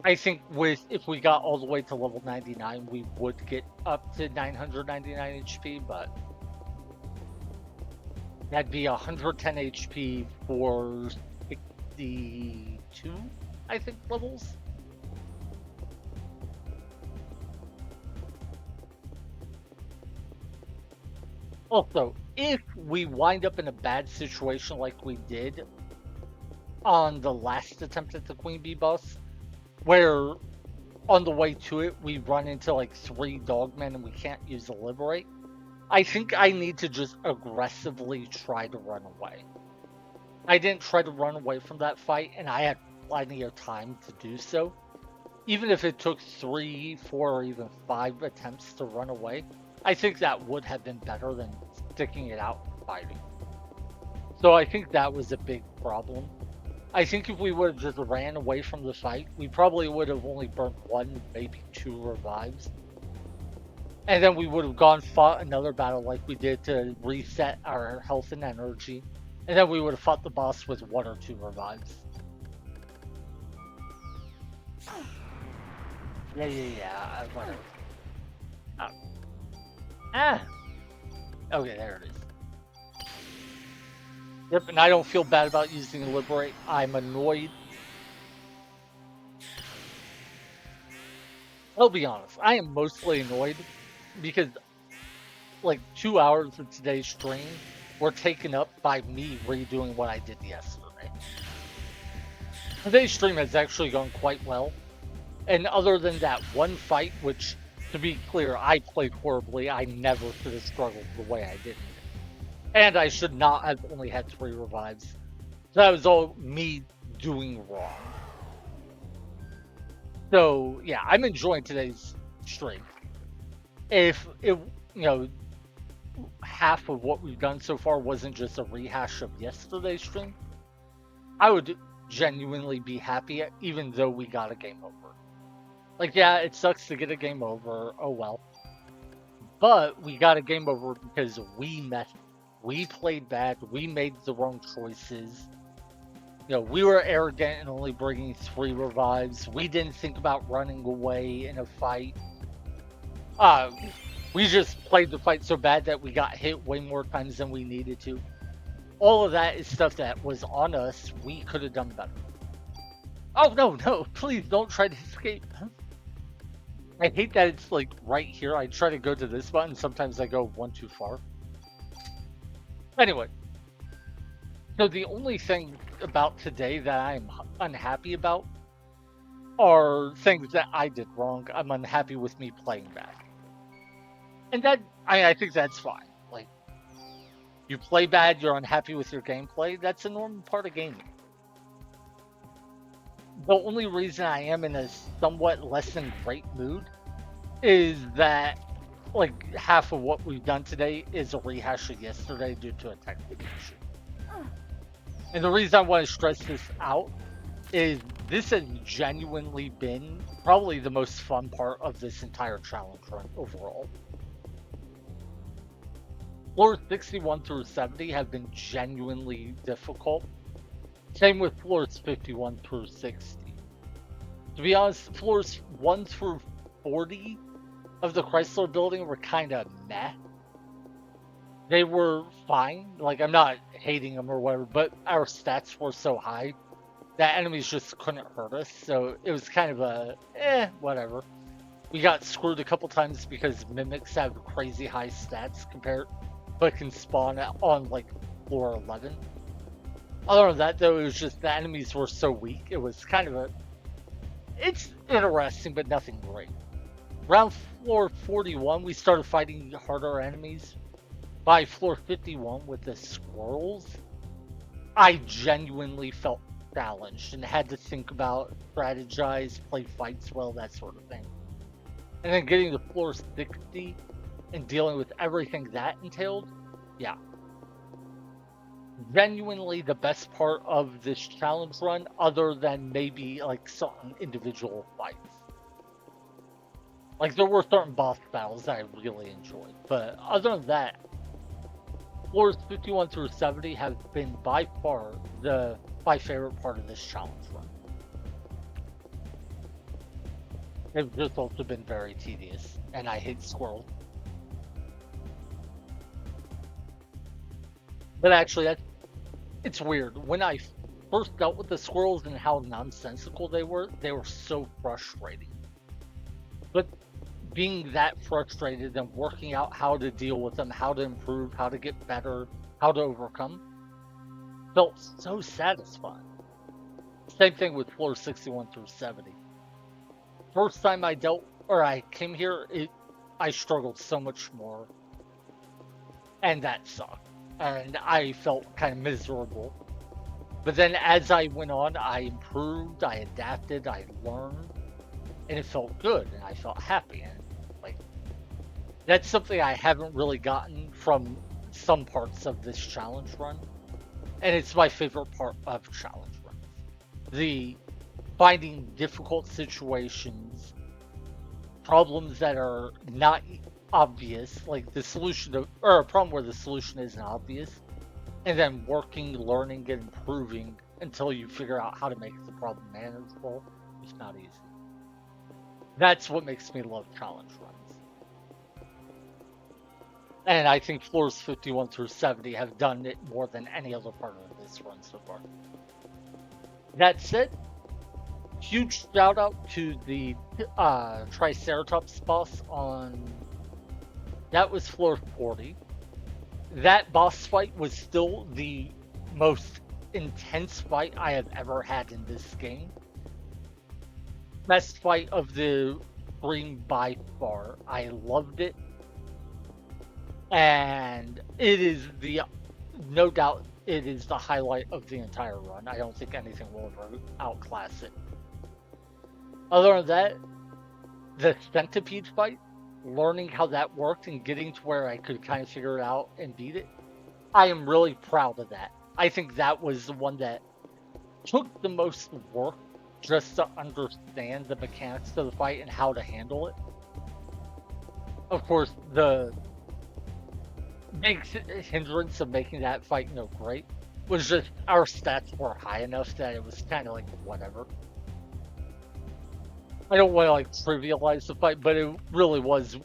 I think if we got all the way to level 99, we would get up to 999 HP, but that'd be 110 HP for 62, I think, levels. Also, if we wind up in a bad situation like we did on the last attempt at the Queen Bee boss, where on the way to it we run into like 3 Dogmen and we can't use the Liberate, I think I need to just aggressively try to run away. I didn't try to run away from that fight, and I had plenty of time to do so. Even if it took 3, 4, or even 5 attempts to run away, I think that would have been better than sticking it out and fighting. So I think that was a big problem. I think if we would have just ran away from the fight, we probably would have only burnt 1, maybe 2 revives. And then we would have gone fought another battle like we did to reset our health and energy. And then we would have fought the boss with 1 or 2 revives. Yeah, whatever. Okay, there it is. Yep, and I don't feel bad about using Liberate. I'm annoyed. I'll be honest, I am mostly annoyed because like 2 hours of today's stream were taken up by me redoing what I did yesterday. Today's stream has actually gone quite well. And other than that one fight, which, to be clear, I played horribly, I never should have struggled the way I did. And I should not have only had 3 revives. So that was all me doing wrong. So, yeah, I'm enjoying today's stream. If it, you know, half of what we've done so far wasn't just a rehash of yesterday's stream, I would genuinely be happy, even though we got a game over. Like, yeah, it sucks to get a game over. Oh well. But we got a game over because we messed. We played bad. We made the wrong choices. We were arrogant and only bringing 3 revives. We didn't think about running away in a fight. We just played the fight so bad that we got hit way more times than we needed to. All of that is stuff that was on us. We could have done better. Oh, no, please don't try to escape. I hate that it's like right here. I try to go to this button. Sometimes I go one too far. Anyway, so the only thing about today that I'm unhappy about are things that I did wrong. I'm unhappy with me playing bad. And that, I think that's fine. Like, you play bad, you're unhappy with your gameplay, that's a normal part of gaming. The only reason I am in a somewhat less than great mood is that, like, half of what we've done today is a rehash of yesterday due to a technical issue. And the reason I want to stress this out is this has genuinely been probably the most fun part of this entire challenge run overall. Floors 61 through 70 have been genuinely difficult. Same with floors 51 through 60. To be honest, floors 1 through 40 of the Chrysler building were kind of meh. They were fine. Like, I'm not hating them or whatever, but our stats were so high that enemies just couldn't hurt us. So it was kind of a, whatever. We got screwed a couple times because mimics have crazy high stats but can spawn on like floor 11. Other than that, though, it was just the enemies were so weak. It was kind of it's interesting, but nothing great. Around floor 41, we started fighting harder enemies. By floor 51 with the squirrels, I genuinely felt challenged and had to think about, strategize, play fights well, that sort of thing. And then getting to floor 60 and dealing with everything that entailed, yeah. Genuinely the best part of this challenge run, other than maybe like certain individual fights. Like, there were certain boss battles that I really enjoyed, but other than that, floors 51 through 70 have been by far my favorite part of this challenge run. They've just also been very tedious, and I hate squirrels. But actually, it's weird. When I first dealt with the squirrels and how nonsensical they were so frustrating. But being that frustrated and working out how to deal with them, how to improve, how to get better, how to overcome, felt so satisfying. Same thing with floor 61 through 70. First time I came here, I struggled so much more. And that sucked. And I felt kind of miserable. But then as I went on, I improved, I adapted, I learned, and it felt good, and I felt happy. And like, that's something I haven't really gotten from some parts of this challenge run. And it's my favorite part of challenge runs. The finding difficult situations, problems that are not obvious, like the solution to, or a problem where the solution isn't obvious, and then working, learning, and improving until you figure out how to make the problem manageable. It's not easy. That's what makes me love challenge runs. And I think floors 51 through 70 have done it more than any other part of this run so far. That said, huge shout out to the Triceratops boss on that was floor 40. That boss fight was still the most intense fight I have ever had in this game. Best fight of the stream by far. I loved it. And it is the no doubt it is the highlight of the entire run. I don't think anything will ever outclass it. Other than that, the centipede fight, learning how that worked and getting to where I could kind of figure it out and beat it, I am really proud of that. I think that was the one that took the most work just to understand the mechanics of the fight and how to handle it. Of course, the big hindrance of making that fight great was just our stats were high enough that it was kind of like whatever. I don't want to like trivialize the fight, but it really was.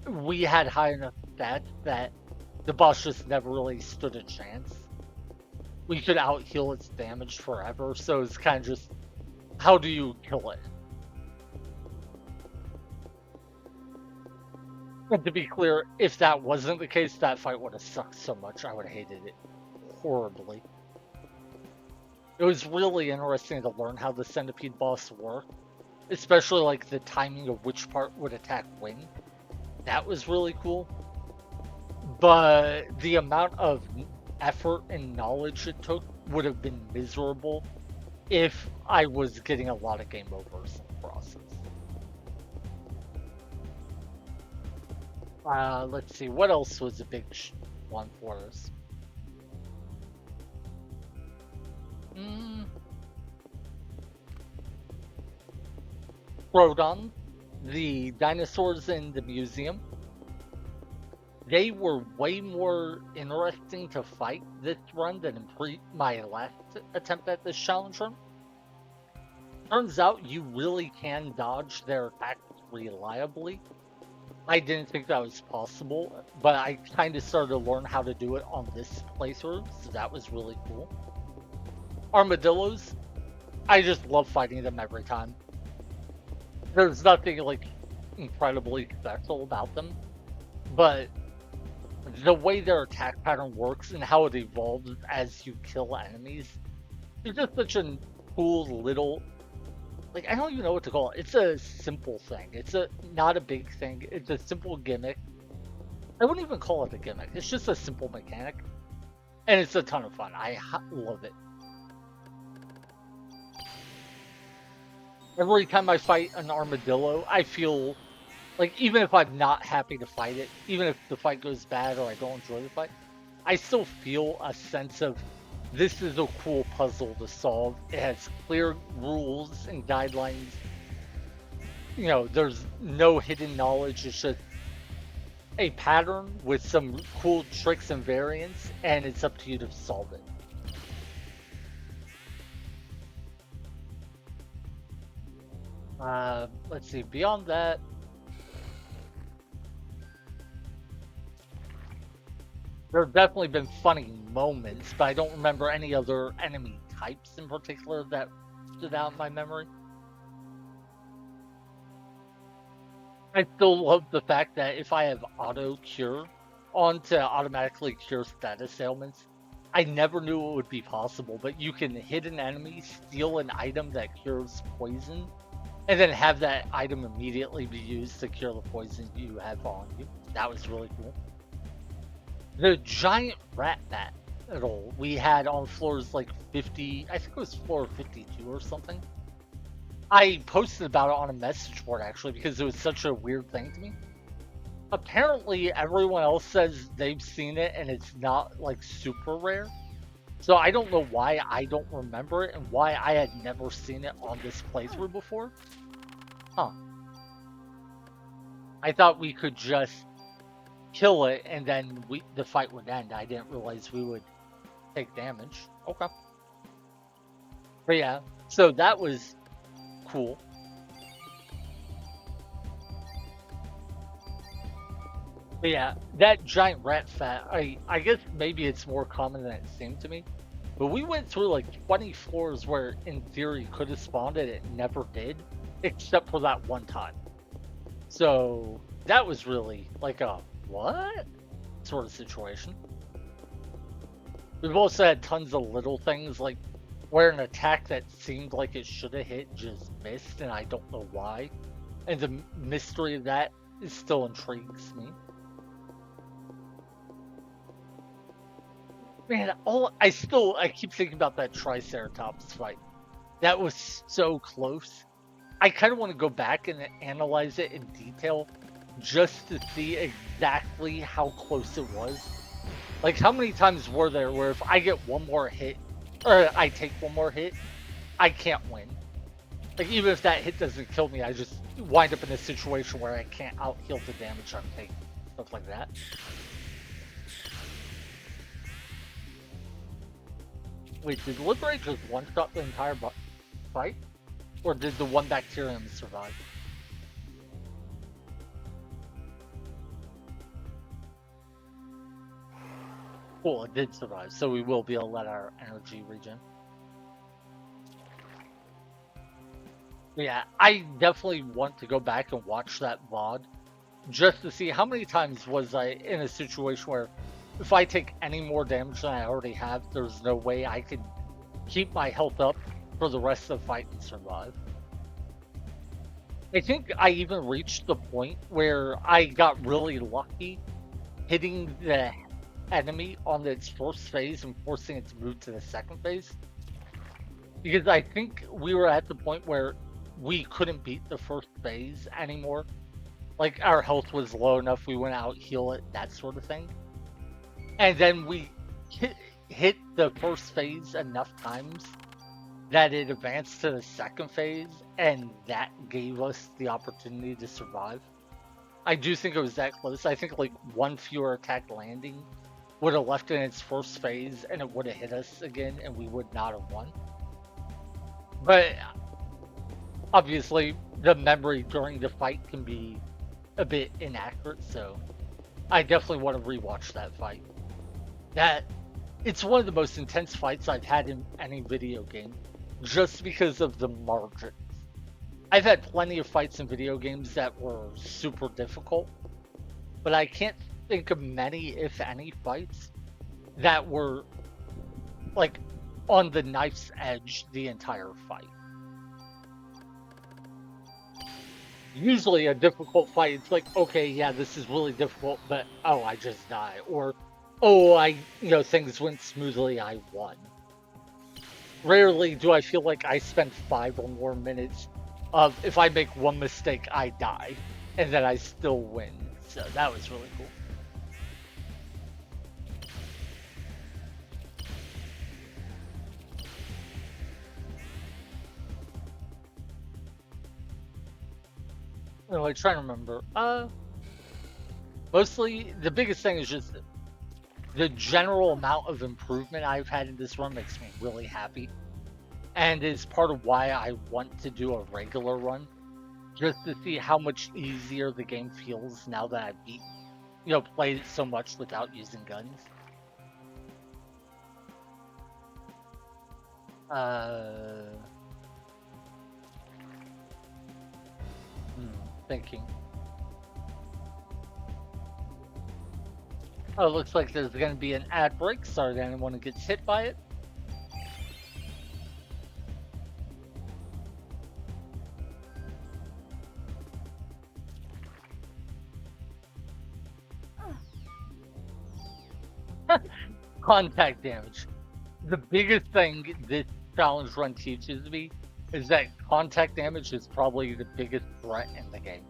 We had high enough stats that the boss just never really stood a chance. We could out heal its damage forever, so it's kind of just how do you kill it? And to be clear, if that wasn't the case, that fight would have sucked so much. I would have hated it horribly. It was really interesting to learn how the centipede boss worked, especially like the timing of which part would attack when. That was really cool. But the amount of effort and knowledge it took would have been miserable if I was getting a lot of game overs in the process. Let's see, what else was a big one for us? Rodon, the dinosaurs in the museum. They were way more interesting to fight this run than in my last attempt at this challenge run. Turns out you really can dodge their attacks reliably. I didn't think that was possible, but I kind of started to learn how to do it on this playthrough, so that was really cool. Armadillos, I just love fighting them every time. There's nothing like incredibly special about them, but the way their attack pattern works and how it evolves as you kill enemies is just such a cool little, like, I don't even know what to call it. It's a simple thing. It's not a big thing. It's a simple gimmick. I wouldn't even call it a gimmick. It's just a simple mechanic, and it's a ton of fun. I love it. Every time I fight an armadillo, I feel like even if I'm not happy to fight it, even if the fight goes bad or I don't enjoy the fight, I still feel a sense of this is a cool puzzle to solve. It has clear rules and guidelines. You know, there's no hidden knowledge. It's just a pattern with some cool tricks and variants, and it's up to you to solve it. Let's see, beyond that, there have definitely been funny moments, but I don't remember any other enemy types in particular that stood out in my memory. I still love the fact that if I have auto cure on to automatically cure status ailments, I never knew it would be possible, but you can hit an enemy, steal an item that cures poison, and then have that item immediately be used to cure the poison you have on you. That was really cool. The giant rat battle we had on floors like 50, I think it was floor 52 or something. I posted about it on a message board actually because it was such a weird thing to me. Apparently, everyone else says they've seen it and it's not like super rare. So I don't know why I don't remember it and why I had never seen it on this playthrough before. Huh. I thought we could just kill it and then the fight would end. I didn't realize we would take damage. Okay. But yeah, so that was cool. But yeah, that giant rat fat, I guess maybe it's more common than it seemed to me. But we went through like 20 floors where in theory could have spawned it, it never did, except for that one time. So that was really like a what sort of situation. We've also had tons of little things like where an attack that seemed like it should have hit just missed, and I don't know why. And the mystery of that is still intrigues me. Man, I keep thinking about that Triceratops fight. That was so close. I kind of want to go back and analyze it in detail just to see exactly how close it was. Like, how many times were there where if I get one more hit, or I take one more hit, I can't win? Like, even if that hit doesn't kill me, I just wind up in a situation where I can't out heal the damage I'm taking. Stuff like that. Wait, did Liberate just one-shot the entire fight? Or did the one bacterium survive? Cool, it did survive, so we will be able to let our energy regen. Yeah, I definitely want to go back and watch that VOD just to see how many times was I in a situation where if I take any more damage than I already have, there's no way I can keep my health up for the rest of the fight and survive. I think I even reached the point where I got really lucky hitting the enemy on its first phase and forcing it to move to the second phase. Because I think we were at the point where we couldn't beat the first phase anymore. Like our health was low enough, we went out, heal it, that sort of thing. And then we hit the first phase enough times that it advanced to the second phase, and that gave us the opportunity to survive. I do think it was that close. I think like one fewer attack landing would have left in its first phase and it would have hit us again and we would not have won. But obviously, the memory during the fight can be a bit inaccurate, so I definitely want to rewatch that fight. It's one of the most intense fights I've had in any video game, just because of the margins. I've had plenty of fights in video games that were super difficult, but I can't think of many, if any, fights that were like on the knife's edge the entire fight. Usually a difficult fight, it's like, okay, yeah, this is really difficult, but oh, I just die. Or, oh, things went smoothly, I won. Rarely do I feel like I spend 5 or more minutes of if I make one mistake, I die, and then I still win. So that was really cool. I'm trying to remember. Mostly the biggest thing is just the general amount of improvement I've had in this run makes me really happy, and is part of why I want to do a regular run, just to see how much easier the game feels now that I've played it so much without using guns. Thinking. Oh, it looks like there's going to be an ad break. Sorry to anyone who gets hit by it. Contact damage. The biggest thing this challenge run teaches me is that contact damage is probably the biggest threat in the game.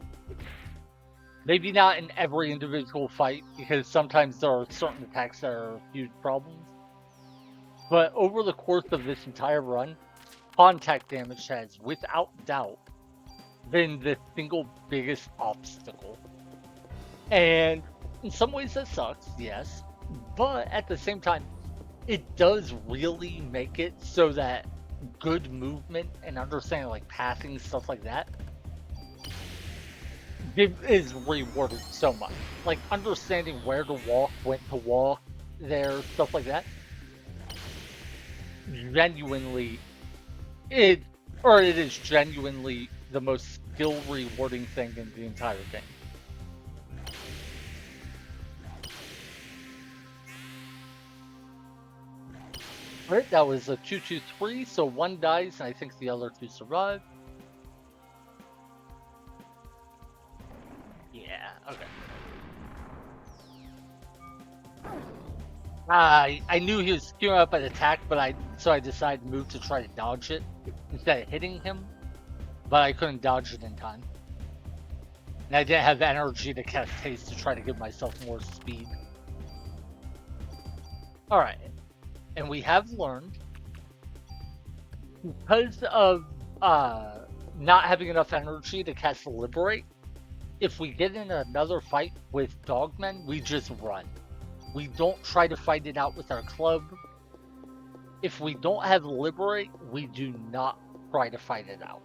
Maybe not in every individual fight, because sometimes there are certain attacks that are huge problems. But over the course of this entire run, contact damage has, without doubt, been the single biggest obstacle. And in some ways that sucks, yes. But at the same time, it does really make it so that good movement and understanding like pathing, stuff like that, is rewarded so much. Like understanding where to walk, when to walk, there, stuff like that. Genuinely, it it is genuinely the most skill rewarding thing in the entire game. Right, that was a 2-2-3, so one dies, and I think the other two survive. Yeah, okay. I knew he was queuing up an attack, but I decided to move to try to dodge it instead of hitting him, but I couldn't dodge it in time. And I didn't have energy to cast haste to try to give myself more speed. Alright, and we have learned, because of not having enough energy to cast Liberate, if we get in another fight with dogmen, we just run. We don't try to fight it out with our club. If we don't have Liberate, we do not try to fight it out.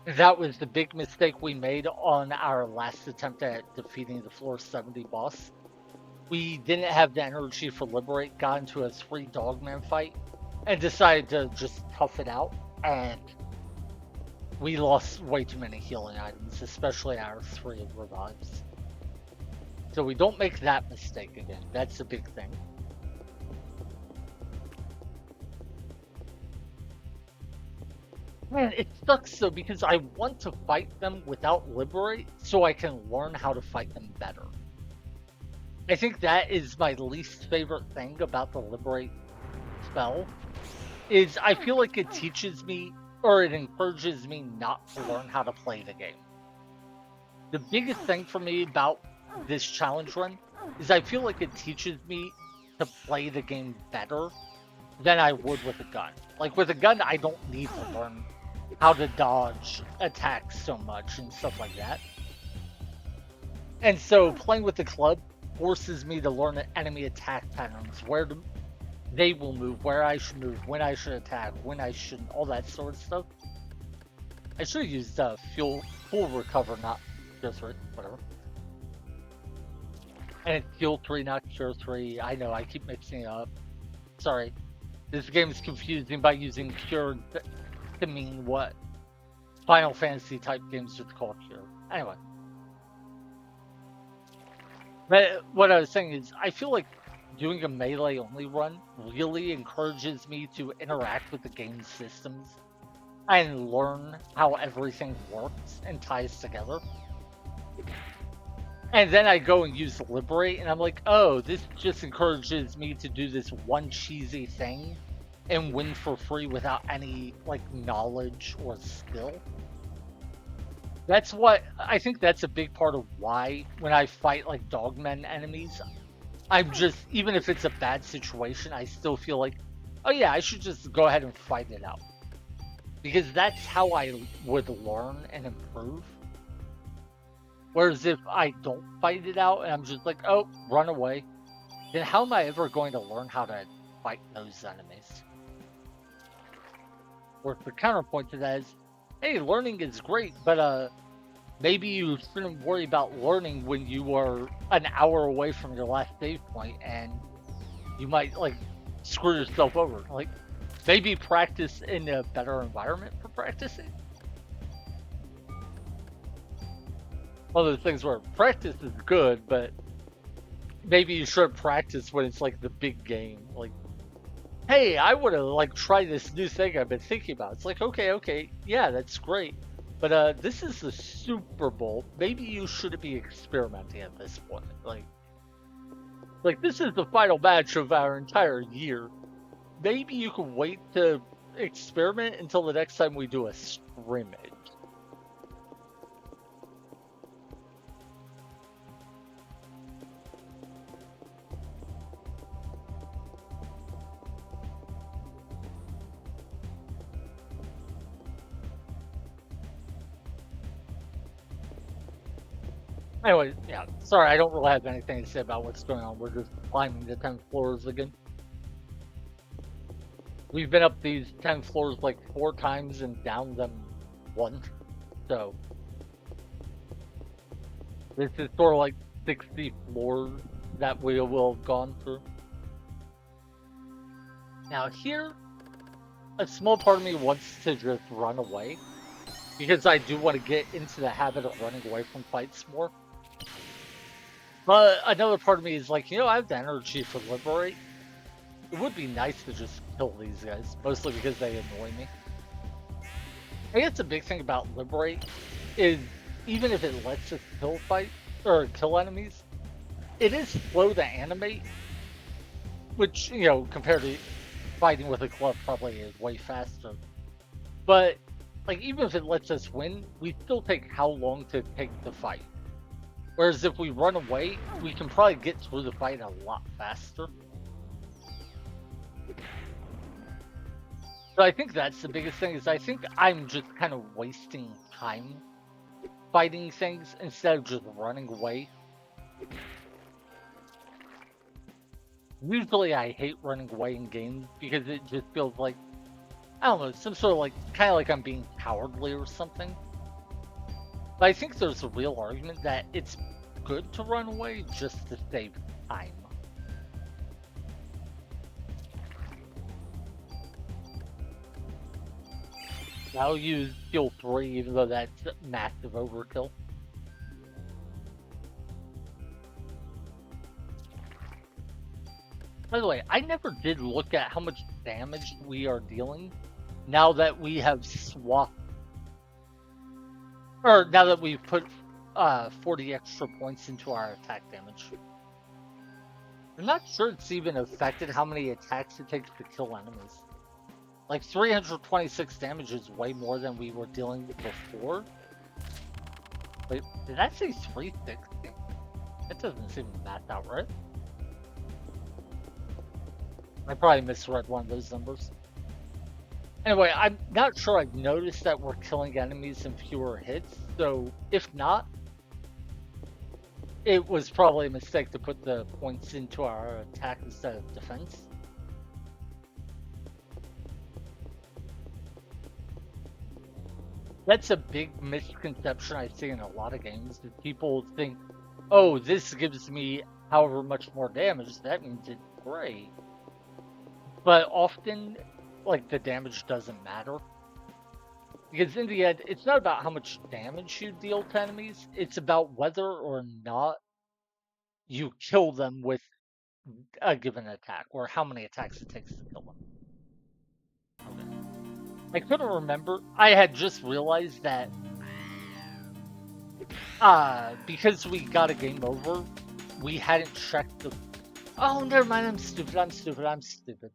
That was the big mistake we made on our last attempt at defeating the floor 70 boss. We didn't have the energy for Liberate, got into a 3 dogman fight, and decided to just tough it out, and we lost way too many healing items, especially our 3 revives. So we don't make that mistake again. That's a big thing. Man, it sucks though because I want to fight them without Liberate so I can learn how to fight them better. I think that is my least favorite thing about the Liberate spell, is I feel like it teaches me, or it encourages me not to learn how to play the game. The biggest thing for me about this challenge run is I feel like it teaches me to play the game better than I would with a gun. Like with a gun, I don't need to learn how to dodge attacks so much and stuff like that. And so playing with the club forces me to learn enemy attack patterns, where they will move, where I should move, when I should attack, when I shouldn't, all that sort of stuff. I should have used full recover, not cure 3, whatever. And it's heal 3, not cure 3. I know, I keep mixing it up. Sorry. This game is confusing by using cure to mean what Final Fantasy type games would call cure. Anyway. But what I was saying is, I feel like doing a melee only run really encourages me to interact with the game's systems and learn how everything works and ties together. And then I go and use Liberate, and I'm like, oh, this just encourages me to do this one cheesy thing and win for free without any, like, knowledge or skill. That's what, I think that's a big part of why, when I fight, like, dogmen enemies, I'm just, even if it's a bad situation, I still feel like, oh yeah, I should just go ahead and fight it out. Because that's how I would learn and improve. Whereas if I don't fight it out and I'm just like, oh, run away, then how am I ever going to learn how to fight those enemies? Or the counterpoint to that is, hey, learning is great, but maybe you shouldn't worry about learning when you are an hour away from your last save point and you might, like, screw yourself over. Like, maybe practice in a better environment for practicing. One of those things where practice is good, but maybe you shouldn't practice when it's like the big game. Like, hey, I would have like tried this new thing I've been thinking about. It's like, okay, yeah, that's great. But this is the Super Bowl. Maybe you shouldn't be experimenting at this point. Like this is the final match of our entire year. Maybe you can wait to experiment until the next time we do a scrimmage. Anyway, yeah, sorry, I don't really have anything to say about what's going on. We're just climbing the 10 floors again. We've been up these 10 floors like 4 times and down them 1. So, This is sort of like 60 floors that we will have gone through. Now here, a small part of me wants to just run away because I do want to get into the habit of running away from fights more. But another part of me is like, I have the energy to liberate. It would be nice to just kill these guys, mostly because they annoy me. I guess the big thing about liberate is even if it lets us kill enemies, it is slow to animate, which, compared to fighting with a club probably is way faster. But like even if it lets us win, we still take how long to take the fight. Whereas if we run away, we can probably get through the fight a lot faster. So I think that's the biggest thing, is I think I'm just kind of wasting time fighting things instead of just running away. Usually I hate running away in games because it just feels like, I don't know, some sort of like, kind of like I'm being cowardly or something. But I think there's a real argument that it's good to run away just to save time. I'll use skill 3 even though that's massive overkill. By the way, I never did look at how much damage we are dealing now that we have swapped, or now that we've put 40 extra points into our attack damage. I'm not sure it's even affected how many attacks it takes to kill enemies. Like 326 damage is way more than we were dealing with before. Wait, did I say 360? That doesn't seem math out right. I probably misread one of those numbers. Anyway, I'm not sure I've noticed that we're killing enemies in fewer hits, so if not, it was probably a mistake to put the points into our attack instead of defense. That's a big misconception I see in a lot of games, that people think, oh, this gives me however much more damage, that means it's great. But often, like, the damage doesn't matter. Because in the end, it's not about how much damage you deal to enemies, it's about whether or not you kill them with a given attack, or how many attacks it takes to kill them. Okay. I couldn't remember. I had just realized that because we got a game over, we hadn't checked the... Oh, never mind, I'm stupid.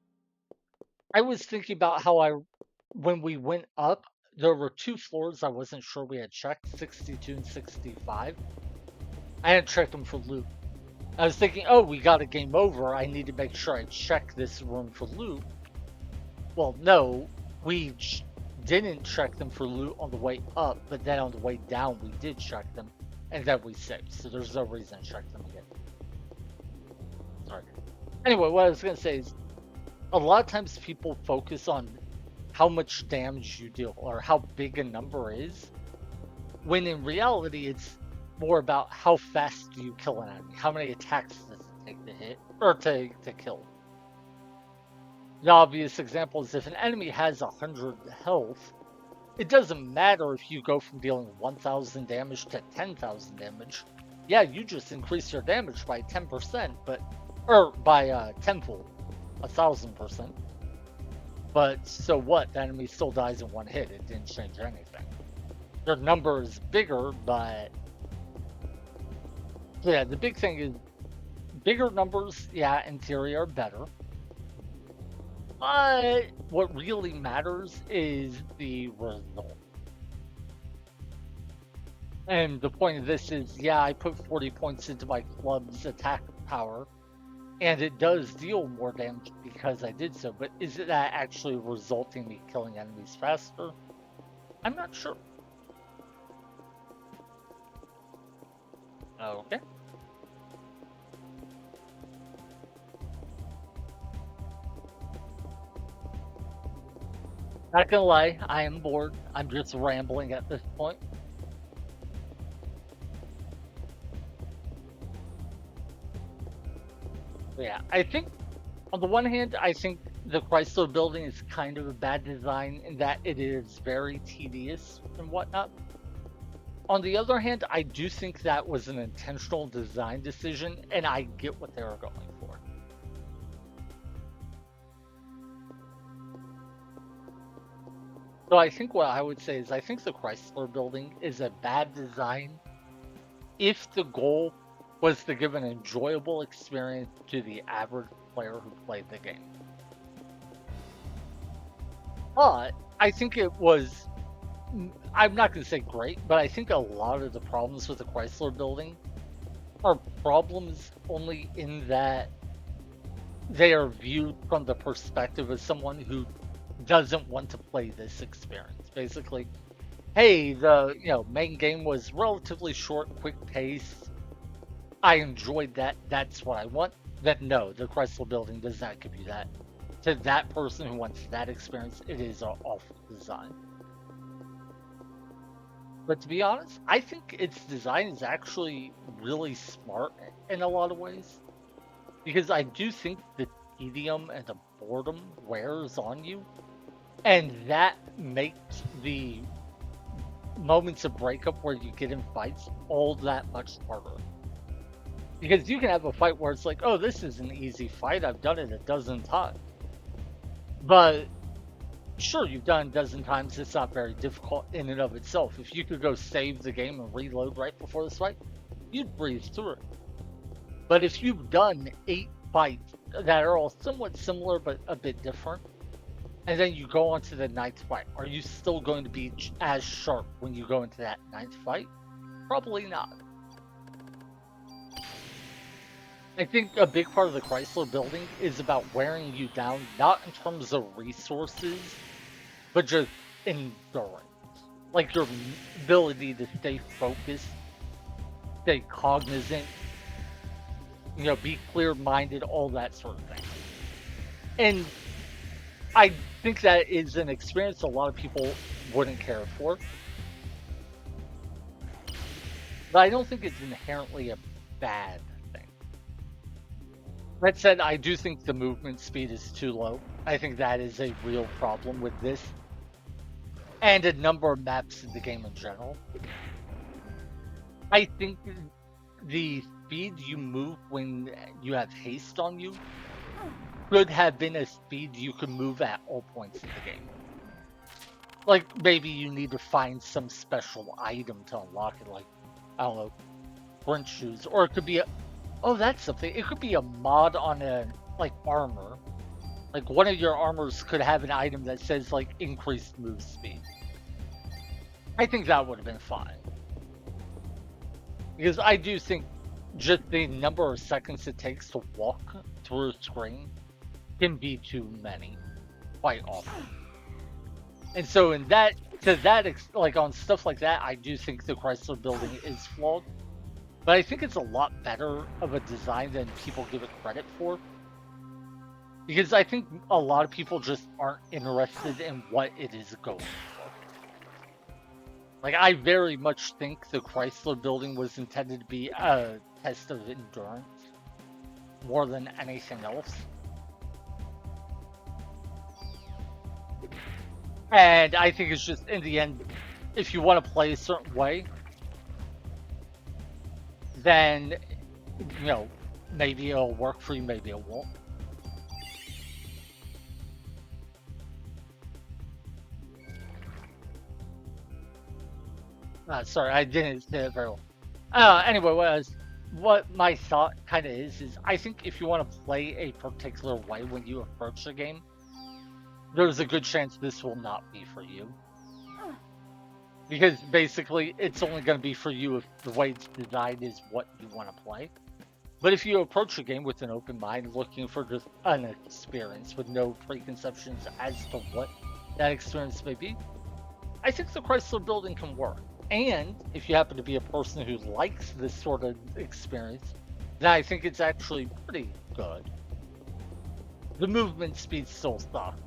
I was thinking about how when we went up, there were 2 floors I wasn't sure we had checked, 62 and 65. I hadn't checked them for loot. I was thinking, oh, we got a game over, I need to make sure I check this room for loot. Well, no, we didn't check them for loot on the way up, but then on the way down we did check them, and then we saved, so there's no reason to check them again. Sorry. Anyway, what I was going to say is, a lot of times people focus on how much damage you deal, or how big a number is, when in reality it's more about how fast do you kill an enemy, how many attacks does it take to hit, or to kill. The obvious example is if an enemy has 100 health, it doesn't matter if you go from dealing 1,000 damage to 10,000 damage. Yeah, you just increase your damage by 10%, or by tenfold, 1,000%. But so what? The enemy still dies in one hit. It didn't change anything. Their number is bigger, but yeah, the big thing is bigger numbers. Yeah, in theory are better. But what really matters is the result. And the point of this is, yeah, I put 40 points into my club's attack power, and it does deal more damage because I did so, but is that actually resulting in me killing enemies faster? I'm not sure. Okay. Not gonna lie, I am bored. I'm just rambling at this point. Yeah, I think on the one hand, I think the Chrysler building is kind of a bad design in that it is very tedious and whatnot. On the other hand, I do think that was an intentional design decision, and I get what they were going for. So I think what I would say is I think the Chrysler building is a bad design if the goal was to give an enjoyable experience to the average player who played the game. But I think it was, I'm not going to say great, but I think a lot of the problems with the Chrysler building are problems only in that they are viewed from the perspective of someone who doesn't want to play this experience. Basically, hey, the main game was relatively short, quick pace. I enjoyed that. That's what I want. Then no, the Chrysler building does not give you that. To that person who wants that experience, it is an awful design. But to be honest, I think its design is actually really smart in a lot of ways. Because I do think the tedium and the boredom wears on you. And that makes the moments of breakup where you get in fights all that much harder. Because you can have a fight where it's like, oh, this is an easy fight. I've done it a dozen times. But sure, you've done a dozen times. It's not very difficult in and of itself. If you could go save the game and reload right before this fight, you'd breeze through it. But if you've done 8 fights that are all somewhat similar but a bit different, and then you go on to the 9th fight, are you still going to be as sharp when you go into that 9th fight? Probably not. I think a big part of the Chrysler building is about wearing you down, not in terms of resources, but just endurance. Like your ability to stay focused, stay cognizant, be clear-minded, all that sort of thing. And I think that is an experience a lot of people wouldn't care for. But I don't think it's inherently a bad thing. That said, I do think the movement speed is too low. I think that is a real problem with this. And a number of maps in the game in general. I think the speed you move when you have haste on you could have been a speed you could move at all points in the game. Like, maybe you need to find some special item to unlock it, like, I don't know, sprint shoes. Or it could be oh, that's something. It could be a mod on armor. Like, one of your armors could have an item that says, like, increased move speed. I think that would have been fine. Because I do think just the number of seconds it takes to walk through a screen can be too many, quite often. And so like on stuff like that, I do think the Chrysler building is flawed. But I think it's a lot better of a design than people give it credit for. Because I think a lot of people just aren't interested in what it is going for. Like, I very much think the Chrysler building was intended to be a test of endurance more than anything else. And I think it's just, in the end, if you want to play a certain way, then, maybe it'll work for you, maybe it won't. Sorry, I didn't say it very well. Anyway, what my thought kind of is I think if you want to play a particular way when you approach the game, there's a good chance this will not be for you. Because basically, it's only going to be for you if the way it's designed is what you want to play. But if you approach the game with an open mind, looking for just an experience with no preconceptions as to what that experience may be, I think the Chrysler building can work. And if you happen to be a person who likes this sort of experience, then I think it's actually pretty good. The movement speed still sucks.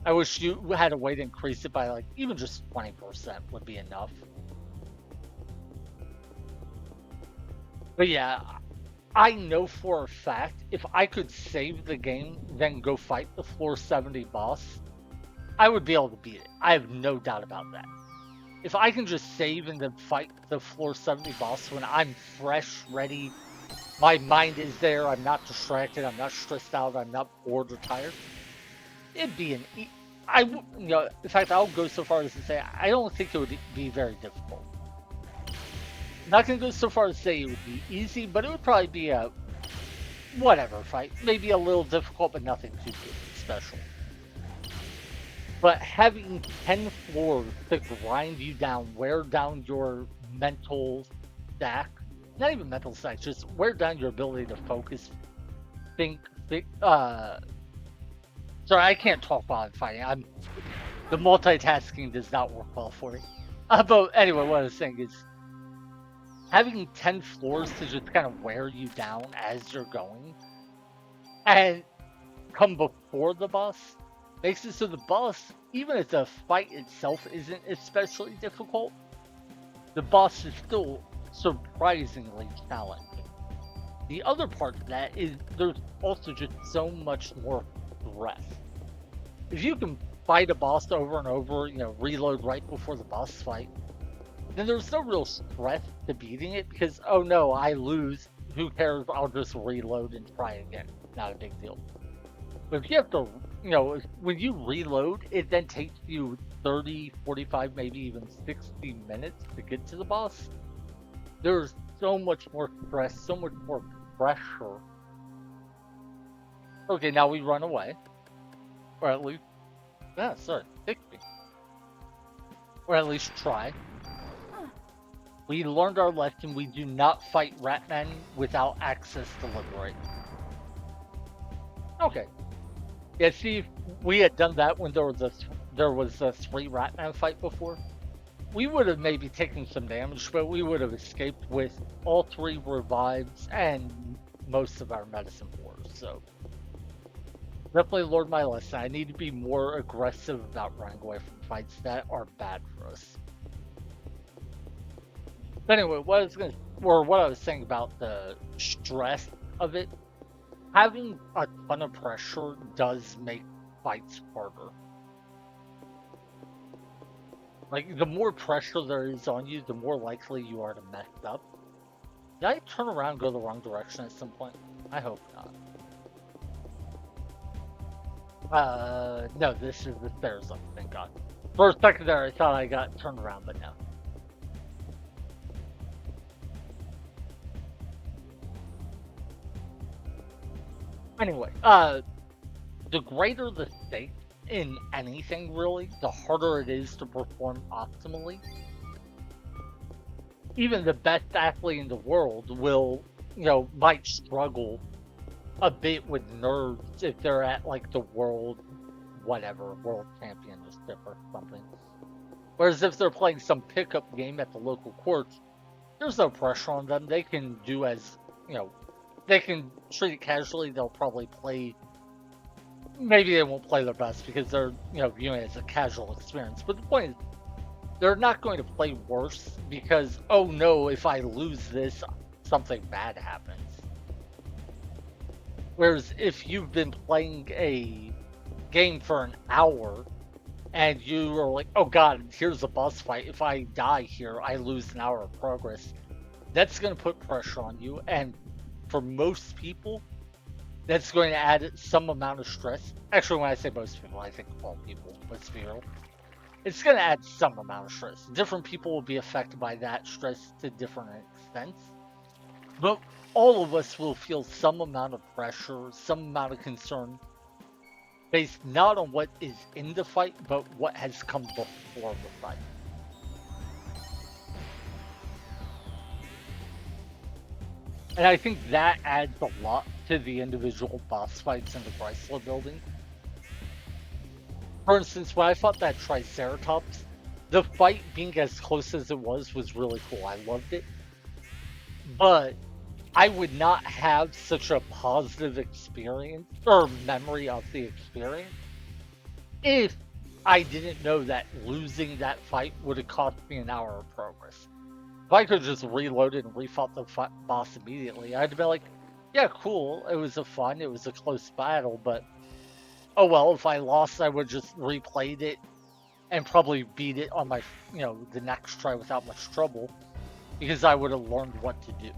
I wish you had a way to increase it by, like, even just 20% would be enough. But yeah, I know for a fact if I could save the game, then go fight the floor 70 boss, I would be able to beat it. I have no doubt about that. If I can just save and then fight the floor 70 boss when I'm fresh, ready, my mind is there, I'm not distracted, I'm not stressed out, I'm not bored or tired, it'd be in fact, I'll go so far as to say I don't think it would be very difficult. I'm not gonna go so far as to say it would be easy, but it would probably be a whatever fight. Maybe a little difficult, but nothing too special. But having 10 floors to grind you down, wear down your mental stack, not even mental stack, just wear down your ability to focus, think, sorry, I can't talk while I'm fighting. The multitasking does not work well for me. But anyway, what I was saying is having 10 floors to just kind of wear you down as you're going and come before the boss makes it so the boss, even if the fight itself isn't especially difficult, the boss is still surprisingly challenging. The other part of that is there's also just so much more stress. If you can fight a boss over and over, reload right before the boss fight, then there's no real stress to beating it because, oh no, I lose. Who cares? I'll just reload and try again. Not a big deal. But if you have to, when you reload, it then takes you 30, 45, maybe even 60 minutes to get to the boss. There's so much more stress, so much more pressure. Okay, now we run away. Or at least, pick me. Or at least try. We learned our lesson. We do not fight Ratman without access to liberate. Okay. Yeah, see, if we had done that when there was a 3 Ratman fight before, we would have maybe taken some damage, but we would have escaped with all 3 revives and most of our medicine wars. So definitely learned my lesson. I need to be more aggressive about running away from fights that are bad for us. But anyway, what I was saying about the stress of it, having a ton of pressure does make fights harder. Like, the more pressure there is on you, the more likely you are to mess up. Did I turn around and go the wrong direction at some point? I hope not. No, this is the stairs up, thank God. For a second there, I thought I got turned around, but no. Anyway, the greater the stakes in anything, really, the harder it is to perform optimally. Even the best athlete in the world will, might struggle a bit with nerves if they're at, like, the world championship or something. Whereas if they're playing some pickup game at the local courts, there's no pressure on them. They can do as, they can treat it casually. They'll probably play. Maybe they won't play their best because they're, viewing it as a casual experience. But the point is, they're not going to play worse because, oh no, if I lose this, something bad happens. Whereas if you've been playing a game for an hour and you are like, oh god, here's a boss fight. If I die here, I lose an hour of progress. That's going to put pressure on you. And for most people, that's going to add some amount of stress. Actually, when I say most people, I think all people, let's be real. It's going to add some amount of stress. Different people will be affected by that stress to different extents. But all of us will feel some amount of pressure, some amount of concern, based not on what is in the fight, but what has come before the fight. And I think that adds a lot to the individual boss fights in the Chrysler building. For instance, when I fought that Triceratops, the fight being as close as it was really cool. I loved it. But I would not have such a positive experience or memory of the experience if I didn't know that losing that fight would have cost me an hour of progress. If I could just reload it and refought the boss immediately, I'd be like, Yeah, cool. It was a fun, it was a close battle, but oh well, if I lost, I would just replayed it and probably beat it on my, the next try without much trouble because I would have learned what to do.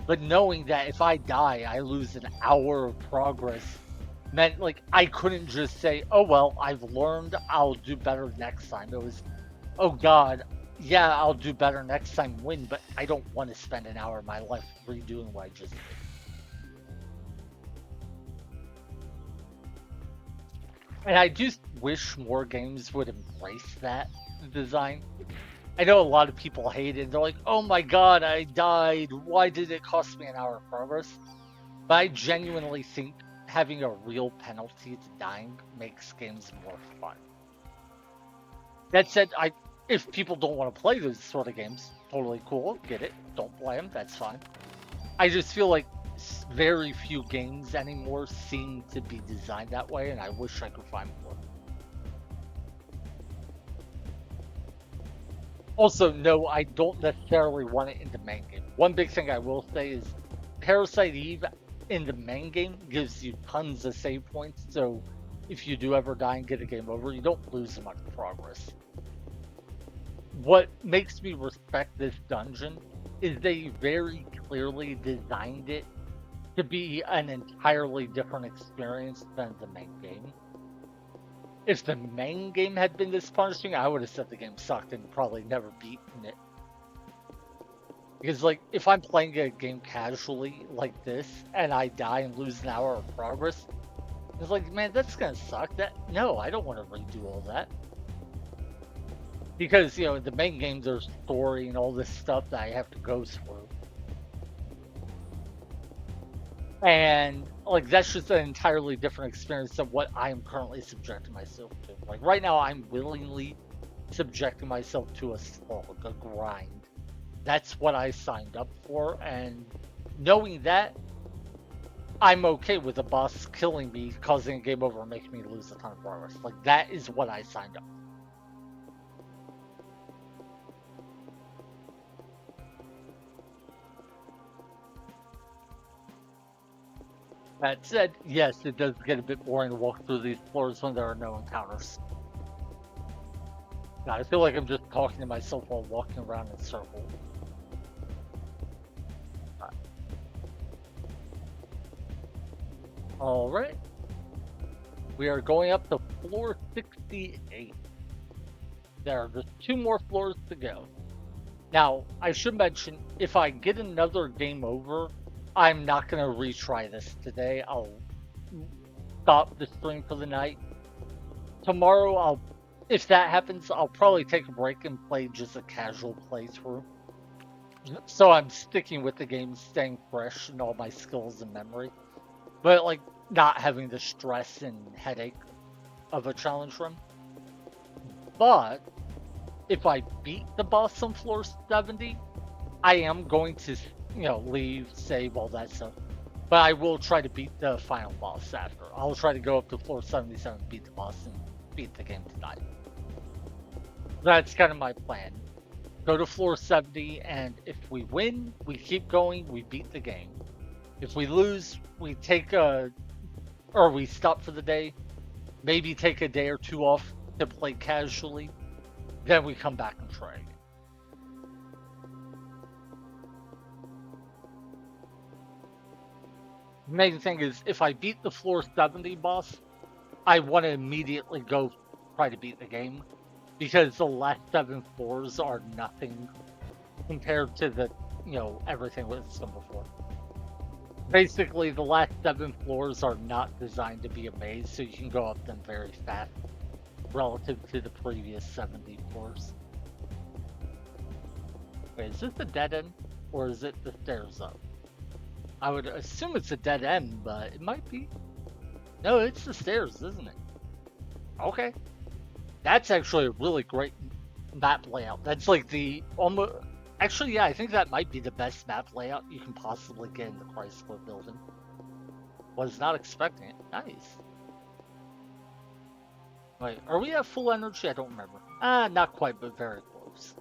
But knowing that if I die, I lose an hour of progress meant like I couldn't just say, oh well, I've learned, I'll do better next time. It was, oh god, yeah, I'll do better next time, win, but I don't want to spend an hour of my life redoing what I just did. And I just wish more games would embrace that design. I know a lot of people hate it. They're like, oh my god, I died. Why did it cost me an hour of progress? But I genuinely think having a real penalty to dying makes games more fun. That said, if people don't want to play those sort of games, totally cool, get it. Don't play them, that's fine. I just feel like very few games anymore seem to be designed that way, and I wish I could find more. Also, no, I don't necessarily want it in the main game. One big thing I will say is Parasite Eve in the main game gives you tons of save points, so if you do ever die and get a game over, you don't lose much progress. What makes me respect this dungeon is they very clearly designed it to be an entirely different experience than the main game. If the main game had been this punishing, I would have said the game sucked and probably never beaten it. Because, like, if I'm playing a game casually like this and I die and lose an hour of progress, it's like, man, that's gonna suck. No, I don't want to redo all that. Because, in the main game, there's story and all this stuff that I have to go through. And, like, that's just an entirely different experience than what I'm currently subjecting myself to. Like, right now, I'm willingly subjecting myself to a slog, a grind. That's what I signed up for, and knowing that, I'm okay with a boss killing me, causing a game over, and making me lose a ton of progress. Like, that is what I signed up for. That said, yes, it does get a bit boring to walk through these floors when there are no encounters. God, I feel like I'm just talking to myself while walking around in circles. Alright. We are going up to floor 68. There are just 2 more floors to go. Now, I should mention, if I get another game over, I'm not going to retry this today. I'll stop the stream for the night. Tomorrow, if that happens, I'll probably take a break and play just a casual playthrough. So I'm sticking with the game, staying fresh in all my skills and memory. But, like, not having the stress and headache of a challenge run. But if I beat the boss on floor 70, I am going to, leave, save, all that stuff. But I will try to beat the final boss after. I'll try to go up to floor 77, beat the boss, and beat the game tonight. That's kind of my plan. Go to floor 70, and if we win, we keep going, we beat the game. If we lose, we we stop for the day, maybe take a day or 2 off to play casually, then we come back and try again. The main thing is, if I beat the floor 70 boss, I want to immediately go try to beat the game, because the last 7 floors are nothing compared to the, everything that's done before. Basically, the last 7 floors are not designed to be a maze, so you can go up them very fast relative to the previous 70 floors. Wait, is this a dead end, or is it the stairs up? I would assume it's a dead end, but it might be. No, it's the stairs, isn't it? Okay. That's actually a really great map layout. That's like the almost... Actually, yeah, I think that might be the best map layout you can possibly get in the Chrysler building. Was not expecting it. Nice. Wait, are we at full energy? I don't remember. Not quite, but very close.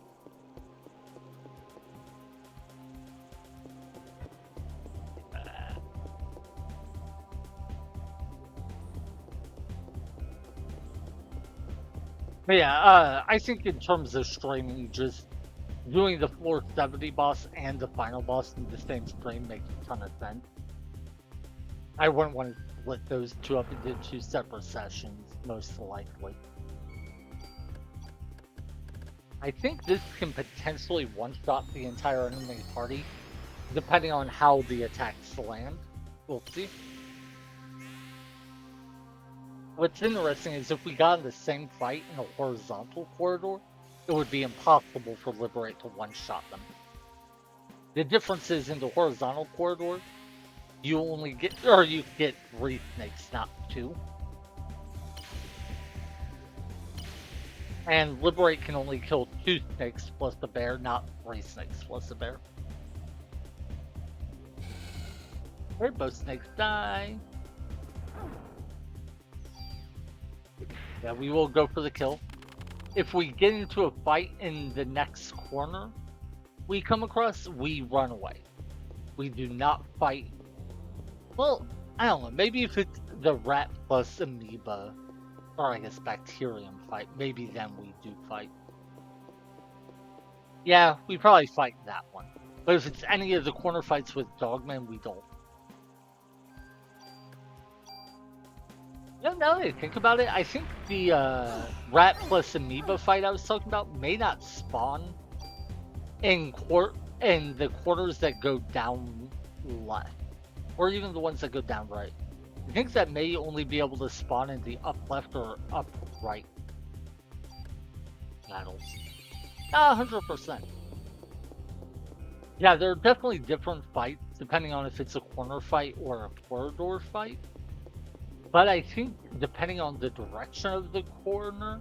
But yeah, I think in terms of streaming, just doing the 470 boss and the final boss in the same stream makes a ton of sense. I wouldn't want to split those two up into two separate sessions, most likely. I think this can potentially one-shot the entire enemy party, depending on how the attacks land. We'll see. What's interesting is if we got in the same fight in a horizontal corridor, it would be impossible for Liberate to one-shot them. The difference is in the horizontal corridor, you only get, or you get 3 snakes, not 2. And Liberate can only kill 2 snakes plus the bear, not 3 snakes plus the bear. Alright, both snakes die. Yeah, we will go for the kill. If we get into a fight in the next corner we come across, we run away. We do not fight. Well, I don't know. Maybe if it's the rat plus amoeba, or I guess bacterium fight, maybe then we do fight. Yeah, we probably fight that one. But if it's any of the corner fights with Dogman, we don't. Yeah, now that I think about it, I think the rat plus amoeba fight I was talking about may not spawn in the quarters that go down left, or even the ones that go down right. I think that may only be able to spawn in the up left or up right battles. 100%. Yeah, there are definitely different fights depending on if it's a corner fight or a corridor fight. But I think depending on the direction of the corner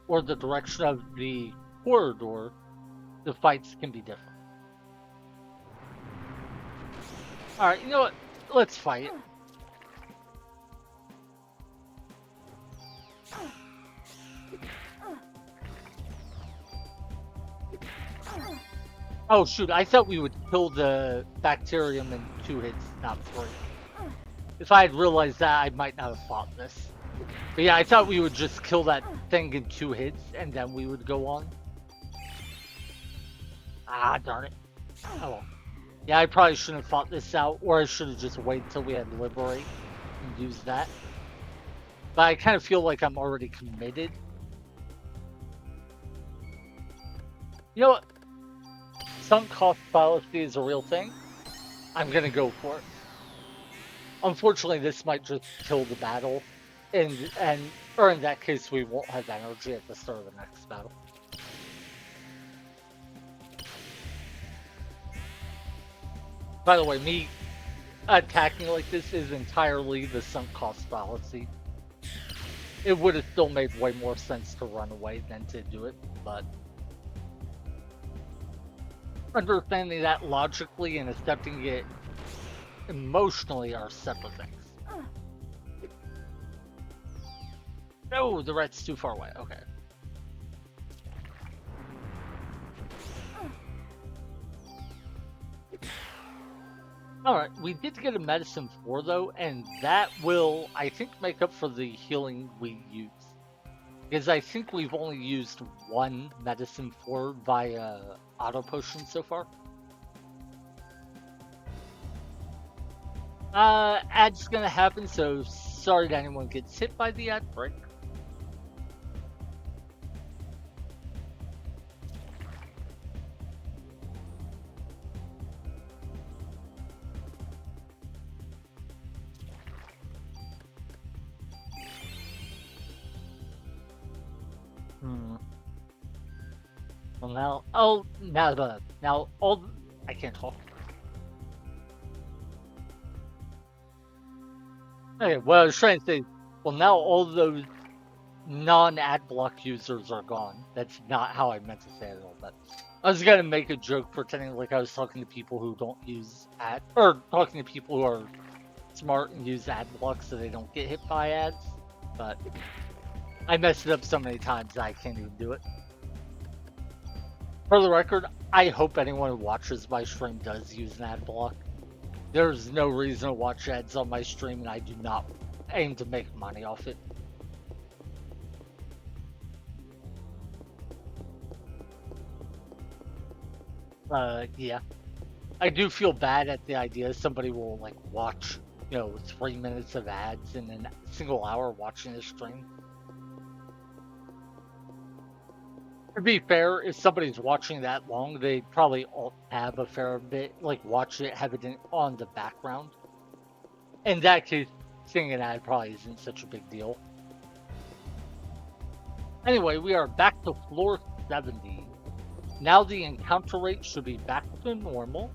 or the direction of the corridor, the fights can be different. Alright, you know what? Let's fight. Oh shoot, I thought we would kill the bacterium in 2 hits, not 3. If I had realized that, I might not have fought this. But yeah, I thought we would just kill that thing in 2 hits, and then we would go on. Ah, darn it. Oh well. Yeah, I probably shouldn't have fought this out, or I should have just waited until we had Liberate and used that. But I kind of feel like I'm already committed. You know what? Sunk cost fallacy is a real thing. I'm gonna go for it. Unfortunately, this might just kill the battle, or in that case, we won't have energy at the start of the next battle. By the way, me attacking like this is entirely the sunk cost fallacy. It would have still made way more sense to run away than to do it, but understanding that logically and accepting it emotionally are separate things. No, the rat's too far away. Okay. Alright, we did get a medicine 4 though, and that will, I think, make up for the healing we used. Because I think we've only used 1 medicine 4 via auto potion so far. Ad's gonna happen, so sorry that anyone gets hit by the ad break. Well now, I can't talk. Okay, what I was trying to say, well now all those non-ad block users are gone. That's not how I meant to say it all, but I was gonna make a joke pretending like I was talking to people who don't use or talking to people who are smart and use ad blocks so they don't get hit by ads, but I messed it up so many times that I can't even do it. For the record, I hope anyone who watches my stream does use an ad block. There's no reason to watch ads on my stream, and I do not aim to make money off it. Yeah. I do feel bad at the idea somebody will like watch, 3 minutes of ads in a single hour watching the stream. To be fair, if somebody's watching that long, they probably all have a fair bit, like watch it, have it on the background. In that case, seeing an ad probably isn't such a big deal. Anyway, we are back to floor 70. Now the encounter rate should be back to normal,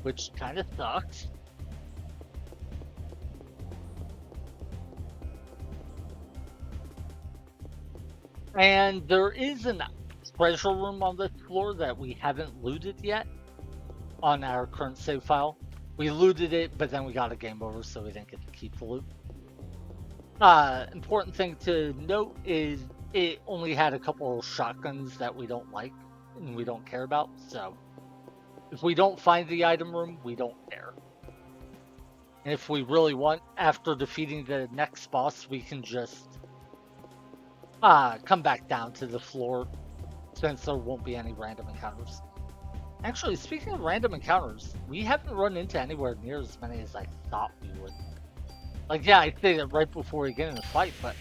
which kind of sucks. And there is an treasure room on this floor that we haven't looted yet on our current save file. We looted it, but then we got a game over, so we didn't get to keep the loot. Important thing to note is it only had a couple of shotguns that we don't like and we don't care about, so if we don't find the item room, we don't care. And if we really want, after defeating the next boss, we can just come back down to the floor since there won't be any random encounters. Actually, speaking of random encounters, we haven't run into anywhere near as many as I thought we would. Like, yeah, I say that right before we get in the fight, but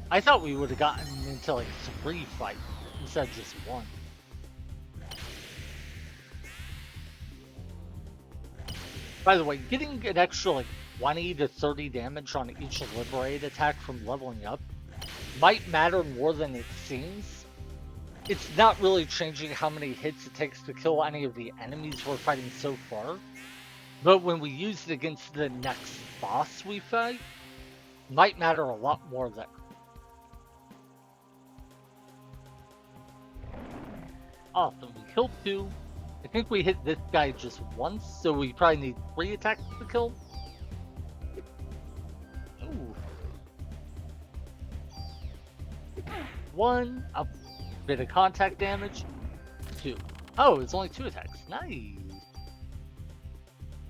I thought we would have gotten into like 3 fights instead of just 1. By the way, getting an extra like 20 to 30 damage on each liberate attack from leveling up might matter more than it seems. It's not really changing how many hits it takes to kill any of the enemies we're fighting so far, but when we use it against the next boss we fight, might matter a lot more there. Awesome, we killed 2. I think we hit this guy just once, so we probably need 3 attacks to kill. Ooh. 1, a bit of contact damage. 2. Oh, it's only 2 attacks. Nice.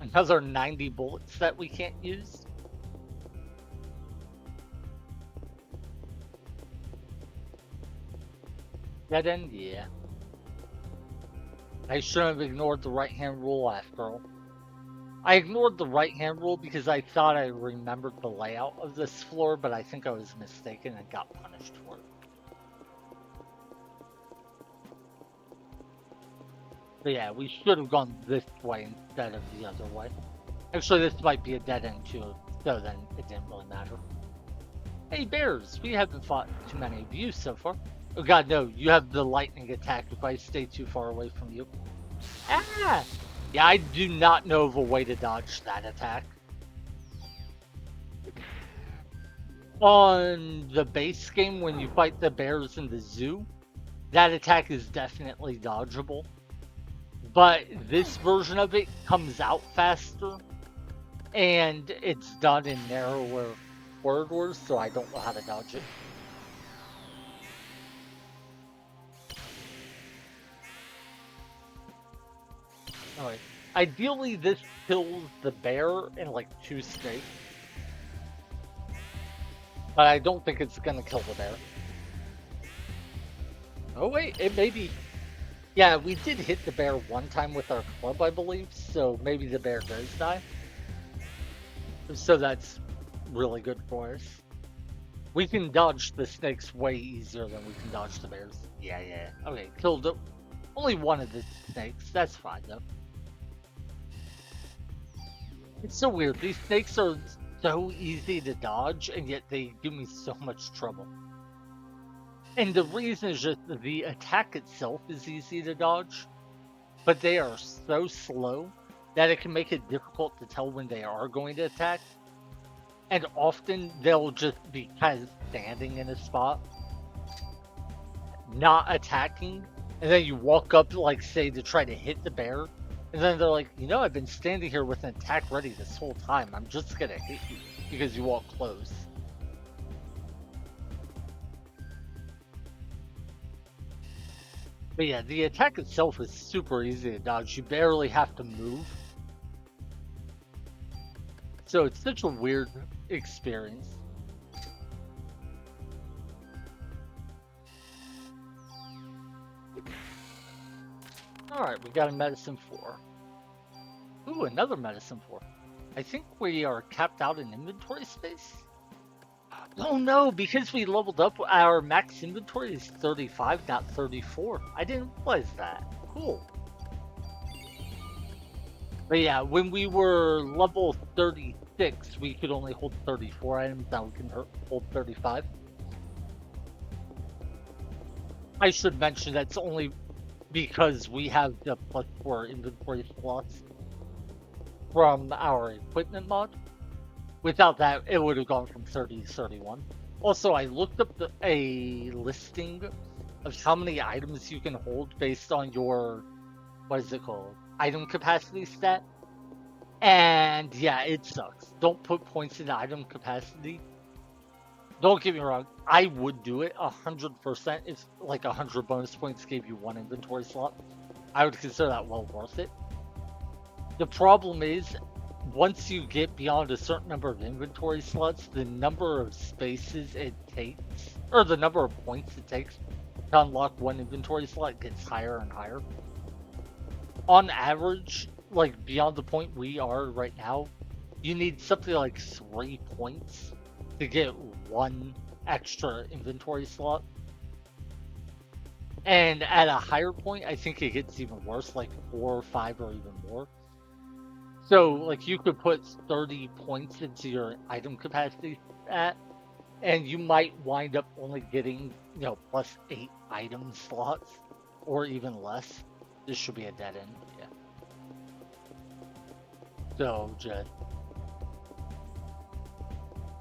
Another 90 bullets that we can't use. Dead end? Yeah. I shouldn't have ignored the right-hand rule after all. I ignored the right-hand rule because I thought I remembered the layout of this floor, but I think I was mistaken and got punished for it. But yeah, we should have gone this way instead of the other way. Actually, this might be a dead end too, so then it didn't really matter. Hey bears, we haven't fought too many of you so far. Oh god, no, you have the lightning attack if I stay too far away from you. Ah! Yeah, I do not know of a way to dodge that attack. On the base game, when you fight the bears in the zoo, that attack is definitely dodgeable. But this version of it comes out faster, and it's done in narrower corridors, so I don't know how to dodge it. Alright. Ideally, this kills the bear in like 2 snakes. But I don't think it's gonna kill the bear. Oh wait, it may be. Yeah, we did hit the bear one time with our club, I believe, so maybe the bear does die. So that's really good for us. We can dodge the snakes way easier than we can dodge the bears. Yeah. Okay, killed only one of the snakes. That's fine, though. It's so weird. These snakes are so easy to dodge, and yet they give me so much trouble. And the reason is just the attack itself is easy to dodge, but they are so slow that it can make it difficult to tell when they are going to attack. And often they'll just be kind of standing in a spot, not attacking, and then you walk up, like, say, to try to hit the bear, and then they're like, I've been standing here with an attack ready this whole time. I'm just gonna hit you because you walk close. But yeah, the attack itself is super easy to dodge. You barely have to move. So it's such a weird experience. Alright, we got a medicine 4. Ooh, another medicine 4. I think we are capped out in inventory space. Oh no, because we leveled up, our max inventory is 35, not 34. I didn't realize that. Cool. But yeah, when we were level 36, we could only hold 34 items. Now we can hold 35. I should mention that's only because we have the +4 inventory slots from our equipment mod. Without that, it would have gone from 30 to 31. Also, I looked up a listing of how many items you can hold based on your, what is it called? Item capacity stat. And yeah, it sucks. Don't put points into item capacity. Don't get me wrong, I would do it 100% if like 100 bonus points gave you one inventory slot. I would consider that well worth it. The problem is, once you get beyond a certain number of inventory slots, the number of spaces it takes, or the number of points it takes to unlock one inventory slot gets higher and higher. On average, like beyond the point we are right now, you need something like 3 points to get one extra inventory slot. And at a higher point, I think it gets even worse, like 4 or 5 or even more. So, like, you could put 30 points into your item capacity at, and you might wind up only getting, +8 item slots, or even less. This should be a dead end, yeah. So, just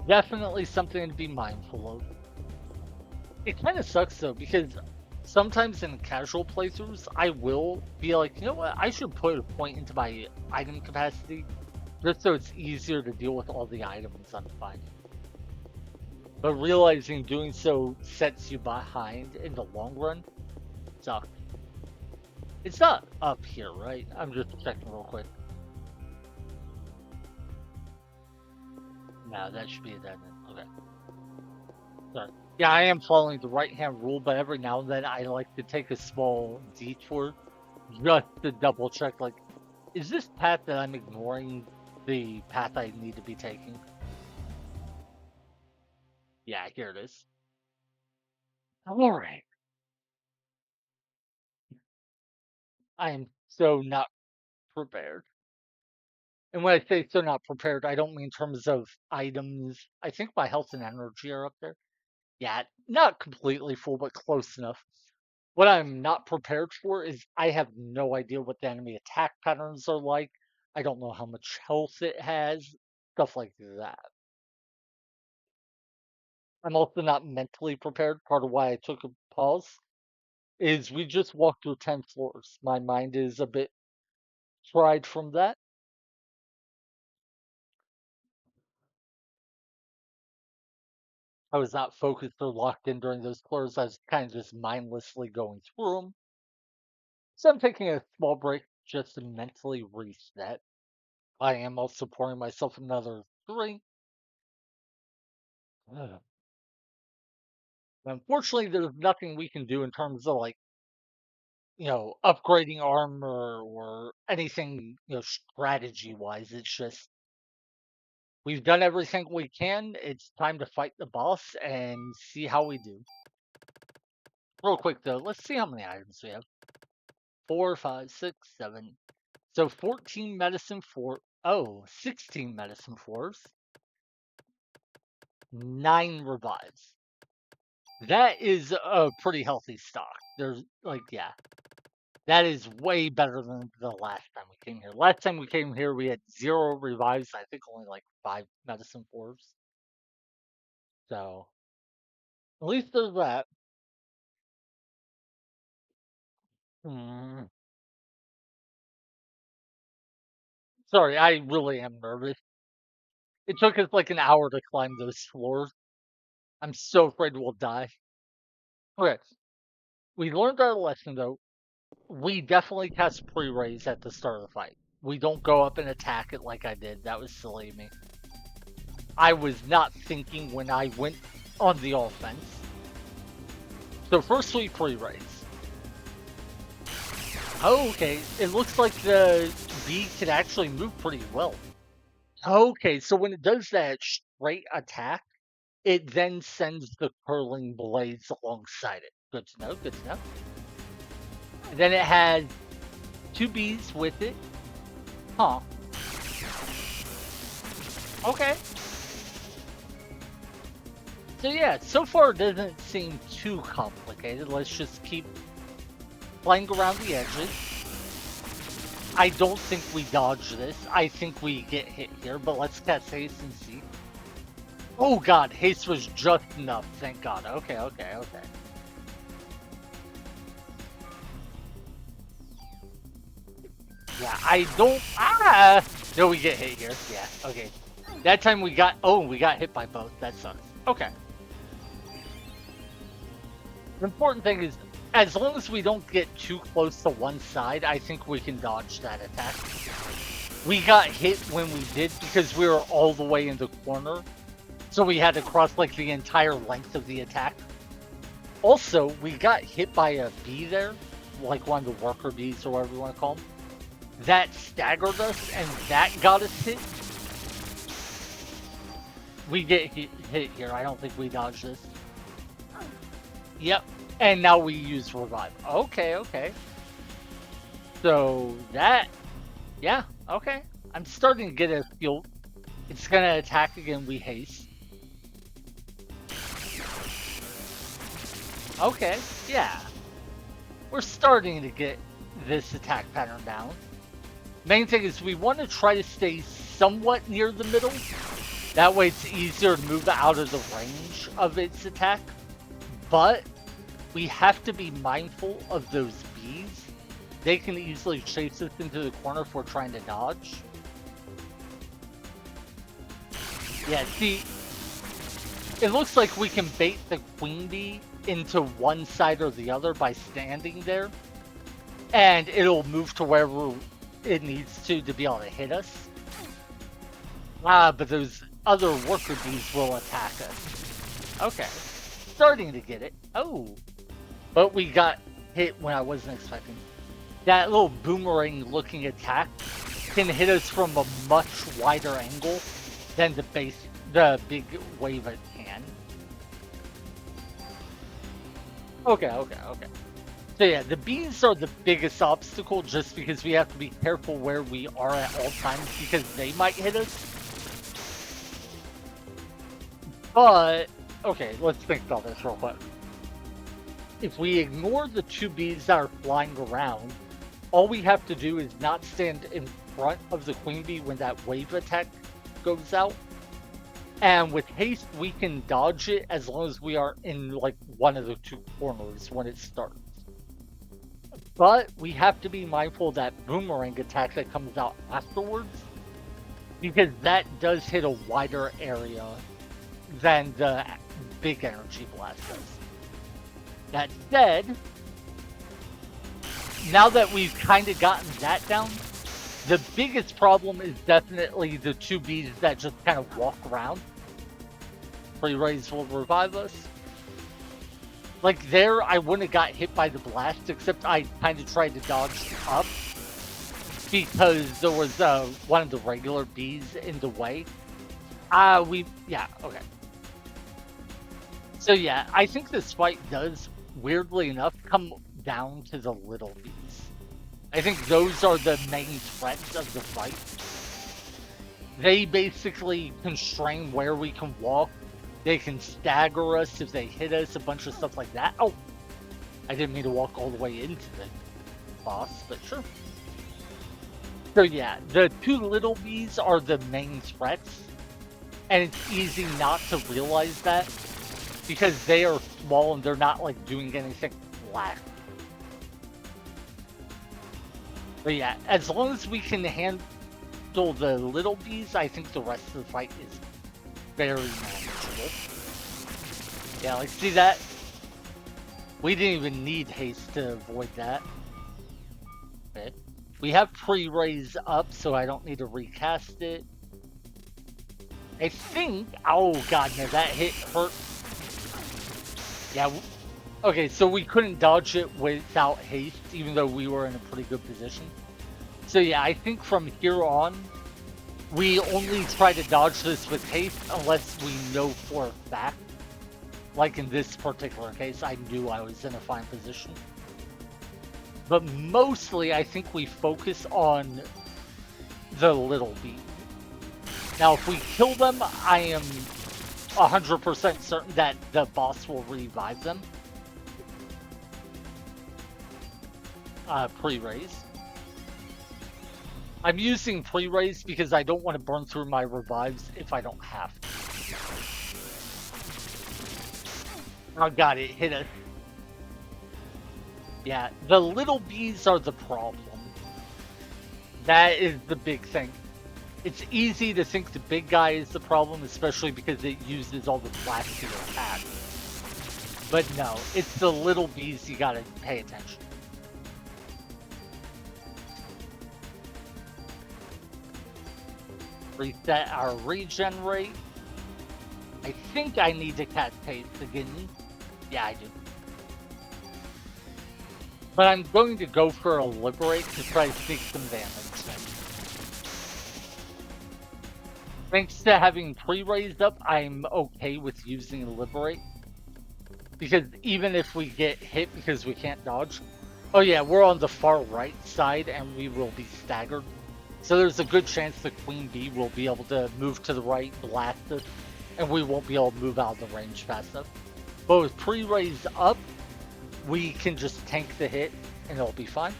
definitely something to be mindful of. It kind of sucks, though, because sometimes in casual playthroughs, I will be like, you know what, I should put a point into my item capacity just so it's easier to deal with all the items I'm finding. But realizing doing so sets you behind in the long run sucks. It's not up here, right? I'm just checking real quick. No, that should be a dead end. Okay. Sorry. Yeah, I am following the right-hand rule, but every now and then I like to take a small detour just to double check, like, is this path that I'm ignoring the path I need to be taking? Yeah, here it is. All right. I am so not prepared. And when I say so not prepared, I don't mean in terms of items. I think my health and energy are up there. Yeah, not completely full, but close enough. What I'm not prepared for is I have no idea what the enemy attack patterns are like. I don't know how much health it has, stuff like that. I'm also not mentally prepared. Part of why I took a pause is we just walked through 10 floors. My mind is a bit fried from that. I was not focused or locked in during those floors. I was kind of just mindlessly going through them. So I'm taking a small break just to mentally reset. I am also pouring myself another drink. Ugh. Unfortunately, there's nothing we can do in terms of like, upgrading armor or anything, strategy wise. It's just we've done everything we can. It's time to fight the boss and see how we do. Real quick though, let's see how many items we have. 4, 5, 6, 7. So 14 medicine for 16 medicine fours, 9 revives. That is a pretty healthy stock. There's like, yeah, that is way better than the last time we came here. Last time we came here, we had 0 revives. I think only like 5 medicine fours. So at least there's that. Hmm. Sorry, I really am nervous. It took us like an hour to climb those floors. I'm so afraid we'll die. Okay, we learned our lesson though. We definitely cast pre-raise at the start of the fight. We don't go up and attack it like I did. That was silly of me. I was not thinking when I went on the offense. So first we pre-raise. Oh, okay. It looks like the bee can actually move pretty well. Okay, so when it does that straight attack, it then sends the curling blades alongside it. Good to know, good to know. And then it has two bees with it. Huh. Okay. So yeah, so far it doesn't seem too complicated. Let's just keep playing around the edges. I don't think we dodge this. I think we get hit here, but let's cast haste and see. Oh god, haste was just enough. Thank god. Okay, okay, okay. Yeah, I don't. Ah! No, we get hit here. Yeah, okay. That time we got. Oh, we got hit by both. That sucks. Okay. The important thing is, as long as we don't get too close to one side, I think we can dodge that attack. We got hit when we did because we were all the way in the corner. So we had to cross like the entire length of the attack. Also, we got hit by a bee there, like one of the worker bees or whatever you want to call them. That staggered us and that got us hit. We get hit here. I don't think we dodge this. Yep. And now we use revive. Okay, okay. So that, yeah, okay. I'm starting to get a feel. It's gonna attack again. We haste. Okay, yeah. We're starting to get this attack pattern down. Main thing is we want to try to stay somewhat near the middle. That way it's easier to move out of the range of its attack. But we have to be mindful of those bees. They can easily chase us into the corner if we're trying to dodge. Yeah, see, it looks like we can bait the queen bee into one side or the other by standing there. And it'll move to wherever it needs to be able to hit us. Ah, but those other worker bees will attack us. Okay, starting to get it. Oh, but we got hit when I wasn't expecting. That little boomerang looking attack can hit us from a much wider angle than the big wave it can. Okay, okay, okay. So yeah, the bees are the biggest obstacle just because we have to be careful where we are at all times because they might hit us. But, okay, let's think about this real quick. If we ignore the two bees that are flying around, all we have to do is not stand in front of the queen bee when that wave attack goes out. And with haste, we can dodge it as long as we are in like one of the two corners when it starts. But we have to be mindful of that boomerang attack that comes out afterwards, because that does hit a wider area than the big energy blast does. That said, now that we've kind of gotten that down, the biggest problem is definitely the two bees that just kind of walk around. Free rays will revive us. Like there, I wouldn't have got hit by the blast, except I kind of tried to dodge up because there was one of the regular bees in the way. Yeah, okay. So yeah, I think this fight does, weirdly enough, come down to the little bees. I think those are the main threats of the fight. They basically constrain where we can walk. They can stagger us if they hit us, a bunch of stuff like that. Oh, I didn't mean to walk all the way into the boss, but sure. So yeah, the two little bees are the main threats. And it's easy not to realize that because they are small and they're not like doing anything flat. But yeah, as long as we can handle the little bees, I think the rest of the fight is very manageable. Yeah, like see that? We didn't even need haste to avoid that. Okay. We have pre-raise up, so I don't need to recast it. I think, oh god, no, that hit hurt. Yeah, Okay, so we couldn't dodge it without haste, even though we were in a pretty good position. So yeah, I think from here on, we only try to dodge this with haste unless we know for a fact. Like in this particular case, I knew I was in a fine position. But mostly, I think we focus on the little bee. Now, if we kill them, I am 100% certain that the boss will revive them. Pre-raise. I'm using pre-raise because I don't want to burn through my revives if I don't have to. Oh god, it hit us. Yeah, the little bees are the problem. That is the big thing. It's easy to think the big guy is the problem, especially because it uses all the flash to attack. But no, it's the little bees you gotta pay attention. Reset our regen rate. I think I need to catch pace again. Yeah, I do. But I'm going to go for a liberate to try to take some damage. Thanks to having pre-raised up, I'm okay with using a liberate. Because even if we get hit because we can't dodge. Oh yeah, we're on the far right side and we will be staggered. So there's a good chance the queen bee will be able to move to the right, blast us, and we won't be able to move out of the range fast enough. But with pre-raise up, we can just tank the hit and it'll be fine.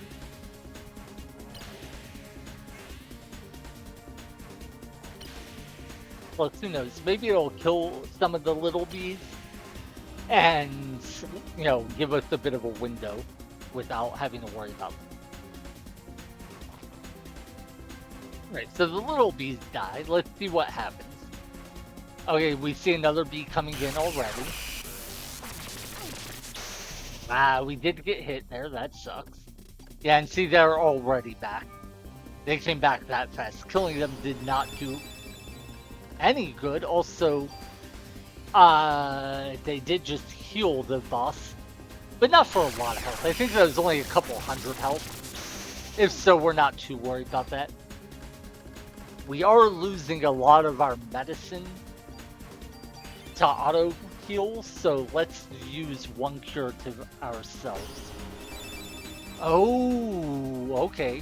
Plus, who knows? Maybe it'll kill some of the little bees and, you know, give us a bit of a window without having to worry about them. Right, so the little bees died. Let's see what happens. Okay, we see another bee coming in already. Ah, we did get hit there. That sucks. Yeah, and see, they're already back. They came back that fast. Killing them did not do any good. Also, they did just heal the boss, but not for a lot of health. I think that was only a couple hundred health. If so, we're not too worried about that. We are losing a lot of our medicine to auto heal, so let's use one curative ourselves. Oh, okay.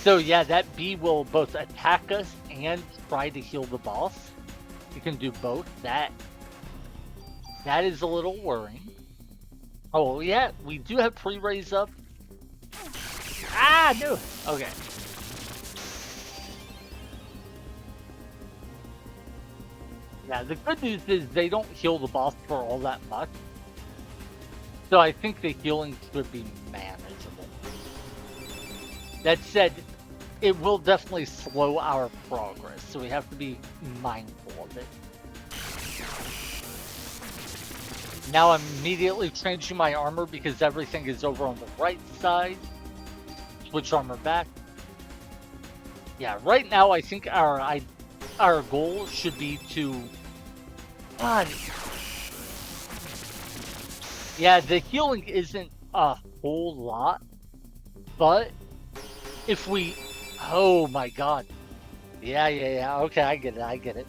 So yeah, that bee will both attack us and try to heal the boss. You can do both. That is a little worrying. Oh yeah, we do have pre-raise up. Ah, no. Okay. Yeah, the good news is they don't heal the boss for all that much. So I think the healing should be manageable. That said, it will definitely slow our progress, so we have to be mindful of it. Now I'm immediately changing my armor because everything is over on the right side. Switch armor back. Yeah, right now I think our goal should be to... Yeah, the healing isn't a whole lot, but if we... Oh my god. Yeah. Okay, I get it.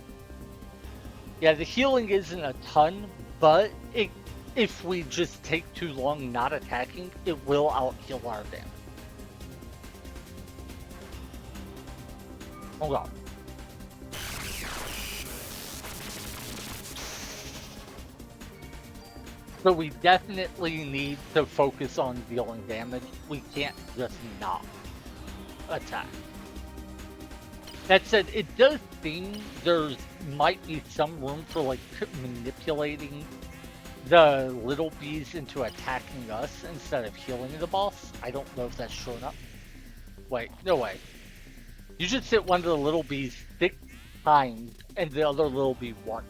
Yeah, the healing isn't a ton, but if we just take too long not attacking, it will out-heal our damage. Oh god. So we definitely need to focus on dealing damage. We can't just not attack. That said, it does seem there might be some room for like manipulating the little bees into attacking us instead of healing the boss. I don't know if that's true or not. Wait, no way. You just hit one of the little bees 6 times and the other little bee once.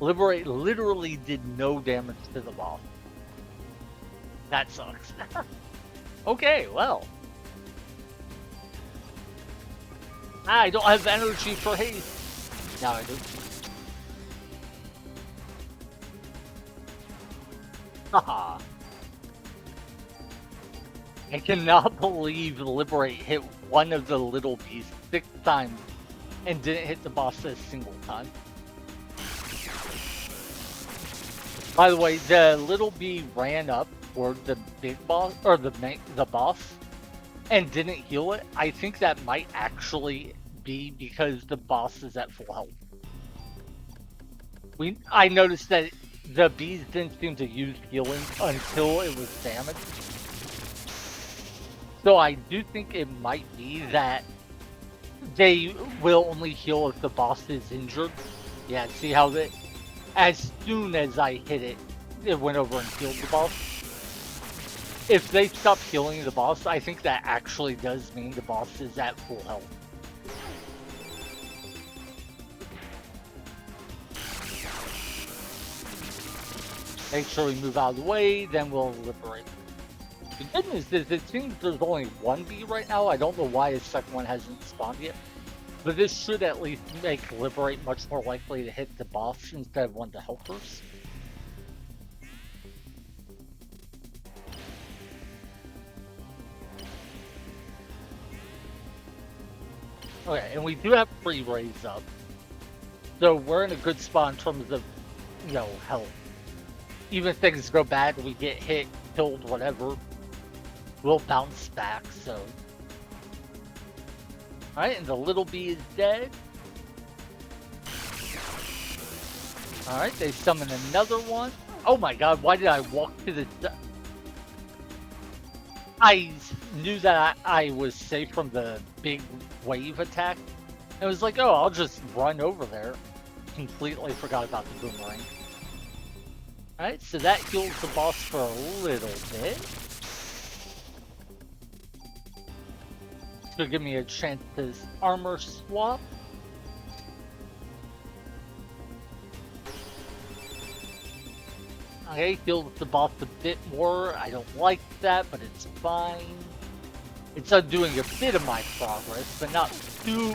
Liberate literally did no damage to the boss. That sucks. Okay, well. I don't have energy for haste. Now I do. Haha. I cannot believe Liberate hit one of the little bees 6 times and didn't hit the boss a single time. By the way, the little bee ran up toward the big boss, or the boss, and didn't heal it. I think that might actually be because the boss is at full health. I noticed that the bees didn't seem to use healing until it was damaged. So I do think it might be that they will only heal if the boss is injured. Yeah, see how as soon as I hit it, it went over and healed the boss. If they stop healing the boss, I think that actually does mean the boss is at full health. Make sure we move out of the way, then we'll liberate. The good news is it seems there's only one bee right now. I don't know why the second one hasn't spawned yet. But this should at least make Liberate much more likely to hit the boss instead of one of the helpers. Okay, and we do have free raise up. So we're in a good spot in terms of, health. Even if things go bad, we get hit, killed, whatever, we'll bounce back, so. Alright, and the little bee is dead. Alright, they summon another one. Oh my god, why did I walk to the... I knew that I was safe from the big wave attack. I was like, oh, I'll just run over there. Completely forgot about the boomerang. Alright, so that heals the boss for a little bit. So give me a chance to armor swap. Okay, heals the boss a bit more. I don't like that, but it's fine. It's undoing a bit of my progress, but not too...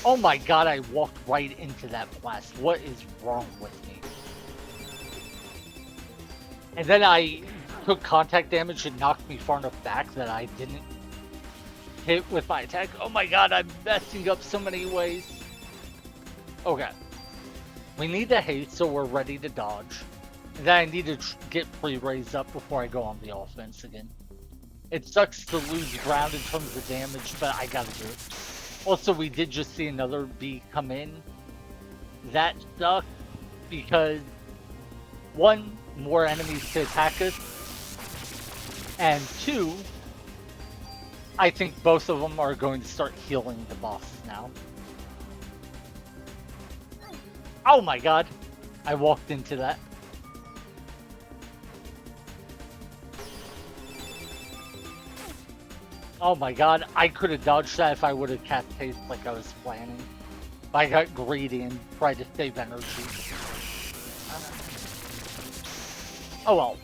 Oh my god, I walked right into that blast. What is wrong with me? And then I took contact damage and knocked me far enough back that I didn't hit with my attack. Oh my god, I'm messing up so many ways. Okay. We need the haste so we're ready to dodge. And then I need to get pre-raise up before I go on the offense again. It sucks to lose ground in terms of damage, but I gotta do it. Also, we did just see another bee come in. That sucks because, one, more enemies to attack us, and two, I think both of them are going to start healing the boss now. Oh my god, I walked into that. Oh my god, I could have dodged that if I would have cast haste like I was planning. I got greedy and tried to save energy. Oh well.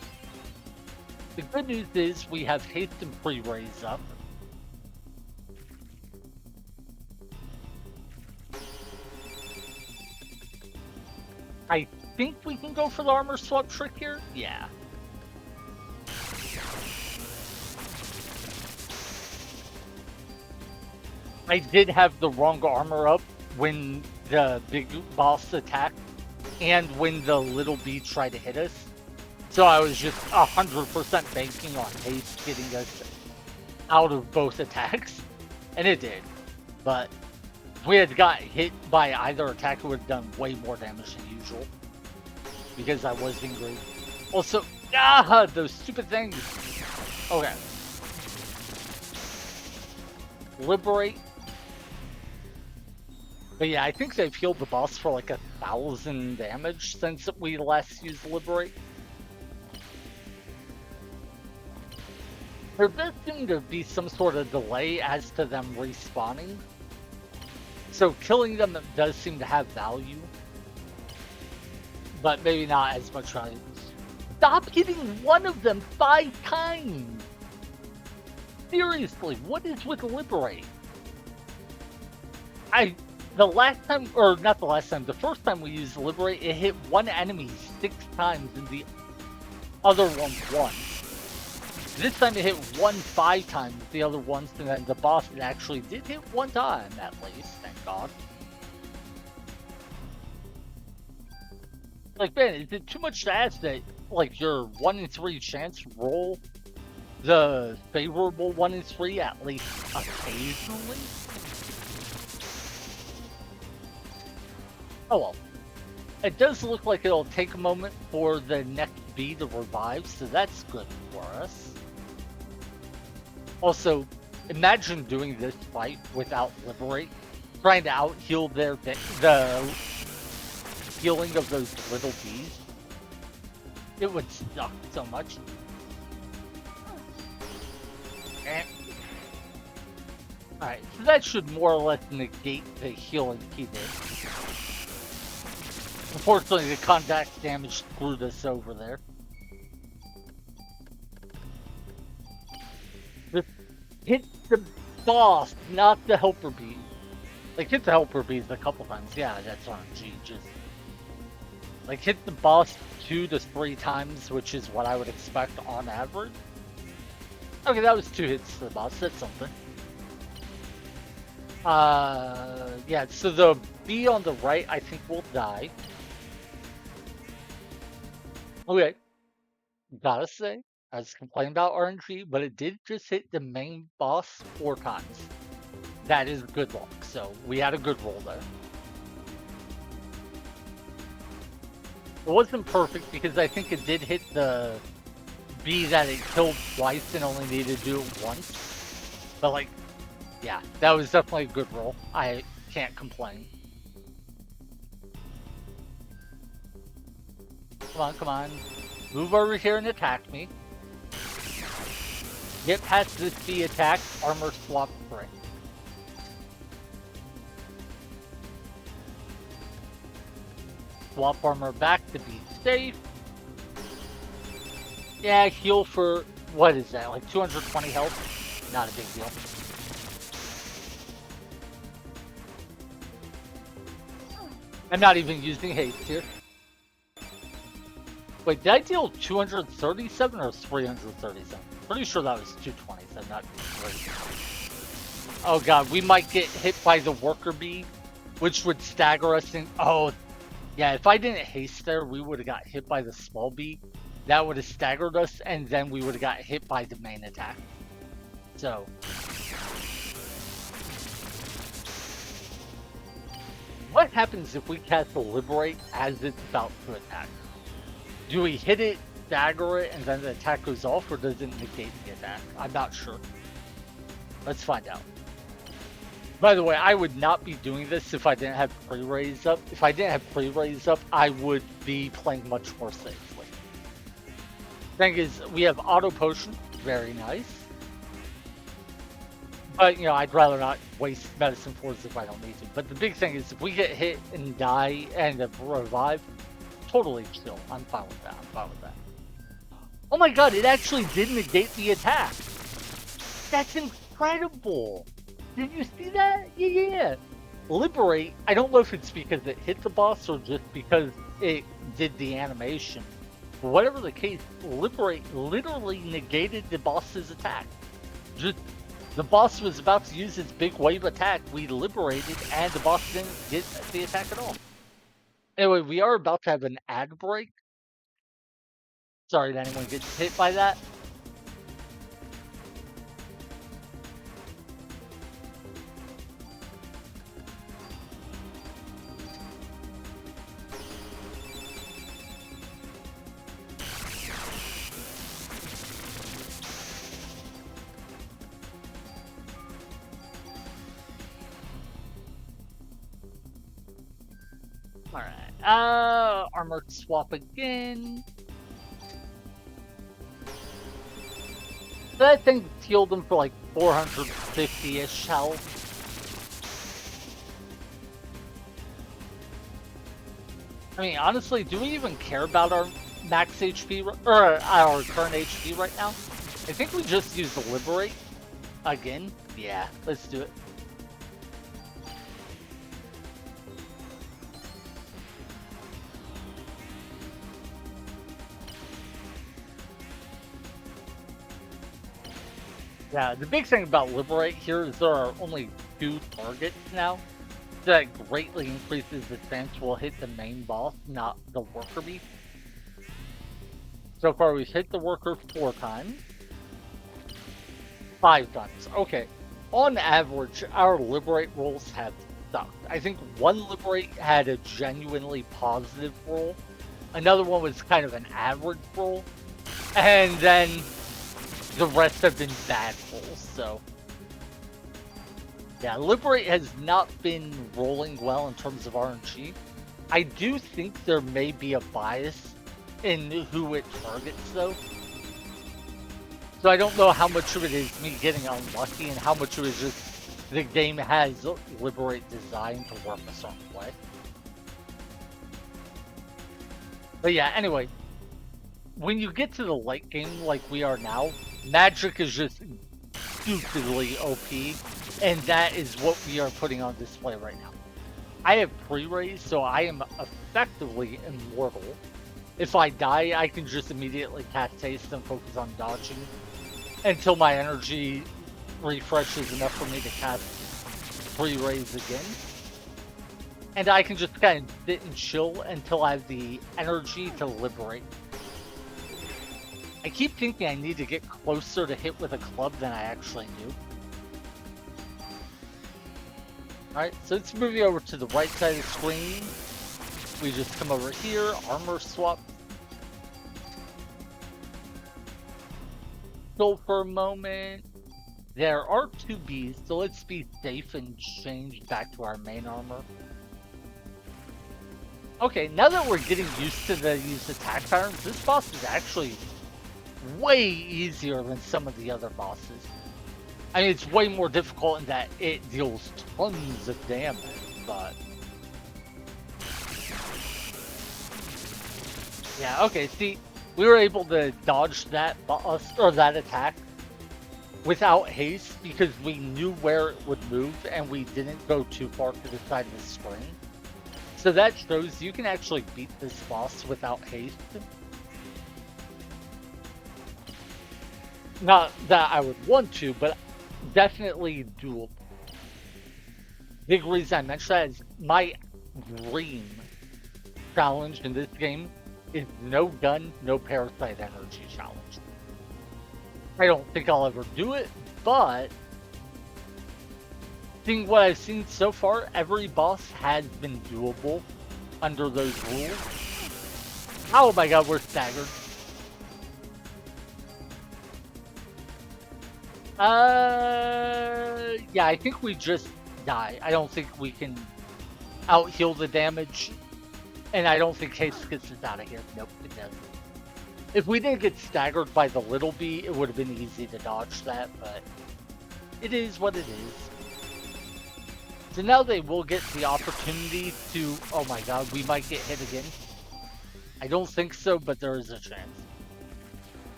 The good news is we have haste and pre-raise up. I think we can go for the armor swap trick here? Yeah. I did have the wrong armor up when the big boss attacked and when the little bee tried to hit us. So I was just 100% banking on haste getting us out of both attacks. And it did. But if we had got hit by either attack, it would have done way more damage than usual. Because I was angry. Also, those stupid things. Okay. Liberate. But yeah, I think they've healed the boss for like 1,000 damage since we last used Liberate. There does seem to be some sort of delay as to them respawning. So killing them does seem to have value. But maybe not as much value. Stop hitting one of them 5 times! Seriously, what is with Liberate? The last time, or not the last time, the first time we used Liberate, it hit one enemy 6 times in the other one once. This time it hit one 5 times, the other once, and then the boss it actually did hit 1 time at least, thank God. Like, man, is it too much to ask that, like, your 1 in 3 chance roll the favorable 1 in 3 at least occasionally? Oh well. It does look like it'll take a moment for the next bee to revive, so that's good for us. Also, imagine doing this fight without Liberate, trying to out-heal the healing of those little bees. It would suck so much. Alright, so that should more or less negate the healing he did. Unfortunately, the contact damage screwed us over there. Just hit the boss, not the helper bee. Like, hit the helper bees a couple times. Yeah, that's RNG. Just, like, hit the boss 2 to 3 times, which is what I would expect on average. Okay, that was 2 hits to the boss. That's something. Yeah, so the bee on the right, I think, will die. Okay, gotta say, I was complaining about RNG, but it did just hit the main boss 4 times. That is good luck, so we had a good roll there. It wasn't perfect because I think it did hit the bee that it killed twice and only needed to do it once. But, like, yeah, that was definitely a good roll. I can't complain. Come on, come on. Move over here and attack me. Get past this bee attack, armor swap spray. Swap armor back to be safe. Yeah, heal for, what is that, like 220 health? Not a big deal. I'm not even using haste here. Wait, did I deal 237 or 337? Pretty sure that was 227, not 3. Oh god, we might get hit by the worker bee, which would stagger us in. Oh, yeah, if I didn't haste there, we would have got hit by the small bee. That would have staggered us, and then we would have got hit by the main attack. So. What happens if we cast the Liberate as it's about to attack? Do we hit it, stagger it, and then the attack goes off, or does it negate the attack? I'm not sure. Let's find out. By the way, I would not be doing this if I didn't have pre-raise up. If I didn't have pre-raise up, I would be playing much more safely. Thing is, we have auto potion, very nice. But, you know, I'd rather not waste medicine force if I don't need to. But the big thing is, if we get hit and die and revive, totally chill. I'm fine with that. I'm fine with that. Oh my god, it actually did negate the attack. That's incredible. Did you see that? Yeah. Liberate, I don't know if it's because it hit the boss or just because it did the animation. But whatever the case, Liberate literally negated the boss's attack. Just, the boss was about to use its big wave attack, we liberated, and the boss didn't get the attack at all. Anyway, we are about to have an ad break. Sorry that anyone gets hit by that. Alright, armor swap again. That thing healed him for like 450-ish health. I mean, honestly, do we even care about our max HP, or our current HP right now? I think we just use the Liberate again. Yeah, let's do it. Yeah, the big thing about Liberate here is there are only 2 targets now. That greatly increases the chance we'll hit the main boss, not the worker bee. So far, we've hit the worker 4 times. 5 times. Okay. On average, our Liberate rolls have sucked. I think one Liberate had a genuinely positive roll. Another one was kind of an average roll. And then the rest have been bad rolls, so... Yeah, Liberate has not been rolling well in terms of RNG. I do think there may be a bias in who it targets, though. So I don't know how much of it is me getting unlucky and how much of it is just the game has Liberate designed to work a certain way. But yeah, anyway, when you get to the late game like we are now, magic is just stupidly OP, and that is what we are putting on display right now. I have pre-raise, so I am effectively immortal. If I die, I can just immediately cast haste and focus on dodging until my energy refreshes enough for me to cast pre-raise again. And I can just kind of sit and chill until I have the energy to liberate. I keep thinking I need to get closer to hit with a club than I actually do. Alright, so let's move you over to the right side of the screen. We just come over here, armor swap. So for a moment, there are 2 bees, so let's be safe and change back to our main armor. Okay, now that we're getting used to these attack patterns, this boss is actually way easier than some of the other bosses. I mean, it's way more difficult in that it deals tons of damage, but... Yeah, okay, see, we were able to dodge that boss, or that attack without haste because we knew where it would move and we didn't go too far to the side of the screen. So that shows you can actually beat this boss without haste. Not that I would want to, but definitely doable. Big reason I mention that is my dream challenge in this game is no gun, no parasite energy challenge. I don't think I'll ever do it, but seeing what I've seen so far, every boss has been doable under those rules. Oh my god, we're staggered. Yeah, I think we just die. I don't think we can out-heal the damage. And I don't think haste gets us out of here. Nope, it doesn't. If we didn't get staggered by the little bee, it would have been easy to dodge that, but it is what it is. So now they will get the opportunity to... Oh my god, we might get hit again. I don't think so, but there is a chance.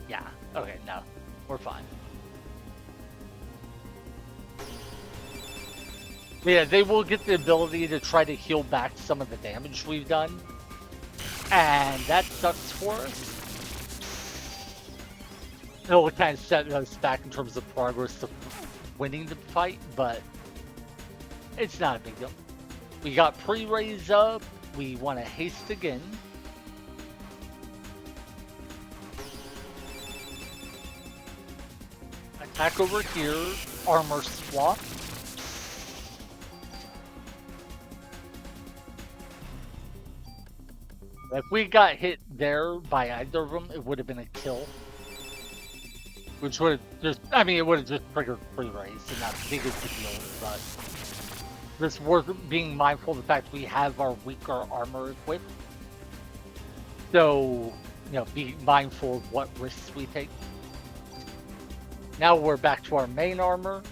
Yeah, okay, no. We're fine. Yeah, they will get the ability to try to heal back some of the damage we've done. And that sucks for us. It'll kind of set us back in terms of progress to winning the fight, but it's not a big deal. We got pre-raise up. We want to haste again. Attack over here. Armor swap. If we got hit there by either of them, it would have been a kill. Which would have just, I mean, it would have just triggered pre-raise and not big as the deal, but it's worth being mindful of the fact we have our weaker armor equipped. So, you know, be mindful of what risks we take. Now we're back to our main armor.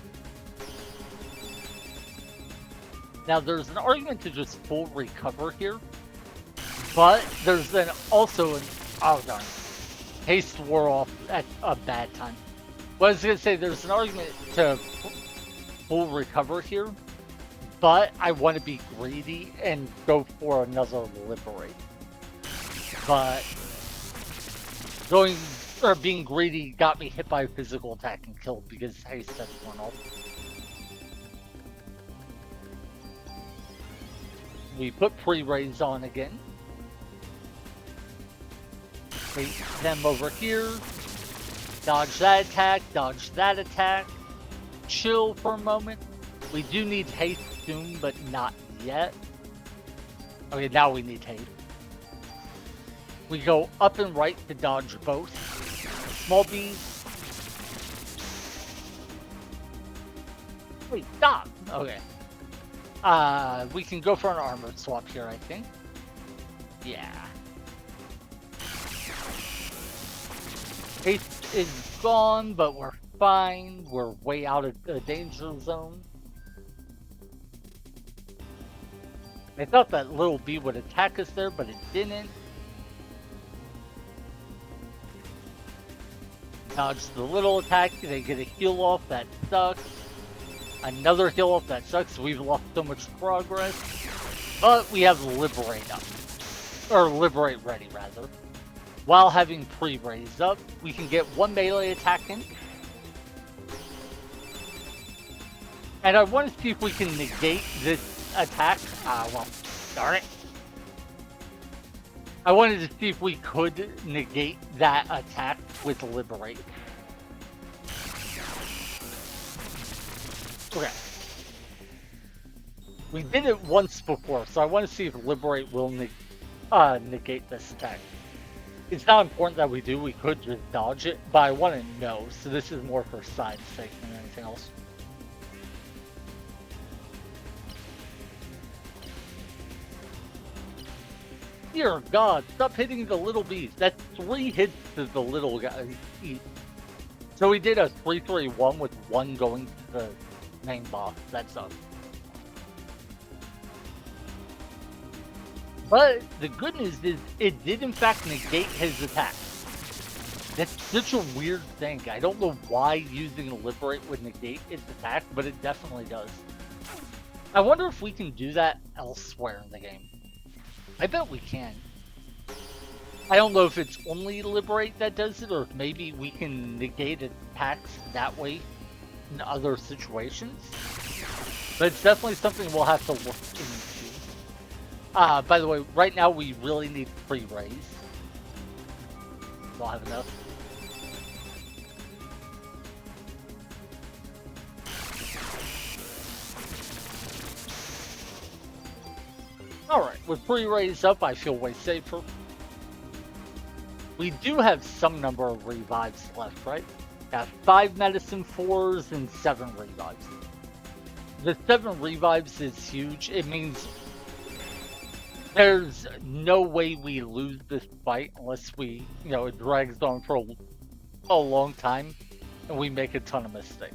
Now there's an argument to just full recover here. But there's then also an... Oh, darn. Haste wore off at a bad time. Well, I was going to say, there's an argument to full recover here. But I want to be greedy and go for another liberate. But going or being greedy got me hit by a physical attack and killed because haste had worn off. We put pre-raise on again. Wait them over here. Dodge that attack, dodge that attack. Chill for a moment. We do need haste soon, but not yet. Okay, now we need haste. We go up and right to dodge both. Small bees. Wait, stop! Okay. We can go for an armor swap here, I think. Yeah. Haste is gone, but we're fine. We're way out of the danger zone. I thought that little bee would attack us there, but it didn't. Dodge the little attack, they get a heal off, that sucks. Another heal off, that sucks. We've lost so much progress. But we have Liberate up. Or Liberate ready, rather. While having pre-raise up, we can get one melee attack in. And I want to see if we can negate this attack. Well, darn it. I wanted to see if we could negate that attack with Liberate. Okay. We did it once before, so I want to see if Liberate will negate this attack. It's not important that we do, we could just dodge it, but I want to know, so this is more for side's sake than anything else. Dear God, stop hitting the little bees. That's 3 hits to the little guy. So we did a 3-3-1 with 1 going to the main boss. That sucks. But the good news is it did in fact negate his attack. That's such a weird thing. I don't know why using Liberate would negate its attack, but it definitely does. I wonder if we can do that elsewhere in the game. I bet we can. I don't know if it's only Liberate that does it, or if maybe we can negate attacks that way in other situations. But it's definitely something we'll have to look into. By the way, right now we really need pre-raise. We'll have enough. Alright, with pre-raise up, I feel way safer. We do have some number of revives left, right? We have 5 medicine 4s and 7 revives. The 7 revives is huge. It means there's no way we lose this fight unless we, it drags on for a long time and we make a ton of mistakes.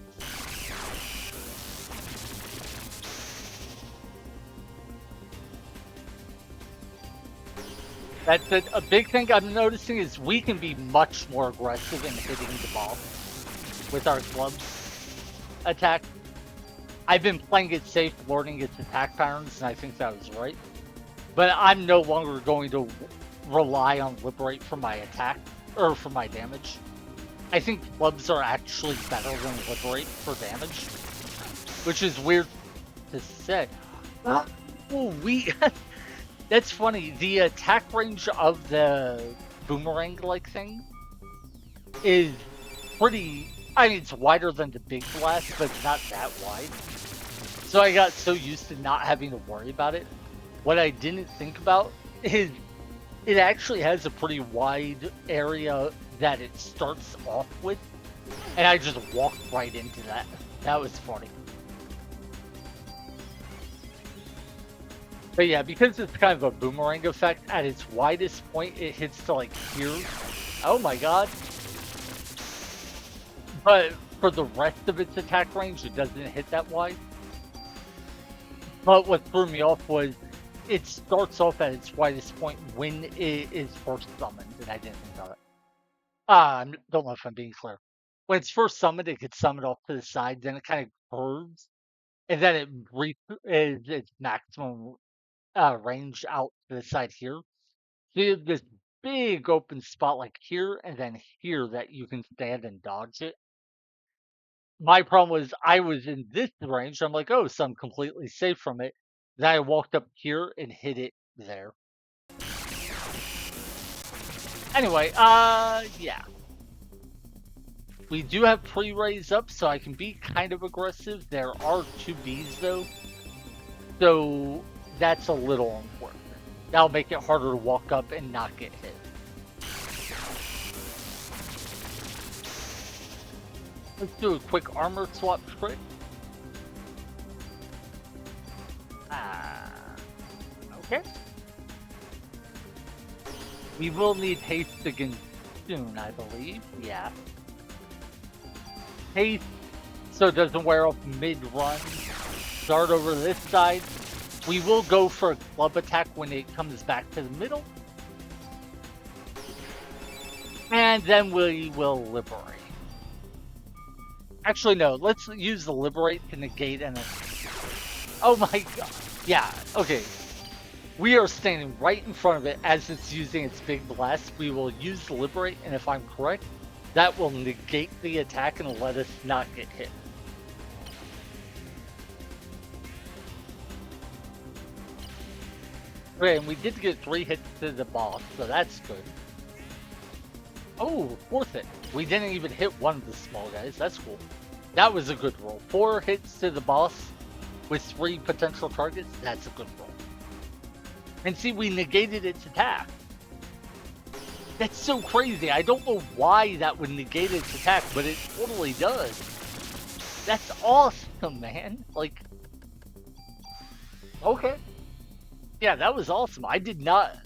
That's it. A big thing I'm noticing is we can be much more aggressive in hitting the ball with our clubs attack. I've been playing it safe, learning its attack patterns, and I think that was right. But I'm no longer going to rely on Liberate for my attack, or for my damage. I think clubs are actually better than Liberate for damage, which is weird to say. Oh, that's funny. The attack range of the boomerang-like thing is pretty... I mean, it's wider than the big blast, but it's not that wide. So I got so used to not having to worry about it. What I didn't think about is it actually has a pretty wide area that it starts off with, and I just walked right into that. That was funny. But yeah, because it's kind of a boomerang effect, at its widest point, it hits to like here. Oh my god. But for the rest of its attack range, it doesn't hit that wide. But what threw me off was it starts off at its widest point when it is first summoned, and I didn't think of it. I don't know if I'm being clear. When it's first summoned, it gets summoned off to the side, then it kind of curves, and then it reaches its maximum range out to the side here. So you have this big open spot like here and then here that you can stand and dodge it. My problem was I was in this range. I'm like, oh, so I'm completely safe from it. Then I walked up here and hit it there. Anyway, yeah. We do have pre-raise up, so I can be kind of aggressive. There are 2 Bs though, so that's a little important. That'll make it harder to walk up and not get hit. Let's do a quick armor swap trick. Okay. We will need haste again soon, I believe. Yeah. Haste, so it doesn't wear off mid-run. Start over this side. We will go for a club attack when it comes back to the middle. And then we will liberate. Actually, no. Let's use the liberate to negate and... Oh my god. Yeah, okay. We are standing right in front of it as it's using its big blast. We will use the liberate, and if I'm correct, that will negate the attack and let us not get hit. Okay, and we did get 3 hits to the boss, so that's good. Oh, 4th hit. We didn't even hit one of the small guys. That's cool. That was a good roll. 4 hits to the boss with 3 potential targets. That's a good roll. And see, we negated its attack. That's so crazy. I don't know why that would negate its attack, but it totally does. That's awesome, man. Like, okay. Yeah, that was awesome. I did not...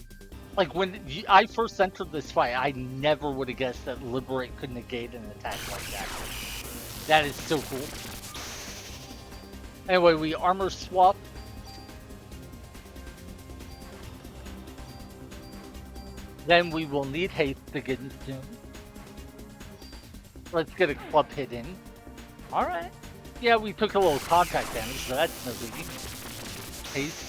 Like, when I first entered this fight, I never would have guessed that Liberate could negate an attack like that. That is so cool. Anyway, we armor swap. Then we will need haste to get in soon. Let's get a club hit in. Alright. Yeah, we took a little contact damage, so that's no biggie. Haste.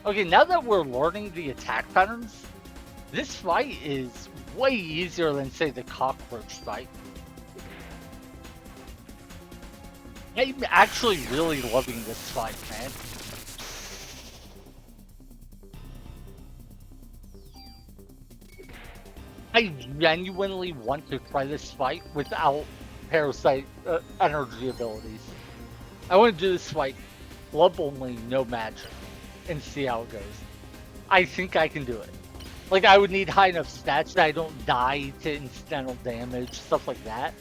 Okay, now that we're learning the attack patterns, this fight is way easier than, say, the cockroach fight. I'm actually really loving this fight, man. I genuinely want to try this fight without parasite energy abilities. I want to do this fight club only, no magic, and see how it goes. I think I can do it. Like, I would need high enough stats that I don't die to incidental damage, stuff like that.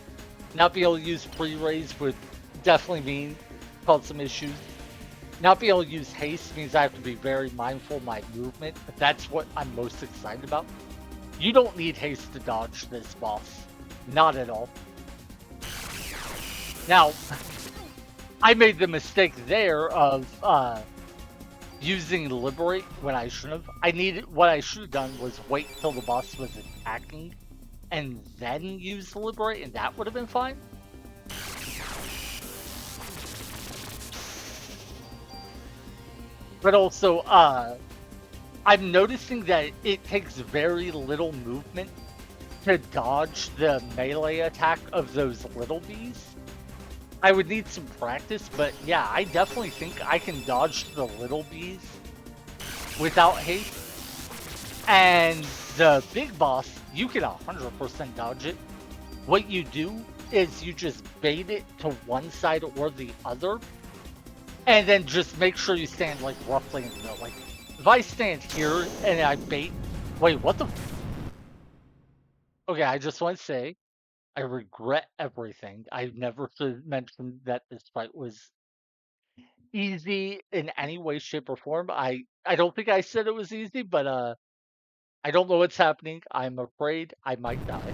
Not be able to use pre-raise would definitely mean cause some issues. Not be able to use haste means I have to be very mindful of my movement, but that's what I'm most excited about. You don't need haste to dodge this boss. Not at all. Now, I made the mistake there of using Liberate when I shouldn't have. What I should have done was wait till the boss was attacking and then use Liberate, and that would have been fine. But also, I'm noticing that it takes very little movement to dodge the melee attack of those little bees. I would need some practice, but yeah, I definitely think I can dodge the little bees without haste. And the big boss, you can 100% dodge it. What you do is you just bait it to one side or the other, and then just make sure you stand like roughly in the middle. Like, if I stand here and I bait... Wait, what the... Okay, I just want to say, I regret everything. I never should have mentioned that this fight was easy in any way, shape, or form. I don't think I said it was easy, but I don't know what's happening. I'm afraid I might die.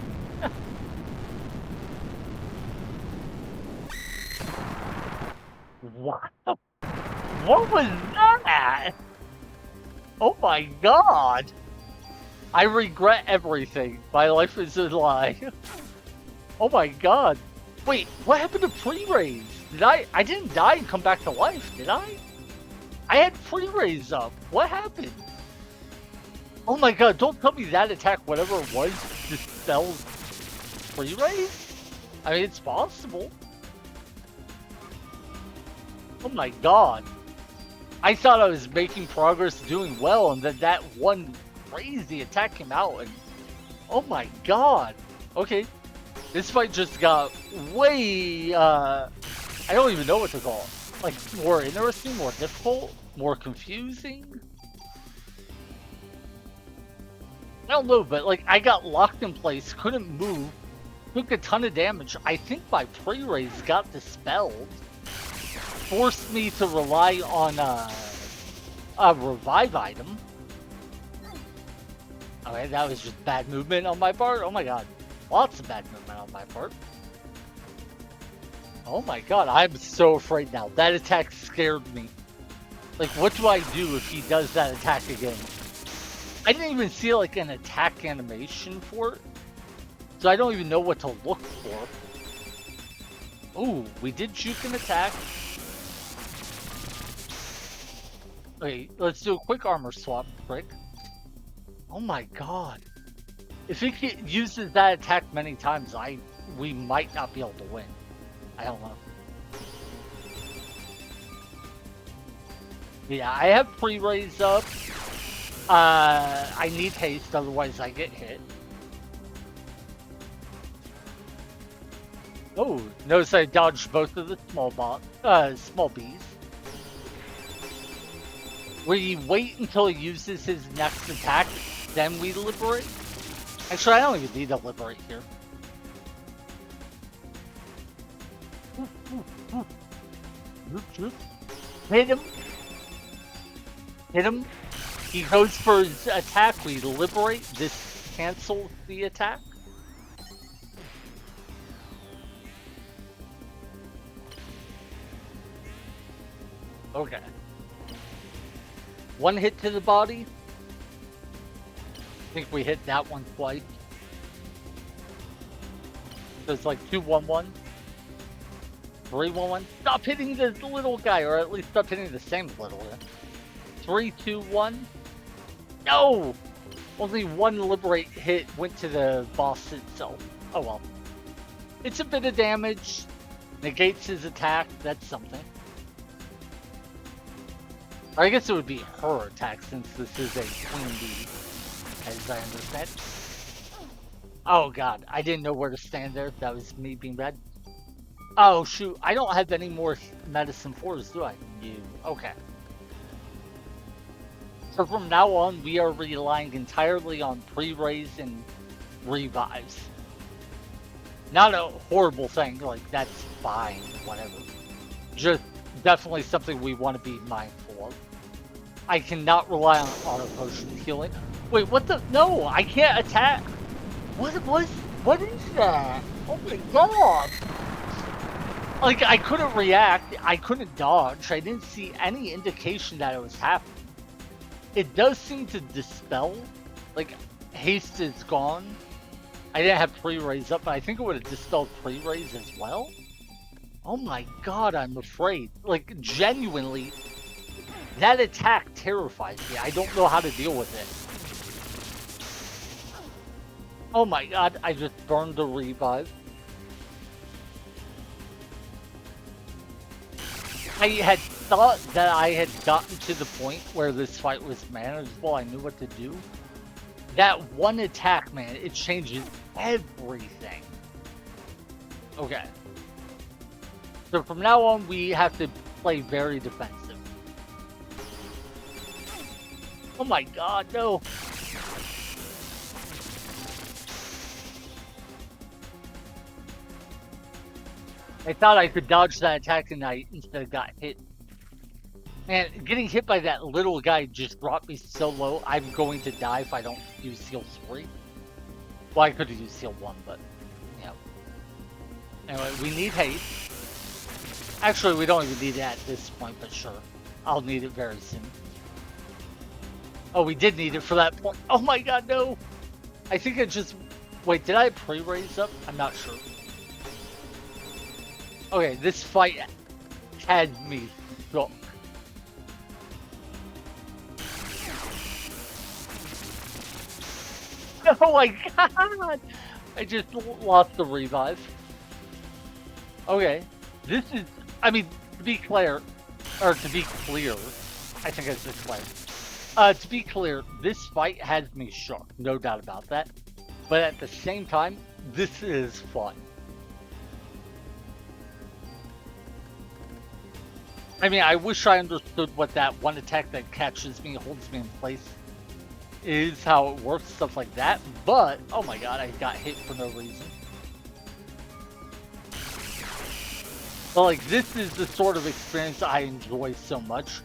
What the... What was that? Oh my god! I regret everything. My life is a lie. Oh my god. Wait, what happened to pre-raise? I didn't die and come back to life, did I? I had pre-raise up. What happened? Oh my god, don't tell me that attack, whatever it was, dispels free raise? I mean, it's possible. Oh my god. I thought I was making progress, doing well, and then that one crazy attack came out, and oh my god. Okay, this fight just got way, I don't even know what to call it. Like, more interesting, more difficult, more confusing? I don't know, but like, I got locked in place, couldn't move, took a ton of damage. I think my pre-raise got dispelled. Forced me to rely on a revive item. Okay, that was just bad movement on my part. Oh my god. Lots of bad movement on my part. Oh my god, I'm so afraid now. That attack scared me. Like, what do I do if he does that attack again? I didn't even see like an attack animation for it. So I don't even know what to look for. Ooh, we did juke an attack. Okay, let's do a quick armor swap trick. Oh my god. If he uses that attack many times, we might not be able to win. I don't know. Yeah, I have pre-raise up. I need haste, otherwise I get hit. Oh, notice I dodged both of the small bees. We wait until he uses his next attack, then we liberate. Actually, I don't even need to liberate here. Hit him. Hit him. He goes for his attack. We liberate. This cancels the attack. Okay. One hit to the body. I think we hit that one twice. So it's like 2-1-1. 3-1-1. Stop hitting this little guy, or at least stop hitting the same little guy. 3-2-1. No! Only one liberate hit went to the boss itself. Oh well. It's a bit of damage. Negates his attack. That's something. Or I guess it would be her attack since this is a queen bee, as I understand. Oh god, I didn't know where to stand there. That was me being bad. Oh shoot, I don't have any more medicine 4s, do I? Okay. So from now on, we are relying entirely on pre-raise and revives. Not a horrible thing, like that's fine, whatever. Just definitely something we want to be mindful of. I cannot rely on auto potion healing. Wait, what the? No, I can't attack. What is that? Oh my god! Like, I couldn't react, I couldn't dodge, I didn't see any indication that it was happening. It does seem to dispel, like, haste is gone. I didn't have pre-raise up, but I think it would have dispelled pre-raise as well. Oh my god, I'm afraid. Like, genuinely, that attack terrifies me. I don't know how to deal with it. Oh my god, I just burned the revive. I had thought that I had gotten to the point where this fight was manageable. I knew what to do. That one attack, man, it changes everything. Okay. So from now on, we have to play very defensive. Oh my god, no. I thought I could dodge that attack and I instead got hit. Man, getting hit by that little guy just dropped me so low. I'm going to die if I don't use Seal 3. Well, I could have used Seal 1, but yeah. Anyway, we need haste. Actually, we don't even need it at this point, but sure. I'll need it very soon. Oh, we did need it for that point. Oh my god, no! I think I just... Wait, did I pre-raise up? I'm not sure. Okay, this fight had me shook. Oh my god! I just lost the revive. Okay. This is, I mean, to be clear, or to be clear, I think I said clear. To be clear, this fight has me shook, no doubt about that. But at the same time, this is fun. I mean, I wish I understood what that one attack that catches me, holds me in place, is how it works, stuff like that. But, oh my god, I got hit for no reason. But, like, this is the sort of experience I enjoy so much.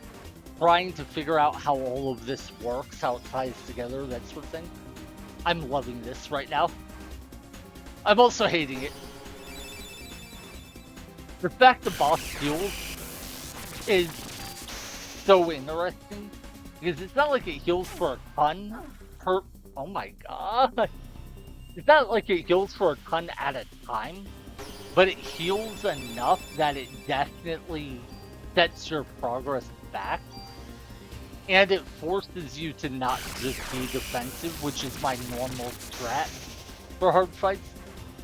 Trying to figure out how all of this works, how it ties together, that sort of thing. I'm loving this right now. I'm also hating it. The fact the boss heals is so interesting, because it's not like it heals for a ton per... Oh my god. It's not like it heals for a ton at a time, but it heals enough that it definitely sets your progress back. And it forces you to not just be defensive, which is my normal strat for hard fights.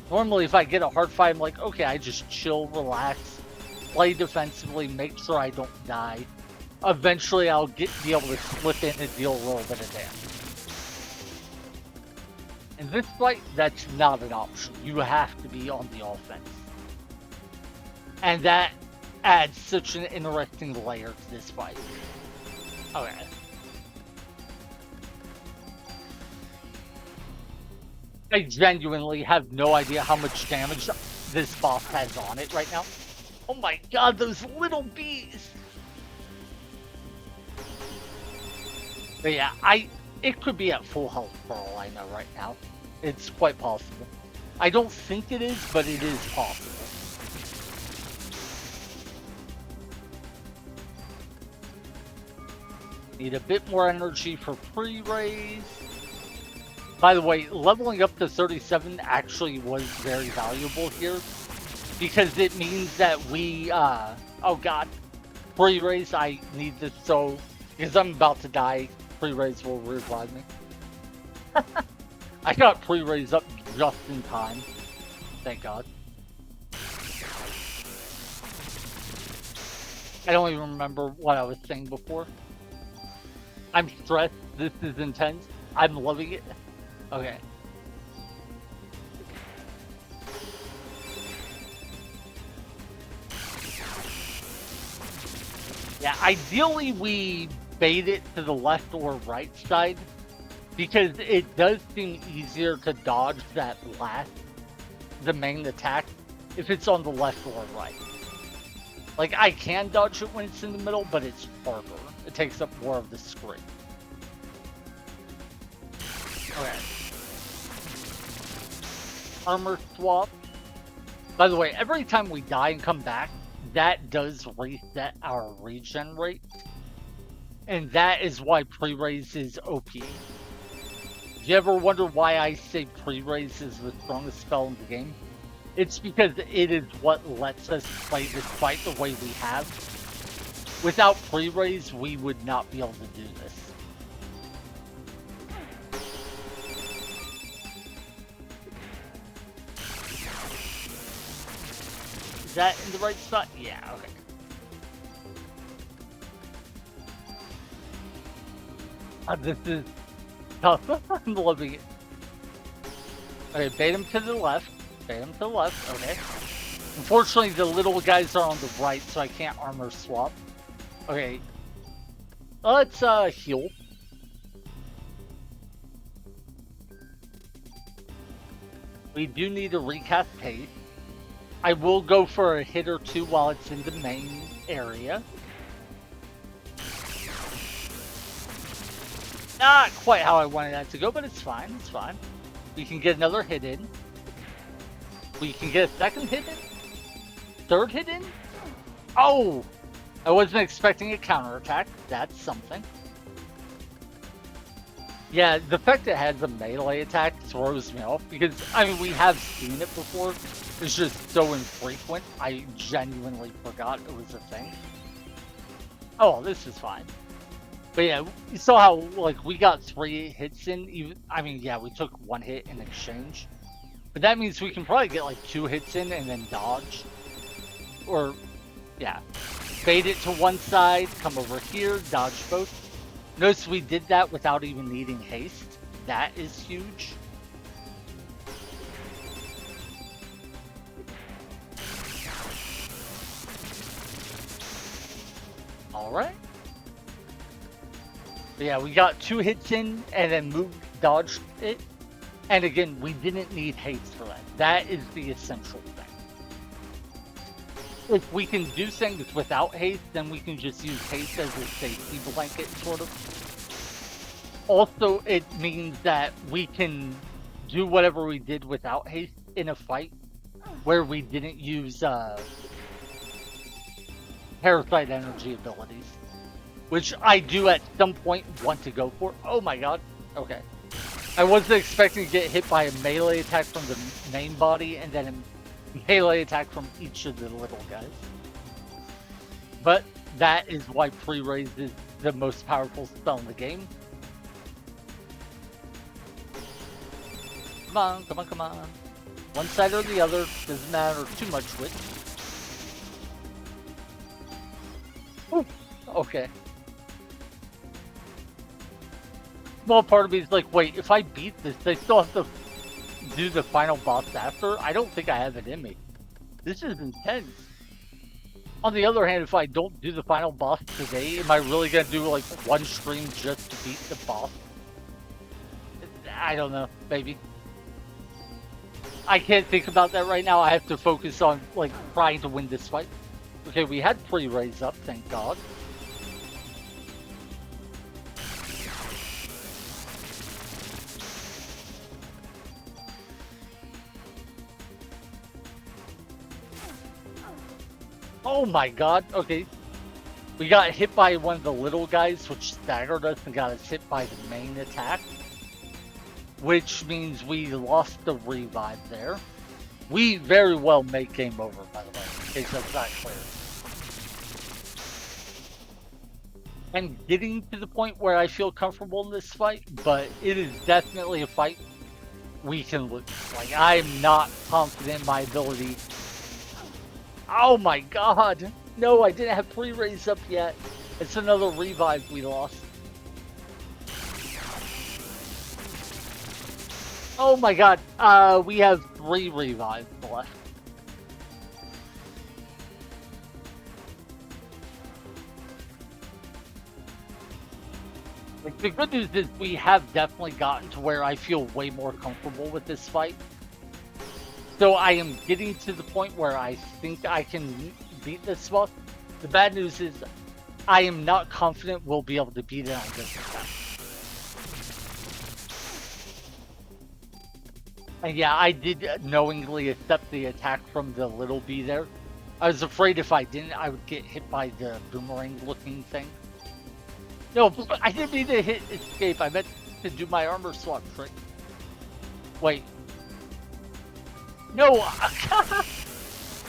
Normally, if I get a hard fight, I'm like, okay, I just chill, relax, play defensively, make sure I don't die. Eventually, I'll be able to slip in and deal a little bit of damage. In this fight, that's not an option. You have to be on the offense. And that adds such an interesting layer to this fight. Okay. I genuinely have no idea how much damage this boss has on it right now. Oh my god, those little bees! But yeah, it could be at full health for all I know right now. It's quite possible. I don't think it is, but it is possible. Need a bit more energy for pre-raise. By the way, leveling up to 37 actually was very valuable here, because it means that we, oh god, pre-raise, I need this so, because I'm about to die, pre-raise will revive me. I got pre-raise up just in time, thank god. I don't even remember what I was saying before. I'm stressed, this is intense, I'm loving it. Okay. Yeah, ideally we bait it to the left or right side, because it does seem easier to dodge that the main attack, if it's on the left or right. Like, I can dodge it when it's in the middle, but it's harder. It takes up more of the screen. Okay. Armor swap. By the way, every time we die and come back, that does reset our regen rate. And that is why pre-raise is OP. Do you ever wonder why I say pre-raise is the strongest spell in the game? It's because it is what lets us play this fight the way we have. Without pre-raise, we would not be able to do this. Is that in the right spot? Yeah, okay. This is tough. I'm loving it. Okay, bait him to the left. Bait him to the left, okay. Unfortunately, the little guys are on the right, so I can't armor swap. Okay. Let's heal. We do need to recast haste. I will go for a hit or two while it's in the main area. Not quite how I wanted that to go, but it's fine, it's fine. We can get another hit in. We can get a second hit in. Third hit in. Oh! I wasn't expecting a counterattack. That's something. Yeah, the fact it has a melee attack throws me off, because, I mean, we have seen it before. It's just so infrequent, I genuinely forgot it was a thing. Oh, this is fine. But yeah, you saw how like we got 3 hits in. Even I mean, yeah, we took 1 hit in exchange, but that means we can probably get like 2 hits in and then dodge, or yeah, fade it to one side, come over here, dodge both. Notice we did that without even needing haste. That is huge. All right. But yeah, we got 2 hits in and then moved, dodged it. And again, we didn't need haste for that. That is the essential thing. If we can do things without haste, then we can just use haste as a safety blanket, sort of. Also, it means that we can do whatever we did without haste in a fight where we didn't use parasite energy abilities, which I do at some point want to go for. Oh my god. Okay. I wasn't expecting to get hit by a melee attack from the main body and then a melee attack from each of the little guys. But that is why pre-raise is the most powerful spell in the game. Come on, come on, come on. One side or the other, doesn't matter too much which. Ooh, okay. Small part of me is like, wait, if I beat this, I still have to do the final boss after? I don't think I have it in me. This is intense. On the other hand, if I don't do the final boss today, am I really gonna do like one stream just to beat the boss? I don't know, maybe. I can't think about that right now. I have to focus on like trying to win this fight. Okay, we had pre-raise up, thank God. Oh my god, okay. We got hit by one of the little guys, which staggered us and got us hit by the main attack. Which means we lost the revive there. We very well may game over, by the way, in case that's not clear. I'm getting to the point where I feel comfortable in this fight, but it is definitely a fight we can lose. Like, I'm not confident in my ability. Oh my god! No, I didn't have pre-raise up yet. It's another revive we lost. Oh my god, we have 3 revives left. Like, the good news is we have definitely gotten to where I feel way more comfortable with this fight. So I am getting to the point where I think I can beat this boss. The bad news is I am not confident we'll be able to beat it on this attack. And yeah, I did knowingly accept the attack from the little bee there. I was afraid if I didn't, I would get hit by the boomerang looking thing. No, I didn't mean to hit escape. I meant to do my armor swap trick. Wait. No!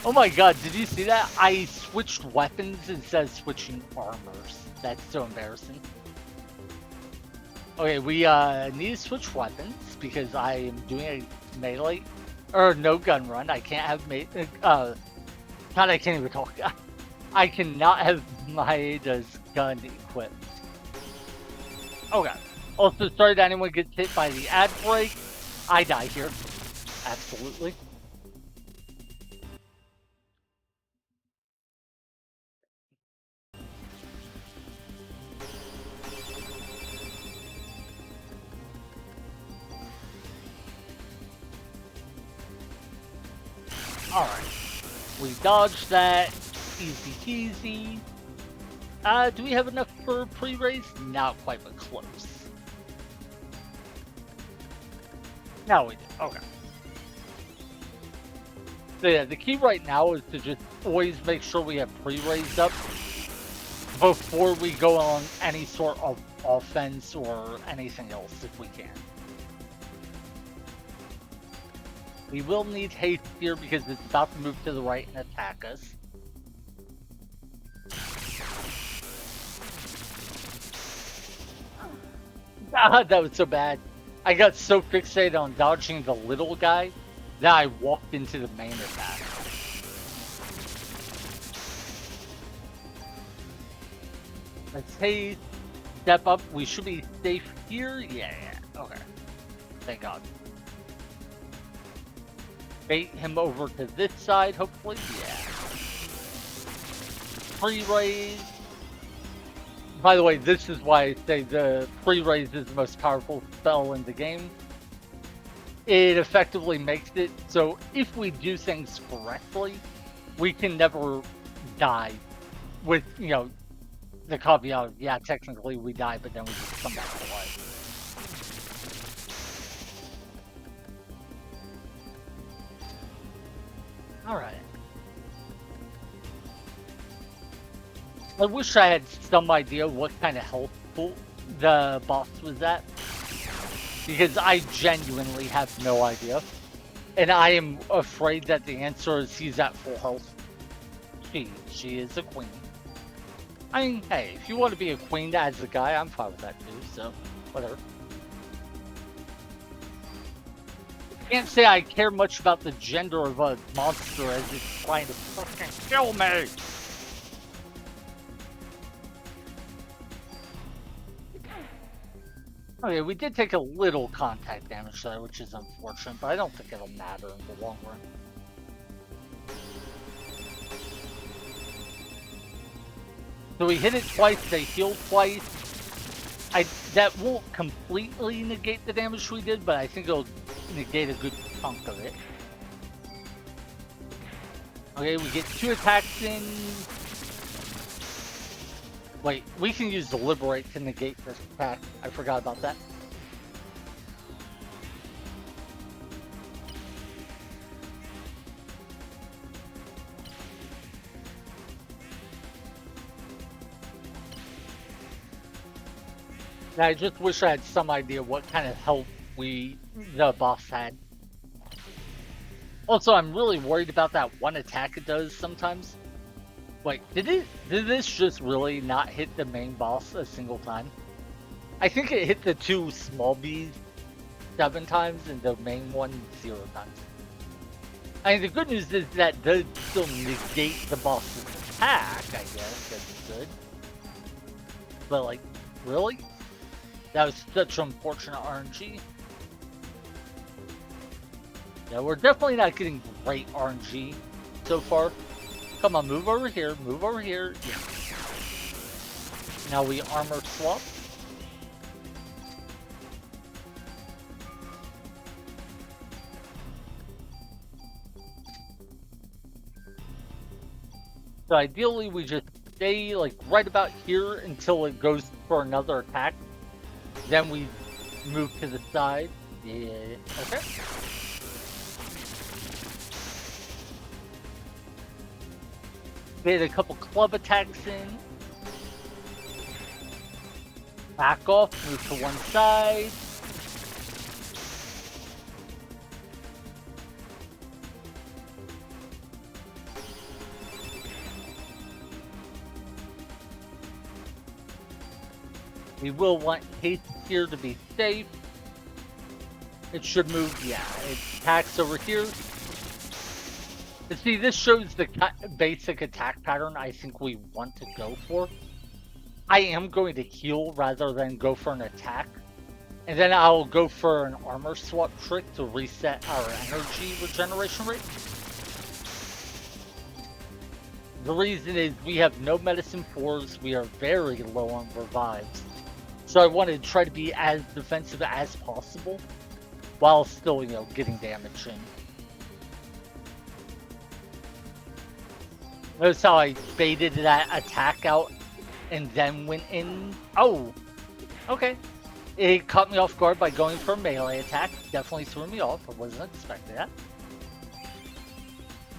Oh my god, did you see that? I switched weapons instead of switching armors. That's so embarrassing. Okay, we need to switch weapons because I am doing a melee or no gun run. I can't have God, I can't even talk. I cannot have Maeda's gun equipped. Okay. Also, sorry that anyone gets hit by the ad break. I die here. Absolutely. Alright. We dodged that. Easy peasy. Do we have enough for pre-raise? Not quite, but close. Now we do. Okay. So yeah, the key right now is to just always make sure we have pre-raised up before we go on any sort of offense or anything else if we can. We will need haste here because it's about to move to the right and attack us. Ah, that was so bad. I got so fixated on dodging the little guy that I walked into the main attack. Let's say step up. We should be safe here. Yeah. Okay. Thank God. Bait him over to this side, hopefully. Yeah. Pre-raise. By the way, this is why I say the pre-raise is the most powerful spell in the game. It effectively makes it so if we do things correctly, we can never die with, the caveat of, yeah, technically we die, but then we just come back to life. Alright. I wish I had some idea what kind of health pool the boss was at, because I genuinely have no idea. And I am afraid that the answer is he's at full health. She is a queen. I mean, hey, if you want to be a queen as a guy, I'm fine with that too, so whatever. Can't say I care much about the gender of a monster as it's trying to fucking kill me! Okay, we did take a little contact damage there, which is unfortunate, but I don't think it'll matter in the long run. So we hit it twice, they healed twice. That won't completely negate the damage we did, but I think it'll negate a good chunk of it. Okay, we get 2 attacks in. Wait, we can use the Liberate to negate this attack. I forgot about that. I just wish I had some idea what kind of help the boss had. Also, I'm really worried about that one attack it does sometimes. Wait, did this just really not hit the main boss a single time? I think it hit the 2 small bees 7 times and the main one 0 times. I mean, the good news is that does still negate the boss's attack, I guess. That's good. But, like, really? That was such unfortunate RNG. Yeah, we're definitely not getting great RNG so far. Come on, move over here, move over here. Yeah. Now we armor swap. So ideally we just stay like right about here until it goes for another attack. Then we move to the side. Yeah, okay. Get a couple club attacks in. Back off, move to one side. We will want haste here to be safe. It should move, yeah, it attacks over here. And see, this shows the basic attack pattern I think we want to go for. I am going to heal rather than go for an attack. And then I'll go for an armor swap trick to reset our energy regeneration rate. The reason is we have no medicine 4s, we are very low on revives. So I want to try to be as defensive as possible, while still, getting damage in. Notice how I baited that attack out and then went in. Oh, okay. It caught me off guard by going for a melee attack. Definitely threw me off. I wasn't expecting that.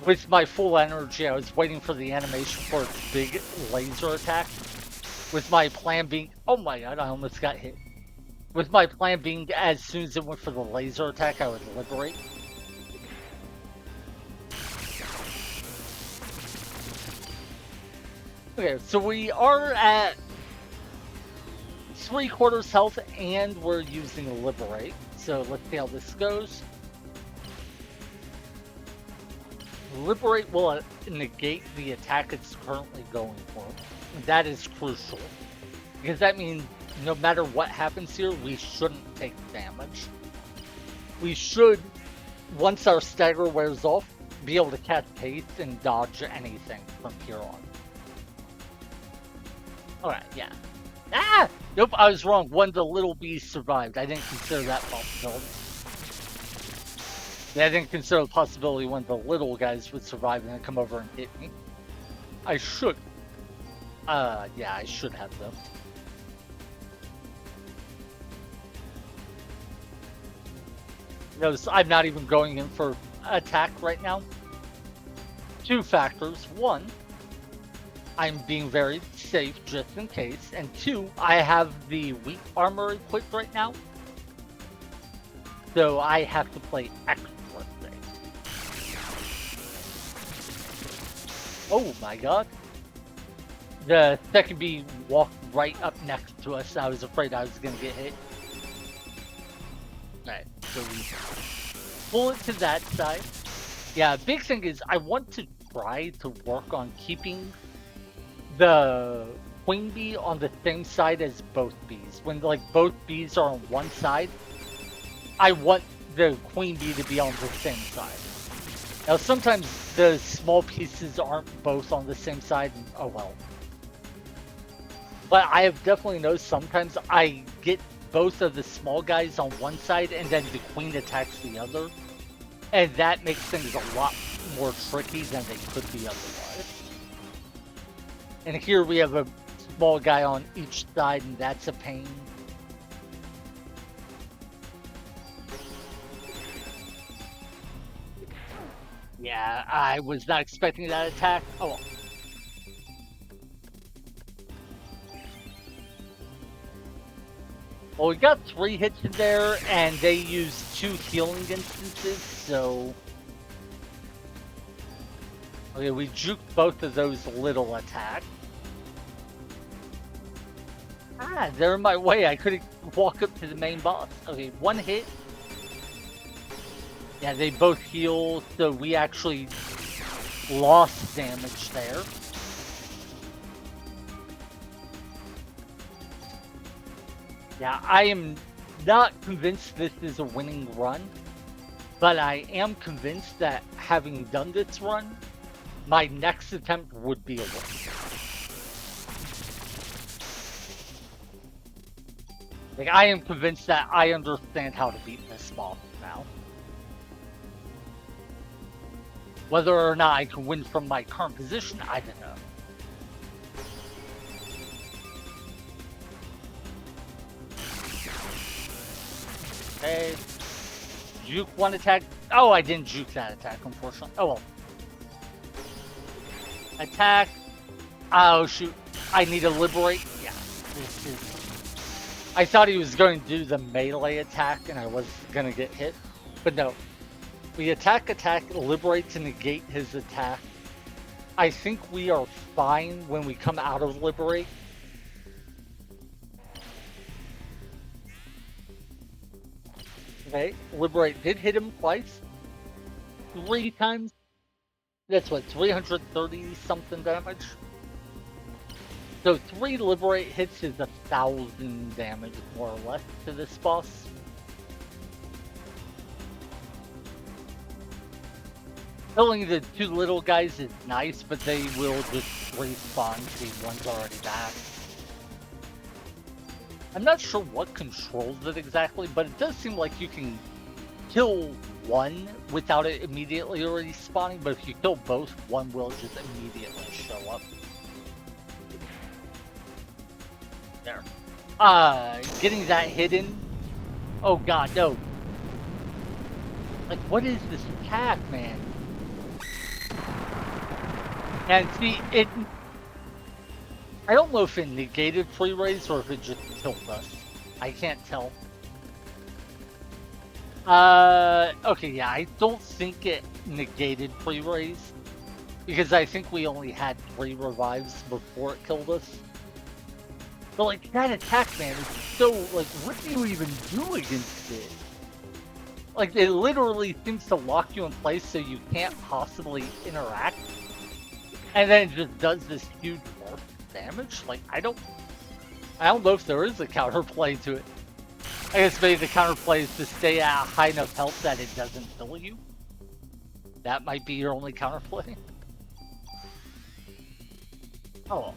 With my full energy, I was waiting for the animation for its big laser attack. With my plan being, oh my god, I almost got hit. With my plan being, as soon as it went for the laser attack, I would liberate. Okay, so we are at 3/4 health, and we're using Liberate. So let's see how this goes. Liberate will negate the attack it's currently going for. That is crucial, because that means no matter what happens here, we shouldn't take damage. We should, once our stagger wears off, be able to cast haste and dodge anything from here on. Alright, yeah. Ah! Nope, I was wrong. One of the little bees survived. I didn't consider that possibility. Yeah, I didn't consider the possibility one of the little guys would survive and then come over and hit me. I should. Yeah, I should have them. Notice I'm not even going in for attack right now. Two factors. One, I'm being very safe just in case. And two, I have the weak armor equipped right now. So I have to play extra safe. Oh my god. The second bee walked right up next to us. I was afraid I was going to get hit. Alright, so we pull it to that side. Yeah, big thing is I want to try to work on keeping the queen bee on the same side as both bees. When like both bees are on one side, I want the queen bee to be on the same side. Now sometimes the small pieces aren't both on the same side, and oh well. But I have definitely noticed sometimes I get both of the small guys on one side and then the queen attacks the other. And that makes things a lot more tricky than they could be otherwise. And here we have a small guy on each side, and that's a pain. Yeah, I was not expecting that attack. Oh well. Well, we got 3 hits in there, and they used 2 healing instances, so... Okay, we juked both of those little attacks. Ah, they're in my way. I couldn't walk up to the main boss. Okay, 1 hit. Yeah, they both heal, so we actually lost damage there. Yeah, I am not convinced this is a winning run, but I am convinced that having done this run, my next attempt would be a win. Like, I am convinced that I understand how to beat this boss now. Whether or not I can win from my current position, I don't know. Okay. Juke 1 attack. Oh, I didn't juke that attack, unfortunately. Oh well. Attack. Oh shoot. I need to liberate. Yeah. This is... I thought he was going to do the melee attack and I was going to get hit. But no. We attack, liberate to negate his attack. I think we are fine when we come out of liberate. Okay, liberate did hit him twice. 3 times. That's what, 330 something damage? So 3 liberate hits is 1,000 damage, more or less, to this boss. Killing the 2 little guys is nice, but they will just respawn. The one's already back. I'm not sure what controls it exactly, but it does seem like you can kill one without it immediately respawning, but if you kill both, one will just immediately show up. There. Getting that hidden. Oh god, no. Like, what is this attack, man? And see, it... I don't know if it negated free raise or if it just killed us. I can't tell. Okay, yeah, I don't think it negated free raise. Because I think we only had 3 revives before it killed us. But like that attack, man, is so like, what do you even do against it? Like it literally seems to lock you in place so you can't possibly interact, and then it just does this huge burst damage. Like I don't know if there is a counterplay to it. I guess maybe the counterplay is to stay at high enough health that it doesn't kill you. That might be your only counterplay. Oh.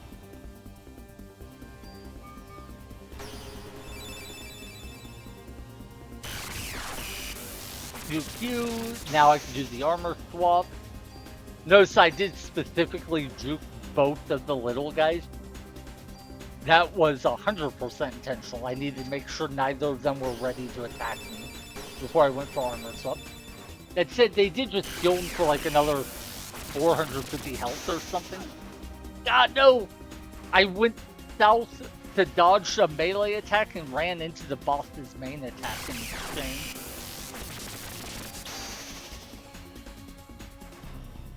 Pew. Now I can do the armor swap. Notice I did specifically juke both of the little guys. That was 100% intentional. I needed to make sure neither of them were ready to attack me before I went for armor swap. That said, they did just heal him for like another 450 health or something. God, no! I went south to dodge a melee attack and ran into the boss's main attack in exchange.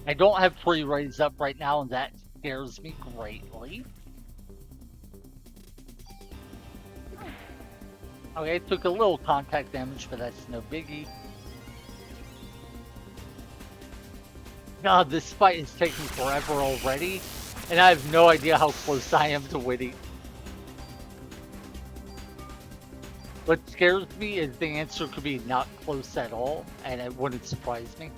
I don't have pre-raise up right now, and that scares me greatly. Okay, took a little contact damage, but that's no biggie. God, this fight is taking forever already, and I have no idea how close I am to winning. What scares me is the answer could be not close at all, and it wouldn't surprise me.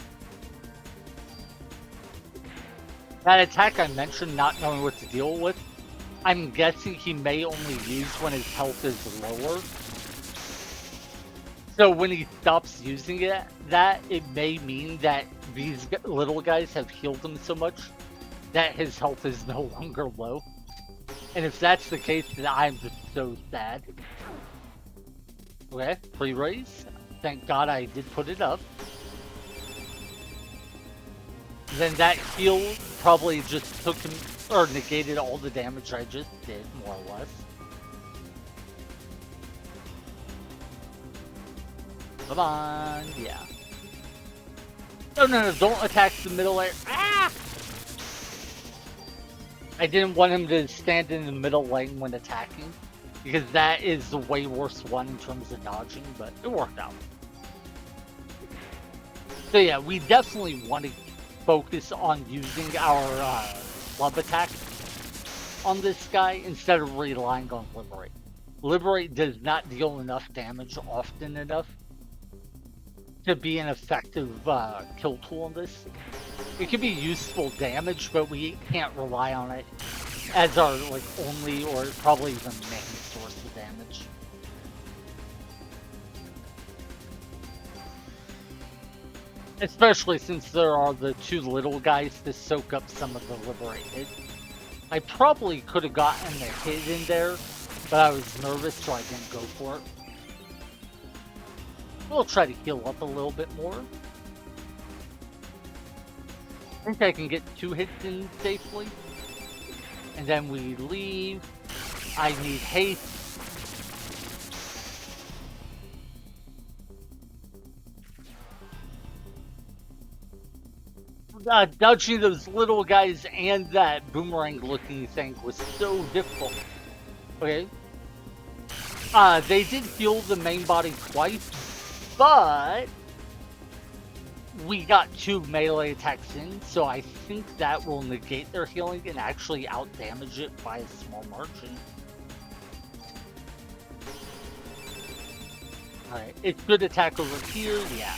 That attack I mentioned, not knowing what to deal with, I'm guessing he may only use when his health is lower. So when he stops using it, it may mean that these little guys have healed him so much that his health is no longer low. And if that's the case, then I'm just so sad. Okay, pre-raise. Thank God I did put it up. Then that heal probably just took him, or negated all the damage I just did, more or less. Come on, yeah. No, don't attack the middle area. Ah! I didn't want him to stand in the middle lane when attacking, because that is the way worse one in terms of dodging, but it worked out. So yeah, we definitely want to focus on using our club attack on this guy instead of relying on Liberate. Liberate does not deal enough damage often enough to be an effective kill tool on this. It can be useful damage, but we can't rely on it as our like only or probably even main source of damage. Especially since there are the two little guys to soak up some of the liberated. I probably could have gotten a hit in there, but I was nervous so I didn't go for it. We'll try to heal up a little bit more. I think I can get 2 hits in safely. And then we leave. I need haste. Dodging those little guys and that boomerang looking thing was so difficult. Okay. They did heal the main body twice, but we got 2 melee attacks in, so I think that will negate their healing and actually out-damage it by a small margin. Alright, it's good attack over here, yeah.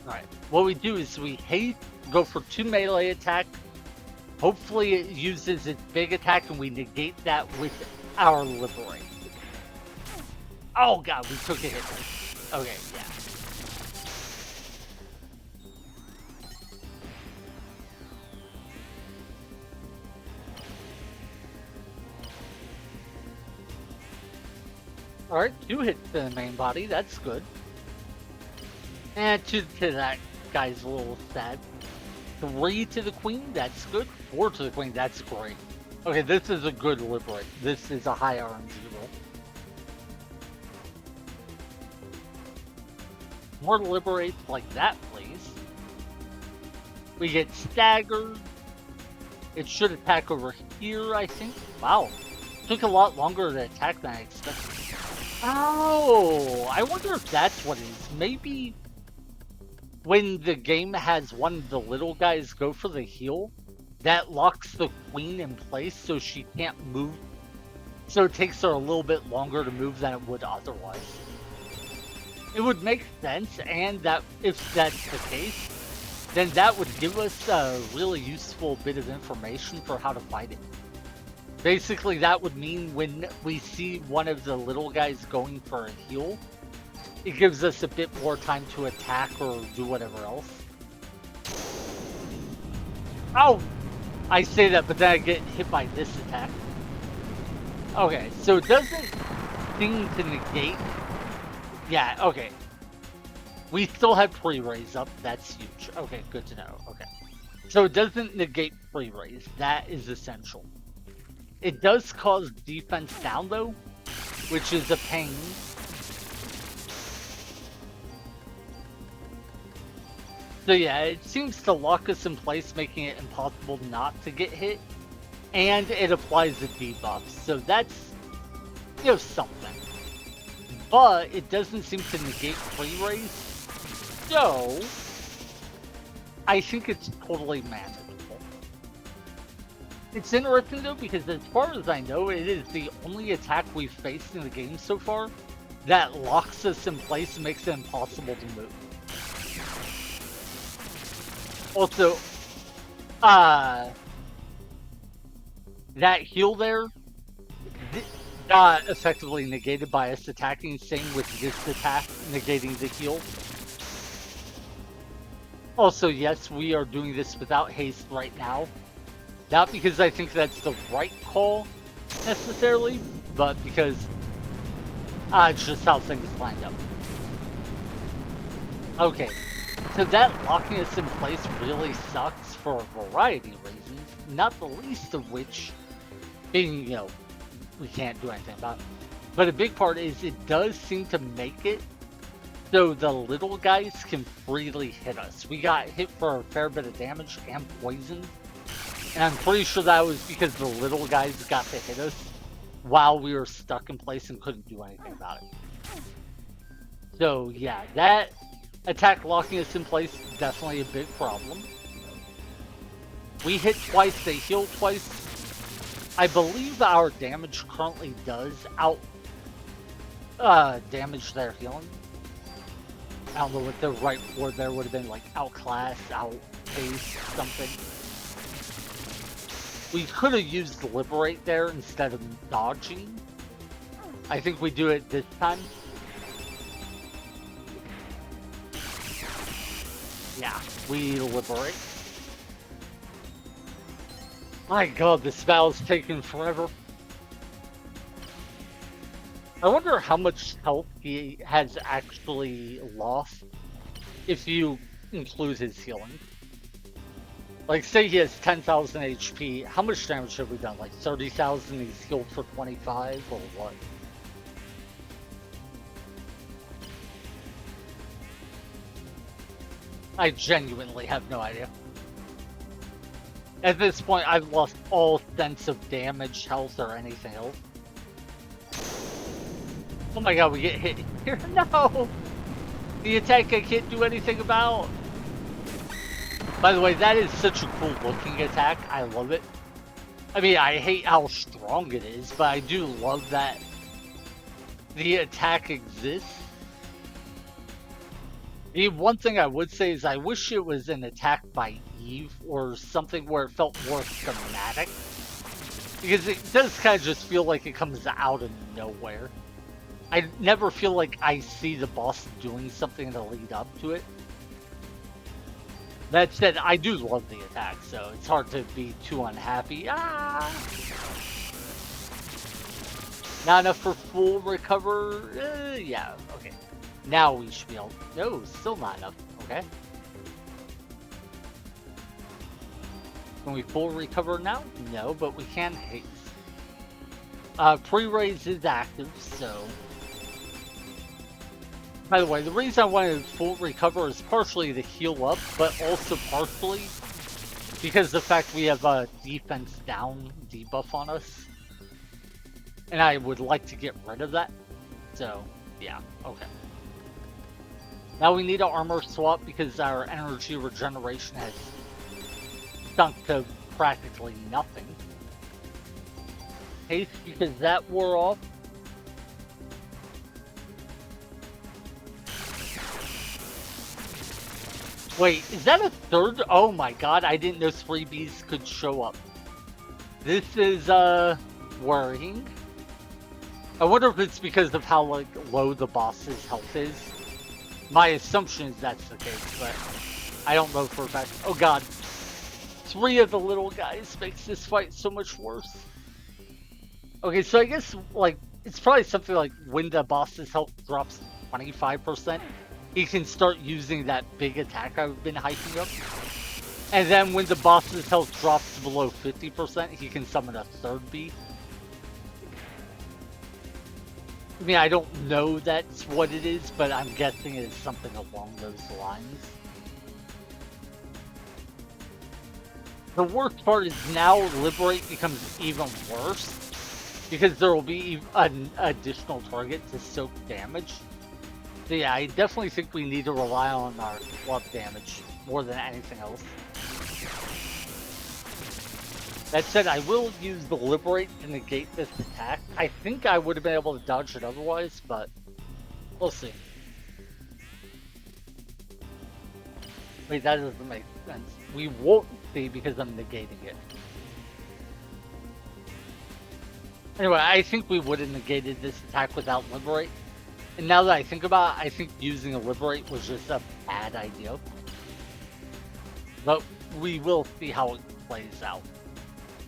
Alright, what we do is we go for 2 melee attack. Hopefully it uses its big attack and we negate that with our Liberate. Oh god, we took a hit. Okay, yeah. Alright, 2 hits to the main body, that's good. And 2 to that guy's a little sad. 3 to the queen, that's good. 4 to the queen, that's great. Okay, this is a good Liberate. This is a high RNG roll. More Liberates like that, please. We get staggered. It should attack over here, I think. Wow. Took a lot longer to attack than I expected. Oh, I wonder if that's what it is. Maybe when the game has one of the little guys go for the heal, that locks the queen in place so she can't move. So it takes her a little bit longer to move than it would otherwise. It would make sense, and that if that's the case, then that would give us a really useful bit of information for how to fight it. Basically, that would mean when we see one of the little guys going for a heal, it gives us a bit more time to attack or do whatever else. Oh! I say that, but then I get hit by this attack. Okay, so it doesn't seem to negate. Yeah, okay. We still have pre-raise up. That's huge. Okay, good to know. Okay. So it doesn't negate pre-raise. That is essential. It does cause defense down, though, which is a pain. So yeah, it seems to lock us in place, making it impossible not to get hit. And it applies a debuff. So that's, you know, something. But it doesn't seem to negate pre-raise. So I think it's totally manageable. It's interesting though, because as far as I know, it is the only attack we've faced in the game so far that locks us in place and makes it impossible to move. Also, that heal there got effectively negated by us attacking, same with this attack negating the heal. Also, yes, we are doing this without haste right now. Not because I think that's the right call, necessarily, but because it's just how things lined up. Okay, so that locking us in place really sucks for a variety of reasons, not the least of which being, you know, we can't do anything about it. But a big part is it does seem to make it so the little guys can freely hit us. We got hit for a fair bit of damage and poison. And I'm pretty sure that was because the little guys got to hit us while we were stuck in place and couldn't do anything about it. So yeah, that attack locking us in place is definitely a big problem. We hit twice, they heal twice. I believe our damage currently does damage their healing. I don't know what the right word there would have been, like outclass, outpace, something. We could have used Liberate there instead of dodging. I think we do it this time. Yeah, we Liberate. My god, this battle's taking forever. I wonder how much health he has actually lost if you include his healing. Like, say he has 10,000 HP, how much damage have we done? Like 30,000, he's healed for 25, or what? I genuinely have no idea. At this point, I've lost all sense of damage, health, or anything else. Oh my god, we get hit here. No! The attack I can't do anything about. By the way, that is such a cool looking attack. I love it. I mean, I hate how strong it is, but I do love that the attack exists. The one thing I would say is I wish it was an attack by Eve or something where it felt more thematic. Because it does kind of just feel like it comes out of nowhere. I never feel like I see the boss doing something to lead up to it. That said, I do love the attack, so it's hard to be too unhappy. Ah! Not enough for full recover? Yeah, okay. Now we should be able... No, still not enough. Okay. Can we full recover now? No, but we can haste. Pre-raise is active, so... By the way, the reason I wanted full recover is partially to heal up, but also partially because the fact we have a defense down debuff on us, and I would like to get rid of that. So, yeah, okay. Now we need an armor swap because our energy regeneration has sunk to practically nothing. Haste because that wore off. Wait, is that a third? Oh my god, I didn't know 3Bs could show up. This is, worrying. I wonder if it's because of how, like, low the boss's health is. My assumption is that's the case, but I don't know for a fact. Oh god. 3 of the little guys makes this fight so much worse. Okay, so I guess, like, it's probably something like when the boss's health drops 25%, he can start using that big attack I've been hyping up. And then when the boss's health drops below 50%, he can summon a third B. I mean, I don't know that's what it is, but I'm guessing it is something along those lines. The worst part is now Liberate becomes even worse, because there will be an additional target to soak damage. So yeah, I definitely think we need to rely on our club damage more than anything else. That said, I will use the Liberate to negate this attack. I think I would have been able to dodge it otherwise, but we'll see. Wait, that doesn't make sense. We won't see because I'm negating it. Anyway, I think we would have negated this attack without Liberate. And now that I think about it, I think using a Liberate was just a bad idea. But we will see how it plays out.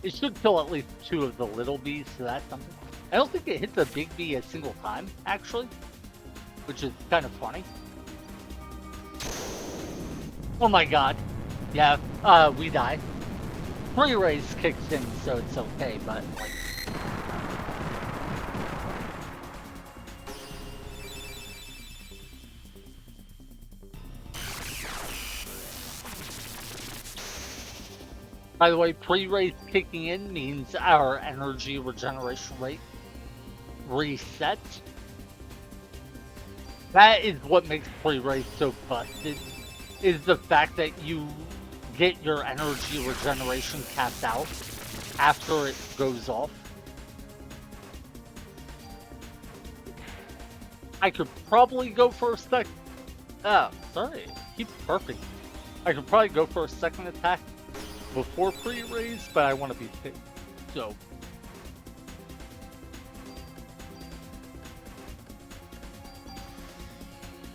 It should kill at least 2 of the little bees, so that's something. I don't think it hit the big bee a single time, actually. Which is kind of funny. Oh my god. Yeah, we die. Pre-raise kicks in, so it's okay, but like... By the way, pre-raise kicking in means our energy regeneration rate resets. That is what makes pre-raise so busted, is the fact that you get your energy regeneration capped out after it goes off. I could probably go for a second... Oh, sorry. Keep perfect. I could probably go for a second attack before pre-raise, but I want to be safe. So...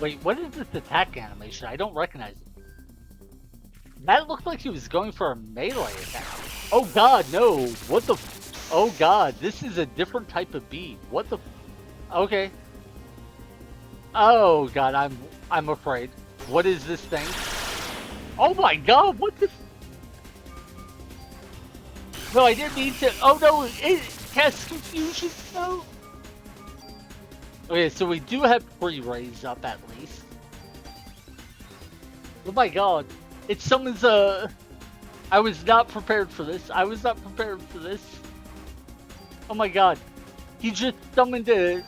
Wait, what is this attack animation? I don't recognize it. That looked like he was going for a melee attack. Oh god, no! What the f... Oh god, this is a different type of bee. What the... Okay. Oh god, I'm afraid. What is this thing? Oh my god, what the... No, I didn't mean to... Oh no, it casts confusion, no! Okay, so we do have pre-raise up at least. Oh my god. It summons a... I was not prepared for this. I was not prepared for this. Oh my god. He just summoned a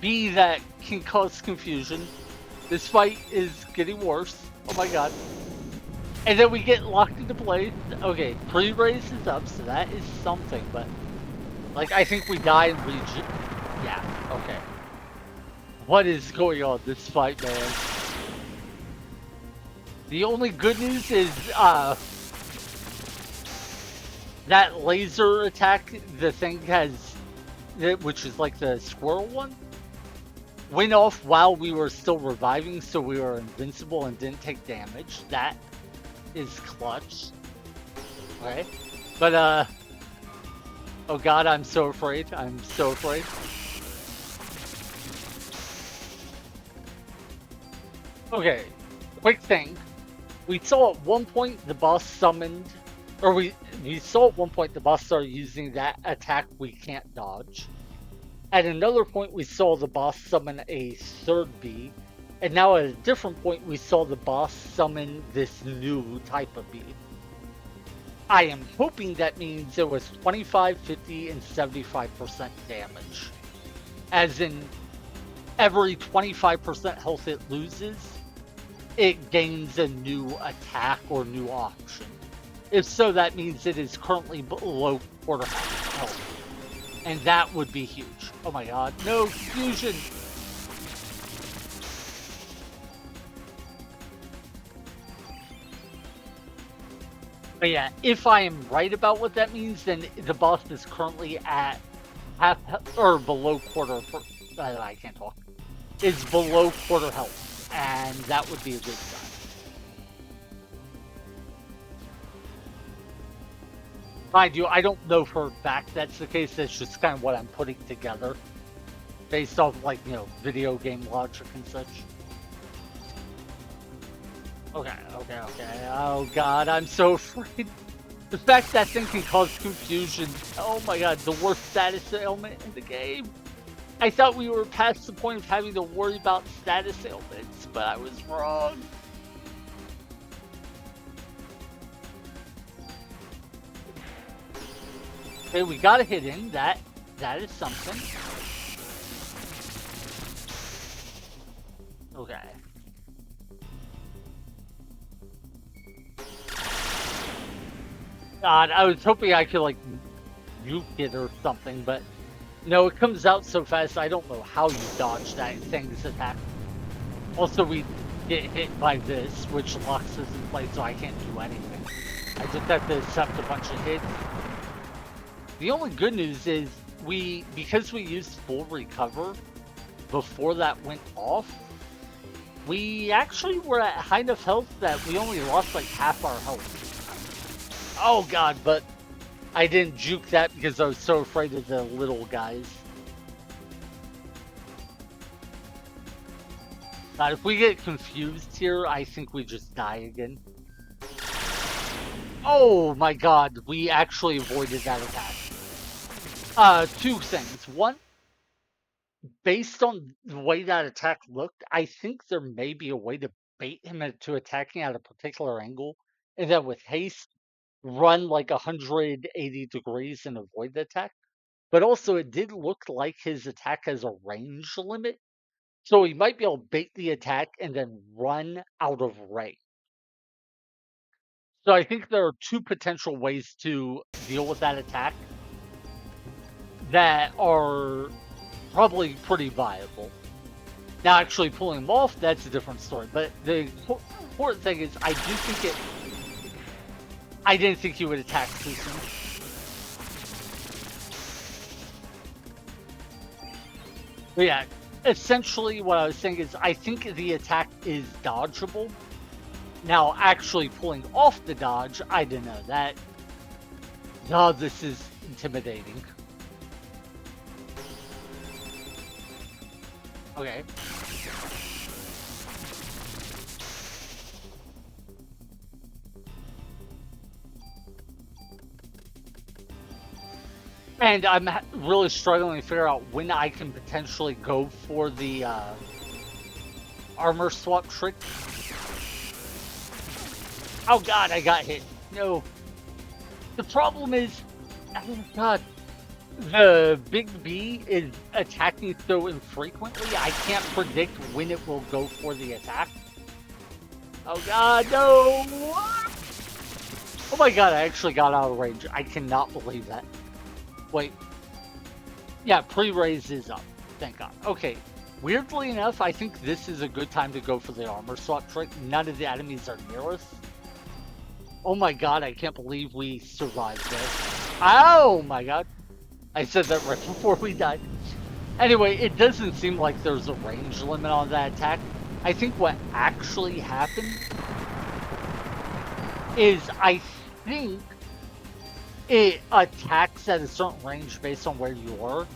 bee that can cause confusion. This fight is getting worse. Oh my god. And then we get locked into place. Okay, pre-raise is up, so that is something, but... Like, I think we die and yeah, okay. What is going on this fight, man? The only good news is, that laser attack the thing has, which is like the squirrel one, went off while we were still reviving, so we were invincible and didn't take damage. That is clutch. Okay. But, oh god, I'm so afraid. I'm so afraid. Okay, quick thing. We saw at one point the boss summoned, or we saw at one point the boss started using that attack we can't dodge. At another point we saw the boss summon a third bee, and now at a different point we saw the boss summon this new type of bee. I am hoping that means it was 25, 50, and 75% damage. As in, every 25% health it loses, it gains a new attack or new option. If so, that means it is currently below quarter health. And that would be huge. Oh my god, no fusion! But yeah, if I am right about what that means, then the boss is currently at half or below quarter. I can't talk. Is below quarter health, and that would be a good sign. Mind you, I don't know for a fact that's the case. That's just kind of what I'm putting together, based off like video game logic and such. Okay. Oh god, I'm so afraid. The fact that thing can cause confusion. Oh my god, the worst status ailment in the game. I thought we were past the point of having to worry about status ailments, but I was wrong. Okay, we got a hit in. That is something. Okay. God, I was hoping I could like nuke it or something, but no, it comes out so fast. I don't know how you dodge that thing's attack. Also, we get hit by this, which locks us in place, so I can't do anything. I just have to accept a bunch of hits. The only good news is because we used full recover before that went off, we actually were at high enough health that we only lost like half our health. Oh god, but I didn't juke that because I was so afraid of the little guys. God, if we get confused here, I think we just die again. Oh my god, we actually avoided that attack. Two things. One, based on the way that attack looked, I think there may be a way to bait him into attacking at a particular angle, and then with haste, run like 180 degrees and avoid the attack. But also, it did look like his attack has a range limit, so he might be able to bait the attack and then run out of range. So I think there are two potential ways to deal with that attack that are probably pretty viable. Now, actually pulling him off, that's a different story. But the important thing is, I didn't think he would attack too soon. But yeah, essentially what I was saying is, I think the attack is dodgeable. Now, actually pulling off the dodge, I didn't know that. No, this is intimidating. Okay. And I'm really struggling to figure out when I can potentially go for the armor swap trick. Oh god, I got hit. No. The problem is, oh god, the big B is attacking so infrequently, I can't predict when it will go for the attack. Oh god, no! Oh my god, I actually got out of range. I cannot believe that. Wait. Yeah, pre-raise is up. Thank god. Okay. Weirdly enough, I think this is a good time to go for the armor swap trick. None of the enemies are near us. Oh my god, I can't believe we survived this. Oh my god. I said that right before we died. Anyway, it doesn't seem like there's a range limit on that attack. I think what actually happened is I think it attacks at a certain range based on where you are.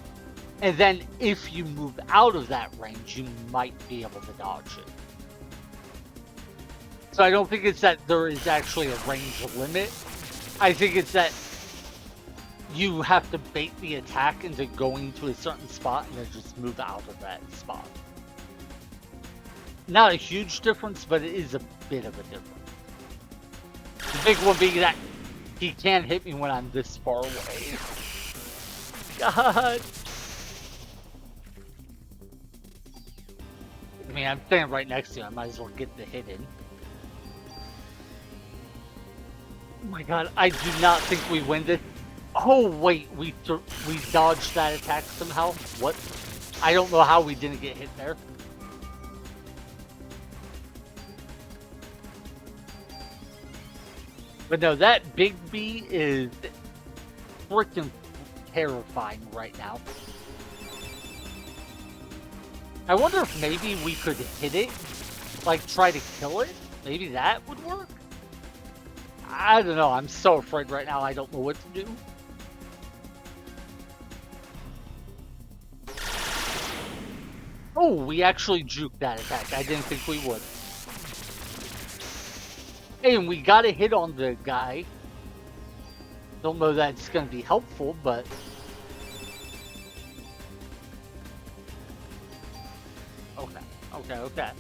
And then if you move out of that range, you might be able to dodge it. So I don't think it's that there is actually a range limit. I think it's that you have to bait the attack into going to a certain spot and then just move out of that spot. Not a huge difference, but it is a bit of a difference. The big one being that He can't hit me when I'm this far away. God. I mean, I'm standing right next to him. I might as well get the hit in. Oh my god, I do not think we win this. Oh wait, we dodged that attack somehow. What? I don't know how we didn't get hit there. But no, that big B is freaking terrifying right now. I wonder if maybe we could hit it, like try to kill it. Maybe that would work. I don't know. I'm so afraid right now. I don't know what to do. Oh, we actually juked that attack. I didn't think we would. Hey, and we got a hit on the guy. Don't know that's going to be helpful, but... Okay.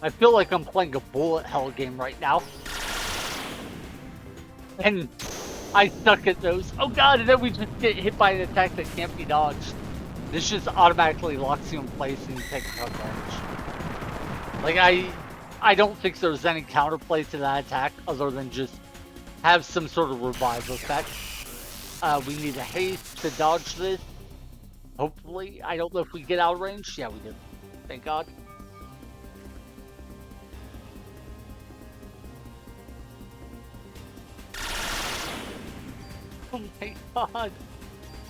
I feel like I'm playing a bullet hell game right now. And I suck at those. Oh god, and then we just get hit by an attack that can't be dodged. This just automatically locks you in place and you take a ton damage. Like, I don't think there's any counterplay to that attack other than just have some sort of revive effect. We need a haste to dodge this. Hopefully. I don't know if we get out of range. Yeah, we did. Thank god. Oh my god.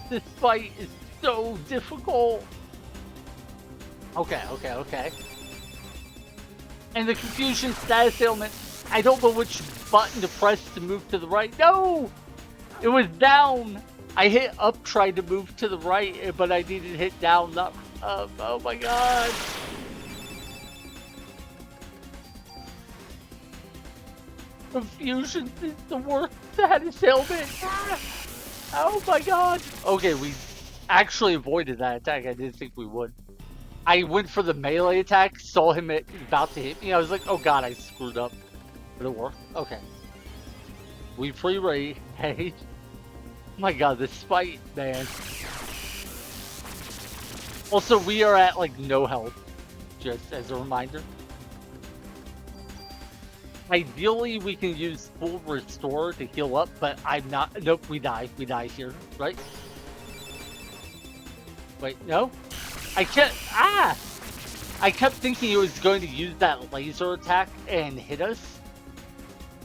This fight is so difficult. Okay. And the confusion status ailment. I don't know which button to press to move to the right. No! It was down. I hit up, tried to move to the right, but I needed to hit down, not up. Oh my god. Confusion is the worst status ailment. Oh my god. Okay, we actually avoided that attack. I didn't think we would. I went for the melee attack, saw him about to hit me. I was like, oh god, I screwed up. But it worked. Okay. We pre-raid. Hey. Oh my god, this fight, man. Also, we are at like no health. Just as a reminder. Ideally, we can use full restore to heal up, but I'm not. Nope, we die. We die here, right? Wait, no? I kept. Ah! I kept thinking it was going to use that laser attack and hit us.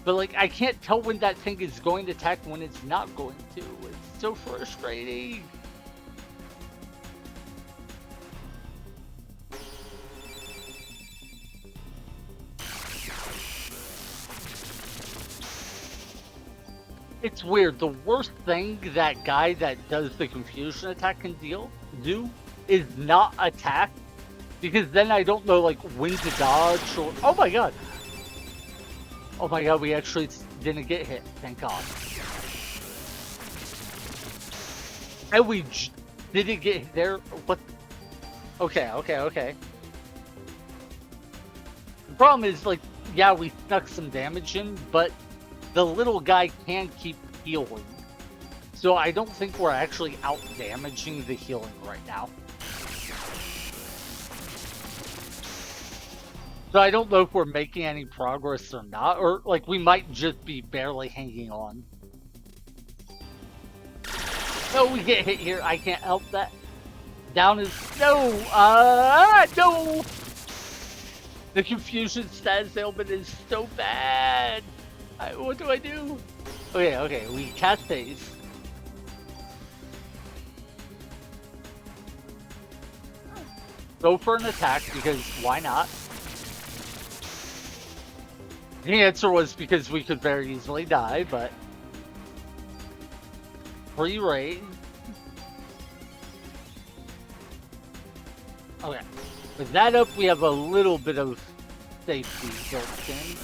But, like, I can't tell when that thing is going to attack when it's not going to. It's so frustrating. It's weird. The worst thing that guy that does the confusion attack can do is not attack, because then I don't know like when to dodge or. Oh my god! Oh my god! We actually didn't get hit. Thank God. And we didn't get hit there. What? Okay. The problem is like, yeah, we snuck some damage in, but the little guy can keep healing. So I don't think we're actually out damaging the healing right now. So I don't know if we're making any progress or not, or like we might just be barely hanging on. No, we get hit here. I can't help that. Down is no. No. The confusion status ailment is so bad. What do I do? Okay, we cast phase. Go for an attack, because why not? The answer was because we could very easily die, but... Pre-raid. Okay. With that up, we have a little bit of safety built in.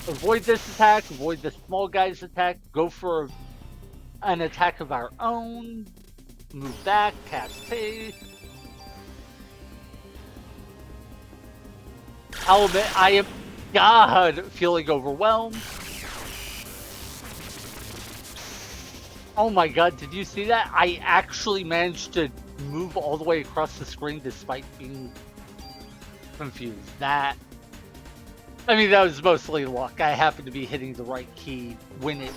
Avoid this attack, avoid the small guy's attack, go for an attack of our own, move back, cast haste. I'll admit, I am, God, feeling overwhelmed. Oh my God, did you see that? I actually managed to move all the way across the screen despite being confused. That, I mean, that was mostly luck. I happened to be hitting the right key when it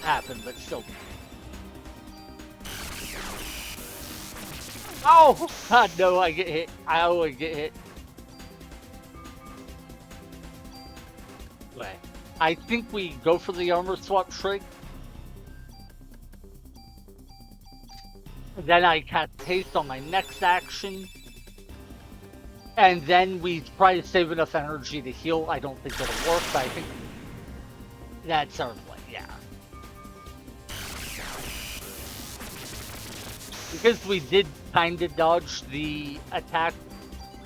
happened, but still. Oh, God, no, I get hit. I always get hit. Anyway, I think we go for the armor swap trick. Then I cast haste on my next action. And then we try to save enough energy to heal. I don't think it'll work, but I think that's our play, yeah. Because we did kind of dodge the attack,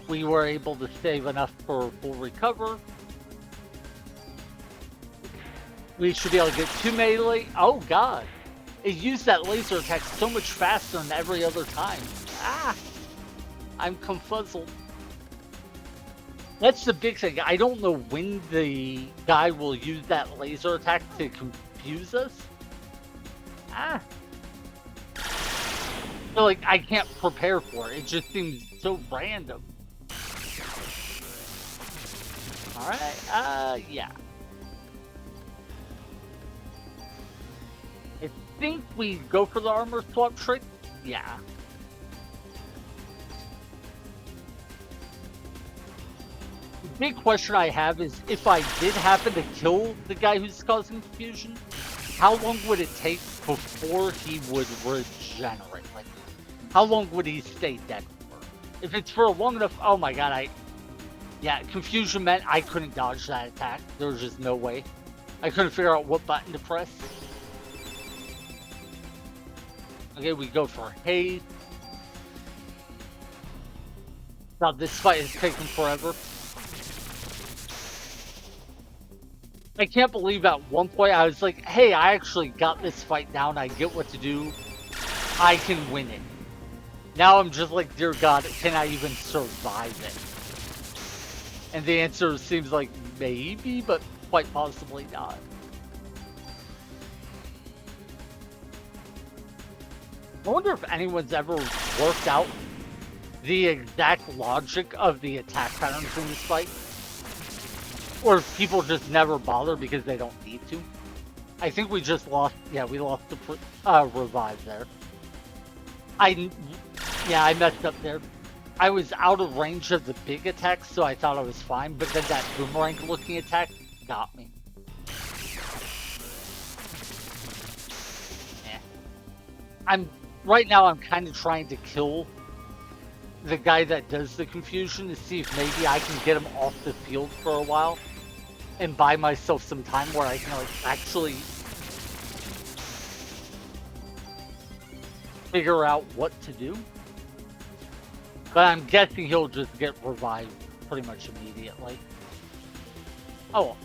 we were able to save enough for full recover. We should be able to get 2 melee. Oh God. It used that laser attack so much faster than every other time. Ah! I'm confuzzled. That's the big thing. I don't know when the guy will use that laser attack to confuse us. Ah! So, like, I can't prepare for it. It just seems so random. Alright, yeah. I think we go for the armor swap trick. Yeah. The big question I have is if I did happen to kill the guy who's causing confusion, how long would it take before he would regenerate? Like, how long would he stay dead for? If it's for a long enough, oh my God, yeah, confusion meant I couldn't dodge that attack. There was just no way. I couldn't figure out what button to press. Okay, we go for haste. Now this fight is taking forever. I can't believe at one point I was like, hey, I actually got this fight down. I get what to do. I can win it. Now I'm just like, dear God, can I even survive it? And the answer seems like maybe, but quite possibly not. I wonder if anyone's ever worked out the exact logic of the attack patterns in this fight. Or if people just never bother because they don't need to. I think we just lost, yeah, we lost the revive there. Yeah, I messed up there. I was out of range of the big attack, so I thought I was fine, but then that boomerang looking attack got me. Yeah. Right now I'm kind of trying to kill the guy that does the confusion to see if maybe I can get him off the field for a while and buy myself some time where I can like actually figure out what to do. But I'm guessing he'll just get revived pretty much immediately. Oh.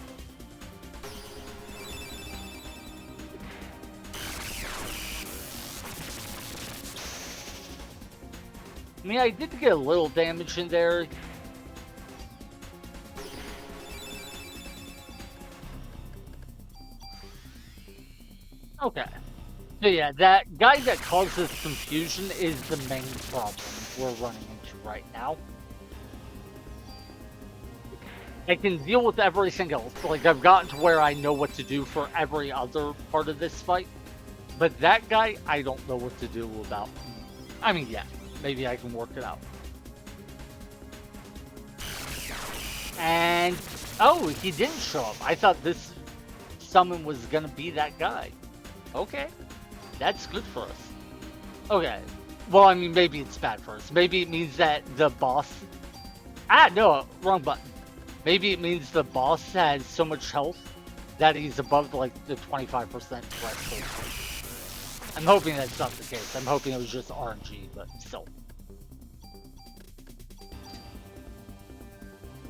I mean, I did get a little damage in there. Okay. So yeah, that guy that causes confusion is the main problem we're running into right now. I can deal with everything else. Like, I've gotten to where I know what to do for every other part of this fight. But that guy, I don't know what to do about. I mean, yeah. Maybe I can work it out. And, oh, he didn't show up. I thought this summon was gonna be that guy. Okay, that's good for us. Okay, well, I mean, maybe it's bad for us. Maybe it means that the boss... Ah, no, wrong button. Maybe it means the boss has so much health that he's above, like, the 25% threshold. I'm hoping that's not the case. I'm hoping it was just RNG, but still.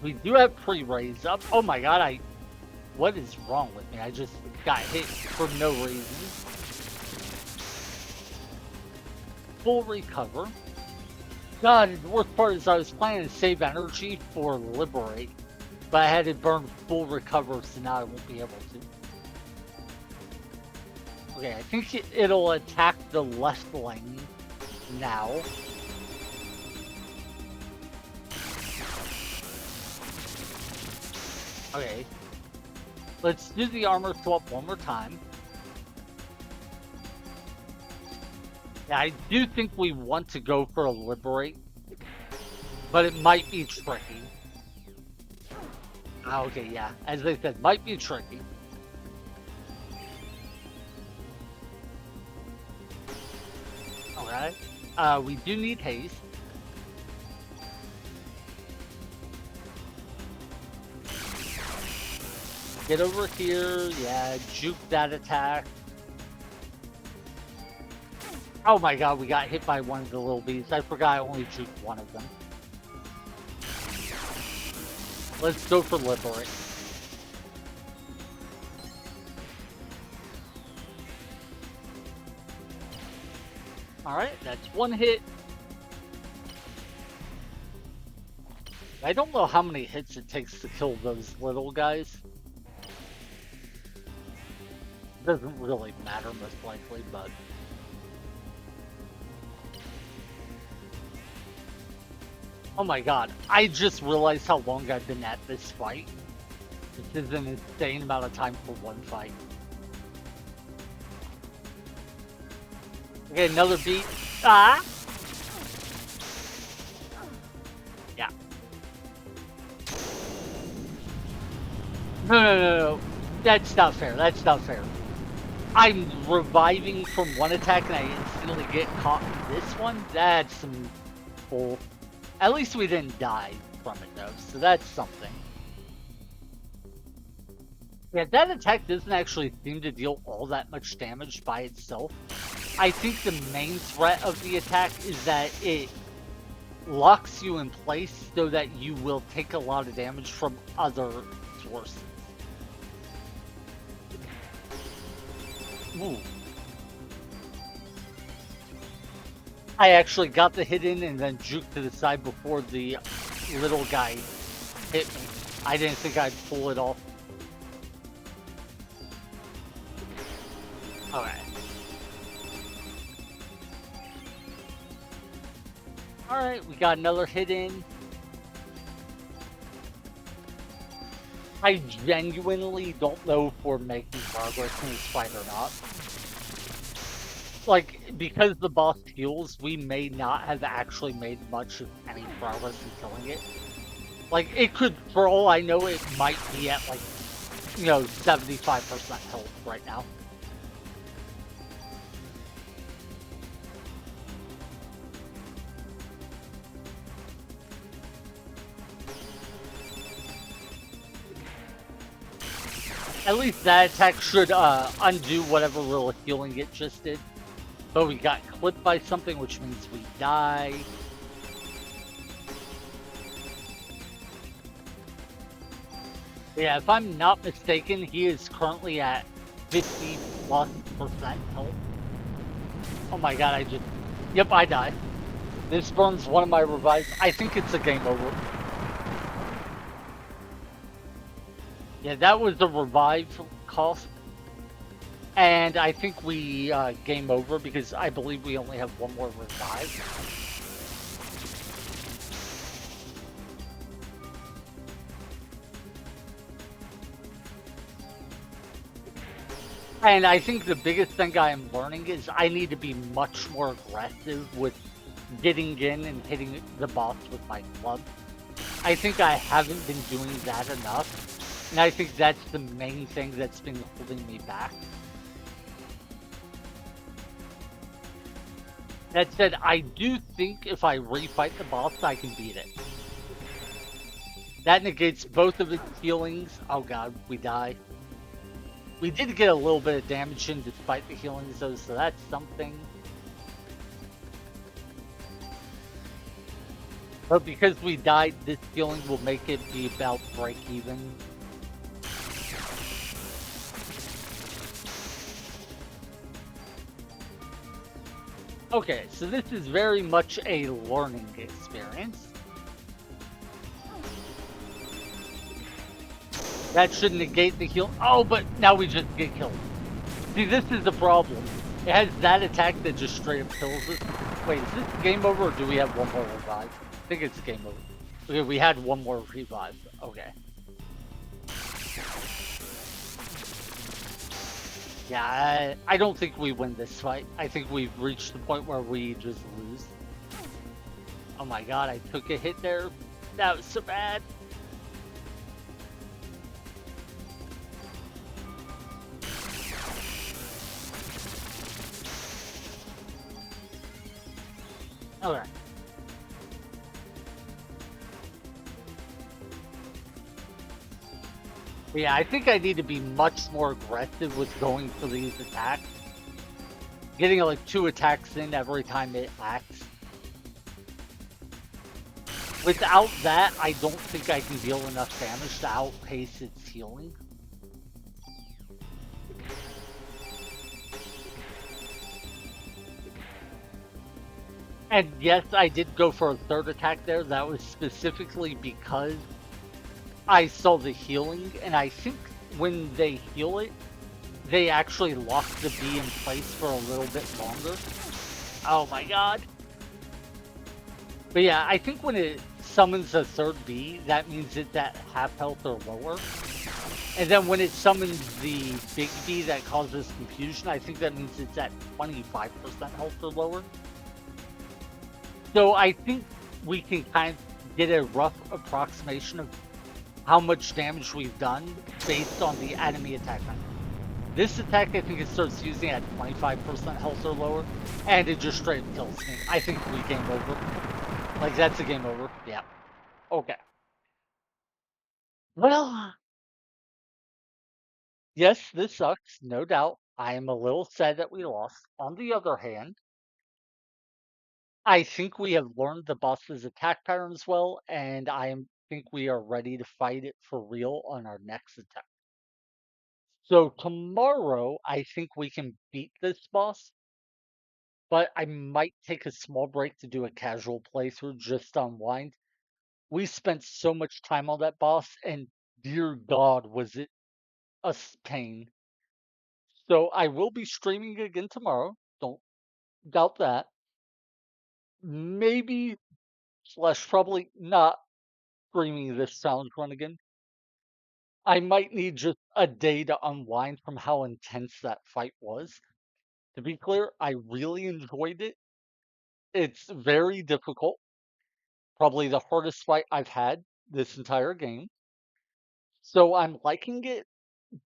We do have pre-raise up. Oh my God, what is wrong with me? I just got hit for no reason. Full recover. God, the worst part is I was planning to save energy for Liberate. But I had it burn full recover, so now I won't be able to. Okay, I think it'll attack the left lane now. Okay. Let's do the armor swap one more time. Yeah, I do think we want to go for a liberate, but it might be tricky. Okay, yeah. As I said, might be tricky. Alright. We do need haste. Get over here. Yeah, juke that attack. Oh my god, we got hit by one of the little bees. I forgot I only juked one of them. Let's go for liberate. Alright, that's one hit. I don't know how many hits it takes to kill those little guys. Doesn't really matter most likely, but... Oh my god, I just realized how long I've been at this fight. This is an insane amount of time for one fight. Okay, another beat. Ah! Yeah. No. That's not fair. That's not fair. I'm reviving from one attack and I instantly get caught in this one? That's some bull. At least we didn't die from it though, so that's something. Yeah, that attack doesn't actually seem to deal all that much damage by itself. I think the main threat of the attack is that it locks you in place so that you will take a lot of damage from other sources. Ooh. I actually got the hit in and then juked to the side before the little guy hit me. I didn't think I'd pull it off. Alright. Alright, we got another hit in. I genuinely don't know if we're making progress in this fight or not. Like, because the boss heals, we may not have actually made much of any progress in killing it. Like, it could, for all I know, it might be at, like, 75% health right now. At least that attack should undo whatever little healing it just did. But we got clipped by something, which means we die. Yeah, if I'm not mistaken, he is currently at 50+% health. Oh my god, Yep, I die. This burns one of my revives. I think it's a game over. Yeah, that was the revive cost. And I think we game over because I believe we only have one more revive. And I think the biggest thing I am learning is I need to be much more aggressive with getting in and hitting the boss with my club. I think I haven't been doing that enough. And I think that's the main thing that's been holding me back. That said, I do think if I refight the boss, I can beat it. That negates both of its healings. Oh god, we die. We did get a little bit of damage in despite the healings though, so that's something. But because we died, this healing will make it be about break even. Okay, so this is very much a learning experience. That should negate the heal. Oh, but now we just get killed. See, this is the problem. It has that attack that just straight up kills us. Wait, is this game over or do we have one more revive? I think it's game over. Okay, we had one more revive. Okay. Yeah, I don't think we win this fight. I think we've reached the point where we just lose. Oh my god, I took a hit there. That was so bad. Okay. Yeah, I think I need to be much more aggressive with going for these attacks. Getting like 2 attacks in every time it acts. Without that, I don't think I can deal enough damage to outpace its healing. And yes, I did go for a 3rd attack there. That was specifically because I saw the healing, and I think when they heal it, they actually lock the bee in place for a little bit longer. Oh my god. But yeah, I think when it summons a 3rd bee, that means it's at half health or lower. And then when it summons the big bee that causes confusion, I think that means it's at 25% health or lower. So I think we can kind of get a rough approximation of how much damage we've done based on the enemy attack. This attack, I think it starts using at 25% health or lower, and it just straight kills me. I think we game over. Like, that's a game over. Yeah. Okay. Well, yes, this sucks, no doubt. I am a little sad that we lost. On the other hand, I think we have learned the boss's attack patterns well, and think we are ready to fight it for real on our next attack. So tomorrow, I think we can beat this boss, but I might take a small break to do a casual playthrough just to unwind. We spent so much time on that boss, and dear God, was it a pain. So I will be streaming again tomorrow. Don't doubt that. Maybe slash probably not streaming this challenge run again. I might need just a day to unwind from how intense that fight was. To be clear, I really enjoyed it. It's very difficult, probably the hardest fight I've had this entire game. So I'm liking it,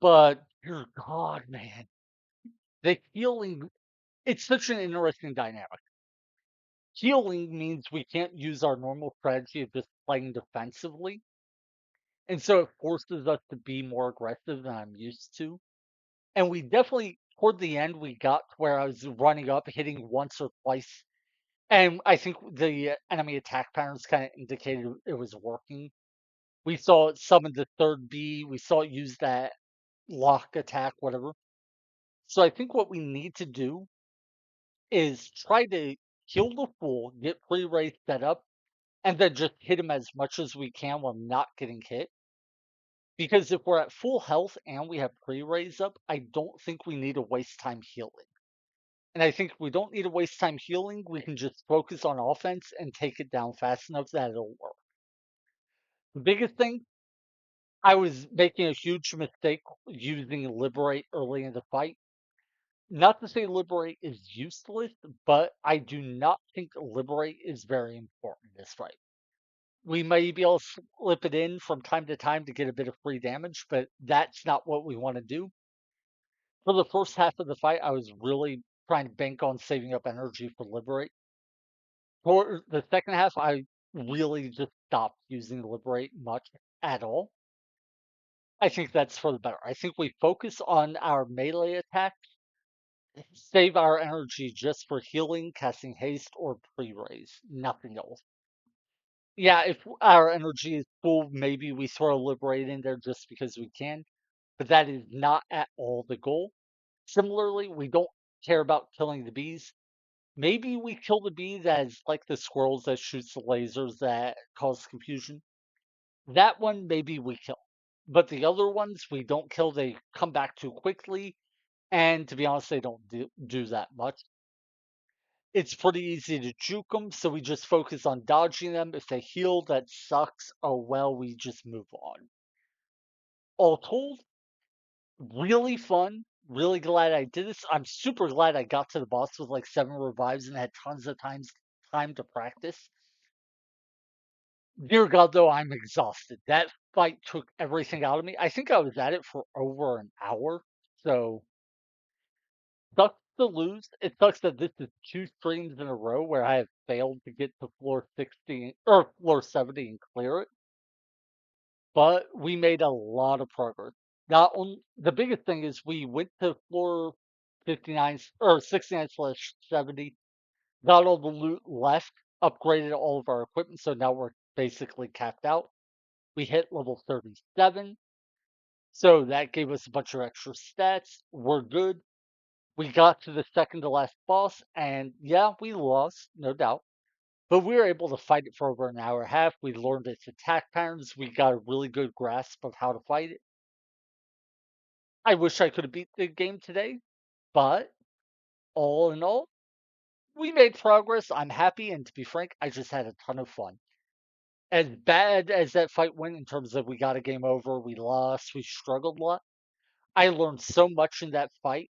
but dear God, man, the healing, it's such an interesting dynamic. Healing means we can't use our normal strategy of just playing defensively. And so it forces us to be more aggressive than I'm used to. And we definitely, toward the end, we got to where I was running up, hitting once or twice. And I think the enemy attack patterns kind of indicated it was working. We saw it summon the 3rd bee. We saw it use that lock attack, whatever. So I think what we need to do is try to kill the fool, get pre-race set up, and then just hit him as much as we can while not getting hit. Because if we're at full health and we have pre-raise up, I don't think we need to waste time healing. And I think we don't need to waste time healing. We can just focus on offense and take it down fast enough that it'll work. The biggest thing, I was making a huge mistake using Liberate early in the fight. Not to say Liberate is useless, but I do not think Liberate is very important in this fight. We may be able to slip it in from time to time to get a bit of free damage, but that's not what we want to do. For the first half of the fight, I was really trying to bank on saving up energy for Liberate. For the second half, I really just stopped using Liberate much at all. I think that's for the better. I think we focus on our melee attack, save our energy just for healing, casting haste, or pre-raise, nothing else. Yeah, if our energy is full, maybe we throw Liberate in there just because we can, but that is not at all the goal. Similarly, we don't care about killing the bees. Maybe we kill the bee that is like the squirrels that shoots the lasers that cause confusion. That one, maybe we kill. but the other ones we don't kill, they come back too quickly. And to be honest, they don't do that much. It's pretty easy to juke them, so we just focus on dodging them. If they heal, that sucks. Oh well, we just move on. All told, really fun. Really glad I did this. I'm super glad I got to the boss with like 7 revives and had tons of time to practice. Dear God, though, I'm exhausted. That fight took everything out of me. I think I was at it for over an hour. So sucks to lose. It sucks that this is 2 streams in a row where I have failed to get to floor 60 or floor 70 and clear it. But we made a lot of progress. Not only the biggest thing is we went to floor 59 or 69/70, got all the loot left, upgraded all of our equipment, so now we're basically capped out. We hit level 37, so that gave us a bunch of extra stats. We're good. We got to the second to last boss, and yeah, we lost, no doubt. But we were able to fight it for over an hour and a half. We learned its attack patterns. We got a really good grasp of how to fight it. I wish I could have beat the game today, but all in all, we made progress. I'm happy, and to be frank, I just had a ton of fun. As bad as that fight went in terms of we got a game over, we lost, we struggled a lot, I learned so much in that fight.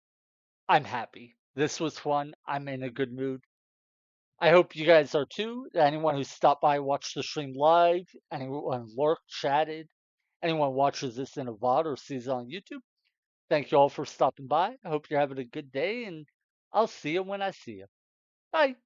I'm happy. This was fun. I'm in a good mood. I hope you guys are too. Anyone who stopped by, watched the stream live, anyone lurked, chatted, anyone watches this in a VOD or sees it on YouTube, thank you all for stopping by. I hope you're having a good day, and I'll see you when I see you. Bye.